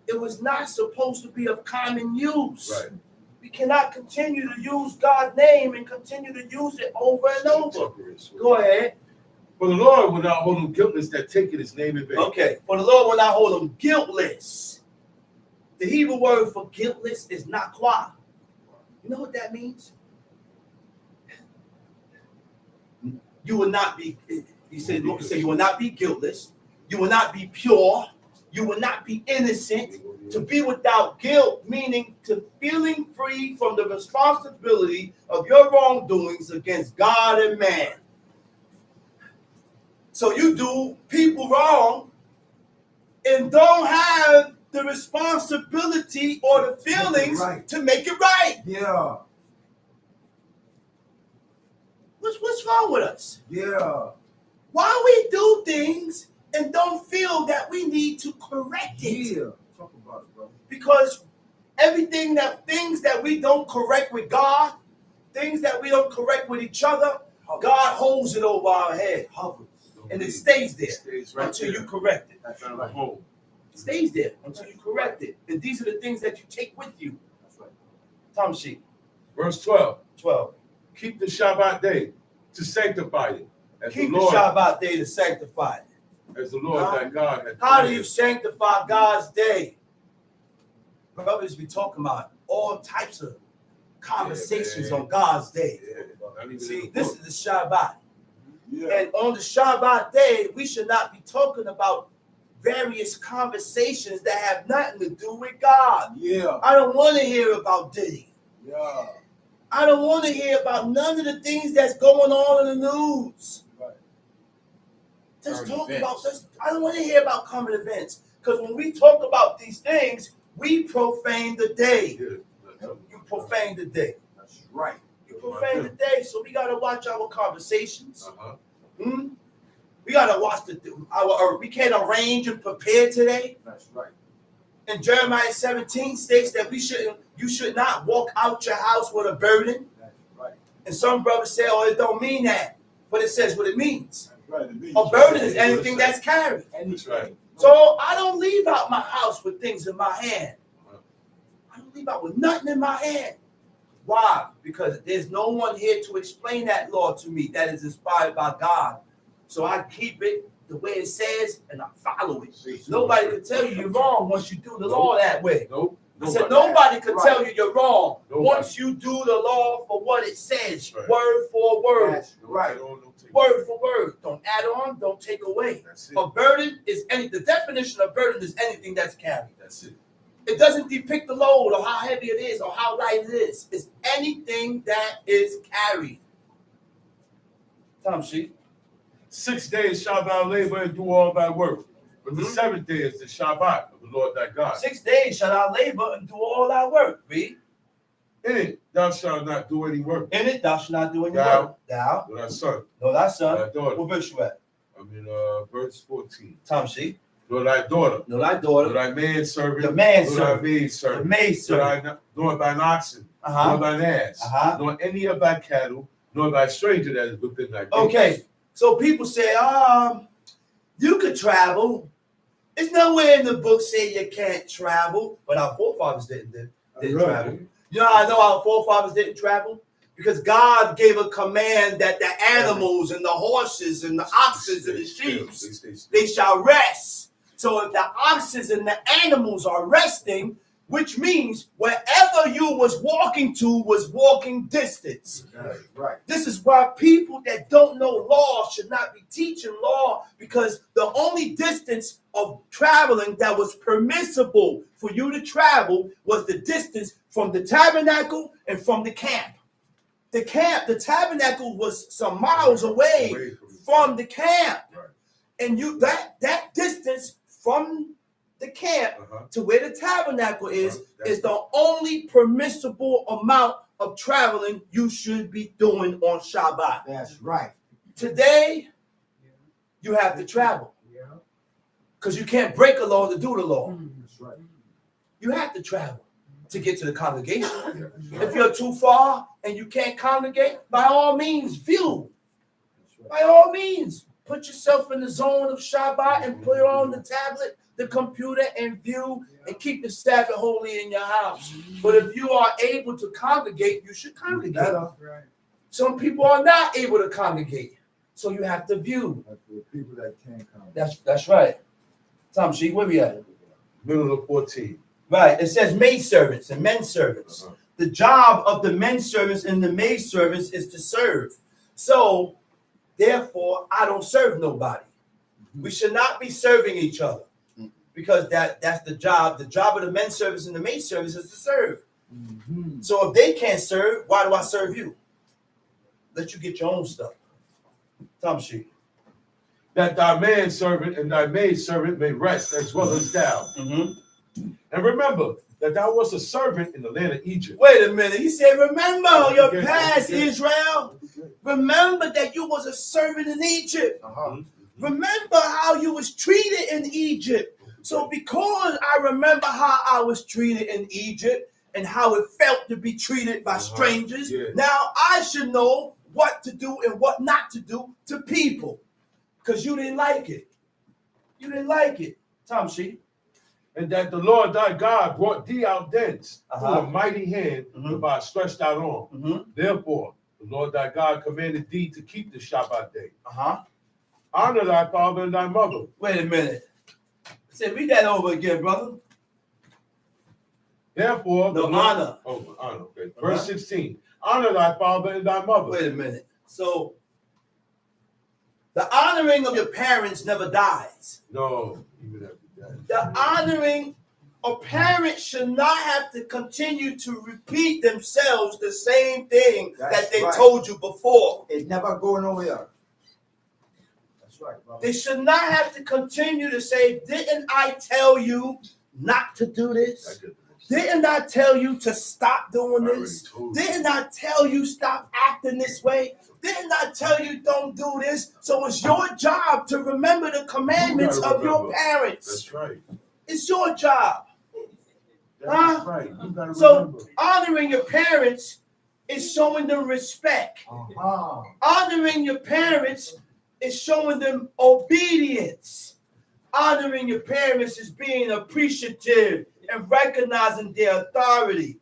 It was not supposed to be of common use. Right. We cannot continue to use God's name and continue to use it over and over. Go ahead. For the Lord will not hold him guiltless that taketh his name in vain. Okay. For the Lord will not hold them guiltless. The Hebrew word for guiltless is nakwa. You know what that means? You will not be, you say you will not be guiltless. You will not be pure. You will not be innocent. To be without guilt, meaning to feeling free from the responsibility of your wrongdoings against God and man. So you do people wrong and don't have the responsibility or the feelings to make it right. Yeah. What's wrong with us? Yeah. Why we do things and don't feel that we need to correct it? Yeah. Talk about it, bro. Because things that we don't correct with God, things that we don't correct with each other, God holds it over our head, hovers, and it stays there until you correct it. That's right. It stays there until you correct it. And these are the things that you take with you. That's right. Tom sheet Verse 12. 12. Keep the Shabbat day to sanctify it. Keep the Shabbat day to sanctify it. As the Lord thy God hath How do commanded. you sanctify God's day? Brothers be talking about all types of conversations on God's day. See, this is the Shabbat. Yeah. And on the Shabbat day, we should not be talking about various conversations that have nothing to do with God. Yeah. I don't want to hear about Diddy. Yeah. I don't want to hear about none of the things that's going on in the news. Right. Just Current talk events. about this. I don't want to hear about current events. Because when we talk about these things, we profane the day. You profane the day. That's right. You profane the day. So we got to watch our conversations. Uh-huh. We got to watch we can't arrange and prepare today. That's right. And Jeremiah 17 states that you should not walk out your house with a burden. That's right. And some brothers say, oh, it don't mean that. But it says what it means. That's right. It means A burden is anything that's carried. That's right. So I don't leave out my house with things in my hand. I don't leave out with nothing in my hand. Why? Because there's no one here to explain that law to me that is inspired by God. So I keep it the way it says and I follow it. Nobody can tell you you're wrong once you do the law that way. Nope. I said nobody can Right. tell you you're wrong Nobody. once you do the law for what it says, Right. word for word. That's right. Word for word. Don't add on, don't take away. That's it. A burden is the definition of burden is anything that's carried. That's it. It doesn't depict the load or how heavy it is or how light it is. It's anything that is carried. Tom sheet. 6 days shalt thou labor and do all thy work. But the seventh day is the Shabbat of the Lord thy God. 6 days shall I labor and do all thy work. Read. In it thou shalt not do any work. In it thou shalt not do any Thou. work. Thou. Nor thy son, No, thy nor son. thy daughter. What verse you at? Verse 14. Tom sheet. Nor thy daughter, No, thy nor daughter. thy manservant, The nor thy manservant. maid The servant, maidservant. nor thine oxen, nor Uh-huh. thine ass, Uh-huh. nor any of thy cattle, nor thy stranger that is within thy gates. Okay. So people say, you could travel. There's nowhere in the book say you can't travel, but our forefathers didn't travel. You know how I know our forefathers didn't travel? Because God gave a command that the animals and the horses and the oxen and the sheep, they shall rest. So if the oxen and the animals are resting, which means wherever you was walking to was walking distance. That's right. This is why people that don't know law should not be teaching law, because the only distance of traveling that was permissible for you to travel was the distance from the tabernacle and from the camp. The tabernacle was some miles away from the camp. Right. And that distance from the camp Uh-huh. to where the tabernacle is That's the only permissible amount of traveling you should be doing on Shabbat. That's right. Today, you have to travel because you can't break a law to do the law. That's right. You have to travel to get to the congregation. Yeah, that's If right. you're too far and you can't congregate, by all means, view. That's right. By all means, put yourself in the zone of Shabbat and put it on the tablet, the computer, and view and keep the Sabbath holy in your house. But if you are able to congregate, you should congregate. Right. Some people are not able to congregate, so you have to view. That's for the people that can't come. That's right. Tom Sheik, where we at? Middle of 14. Right. It says maid servants and men servants. Uh-huh. The job of the men servants and the maid servants is to serve. So, therefore, I don't serve nobody. We should not be serving each other because that's the job. The job of the men servants and the maid servants is to serve. Mm-hmm. So if they can't serve, why do I serve you? Let you get your own stuff. Tom Sheik. That thy manservant and thy maidservant may rest as well as thou. Mm-hmm. And remember that thou wast a servant in the land of Egypt. Wait a minute. He said, remember your Okay, past, okay. Israel. Remember that you was a servant in Egypt. Uh-huh. Remember how you was treated in Egypt. So because I remember how I was treated in Egypt and how it felt to be treated by strangers, Yeah. now I should know what to do and what not to do to people. Because you didn't like it. You didn't like it. Tom Sheik. And that the Lord thy God brought thee out thence Uh-huh. with a mighty hand Mhm. by a stretched out arm. Mm-hmm. Therefore, the Lord thy God commanded thee to keep the Shabbat day. Uh-huh. Honor thy father and thy mother. Wait a minute. Say, read that over again, brother. Therefore, No, the Lord- honor. Oh, honor. Okay. Verse 16. Honor thy father and thy mother. Wait a minute. So, the honoring of your parents never dies. No, even after that. The honoring of parents should not have to continue to repeat themselves the same thing That's that they right. told you before. It never go nowhere. That's right, brother. They should not have to continue to say, didn't I tell you not to do I this? get the most. Didn't I tell you to stop doing I already this? told you. Didn't I tell you stop acting this way? Didn't I tell you don't do this? So it's your job to remember the commandments You gotta of your remember. parents. That's right. It's your job. That's Huh? right. You gotta So remember. honoring your parents is showing them respect. Uh-huh. Honoring your parents is showing them obedience. Honoring your parents is being appreciative and recognizing their authority.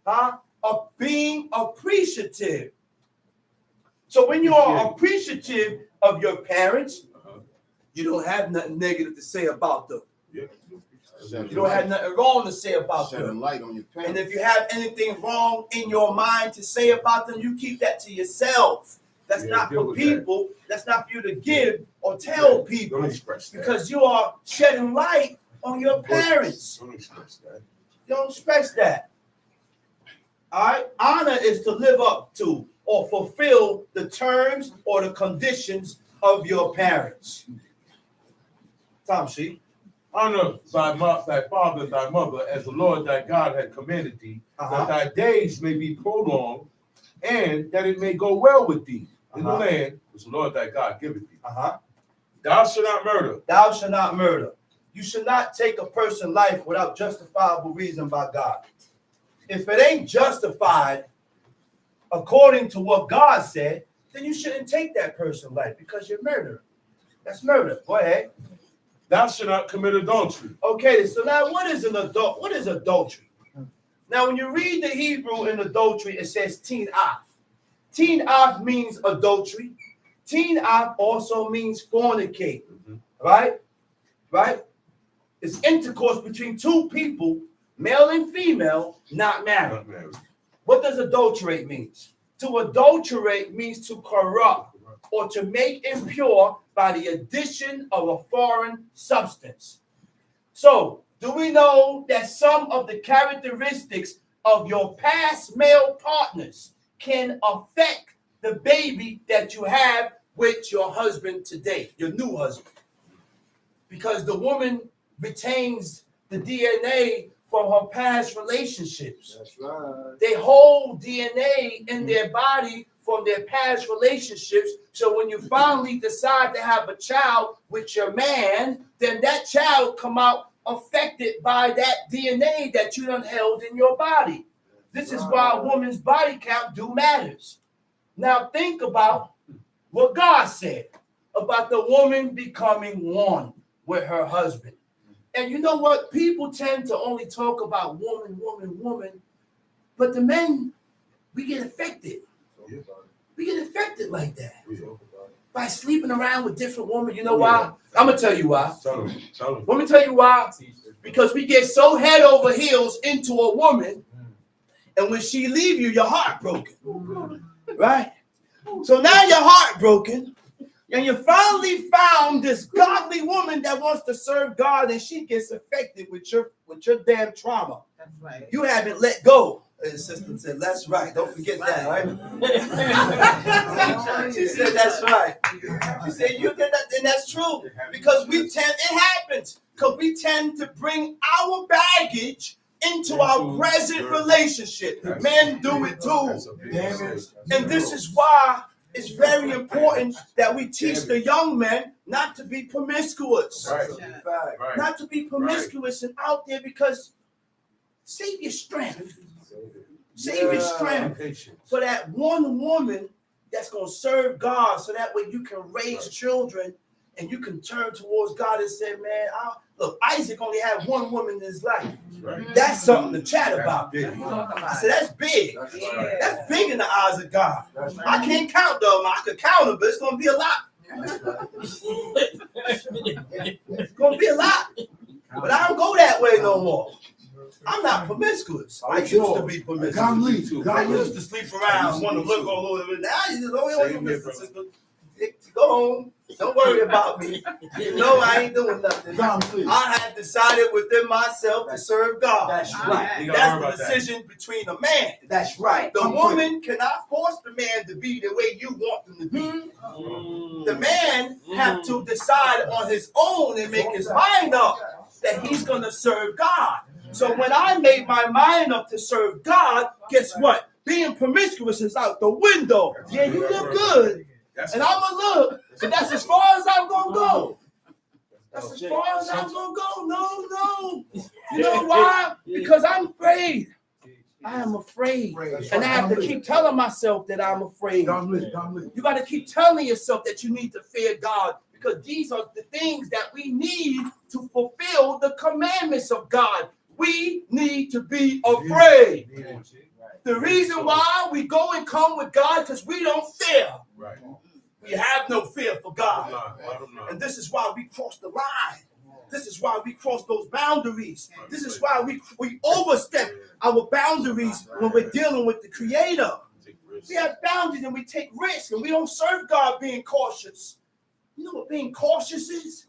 Of being appreciative. So when you are appreciative of your parents, Uh-huh. you don't have nothing negative to say about them. Yeah. You don't have nothing wrong to say about them. Shedding light on your And parents. if you have anything wrong in your mind to say about them, you keep that to yourself. That's Yeah, not deal for with that. people. That's not for you to give or tell people. Don't express that. Because you are shedding light on your parents. Don't express that. Don't express that. All right? Honor is to live up to or fulfill the terms or the conditions of your parents. Tom Sheik. Honor thy father and thy mother as the Lord thy God had commanded thee, Uh-huh. that thy days may be prolonged, and that it may go well with thee in the Uh-huh. land which the Lord thy God giveth thee. Uh-huh. Thou shalt not murder. Thou shalt not murder. You should not take a person's life without justifiable reason by God. If it ain't justified according to what God said, then you shouldn't take that person's life because you're murdering. That's murder. Go ahead. Thou shalt not commit adultery. Okay, so now what is an adult? What is adultery? Now, when you read the Hebrew in adultery, it says tin'af. Tin'af means adultery. Tin'af also means fornicate. Right? Right? It's intercourse between two people, male and female, not married. Not married. What does adulterate mean? To adulterate means to corrupt or to make impure by the addition of a foreign substance. So, do we know that some of the characteristics of your past male partners can affect the baby that you have with your husband today, your new husband? Because the woman retains the DNA from her past relationships. That's right. They hold DNA in their body from their past relationships. So when you finally decide to have a child with your man, then that child come out affected by that DNA that you done held in your body. This is why a woman's body count do matters. Now think about what God said about the woman becoming one with her husband. And you know what? People tend to only talk about woman, woman, woman. But the men, we get affected. We get affected like that. By sleeping around with different women. You know why? I'm going to tell you why. Tell him. Let me tell you why. Because we get so head over heels into a woman, and when she leave you, your heart broken. Right? So now your heart broken, and you finally found this godly woman that wants to serve God, and she gets affected with your damn trauma. That's right. You haven't let go. And the sister said, that's right. Don't forget that, right? She said, that's right. She said, you did that, and that's true. Because it happens. Because we tend to bring our baggage into our present relationship. Men do it too. And this is why it's very important that we teach the young men not to be promiscuous. Right. Not to be promiscuous and out there, because save your strength. Save your strength for that one woman that's going to serve God, so that way you can raise children and you can turn towards God and say, man, look, Isaac only had one woman in his life. That's something to chat about. I said, that's big. That's big in the eyes of God. I can't count them. I could count them, but it's going to be a lot. It's going to be a lot. But I don't go that way no more. I'm not promiscuous. I used to be promiscuous. I used to sleep around, want to look all over. Now you just don't listen. Go home. Don't worry about me. You know I ain't doing nothing. I had decided within myself to serve God. That's right. That's the decision between a man. That's right. The woman cannot force the man to be the way you want them to be. The man have to decide on his own and make his mind up that he's going to serve God. So when I made my mind up to serve God, guess what? Being promiscuous is out the window. Yeah, you look good. And I'm going to look. And that's as far as I'm going to go. That's as far as I'm going to go. No. You know why? Because I'm afraid. I am afraid. And I have to keep telling myself that I'm afraid. You got to keep telling yourself that you need to fear God, because these are the things that we need to fulfill the commandments of God. We need to be afraid. The reason why we go and come with God, because we don't fear. We have no fear for God. And this is why we cross the line. This is why we cross those boundaries. This is why we overstep our boundaries when we're dealing with the Creator. We have boundaries and we take risks, and we don't serve God being cautious. You know what being cautious is?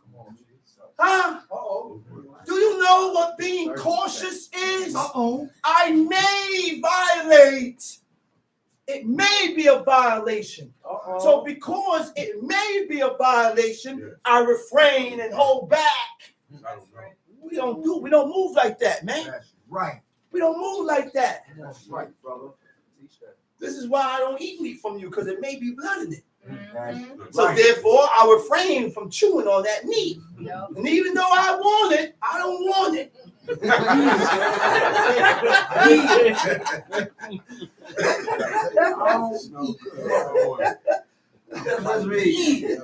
Huh? Do you know what being cautious is? I may violate. It may be a violation. So because it may be a violation, I refrain and hold back. We don't move like that, man. That's right. We don't move like that. That's right, brother. This is why I don't eat meat from you, because it may be blood in it. So Right. therefore, I refrain from chewing on that meat. Yep. And even though I want it, I don't want it. Let's read.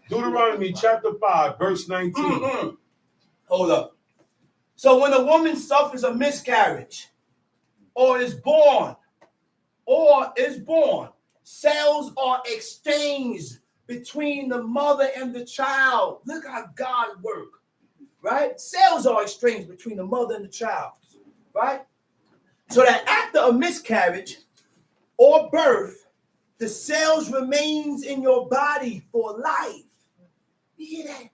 Deuteronomy chapter 5, verse 19. Hold up. So when a woman suffers a miscarriage, or is born, cells are exchanged between the mother and the child. Look how God works, right? Cells are exchanged between the mother and the child, right? So that after a miscarriage or birth, the cells remains in your body for life. You hear that?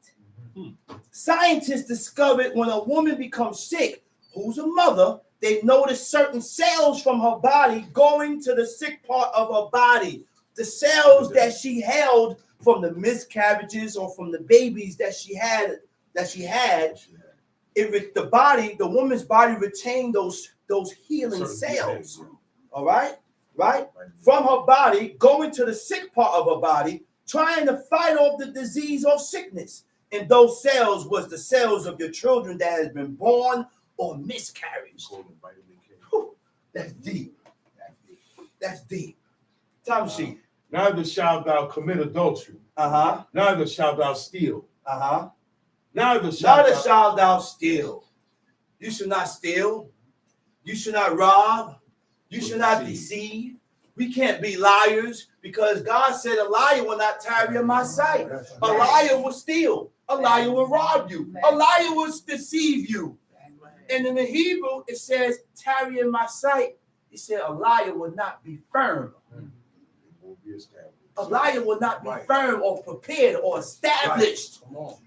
Scientists discovered when a woman becomes sick, who's a mother, they noticed certain cells from her body going to the sick part of her body. The cells that she held from the miscarriages or from the babies that she had, the woman's body retained those healing cells. All right, right? From her body, going to the sick part of her body, trying to fight off the disease or sickness. And those cells was the cells of your children that has been born or miscarried. Whew, that's deep. That's deep. Time sheet. Neither shalt thou commit adultery. Neither shalt thou steal. Neither shalt thou steal. You should not steal. You should not rob. You should not deceive. We can't be liars because God said a liar will not tarry in my sight. A liar will steal. A liar will rob you. A liar will deceive you. And in the Hebrew, it says, tarry in my sight. He said a liar will not be firm. A liar will not be firm or prepared or established.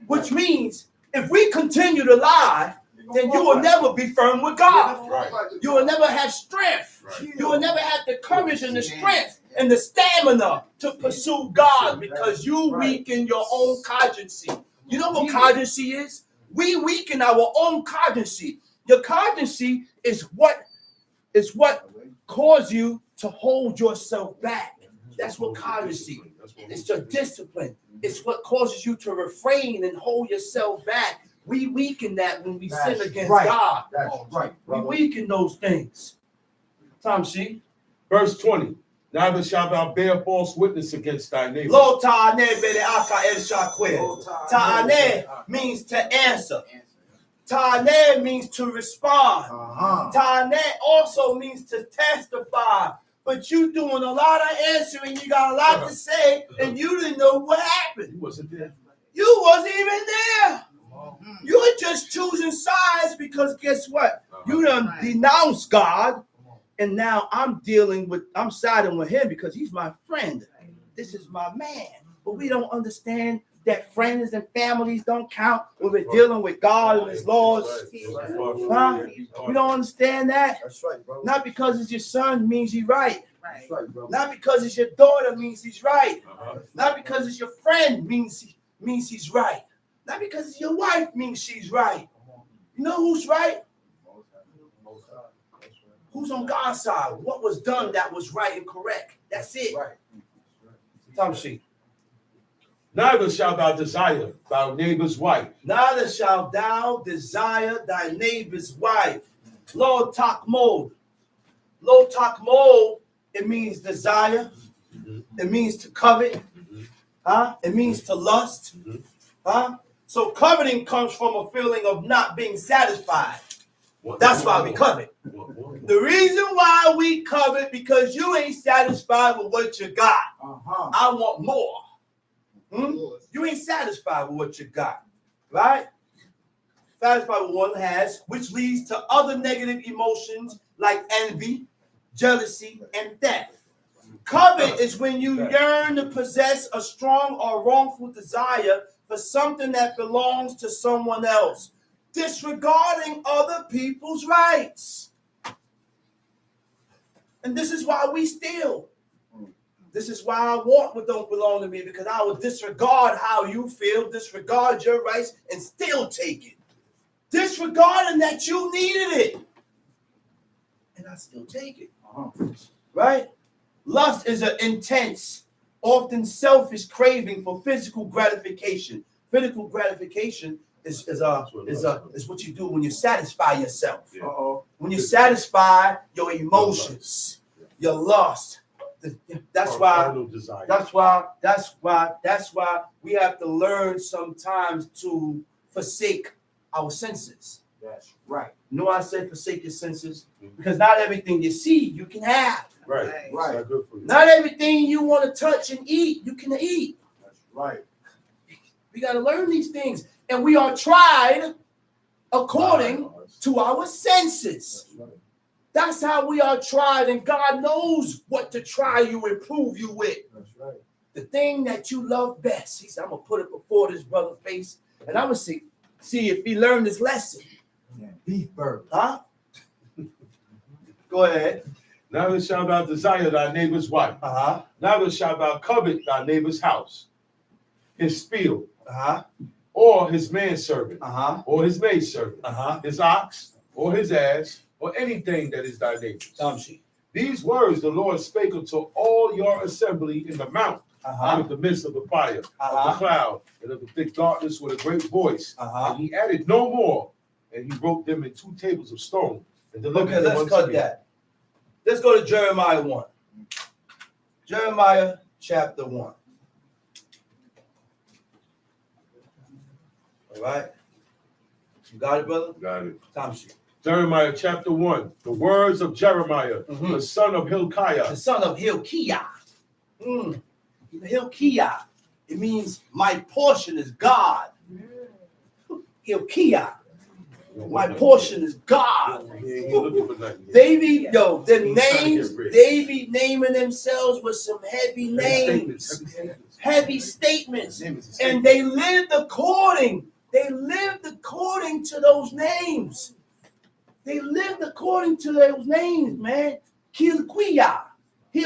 Which means if we continue to lie, then you will never be firm with God. You will never have strength. You will never have the courage and the strength and the stamina to pursue God because you weaken your own cogency. You know what cogency is? We weaken our own cogency. Your cogency is what causes you to hold yourself back. That's what cogency. It's your discipline. It's what causes you to refrain and hold yourself back. We weaken that when we sin against God. That's right. We weaken those things. Time sheet. Verse 20. Neither shalt thou bear false witness against thy neighbor. Lo ta'aneh bede aka el shakwe. Ta'aneh means to answer. Ta'aneh means to respond. Ta'aneh also means to testify. But you doing a lot of answering, you got a lot to say, and you didn't know what happened. You wasn't there. You wasn't even there. You were just choosing sides because guess what? You done denounced God, and now I'm siding with him because he's my friend. This is my man. But we don't understand that friends and families don't count when we're dealing with God and his laws. Huh? We don't understand that. That's right, bro. Not because it's your son means he's right. That's right, bro. Not because it's your daughter means he's right. Not because it's your friend means he's right. Not because it's your wife means she's right. You know who's right? Who's on God's side? What was done that was right and correct? That's it. Time sheet. Neither shalt thou desire thy neighbor's wife. Neither shalt thou desire thy neighbor's wife. Lo takmod. Lo takmod, it means desire. It means to covet. It means to lust. So coveting comes from a feeling of not being satisfied. That's why we covet. The reason why we covet because you ain't satisfied with what you got. I want more. You ain't satisfied with what you got, right? Satisfied with what one has, which leads to other negative emotions like envy, jealousy, and death. Covet is when you yearn to possess a strong or wrongful desire for something that belongs to someone else, disregarding other people's rights. And this is why we steal. This is why I want what don't belong to me, because I will disregard how you feel, disregard your rights, and still take it. Disregarding that you needed it. And I still take it. Right? Lust is an intense, often selfish craving for physical gratification. Physical gratification is what you do when you satisfy yourself. When you satisfy your emotions, your lust. That's why we have to learn sometimes to forsake our senses. That's right. You know why I say forsake your senses? Because not everything you see you can have. Right. Right. Good for you. Not everything you want to touch and eat you can eat. That's right. We got to learn these things, and we are tried according to our senses. That's right. That's how we are tried, and God knows what to try you and prove you with. That's right. The thing that you love best. He said, I'm going to put it before this brother's face, and I'm going to see if he learned this lesson. Yeah. Beef burger. Huh? Go ahead. Neither shalt thou desire thy neighbor's wife. Neither shalt thou covet thy neighbor's house, his field, or his manservant, Uh-huh. or his maidservant, Uh-huh. his ox, or his ass, or anything that is thy neighbor's. Tamshi. These words the Lord spake unto all your assembly in the mount, out Uh-huh. of the midst of the fire, of the Uh-huh. cloud, and of the thick darkness with a great voice. Uh-huh. And he added no more, and he wrote them in 2 tables of stone, and delivered Okay, them let's unto cut me. that. Let's go to Jeremiah 1. Jeremiah chapter 1. All right. You got it, brother? Got it. Tamshi. Jeremiah chapter 1. The words of Jeremiah, Mhm. the son of Hilkiah. The son of Hilkiah. Hilkiah. It means my portion is God. Hilkiah. My portion is God. They be naming themselves with some heavy names, heavy statements, and they lived according to those names. They lived according to those names, man. Hilkiah. He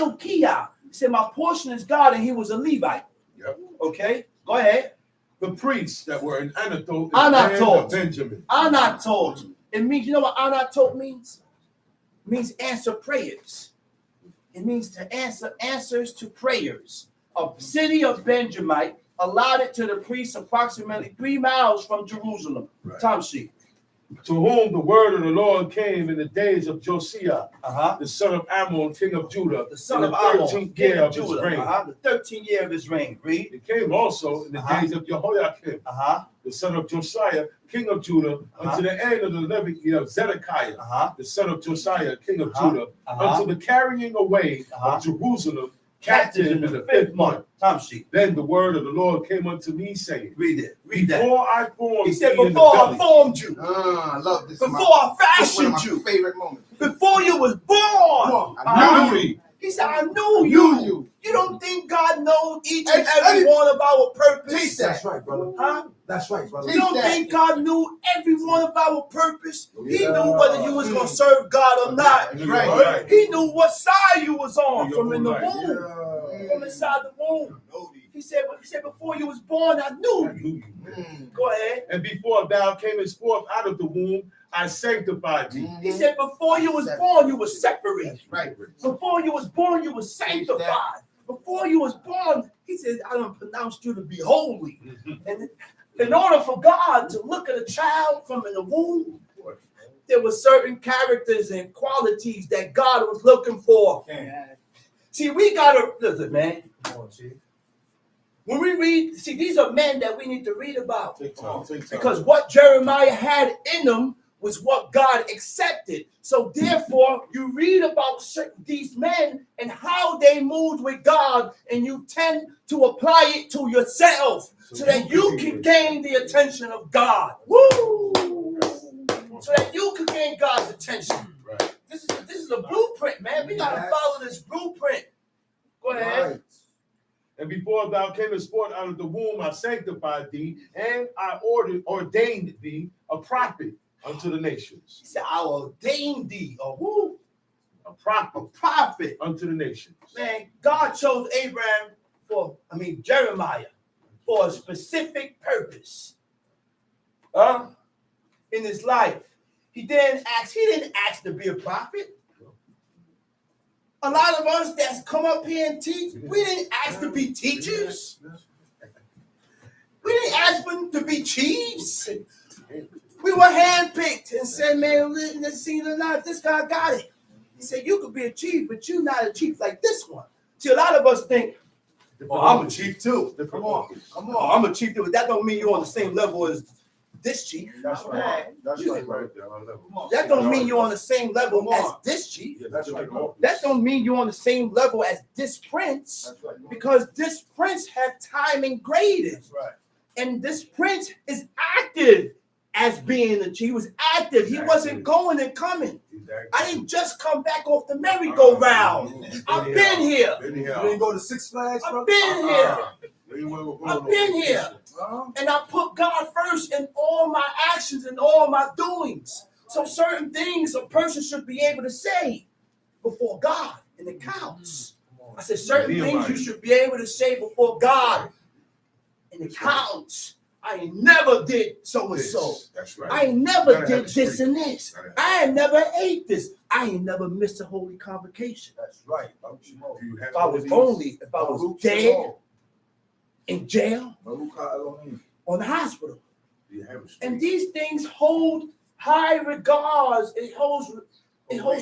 said, my portion is God, and he was a Levite. Yep. Okay, go ahead. The priests that were in Anathoth, Anathoth. Benjamin. Anathoth. It means, you know what Anathoth means? It means answer prayers. It means to answers to prayers. A city of Benjamin allotted to the priests approximately 3 miles from Jerusalem. Right. Tamshi. To whom the word of the Lord came in the days of Josiah, Uh-huh. the son of Ammon, king of Judah, The son in of the Ammon, 13th king year of of his Judah. reign. Uh-huh. The 13th year of his reign. Read. It came also in the Uh-huh. days of Jehoiakim, Uh-huh. the son of Josiah, king of Judah, unto the end of the 11th year of Zedekiah, Uh-huh. the son of Josiah, king of Uh-huh. Judah, Uh-huh. unto the carrying away Uh-huh. of Jerusalem, Captive captive in the 5th month. Tamshi. Then the word of the Lord came unto me, saying, Read it. Read that. Before I formed He said, thee in the before I belly, formed you, I love this. before I This is one of fashioned my you, favorite moments. before you was born, I knew you. He said, I knew you. You don't think God knows each and every one of our purpose? Teach that. That's right, brother. Huh? That's right, brother. You don't think God knew every one of our purpose? He knew whether you was going to serve God or not. That's right. He knew what side you was on Your from in the whole life. womb, from inside the womb. He said, before you was born, I knew you. Go ahead. And before thou camest forth out of the womb, I sanctified thee. He said, before you was born, you was separated. Right. Before you was born, you was sanctified. Before you was born, he said, I done pronounced you to be holy. And in order for God to look at a child from in the womb, there were certain characters and qualities that God was looking for. See, we gotta listen, man. When we read, see, these are men that we need to read about. Because what Jeremiah had in them was what God accepted. So therefore, you read about these men and how they moved with God, and you tend to apply it to yourself so that you can gain the attention of God. Woo! So that you can gain God's attention. Right. This is a blueprint, man. We gotta follow this blueprint. Go ahead. Right. And before thou camest forth out of the womb, I sanctified thee, and I ordained thee a prophet unto the nations. He said, I ordained thee A prophet unto the nations. Man, God chose Jeremiah for a specific purpose. In his life. He didn't ask to be a prophet. A lot of us that's come up here and teach, we didn't ask to be teachers. We didn't ask for to be chiefs. We were handpicked and said, man, let's see it or not. This guy got it. He said, you could be a chief, but you're not a chief like this one. See, a lot of us think, I'm a chief too. Come on. I'm a chief too. But that don't mean you're on the same level as this chief. That's right. That's right. That don't mean you're on the same level as this chief. That's right. That don't mean you're on the same level as this prince. That's right. Because this prince had time and graded. That's right. And this prince is active as being a chief. He was active. He wasn't going and coming. I didn't just come back off the merry-go-round. I've been here. You didn't go to Six Flags, bro? I've been here. I've been here. And I put God first in all my actions and all my doings. So certain things a person should be able to say before God, and it counts. I said certain things you should be able to say before God, and it counts. I ain't never did so and so. That's right. I ain't never Gotta have did the this streak. and this. Gotta have I ain't never ate this. I ain't never missed a holy convocation. That's right. Baruch Shemo. Do you have If I was Baruch dead, Shemo. in jail, Baruch Elohim. or in the hospital. Do you have a streak? And these things hold high regards. It holds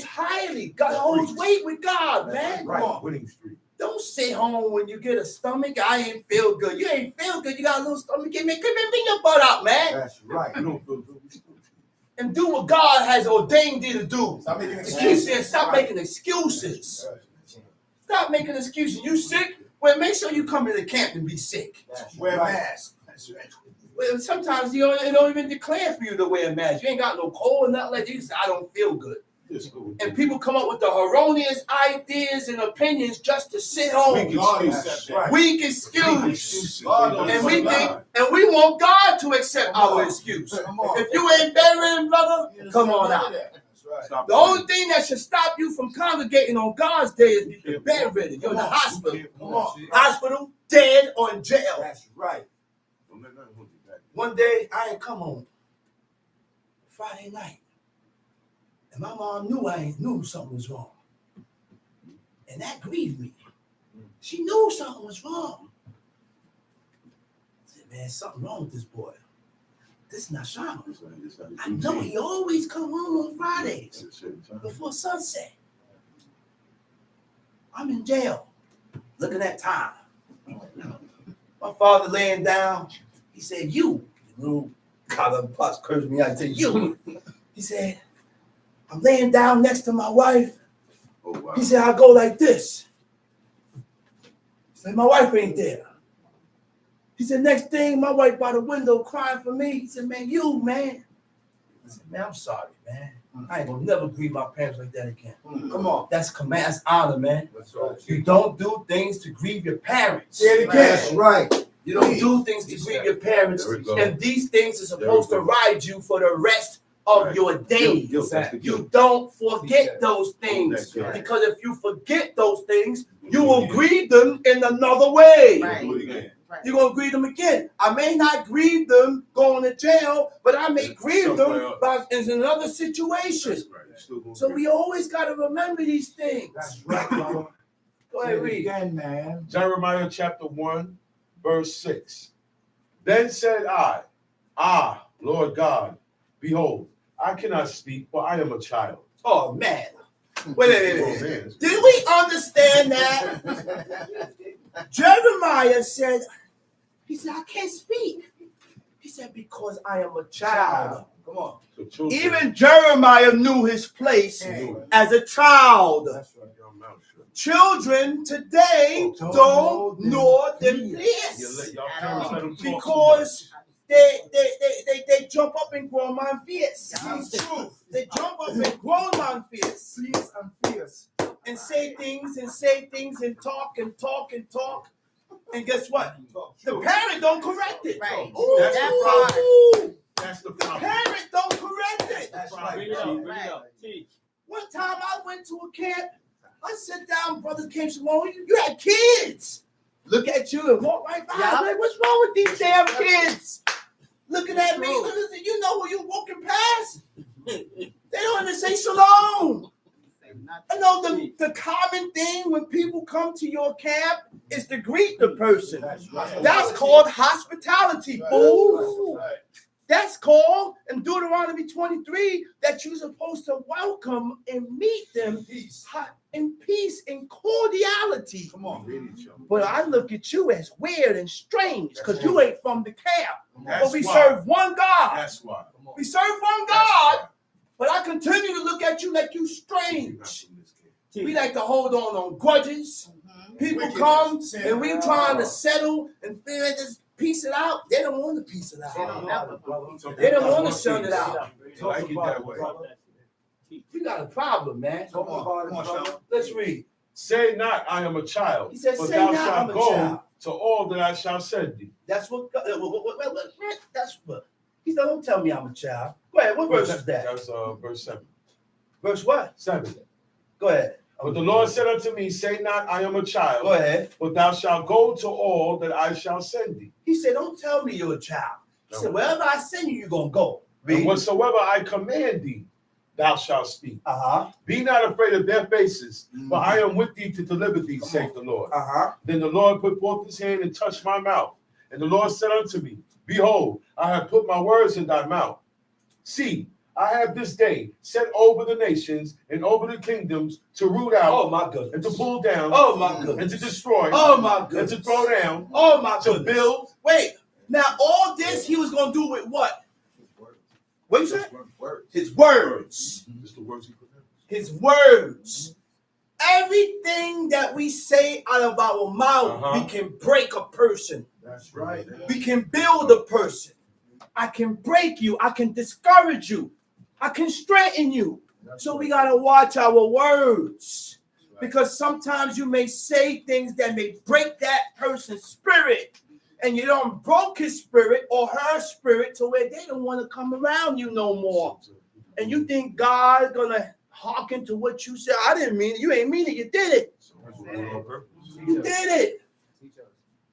highly. God holds weight with God, man. Right. Come on. Winning streak. Don't sit home when you get a stomach. I ain't feel good. You ain't feel good. You got a little stomach. Bring your butt out, man. That's right. You don't feel good. And do what God has ordained you to do. Stop making He excuses. said, stop making excuses. Stop making excuses. You sick? Well, make sure you come to the camp and be sick. Wear a mask. That's right. Well, sometimes it don't even declare for you to wear a mask. You ain't got no cold or nothing like that. You say, I don't feel good. And people come up with the erroneous ideas and opinions just to sit home. God accept that. Weak excuse. God don't And we accept think, that. and we want God to accept our excuse. Come on. If you ain't bedridden, brother, come on out. That's right. The only thing that should stop you from congregating on God's day is if you're bedridden. You're in the hospital. Come on. Hospital, dead, or in jail. That's right. Don't let nothing hold you back. One day, I ain't come home. Friday night. And my mom knew something was wrong. And that grieved me. She knew something was wrong. I said, man, something wrong with this boy. This is not Shama. I know he always come home on Fridays before sunset. I'm in jail. Looking at time. My father laying down. He said, you little collar pots cursed me out. He said, you. He said, I'm laying down next to my wife. Oh, wow. He said, I go like this. He said, my wife ain't there. He said, next thing, my wife by the window crying for me. He said, man, you, man. I said, man, I'm sorry, man. I ain't gonna never grieve my parents like that again. Come on. That's command, that's honor, man. That's right. You don't do things to grieve your parents. Say it again. That's right. You don't do things to grieve your parents. There we go. And these things are supposed to ride you for the rest of Right. your days. Guilt, that's the You guilt. don't forget those things. That's right. Because if you forget those things, you will grieve them in another way. Right. Do it again. You're going to grieve them again. I may not grieve them going to jail, but I may grieve them in another situation. That's right. You're still gonna So grieve. we always got to remember these things. That's right, brother. Go Say ahead, it read. again, man. Jeremiah chapter 1, verse 6. Then said I, Lord God, behold, I cannot speak, for I am a child. Oh, man. Wait. Oh, man. Did we understand that? Jeremiah said, he said, I can't speak. He said, because I am a child. Come on. So children, Even Jeremiah knew his place as a child. That's right. Your mouth shut. Children today don't know their you place let y'all parents let them talk because they jump up and grow my fierce. That's truth. They jump up and grow my fierce Fierce and fierce. and say things and talk. And guess what? The parent don't correct it. Right. Ooh, That's the That ooh, That's the the problem. parent don't correct it. That's Bring right. it up, bring it up. One time I went to a camp. I sat down, brothers came along. You had kids. Look at you and walk right by. Yeah. I'm like, what's wrong with these damn kids? Looking at me. You know who you walking past? They don't even say shalom. I know the common thing when people come to your camp is to greet the person. That's right. That's called hospitality, fools. Right. That's called in Deuteronomy 23 that you're supposed to welcome and meet them in peace and cordiality. Come on. But I look at you as weird and strange because you ain't from the camp. That's But we why. serve one God. That's why. We serve one God, but I continue to look at you like you strange. We like to hold on grudges. People Wickedness, come sin. and we trying to settle and just piece it out. They don't want to piece it They don't out. ever. They don't want to send it out. I like it that way. You got a problem, man. Talk about it, brother. Let's read. Say not, I am a child, He said, but say thou not, I'm shalt a go child. to all that I shall send thee. That's what. That's what. He said, don't tell me I'm a child. Go ahead. What verse is that? That's verse 7. Verse what? 7. Go ahead. But the Lord said unto me, say not, I am a child, Go ahead. but thou shalt go to all that I shall send thee. He said, don't tell me you're a child. He said, wherever I send you, you're going to go. And whatsoever I command thee, thou shalt speak. Be not afraid of their faces, for I am with thee to deliver thee, saith the Lord. Then the Lord put forth his hand and touched my mouth. And the Lord said unto me, behold, I have put my words in thy mouth. See, I have this day set over the nations and over the kingdoms to root out, Oh my goodness, and to pull down, oh my goodness, and to destroy, oh my goodness, and to throw down, oh my to goodness. build. Wait, now all this he was going to do with what? What you say? His words. Just the words he put in. His words. Everything that we say out of our mouth, we can break a person. That's right. We can build a person. I can break you. I can discourage you. I can strengthen you. So we got to watch our words. Because sometimes you may say things that may break that person's spirit. And you don't broke his spirit or her spirit to where they don't want to come around you no more. And you think God's going to hearken to what you said. I didn't mean it. You ain't mean it. You did it. You did it.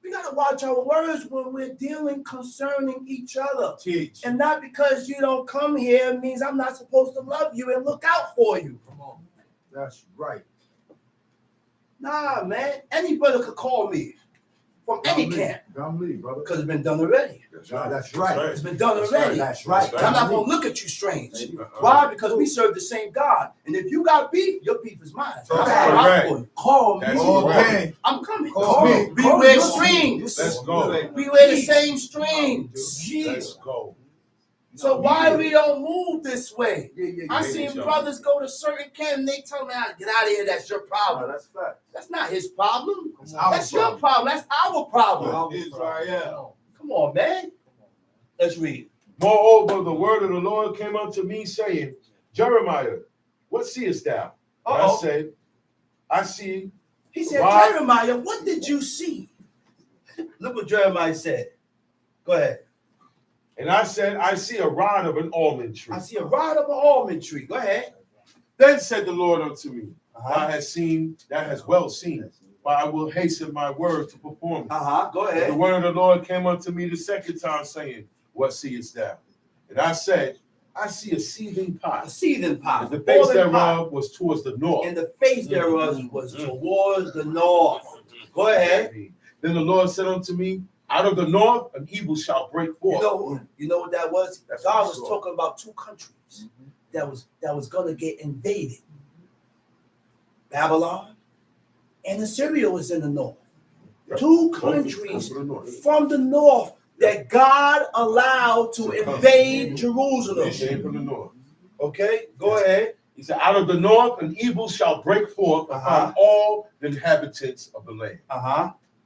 We got to watch our words when we're dealing concerning each other. Teach. And not because you don't come here means I'm not supposed to love you and look out for you. Come on. That's right. Nah, man. Any brother could call me from any camp. Come me, brother. Because it's been done already. That's right. That's right. It's been done already. That's right. I'm not going to look at you strange. Why? Because we serve the same God. And if you got beef, your beef is mine. That's right. Call me. That's Okay. I'm coming. Call me. We wear strings. Let's go. We wear the same strings. Let's go. So why we don't move this way? I yeah, seen yeah. brothers go to certain camp and they tell me, get out of here, that's your problem. That's fact. That's not his problem. our That's your problem. That's our problem. Israel. Come on, man. Let's read. Moreover, the word of the Lord came unto me, saying, Jeremiah, what seest thou? And I said, I see. He said, Why? Jeremiah, what did you see? Look what Jeremiah said. Go ahead. And I said, I see a rod of an almond tree. I see a rod of an almond tree. Go ahead. Then said the Lord unto me, Thou hast seen, thou hast well seen, but I will hasten my word to perform it. Go And ahead. the word of the Lord came unto me the second time, saying, What seest thou? And I said, I see a seething A pot. seething pot. And the face boiling pot. thereof was towards the north. And the face thereof was towards the north. Go ahead. Then the Lord said unto me, Out of the north, an evil shall break forth. You know what that was? That's God what was I saw. talking about two countries that was gonna get invaded. Babylon and Assyria was in the north. Two countries from the north that God allowed to invade Jerusalem. They came from the north. Okay, go ahead. He said, Out of the north, an evil shall break forth upon all the inhabitants of the land.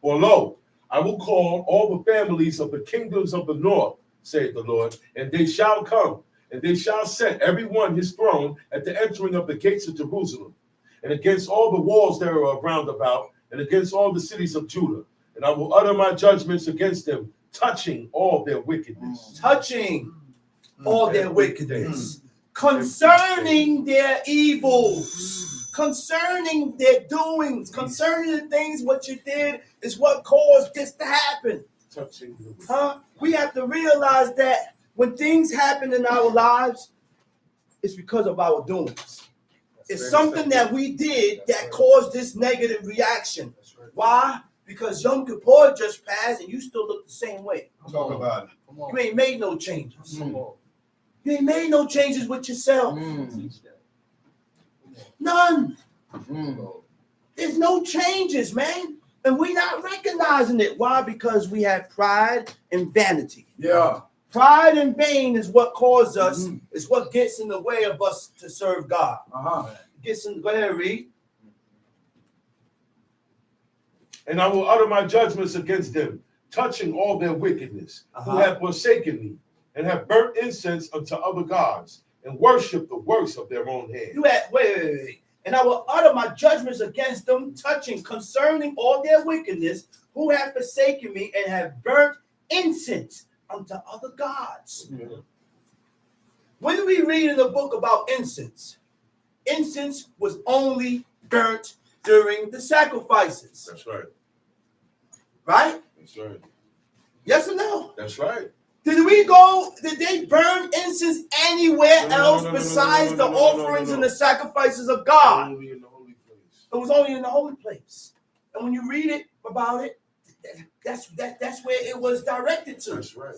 For lo, I will call all the families of the kingdoms of the north, saith the Lord, and they shall come, and they shall set every one his throne at the entering of the gates of Jerusalem, and against all the walls thereof round about, and against all the cities of Judah. And I will utter my judgments against them, touching all their wickedness. Touching all their wickedness, concerning their evils, concerning their doings, concerning the things what you did is what caused this to happen. Touching the wickedness. We have to realize that when things happen in our lives, it's because of our doings. It's something that we did that caused this negative reaction. Why? Because Yom Kippur just passed and you still look the same way. Talk about it. You ain't made no changes. You ain't made no changes with yourself. None. There's no changes, man. And we're not recognizing it. Why? Because we have pride and vanity. Yeah. Pride and vain is what causes us, is what gets in the way of us to serve God. Go ahead, read. And I will utter my judgments against them, touching all their wickedness, who have forsaken me, and have burnt incense unto other gods, and worship the works of their own hands. Wait. And I will utter my judgments against them, touching concerning all their wickedness, who have forsaken me and have burnt incense unto other gods. When do we read in the book about incense? Incense was only burnt during the sacrifices. That's right. Right? That's right. Yes or no? That's right. Did they burn incense anywhere else besides the offerings and the sacrifices of God? Only in the holy place. It was only in the holy place. And when you read it about it, that's where it was directed to. That's right.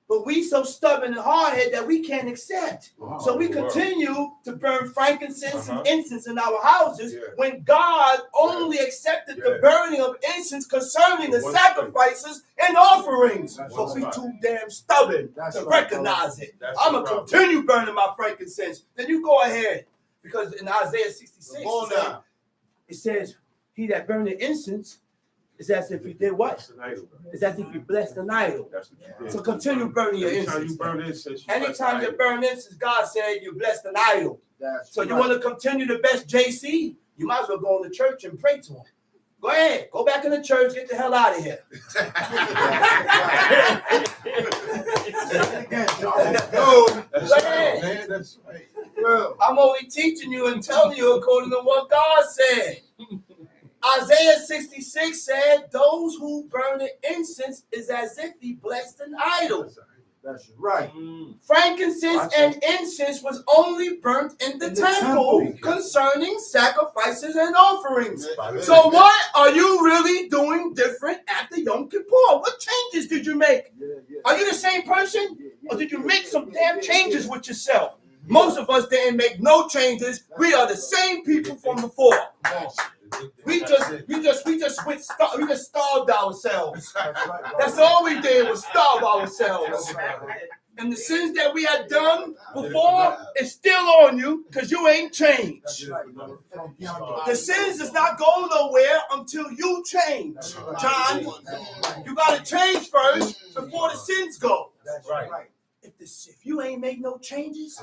But we so stubborn and hard-headed that we can't accept. So we continue to burn frankincense and incense in our houses when God only accepted the burning of incense concerning the sacrifices and offerings. But we too damn stubborn to recognize it. I'm going to continue burning my frankincense. Then you go ahead. Because in Isaiah 66, it says, he that burned the incense is as if he did what? It's as if he blessed an idol. So continue burning your incense. Anytime you burn incense, God said you blessed an idol. So you want to continue to bless JC? You might as well go in the church and pray to him. Go ahead. Go back in the church. Get the hell out of here. Go ahead. That's right. I'm only teaching you and telling you according to what God said. Isaiah 66 said, those who burn the incense is as if he blessed an idol. That's right. Frankincense and incense was only burnt in the temple concerning sacrifices and offerings. So what are you really doing different after Yom Kippur? What changes did you make? Are you the same person? Or did you make some damn changes with yourself? Most of us didn't make no changes. We are the same people from before. We just starved ourselves. That's all we did was starve ourselves. And the sins that we had done before is still on you because you ain't changed. The sins is not going nowhere until you change. John, you got to change first before the sins go. That's right. If you ain't made no changes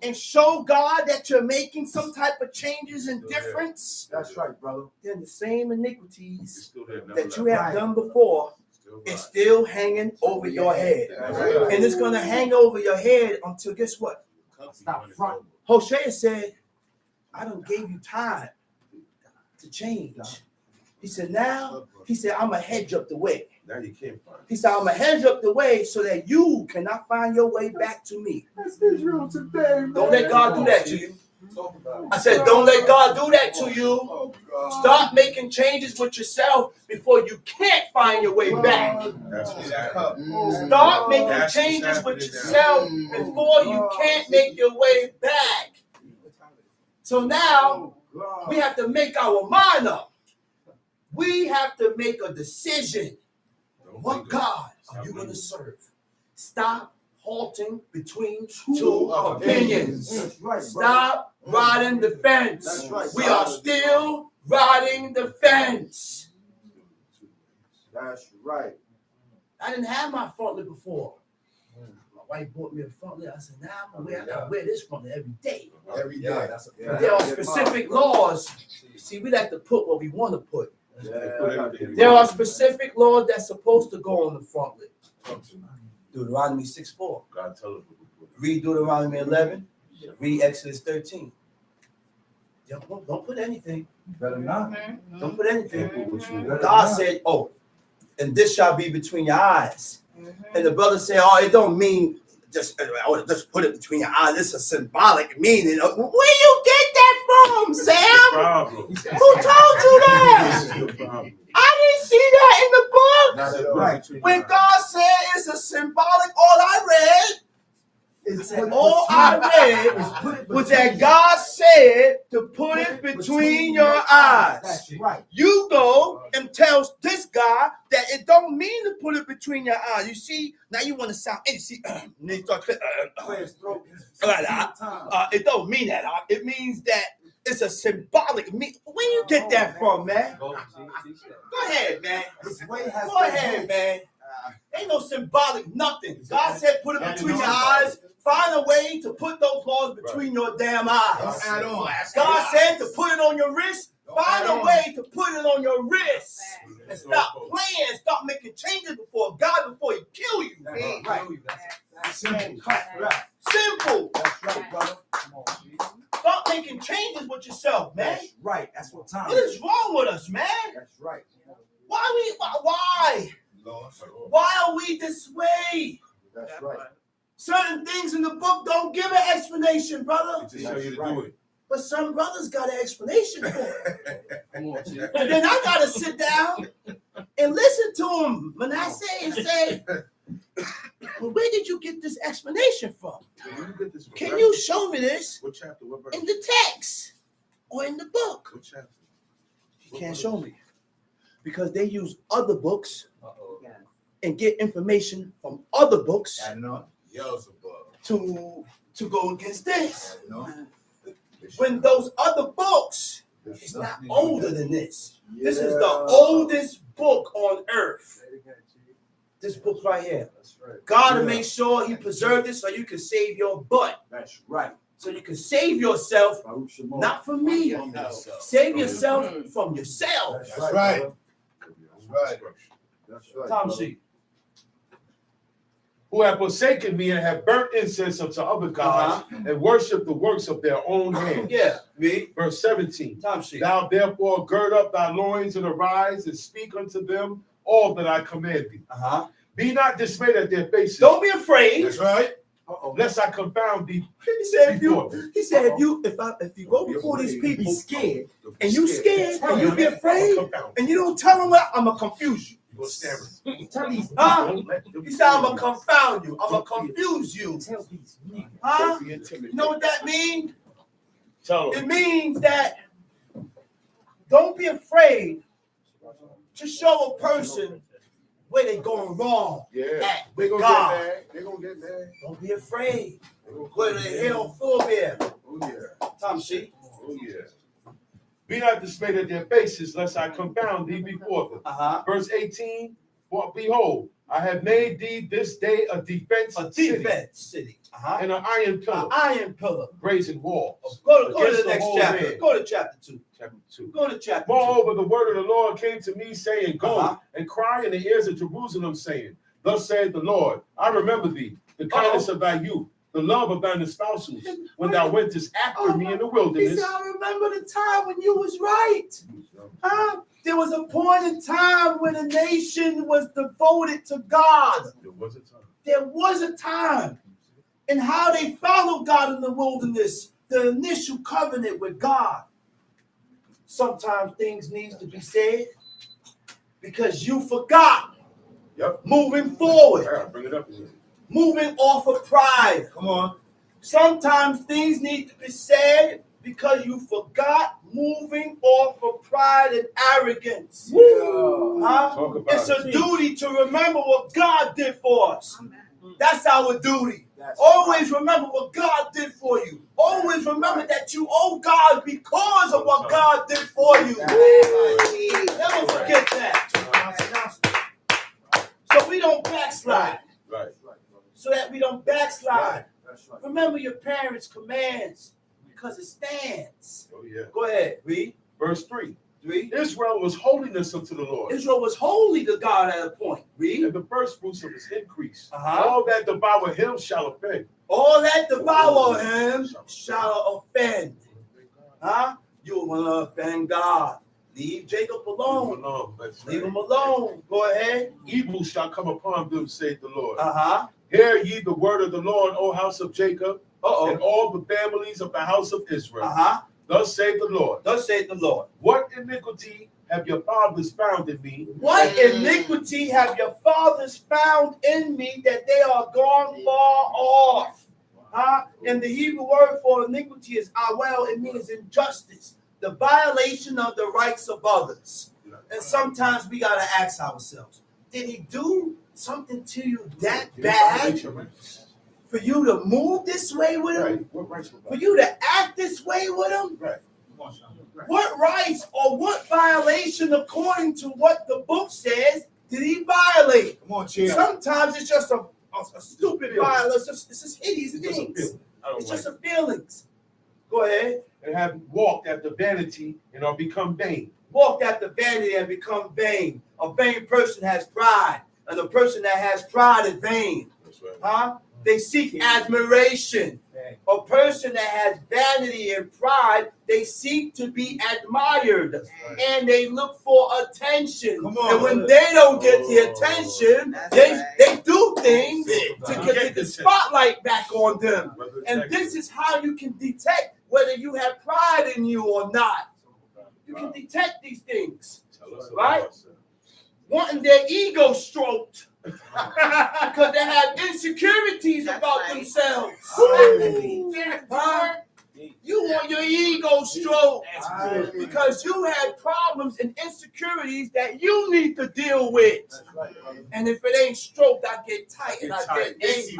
and show God that you're making some type of changes and difference, That's right, brother. then the same iniquities that you have done before is still hanging over your head. And it's going to hang over your head until, guess what? Stop front. Hosea said, I done gave you time to change. He said, I'm going to hedge up the way. Now you can't find it. He said, I'm going to hedge up the way so that you cannot find your way back to me. That's Israel today, man. Don't let God do that to you. I said, don't let God do that to you. Start making changes with yourself before you can't find your way back. Start making changes with yourself before you can't make your way back. So now we have to make our mind up. We have to make a decision. What God are you going to serve? Stop halting between two opinions. Stop riding the fence. We are still riding the fence. That's right. I didn't have my frontlet before. My wife bought me a frontlet. I said, I gotta wear this frontlet every day. Every day. But there are specific laws. See, we like to put what we want to put. There are specific laws that's supposed to go on the frontlet. Deuteronomy 6:4. God tell us. Read Deuteronomy 11. Read Exodus 13. Don't put anything. Better not. Don't put anything. God said, and this shall be between your eyes. And the brother said, it don't mean just put it between your eyes. It's a symbolic meaning. Where you get that from, Sam? Who told you that? I didn't see that in the book. That's right. When God said it's a symbolic, all I read was that God said to put it between your eyes. That's right. You go and tell this guy that it don't mean to put it between your eyes. You see, now you want to sound, you see, it don't mean that. It means that it's a symbolic. Where you get that from, man? Go ahead, man. Go ahead, man. Ain't no symbolic nothing. God said put it between your eyes. Find a way to put those laws between your damn eyes. God said to put it on your wrist. Find a way to put it on your wrist. And stop playing. Stop making changes before God before he kill you. Simple. That's right, brother. Stop making changes with yourself, man. That's right. That's what time. What is wrong with us, man? That's right. Why? Why are we this way? That's right. Certain things in the book don't give an explanation, brother. To show you to do it. But some brothers got an explanation for it. Come on, Chief. And then I got to sit down and listen to him, Manasseh, and say, well, where did you get this explanation from? Can you show me this What chapter? What verse? in the text or in the book? What chapter? You can't show me. Because they use other books Uh-oh. and get information from other books I know. to go against this. I know. When those other books is not older than this. This is the oldest book on earth. This book right here. That's right. God to make sure he preserved it so you can save your butt. That's right. So you can save yourself, Baruch Shemon. not from me. Save yourself from yourself. That's right. Right. That's right. Tom brother. C. Who have forsaken me and have burnt incense unto other gods and worshiped the works of their own hands. Yeah, me. Verse 17. Tom C. Thou therefore gird up thy loins and arise and speak unto them all that I command thee. Be not dismayed at their faces. Don't be afraid. That's right. Lest I confound thee. He said, before. if you go before these people Be scared. and you scared and you be I'll afraid confound and you don't tell them what, I'm gonna confuse you. you. You're stammering. Tell these He said, I'm gonna confound you. I'm gonna confuse you. Tell these niggas. Huh? Be intimidated. You know what that means? Tell It them. means that don't be afraid to show a person where they're going wrong Yeah. at They with gonna God. get mad. They gonna get mad. Don't be afraid. They gonna Where the hell phobia? Oh yeah. Tom C. Oh yeah. Be not dismayed at their faces, lest I confound thee before them. Verse 18. For behold, I have made thee this day a defense A city defense city. and an iron An pillar, iron pillar. brazen walls. Go to Against the the next whole chapter. man. Go to chapter 2. Chapter 2. Go to chapter 2. Moreover, the word of the Lord came to me, saying, Go Uh-huh. and cry in the ears of Jerusalem, saying, Thus saith the Lord, I remember thee, the kindness of thy youth, the love of thine espousals, when thou wentest after me in the He wilderness. said, I remember the time when you was right. Huh? There was a point in time when a nation was devoted to God. There was a time. There was a time. And how they followed God in the wilderness, the initial covenant with God. Sometimes things need to be said because you forgot. Yep. Moving forward, I gotta bring it up again. moving off of pride. Come on. Sometimes things need to be said because you forgot, moving off of pride and arrogance. Huh? Talk about It's it. a duty to remember what God did for us. That's our duty. That's Always remember what God did for you. Always remember that you owe God because of what God did for you. Never forget that. So we don't backslide. Right. So that we don't backslide. That's right. Remember your parents' commands because it stands. Oh yeah. Go ahead, read. Verse 3. 3. Israel was holiness unto the Lord, Israel was holy to God at a point. Read. and the first fruits of his increase. Uh-huh. All that devour him shall offend. All that devour him shall offend. Huh? You want to offend God. Leave Jacob alone. That's Leave right. him alone. Go ahead. Evil shall come upon them, saith the Lord. Uh-huh. Hear ye the word of the Lord, O house of Jacob, Uh-oh. and all the families of the house of Israel. Uh-huh. Thus saith the Lord, Thus saith the Lord. what iniquity have your fathers found in me? What iniquity have your fathers found in me that they are gone far off? Huh? And the Hebrew word for iniquity is awel. It means injustice, the violation of the rights of others. And sometimes we got to ask ourselves, did he do something to you that bad for you to move this way with him? Right. What rights For you to act this way with him? Right. What rights or what violation, according to what the book says, did he violate? Come on, Chief. Sometimes it's just a stupid violence. It's just hideous It's just a things. feeling. I don't It's like just a feelings. Go ahead. and have walked after vanity and are become vain. Walked after vanity and become vain. A vain person has pride. And the person that has pride is vain. That's right. Huh? They seek admiration. A person that has vanity and pride, they seek to be admired and they look for attention. Come on. And when they don't get the attention, they do things to get the spotlight back on them. And this is how you can detect whether you have pride in you or not. You can detect these things, right? Wanting their ego stroked because they have insecurities about themselves. Huh? You want your ego stroked because you had problems and insecurities that you need to deal with. And if it ain't stroked, I get tight and I get angry.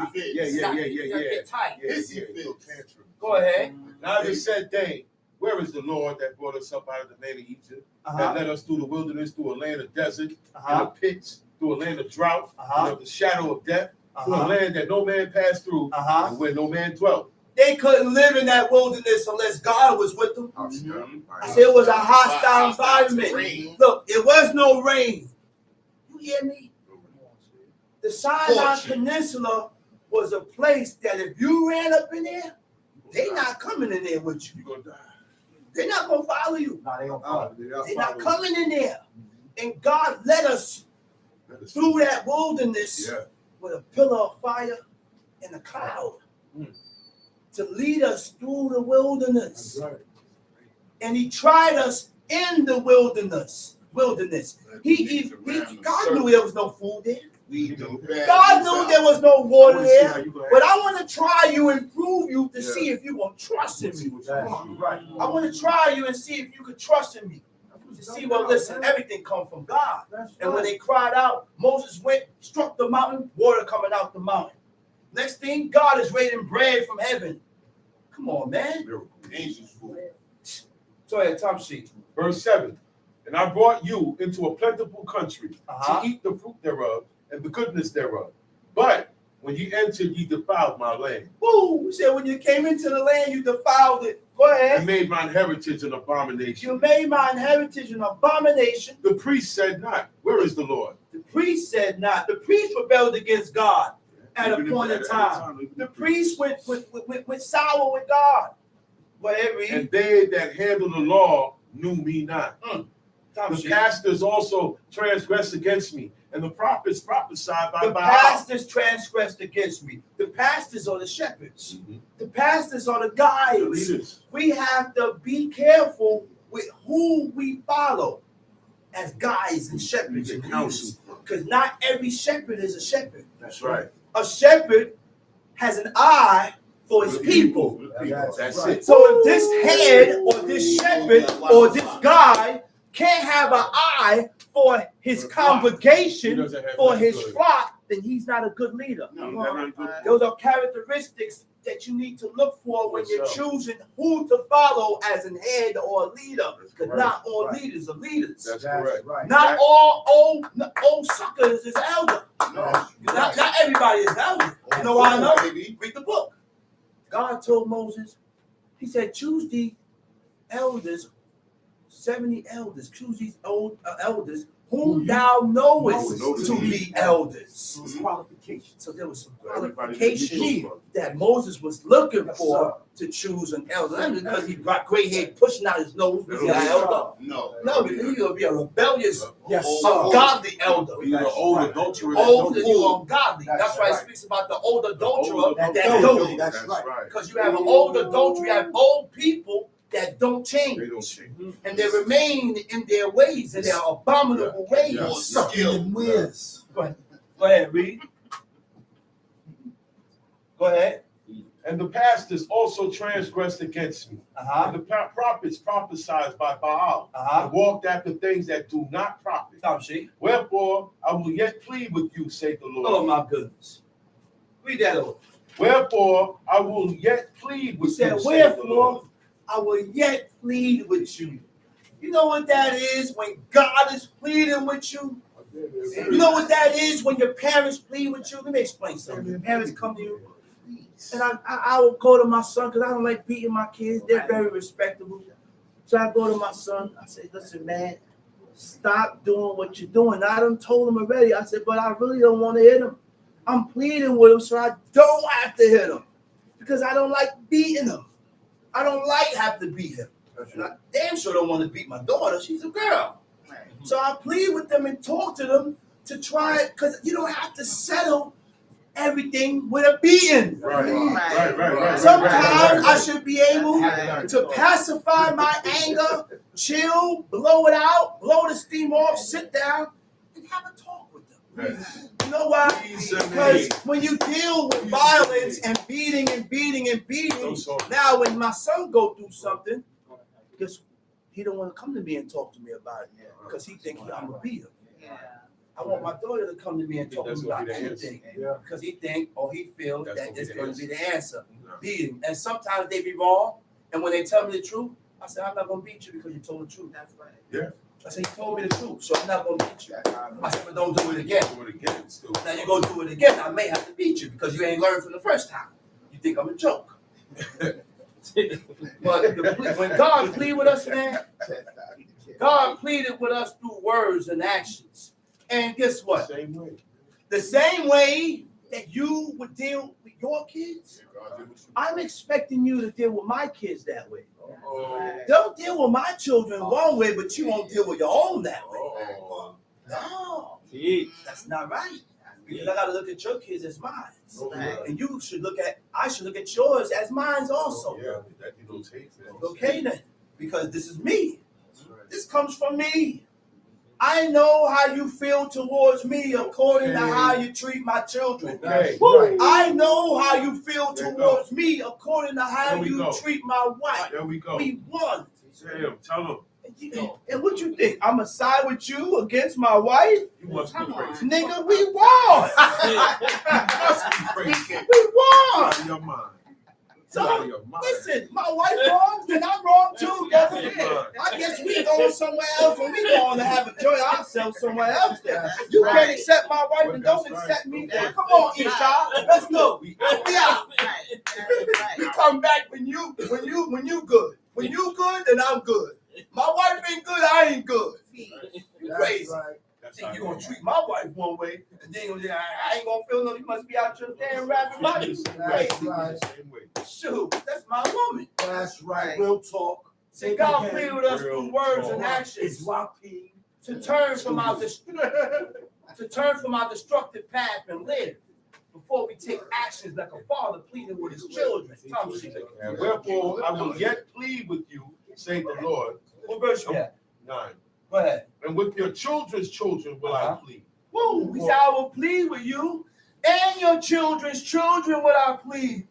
I get tight. Go ahead. Now they said, Dane, where is the Lord that brought us up out of the land of Egypt, that led us through the wilderness, through a land of desert, and the pits, through a land of drought, and of the shadow of death, to a land that no man passed through, and where no man dwelt? They couldn't live in that wilderness unless God was with them. I said it was a hostile environment. Look, it was no rain. You hear me? The Sinai Peninsula was a place that if you ran up in there, they're not coming in there with you. You're going to die. They're not going to follow you. Nah, they don't follow. They're not coming in there. And God led us through that wilderness with a pillar of fire and a cloud to lead us through the wilderness. And he tried us in the wilderness. God knew there was no food there. God knew there was no water there. But I want to try you and prove you to see if you're going to trust in me. I want to try you and see if you could trust in me. To see, well, listen, everything comes from God. And when they cried out, Moses went, struck the mountain, water coming out the mountain. Next thing, God is raining bread from heaven. Come on, man. Go ahead, Tom Sheet. Verse 7. And I brought you into a plentiful country to eat the fruit thereof and the goodness thereof. But when ye entered, ye defiled my land. Woo! You said when you came into the land, you defiled it. Go ahead. And made mine heritage an abomination. You made mine heritage an abomination. The priest said not, where is the Lord? The priest said not. The priest rebelled against God at a point in time. The priest went sour with God. Go ahead, read. And they that handle the law knew me not. The pastors also transgressed against me, and the prophets prophesied by Baal. The pastors transgressed against me. The pastors are the shepherds. The pastors are the guides. We have to be careful with who we follow as guides and shepherds and leaders, because not every shepherd is a shepherd. That's right. A shepherd has an eye for his people. That's it. So if this head or this shepherd or this guy can't have an eye for his congregation, for his flock, then he's not a good leader. Those are characteristics that you need to look for when you're choosing who to follow as an head or a leader. Because not all leaders are leaders. That's correct. Not all old suckers is elder. Not everybody is elder. You know why I know? Read the book. God told Moses, he said, choose the elders, 70 elders. Choose these old elders whom thou knowest to be elders. So there was some qualification that Moses was looking for to choose an elder. Not because he got gray hair pushing out his nose because he's an elder. No, because he's going to be a rebellious, ungodly elder. Old and you ungodly. That's why it speaks about the old adulterer that don't. That's right. Because you have an old adulterer, you have old people that don't change. And they remain in their ways, in their abominable ways. Go ahead, read. Go ahead. And the pastors also transgressed against me. And the prophets prophesied by Baal, and walked after things that do not profit. Wherefore I will yet plead with you, saith the Lord. Oh my goodness. Read that over. Wherefore I will yet plead with you, saith the wherefore Lord. I will yet plead with you. You know what that is when God is pleading with you? You know what that is when your parents plead with you? Let me explain something. Your parents come to you, and I will go to my son because I don't like beating my kids. They're very respectable. So I go to my son. I say, listen, man, stop doing what you're doing. I done told him already. I said, but I really don't want to hit him. I'm pleading with him so I don't have to hit him. because I don't like beating him. I don't like having to beat him. And I damn sure don't want to beat my daughter. She's a girl. So I plead with them and talk to them to try it, because you don't have to settle everything with a beating. Right. Sometimes I should be able to pacify my anger, chill, blow it out, blow the steam off, sit down, and have a talk with them. You know why? Because when you deal with violence and beating, now when my son go through something, guess what? He don't want to come to me and talk to me about it because he think I'm a beater. I want my daughter to come to me and talk to me about anything because he think or he feels that it's going to be the answer. Beating. And sometimes they be wrong. And when they tell me the truth, I say, I'm not going to beat you because you told the truth. That's right. Yeah. I say, you told me the truth, so I'm not going to beat you. I said, but don't do it again. Now you go do it again, I may have to beat you because you ain't learned from the first time. You think I'm a joke. But when God pleaded with us, man, God pleaded with us through words and actions. And guess what? Same way. The same way that you would deal with your kids, I'm expecting you to deal with my kids that way. Don't deal with my children one way, but you won't deal with your own that way. No, that's not right. Because I got to look at your kids as mine. And I should look at yours as mine also. Okay then, because this is me. This comes from me. I know how you feel towards me according to how you treat my children. I know how you feel towards me according to how you treat my wife. There we go. We won. Tell him. And what you think? I'ma side with you against my wife? You must be crazy. Nigga, we won. We won. Your mind. So listen, my wife wrong, and I'm wrong too. That's it. I guess we going somewhere else, and we going to have a enjoy ourselves somewhere else. There, you can't accept my wife and don't accept me. Come on, Isha, let's go. We out. We come back when you good. When you good, then I'm good. My wife ain't good, I ain't good. You crazy. Think you gonna treat my wife one way, and then I ain't gonna feel no. You must be out your damn rabbit money. Shoot, that's my woman. That's right. Real talk. See, God pleaded with us through words and actions to turn from our destructive path and live before we take actions like a father pleading with his children. And wherefore I will yet plead with you, say the Lord. What verse you at? 9. Go ahead. And with your children's children will I plead. Woo! We say I will plead with you, and your children's children will I plead.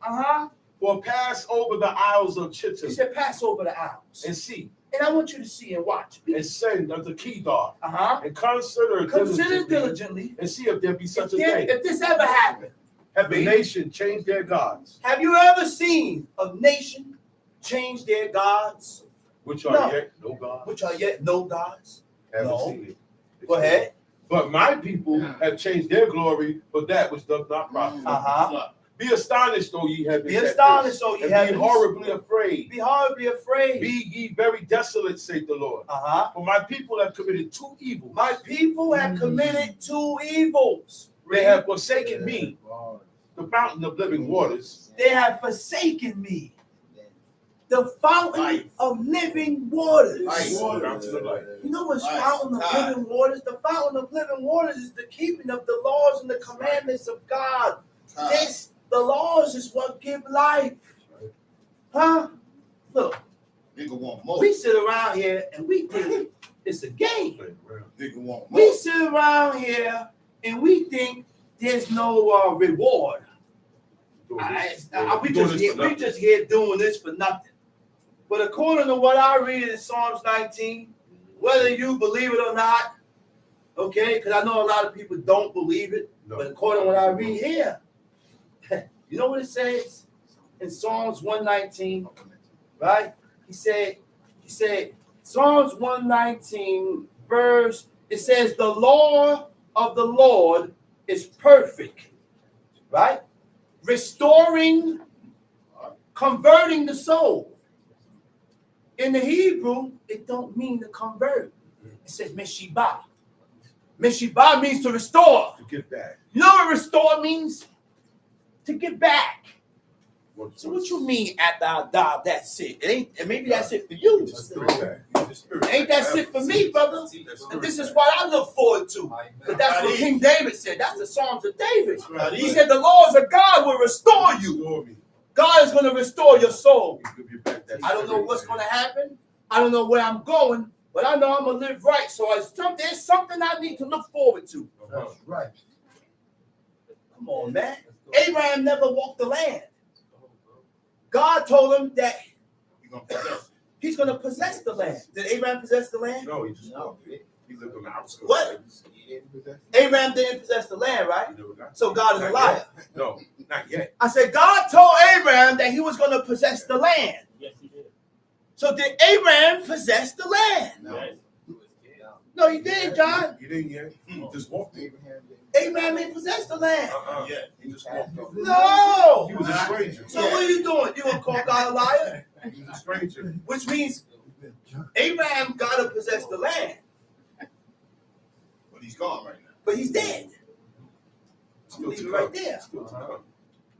For pass over the isles of He Chittim said, pass over the isles. and see, And I want you to see and watch. and send unto Kedar, and Consider consider diligently. and see if there be such a If thing. this ever happened, Have the nation changed their gods, have you ever seen a nation change their gods, which are yet no gods? which are yet no gods? Haven't No. seen it. Go ahead. But my people have changed their glory for that which doth not profit. Be astonished, O ye heavens. Be astonished, O ye and heavens. be horribly afraid. Be horribly afraid. Be ye very desolate, saith the Lord. For my people have committed 2 evils. My people have committed 2 evils. They have forsaken me, the fountain of living waters. They have forsaken me, the fountain of living waters. Fountain of life. You know what's fountain of living waters? The fountain of living waters is the keeping of the laws and the commandments of God. The laws is what give life. Look, we sit around here and we think it's a game. We sit around here and we think there's no reward. We just here doing this for nothing. But according to what I read in Psalms 19, whether you believe it or not, okay, because I know a lot of people don't believe it, but according to what I read here, you know what it says in Psalms 119, right? He said, Psalms 119 verse, it says, the law of the Lord is perfect, right? Restoring, converting the soul. In the Hebrew, it don't mean to convert. It says meshibah. Meshibah means to restore. To get back. You know what restore means? To get back. So what you mean after I die, that's it? It ain't, and maybe that's it for you. Ain't that it for me, brother? And this is what I look forward to. Because that's what King David said. That's the Psalms of David. He said, the laws of God will restore you. God is going to restore your soul. I don't know what's going to happen. I don't know where I'm going, but I know I'm going to live right. So there's something I need to look forward to. That's right. Come on, man. Abraham never walked the land. God told him that he's going to possess the land. Did Abraham possess the land? No, he just walked it. He lived on the outskirts. What? Abraham didn't possess the land, right? So God is a liar. No, not yet. I said, God told Abraham that he was going to possess the land. Yes, he did. So did Abraham possess the land? No. No, he didn't, John. He didn't yet. He just walked it. Abraham didn't possess the land. Yeah, he just walked up. No. He was a stranger. So what are you doing? You going to call God a liar? He was a stranger. Which means Abraham got to possess the land. But he's gone right now. But he's dead. Still Leave to it right come. there. Still to come.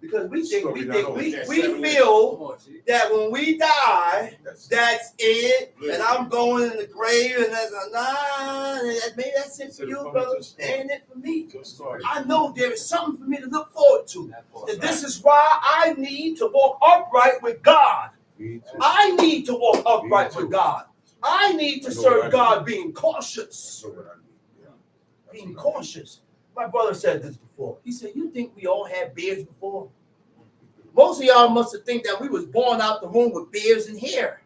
Because we feel Come that when we die, That's that's it, and I'm going in the grave, and that's maybe that's it for you, brother. Ain't it for me? just started. I know there is something for me to look forward to. And this is why I need to walk upright with God. Me too. I need to walk upright Me too. with God. I need to I know what I serve God being cautious. That's what I need. Yeah. Being cautious. My brother said this before. He said, you think we all had beards before? Most of y'all must have think that we was born out the womb with beards and hair.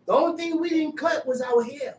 The only thing we didn't cut was our hair.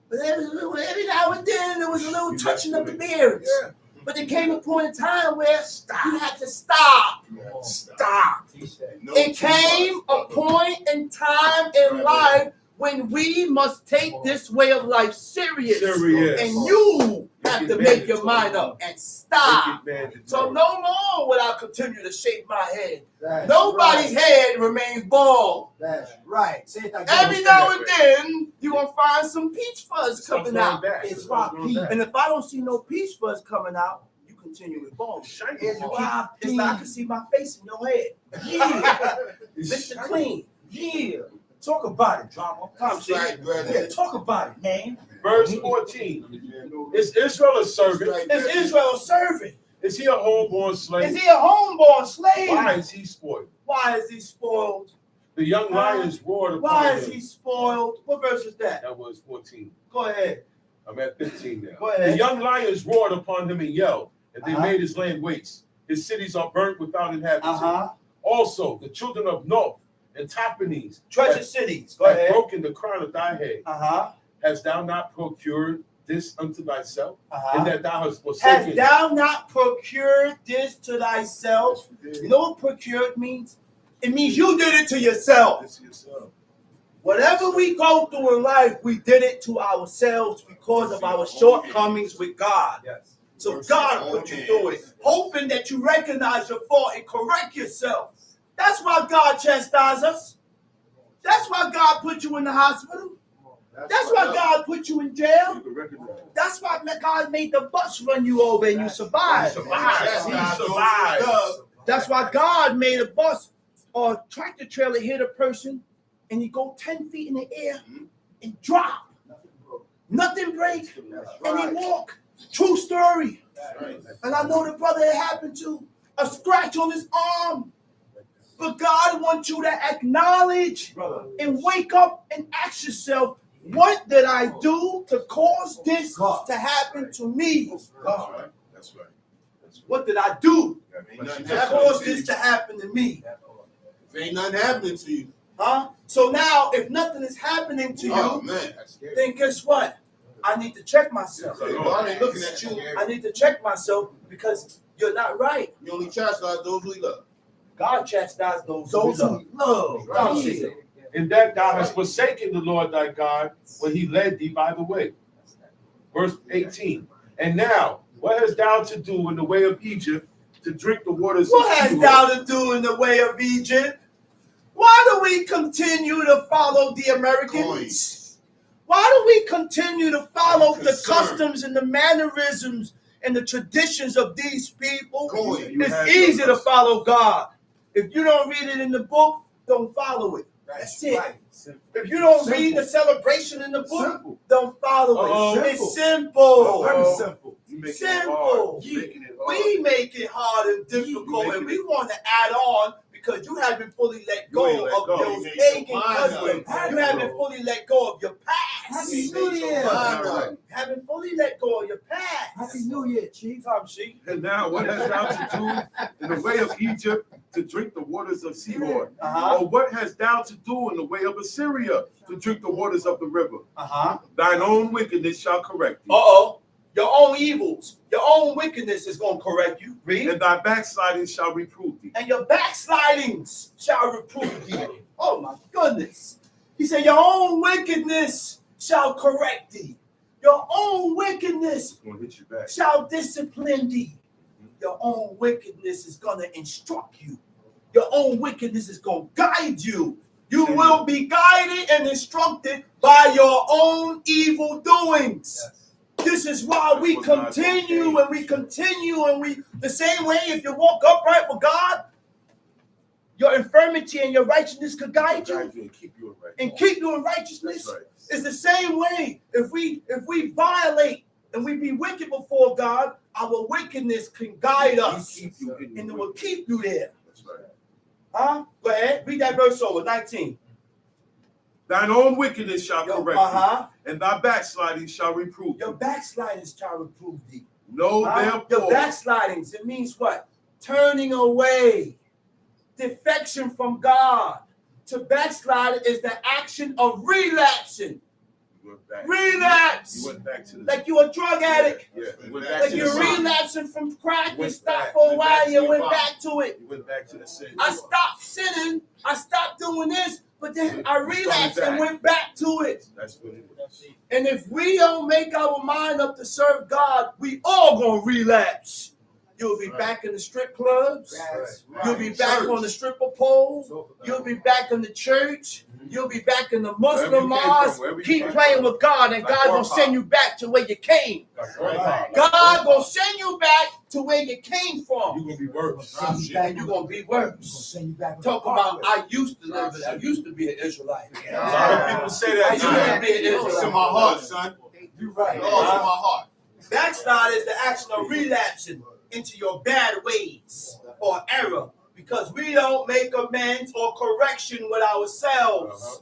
But every now and then there was a little touching of the beards. Yeah. But there came a point in time where you had to stop. Stop. It came a point in time in life when we must take this way of life serious. Serious. And you have to make your mind up and stop. Make it mandatory. So no more will I continue to shake my head. That's Nobody's right. head remains bald. That's right. Say it again. Every now and then, you're going to find some peach fuzz coming out. It's rock peach. And if I don't see no peach fuzz coming out, you continue with bald. It's rock It's like I can see my face in your head. Yeah. Mr. Clean. Yeah. Talk about it, drama. Come, Strike, brother. Yeah, talk about it, man. Verse 14. Is Israel a servant? Is Israel a servant? Is he a homeborn slave? Is he a homeborn slave? Why is he spoiled? Why is he spoiled? The young lions roared Why upon is him. he spoiled? What verse is that? That was 14. Go ahead. I'm at 15 now. Go ahead. The young lions roared upon him and yelled, and they Uh-huh. made his land waste. His cities are burnt without inhabitants. Uh-huh. Also, the children of North and Tapanese Treasure cities. Go have ahead. broken the crown of thy head. Uh-huh. Hast thou not procured this unto thyself? Uh-huh. And that thou hast Hast forsaken. thou not procured this to thyself? You know what procured means? It means you did it to yourself. It's yourself. Whatever we go through in life, we did it to ourselves because of our shortcomings with God. Yes. So God put you through it, hoping that you recognize your fault and correct yourself. That's why God chastises us. That's why God put you in the hospital. That's why God put you in jail. You can recognize. That's why God made the bus run you over and you survived. That's why God made a bus or tractor trailer hit a person and you go 10 feet in the air and drop. Nothing break. And he walk. True story. And I know the brother it happened to. A scratch on his arm. But God wants you to acknowledge and wake up and ask yourself, what did I do to cause this to happen to me? That's right. That's right. What did I do Ain't nothing to happening cause to this you. to happen to me? If ain't nothing happening to you. Huh? So now, if nothing is happening to Oh, you, man. then guess what? I need to check myself. God ain't looking at you. I need to check myself because you're not right. You only chastise those who he love. God chastises those Those who who love. love. Come see it. In that thou hast forsaken the Lord thy God when he led thee by the way. Verse 18. And now, what hast thou to do in the way of Egypt to drink the waters What of has Shiloh? thou to do in the way of Egypt? Why do we continue to follow the Americans? Why do we continue to follow the customs and the mannerisms and the traditions of these people? Coin. It's easy to follow God. If you don't read it in the book, don't follow it. That's it. right. If you don't Simple. read the celebration in the book, Simple. don't follow Uh-oh. it. It's simple. Very simple. You making it Simple. hard. You making it hard. We make it hard and difficult, and we want to add on because you haven't fully let You ain't go let of go. those You made your pagan mind customs. up. You haven't fully let go of your past. Happy New Year. You haven't fully let go of your past. Happy New Year, Chief. Tom Sheep. And now, what has thou to do in the way of Egypt to drink the waters of Sihor? Uh-huh. Or what hast thou to do in the way of Assyria to drink the waters of the river? Uh-huh. Thine own wickedness shall correct thee, Uh-oh. Your own evils, your own wickedness is going to correct you. Read. and thy backsliding shall reprove thee. And your backslidings shall reprove thee. Oh my goodness. He said, your own wickedness shall correct thee. Your own wickedness It's gonna hit you back. shall discipline thee. Your own wickedness is going to instruct you. Your own wickedness is going to guide you. You will be guided and instructed by your own evil doings. This is why we continue and we continue and we, the same way if you walk upright with God, your infirmity and your righteousness could guide you And keep you in right. and keep you in righteousness. That's right. It's the same way. If we violate and we be wicked before God, our wickedness can guide us He keep you in and it the will way. keep you there. That's right. Huh? Go ahead. Read that verse over. 19. Thine own wickedness shall correct Uh-huh. thee, and thy backsliding shall reprove Your thee. backslidings shall reprove thee. Know Your therefore, backslidings, it means what? Turning away, defection from God. To backslide is the action of relapsing. you went back. Relapse. You went back to the Like you a drug addict. Yeah, you went back Like to the you're sin. relapsing from crack. You Went stopped back. for a Went while, back to you your went body. back to it. You went back to the sin. I stopped sinning. I stopped doing this, but then I You relapsed started and back. went back to it. That's what it is. And if we don't make our mind up to serve God, we all gonna relapse. You'll be back in the strip clubs. That's You'll be back on the stripper pole. You'll be back in the church. You'll be back in the Wherever Muslim you came mosque. from, wherever you Keep came playing from. with God, and Like God gonna Warpath. send you back to where you came. That's right. God gonna send you back to where you came from. You're gonna be worse. And you're gonna be worse. Send you back. Talk about I used to live it. I used to be an Israelite. A lot of people say I that. used to Now. be an It's in Israelite. my heart, son. You're right. It's in my heart. Backslide is the action of relapsing into your bad ways or error because we don't make amends or correction with ourselves.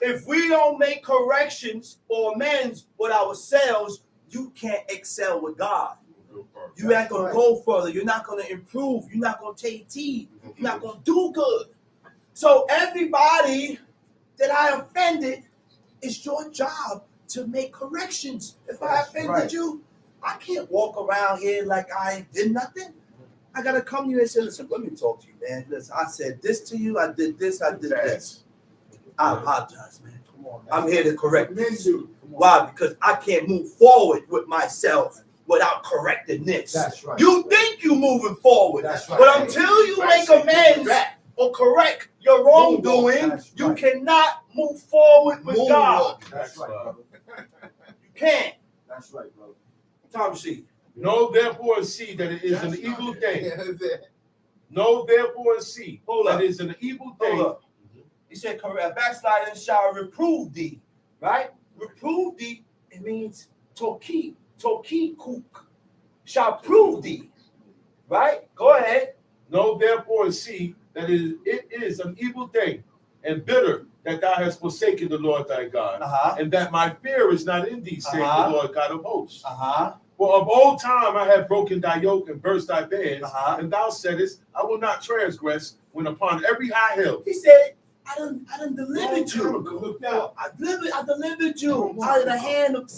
If we don't make corrections or amends with ourselves, you can't excel with God. You ain't gonna go further. You're not gonna improve. You're not gonna take heed. You're not gonna do good. So everybody that I offended, it's your job to make corrections. If I offended you, I can't walk around here like I did nothing. I gotta come to you and say, listen, let me talk to you, man. Listen, I said this to you, I did this, I did this. I apologize, man. I'm here to correct this. Why? Because I can't move forward with myself without correcting this. That's right. You think you moving forward, That's right. but until you make amends or correct your wrongdoing, That's you right. cannot move forward with God. That's right, brother. You can't. That's right, brother. Tom Sheep. Know therefore and see that it is an evil thing. Know therefore and see Hold that up. it is an evil Hold thing. up. He said, backsliding shall reprove thee. Right? Reprove thee, it means toki cook. Shall prove thee. Right? Go ahead. Know therefore and see that it is an evil thing and bitter that thou hast forsaken the Lord thy God, Uh-huh. and that my fear is not in thee, saith Uh-huh. the Lord God of hosts. Uh-huh. For of old time I have broken thy yoke and burst thy bands, Uh-huh. and thou saidest, I will not transgress when upon every high hill. He said, I done delivered you. Look I delivered you out of the hand of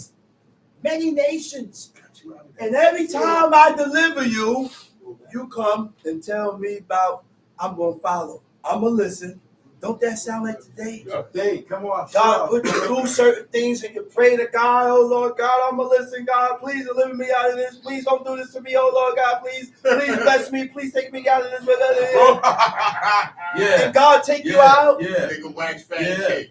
many nations. And every time I deliver you, you come and tell me about I'm gonna follow. I'm gonna listen. Don't that sound like today? Hey, come on. God put you through certain things and you pray to God, oh Lord God, I'm gonna listen, God, please deliver me out of this. Please don't do this to me, oh Lord God, please bless me, please take me out of this. Yeah. And God take you out. Yeah. Nigga wax fat Yeah. and kick.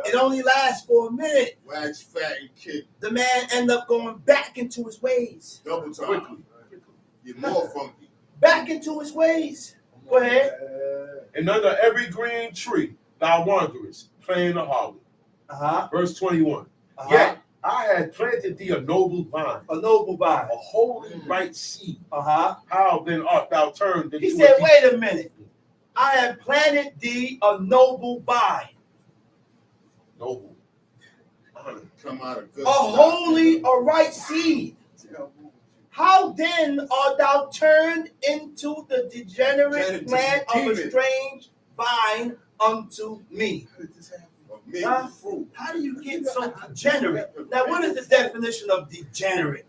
It only lasts for a minute. Wax fat and kick. The man end up going back into his ways. Double time. You're more funky. Back into his ways. Go ahead. And under every green tree thou wanderest, playing the harlot. Verse 21. Yet I had planted thee a noble vine, A noble vine. a holy right seed. Uh-huh. How then art thou turned into He said, a wait a minute. I have planted thee a noble vine, noble? Come out of good a holy, a right seed. How then art thou turned into the degenerate plant of a strange vine unto me? Huh? How do you get so degenerate? Now, what is the definition of degenerate?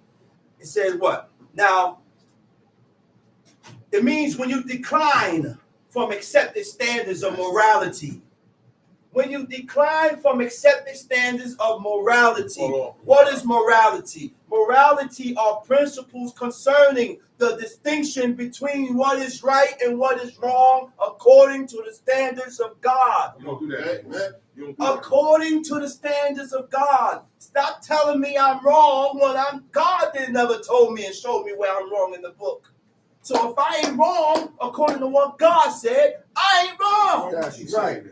It says what? Now, it means when you decline from accepted standards of morality. When you decline from accepted standards of morality. What is morality? Morality are principles concerning the distinction between what is right and what is wrong according to the standards of God. You don't do that, man. You don't do that. According to the standards of God. Stop telling me I'm wrong when God didn't never told me and showed me where I'm wrong in the book. So if I ain't wrong according to what God said, I ain't wrong. That's right.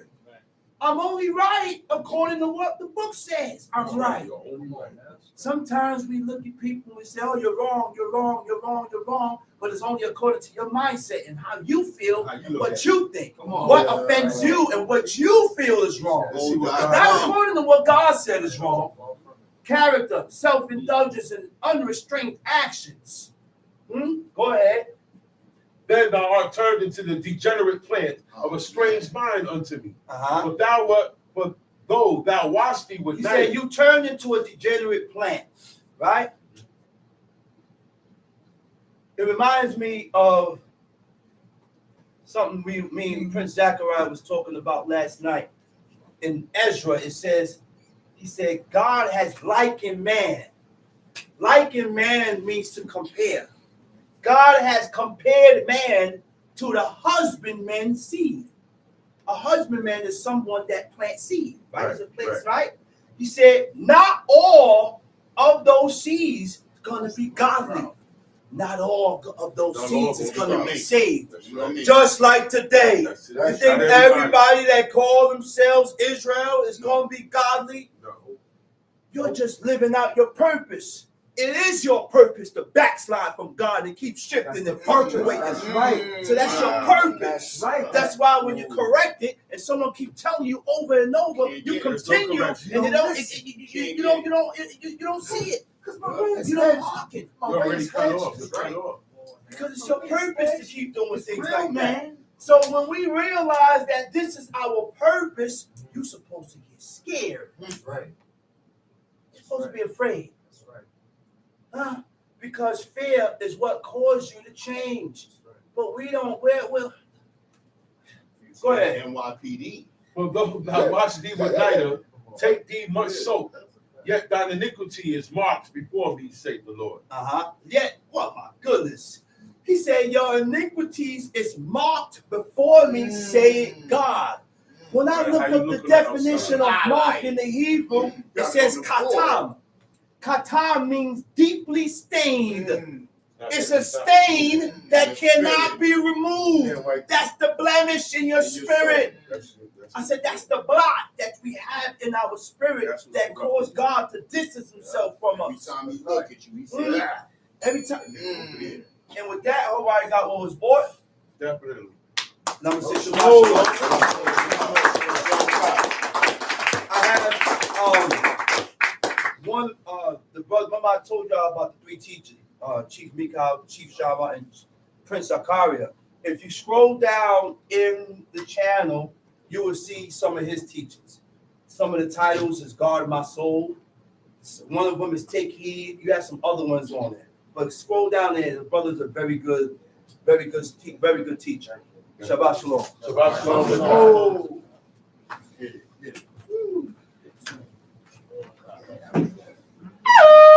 I'm only right according to what the book says. I'm right. You're only right. Sometimes we look at people and we say, oh, you're wrong, you're wrong, you're wrong, you're wrong. But it's only according to your mindset and how you feel, what you think, what offends you, and what you feel is wrong. Oh, It's God. not according to what God said is wrong. Character, self-indulgence, and unrestrained actions. Go ahead. Then thou art turned into the degenerate plant of a strange vine unto me. But though thou wash thee with He night. said you turned into a degenerate plant, right? It reminds me of something me and Prince Zachariah was talking about last night. In Ezra, it says, he said, God has likened man. Likened man means to compare. God has compared man to the husbandman's seed. A husbandman is someone that plants seed, right? Right? He said, not all of those seeds going to be godly. Not all of those seeds is going to be saved. Just like today. You think everybody that call themselves Israel is going to be godly? No. You're just living out your purpose. It is your purpose to backslide from God and keep shifting and fluctuating. That's right. So that's your purpose. That's right. That's why when you correct it and someone keep telling you over and over, you continue and you don't see it. You don't mark it. You already cut off. You're cut off. Because it's your purpose to keep doing things like that. So when we realize that this is our purpose, you're supposed to get scared. Right. You're supposed to be afraid. Because fear is what caused you to change. But we don't, we'll go ahead. NYPD. For though thou wash thee with night, take thee much soap, yet thine iniquity is marked before me, saith the Lord. Yet, well, my goodness. He said, your iniquities is marked before me, saith God. When I look up the definition of mark in the Hebrew, it says katam. Katam means deeply stained. It's a stain that cannot be removed. That's the blemish in your spirit. I said that's the blot that we have in our spirit that caused God to distance himself from us. Every time he look at you, he said that. Every time. And with that, everybody got what was bought. Definitely. Number 6. One, the brother, remember I told y'all about the 3 teachers, Chief Mikhail, Chief Shava, and Prince Zakaria. If you scroll down in the channel, you will see some of his teachings. Some of the titles is Guard My Soul. One of them is Take Heed. You have some other ones on there. But scroll down there, the brother's a very good teacher. Shabbat Shalom. Shabbat Shalom. Oh.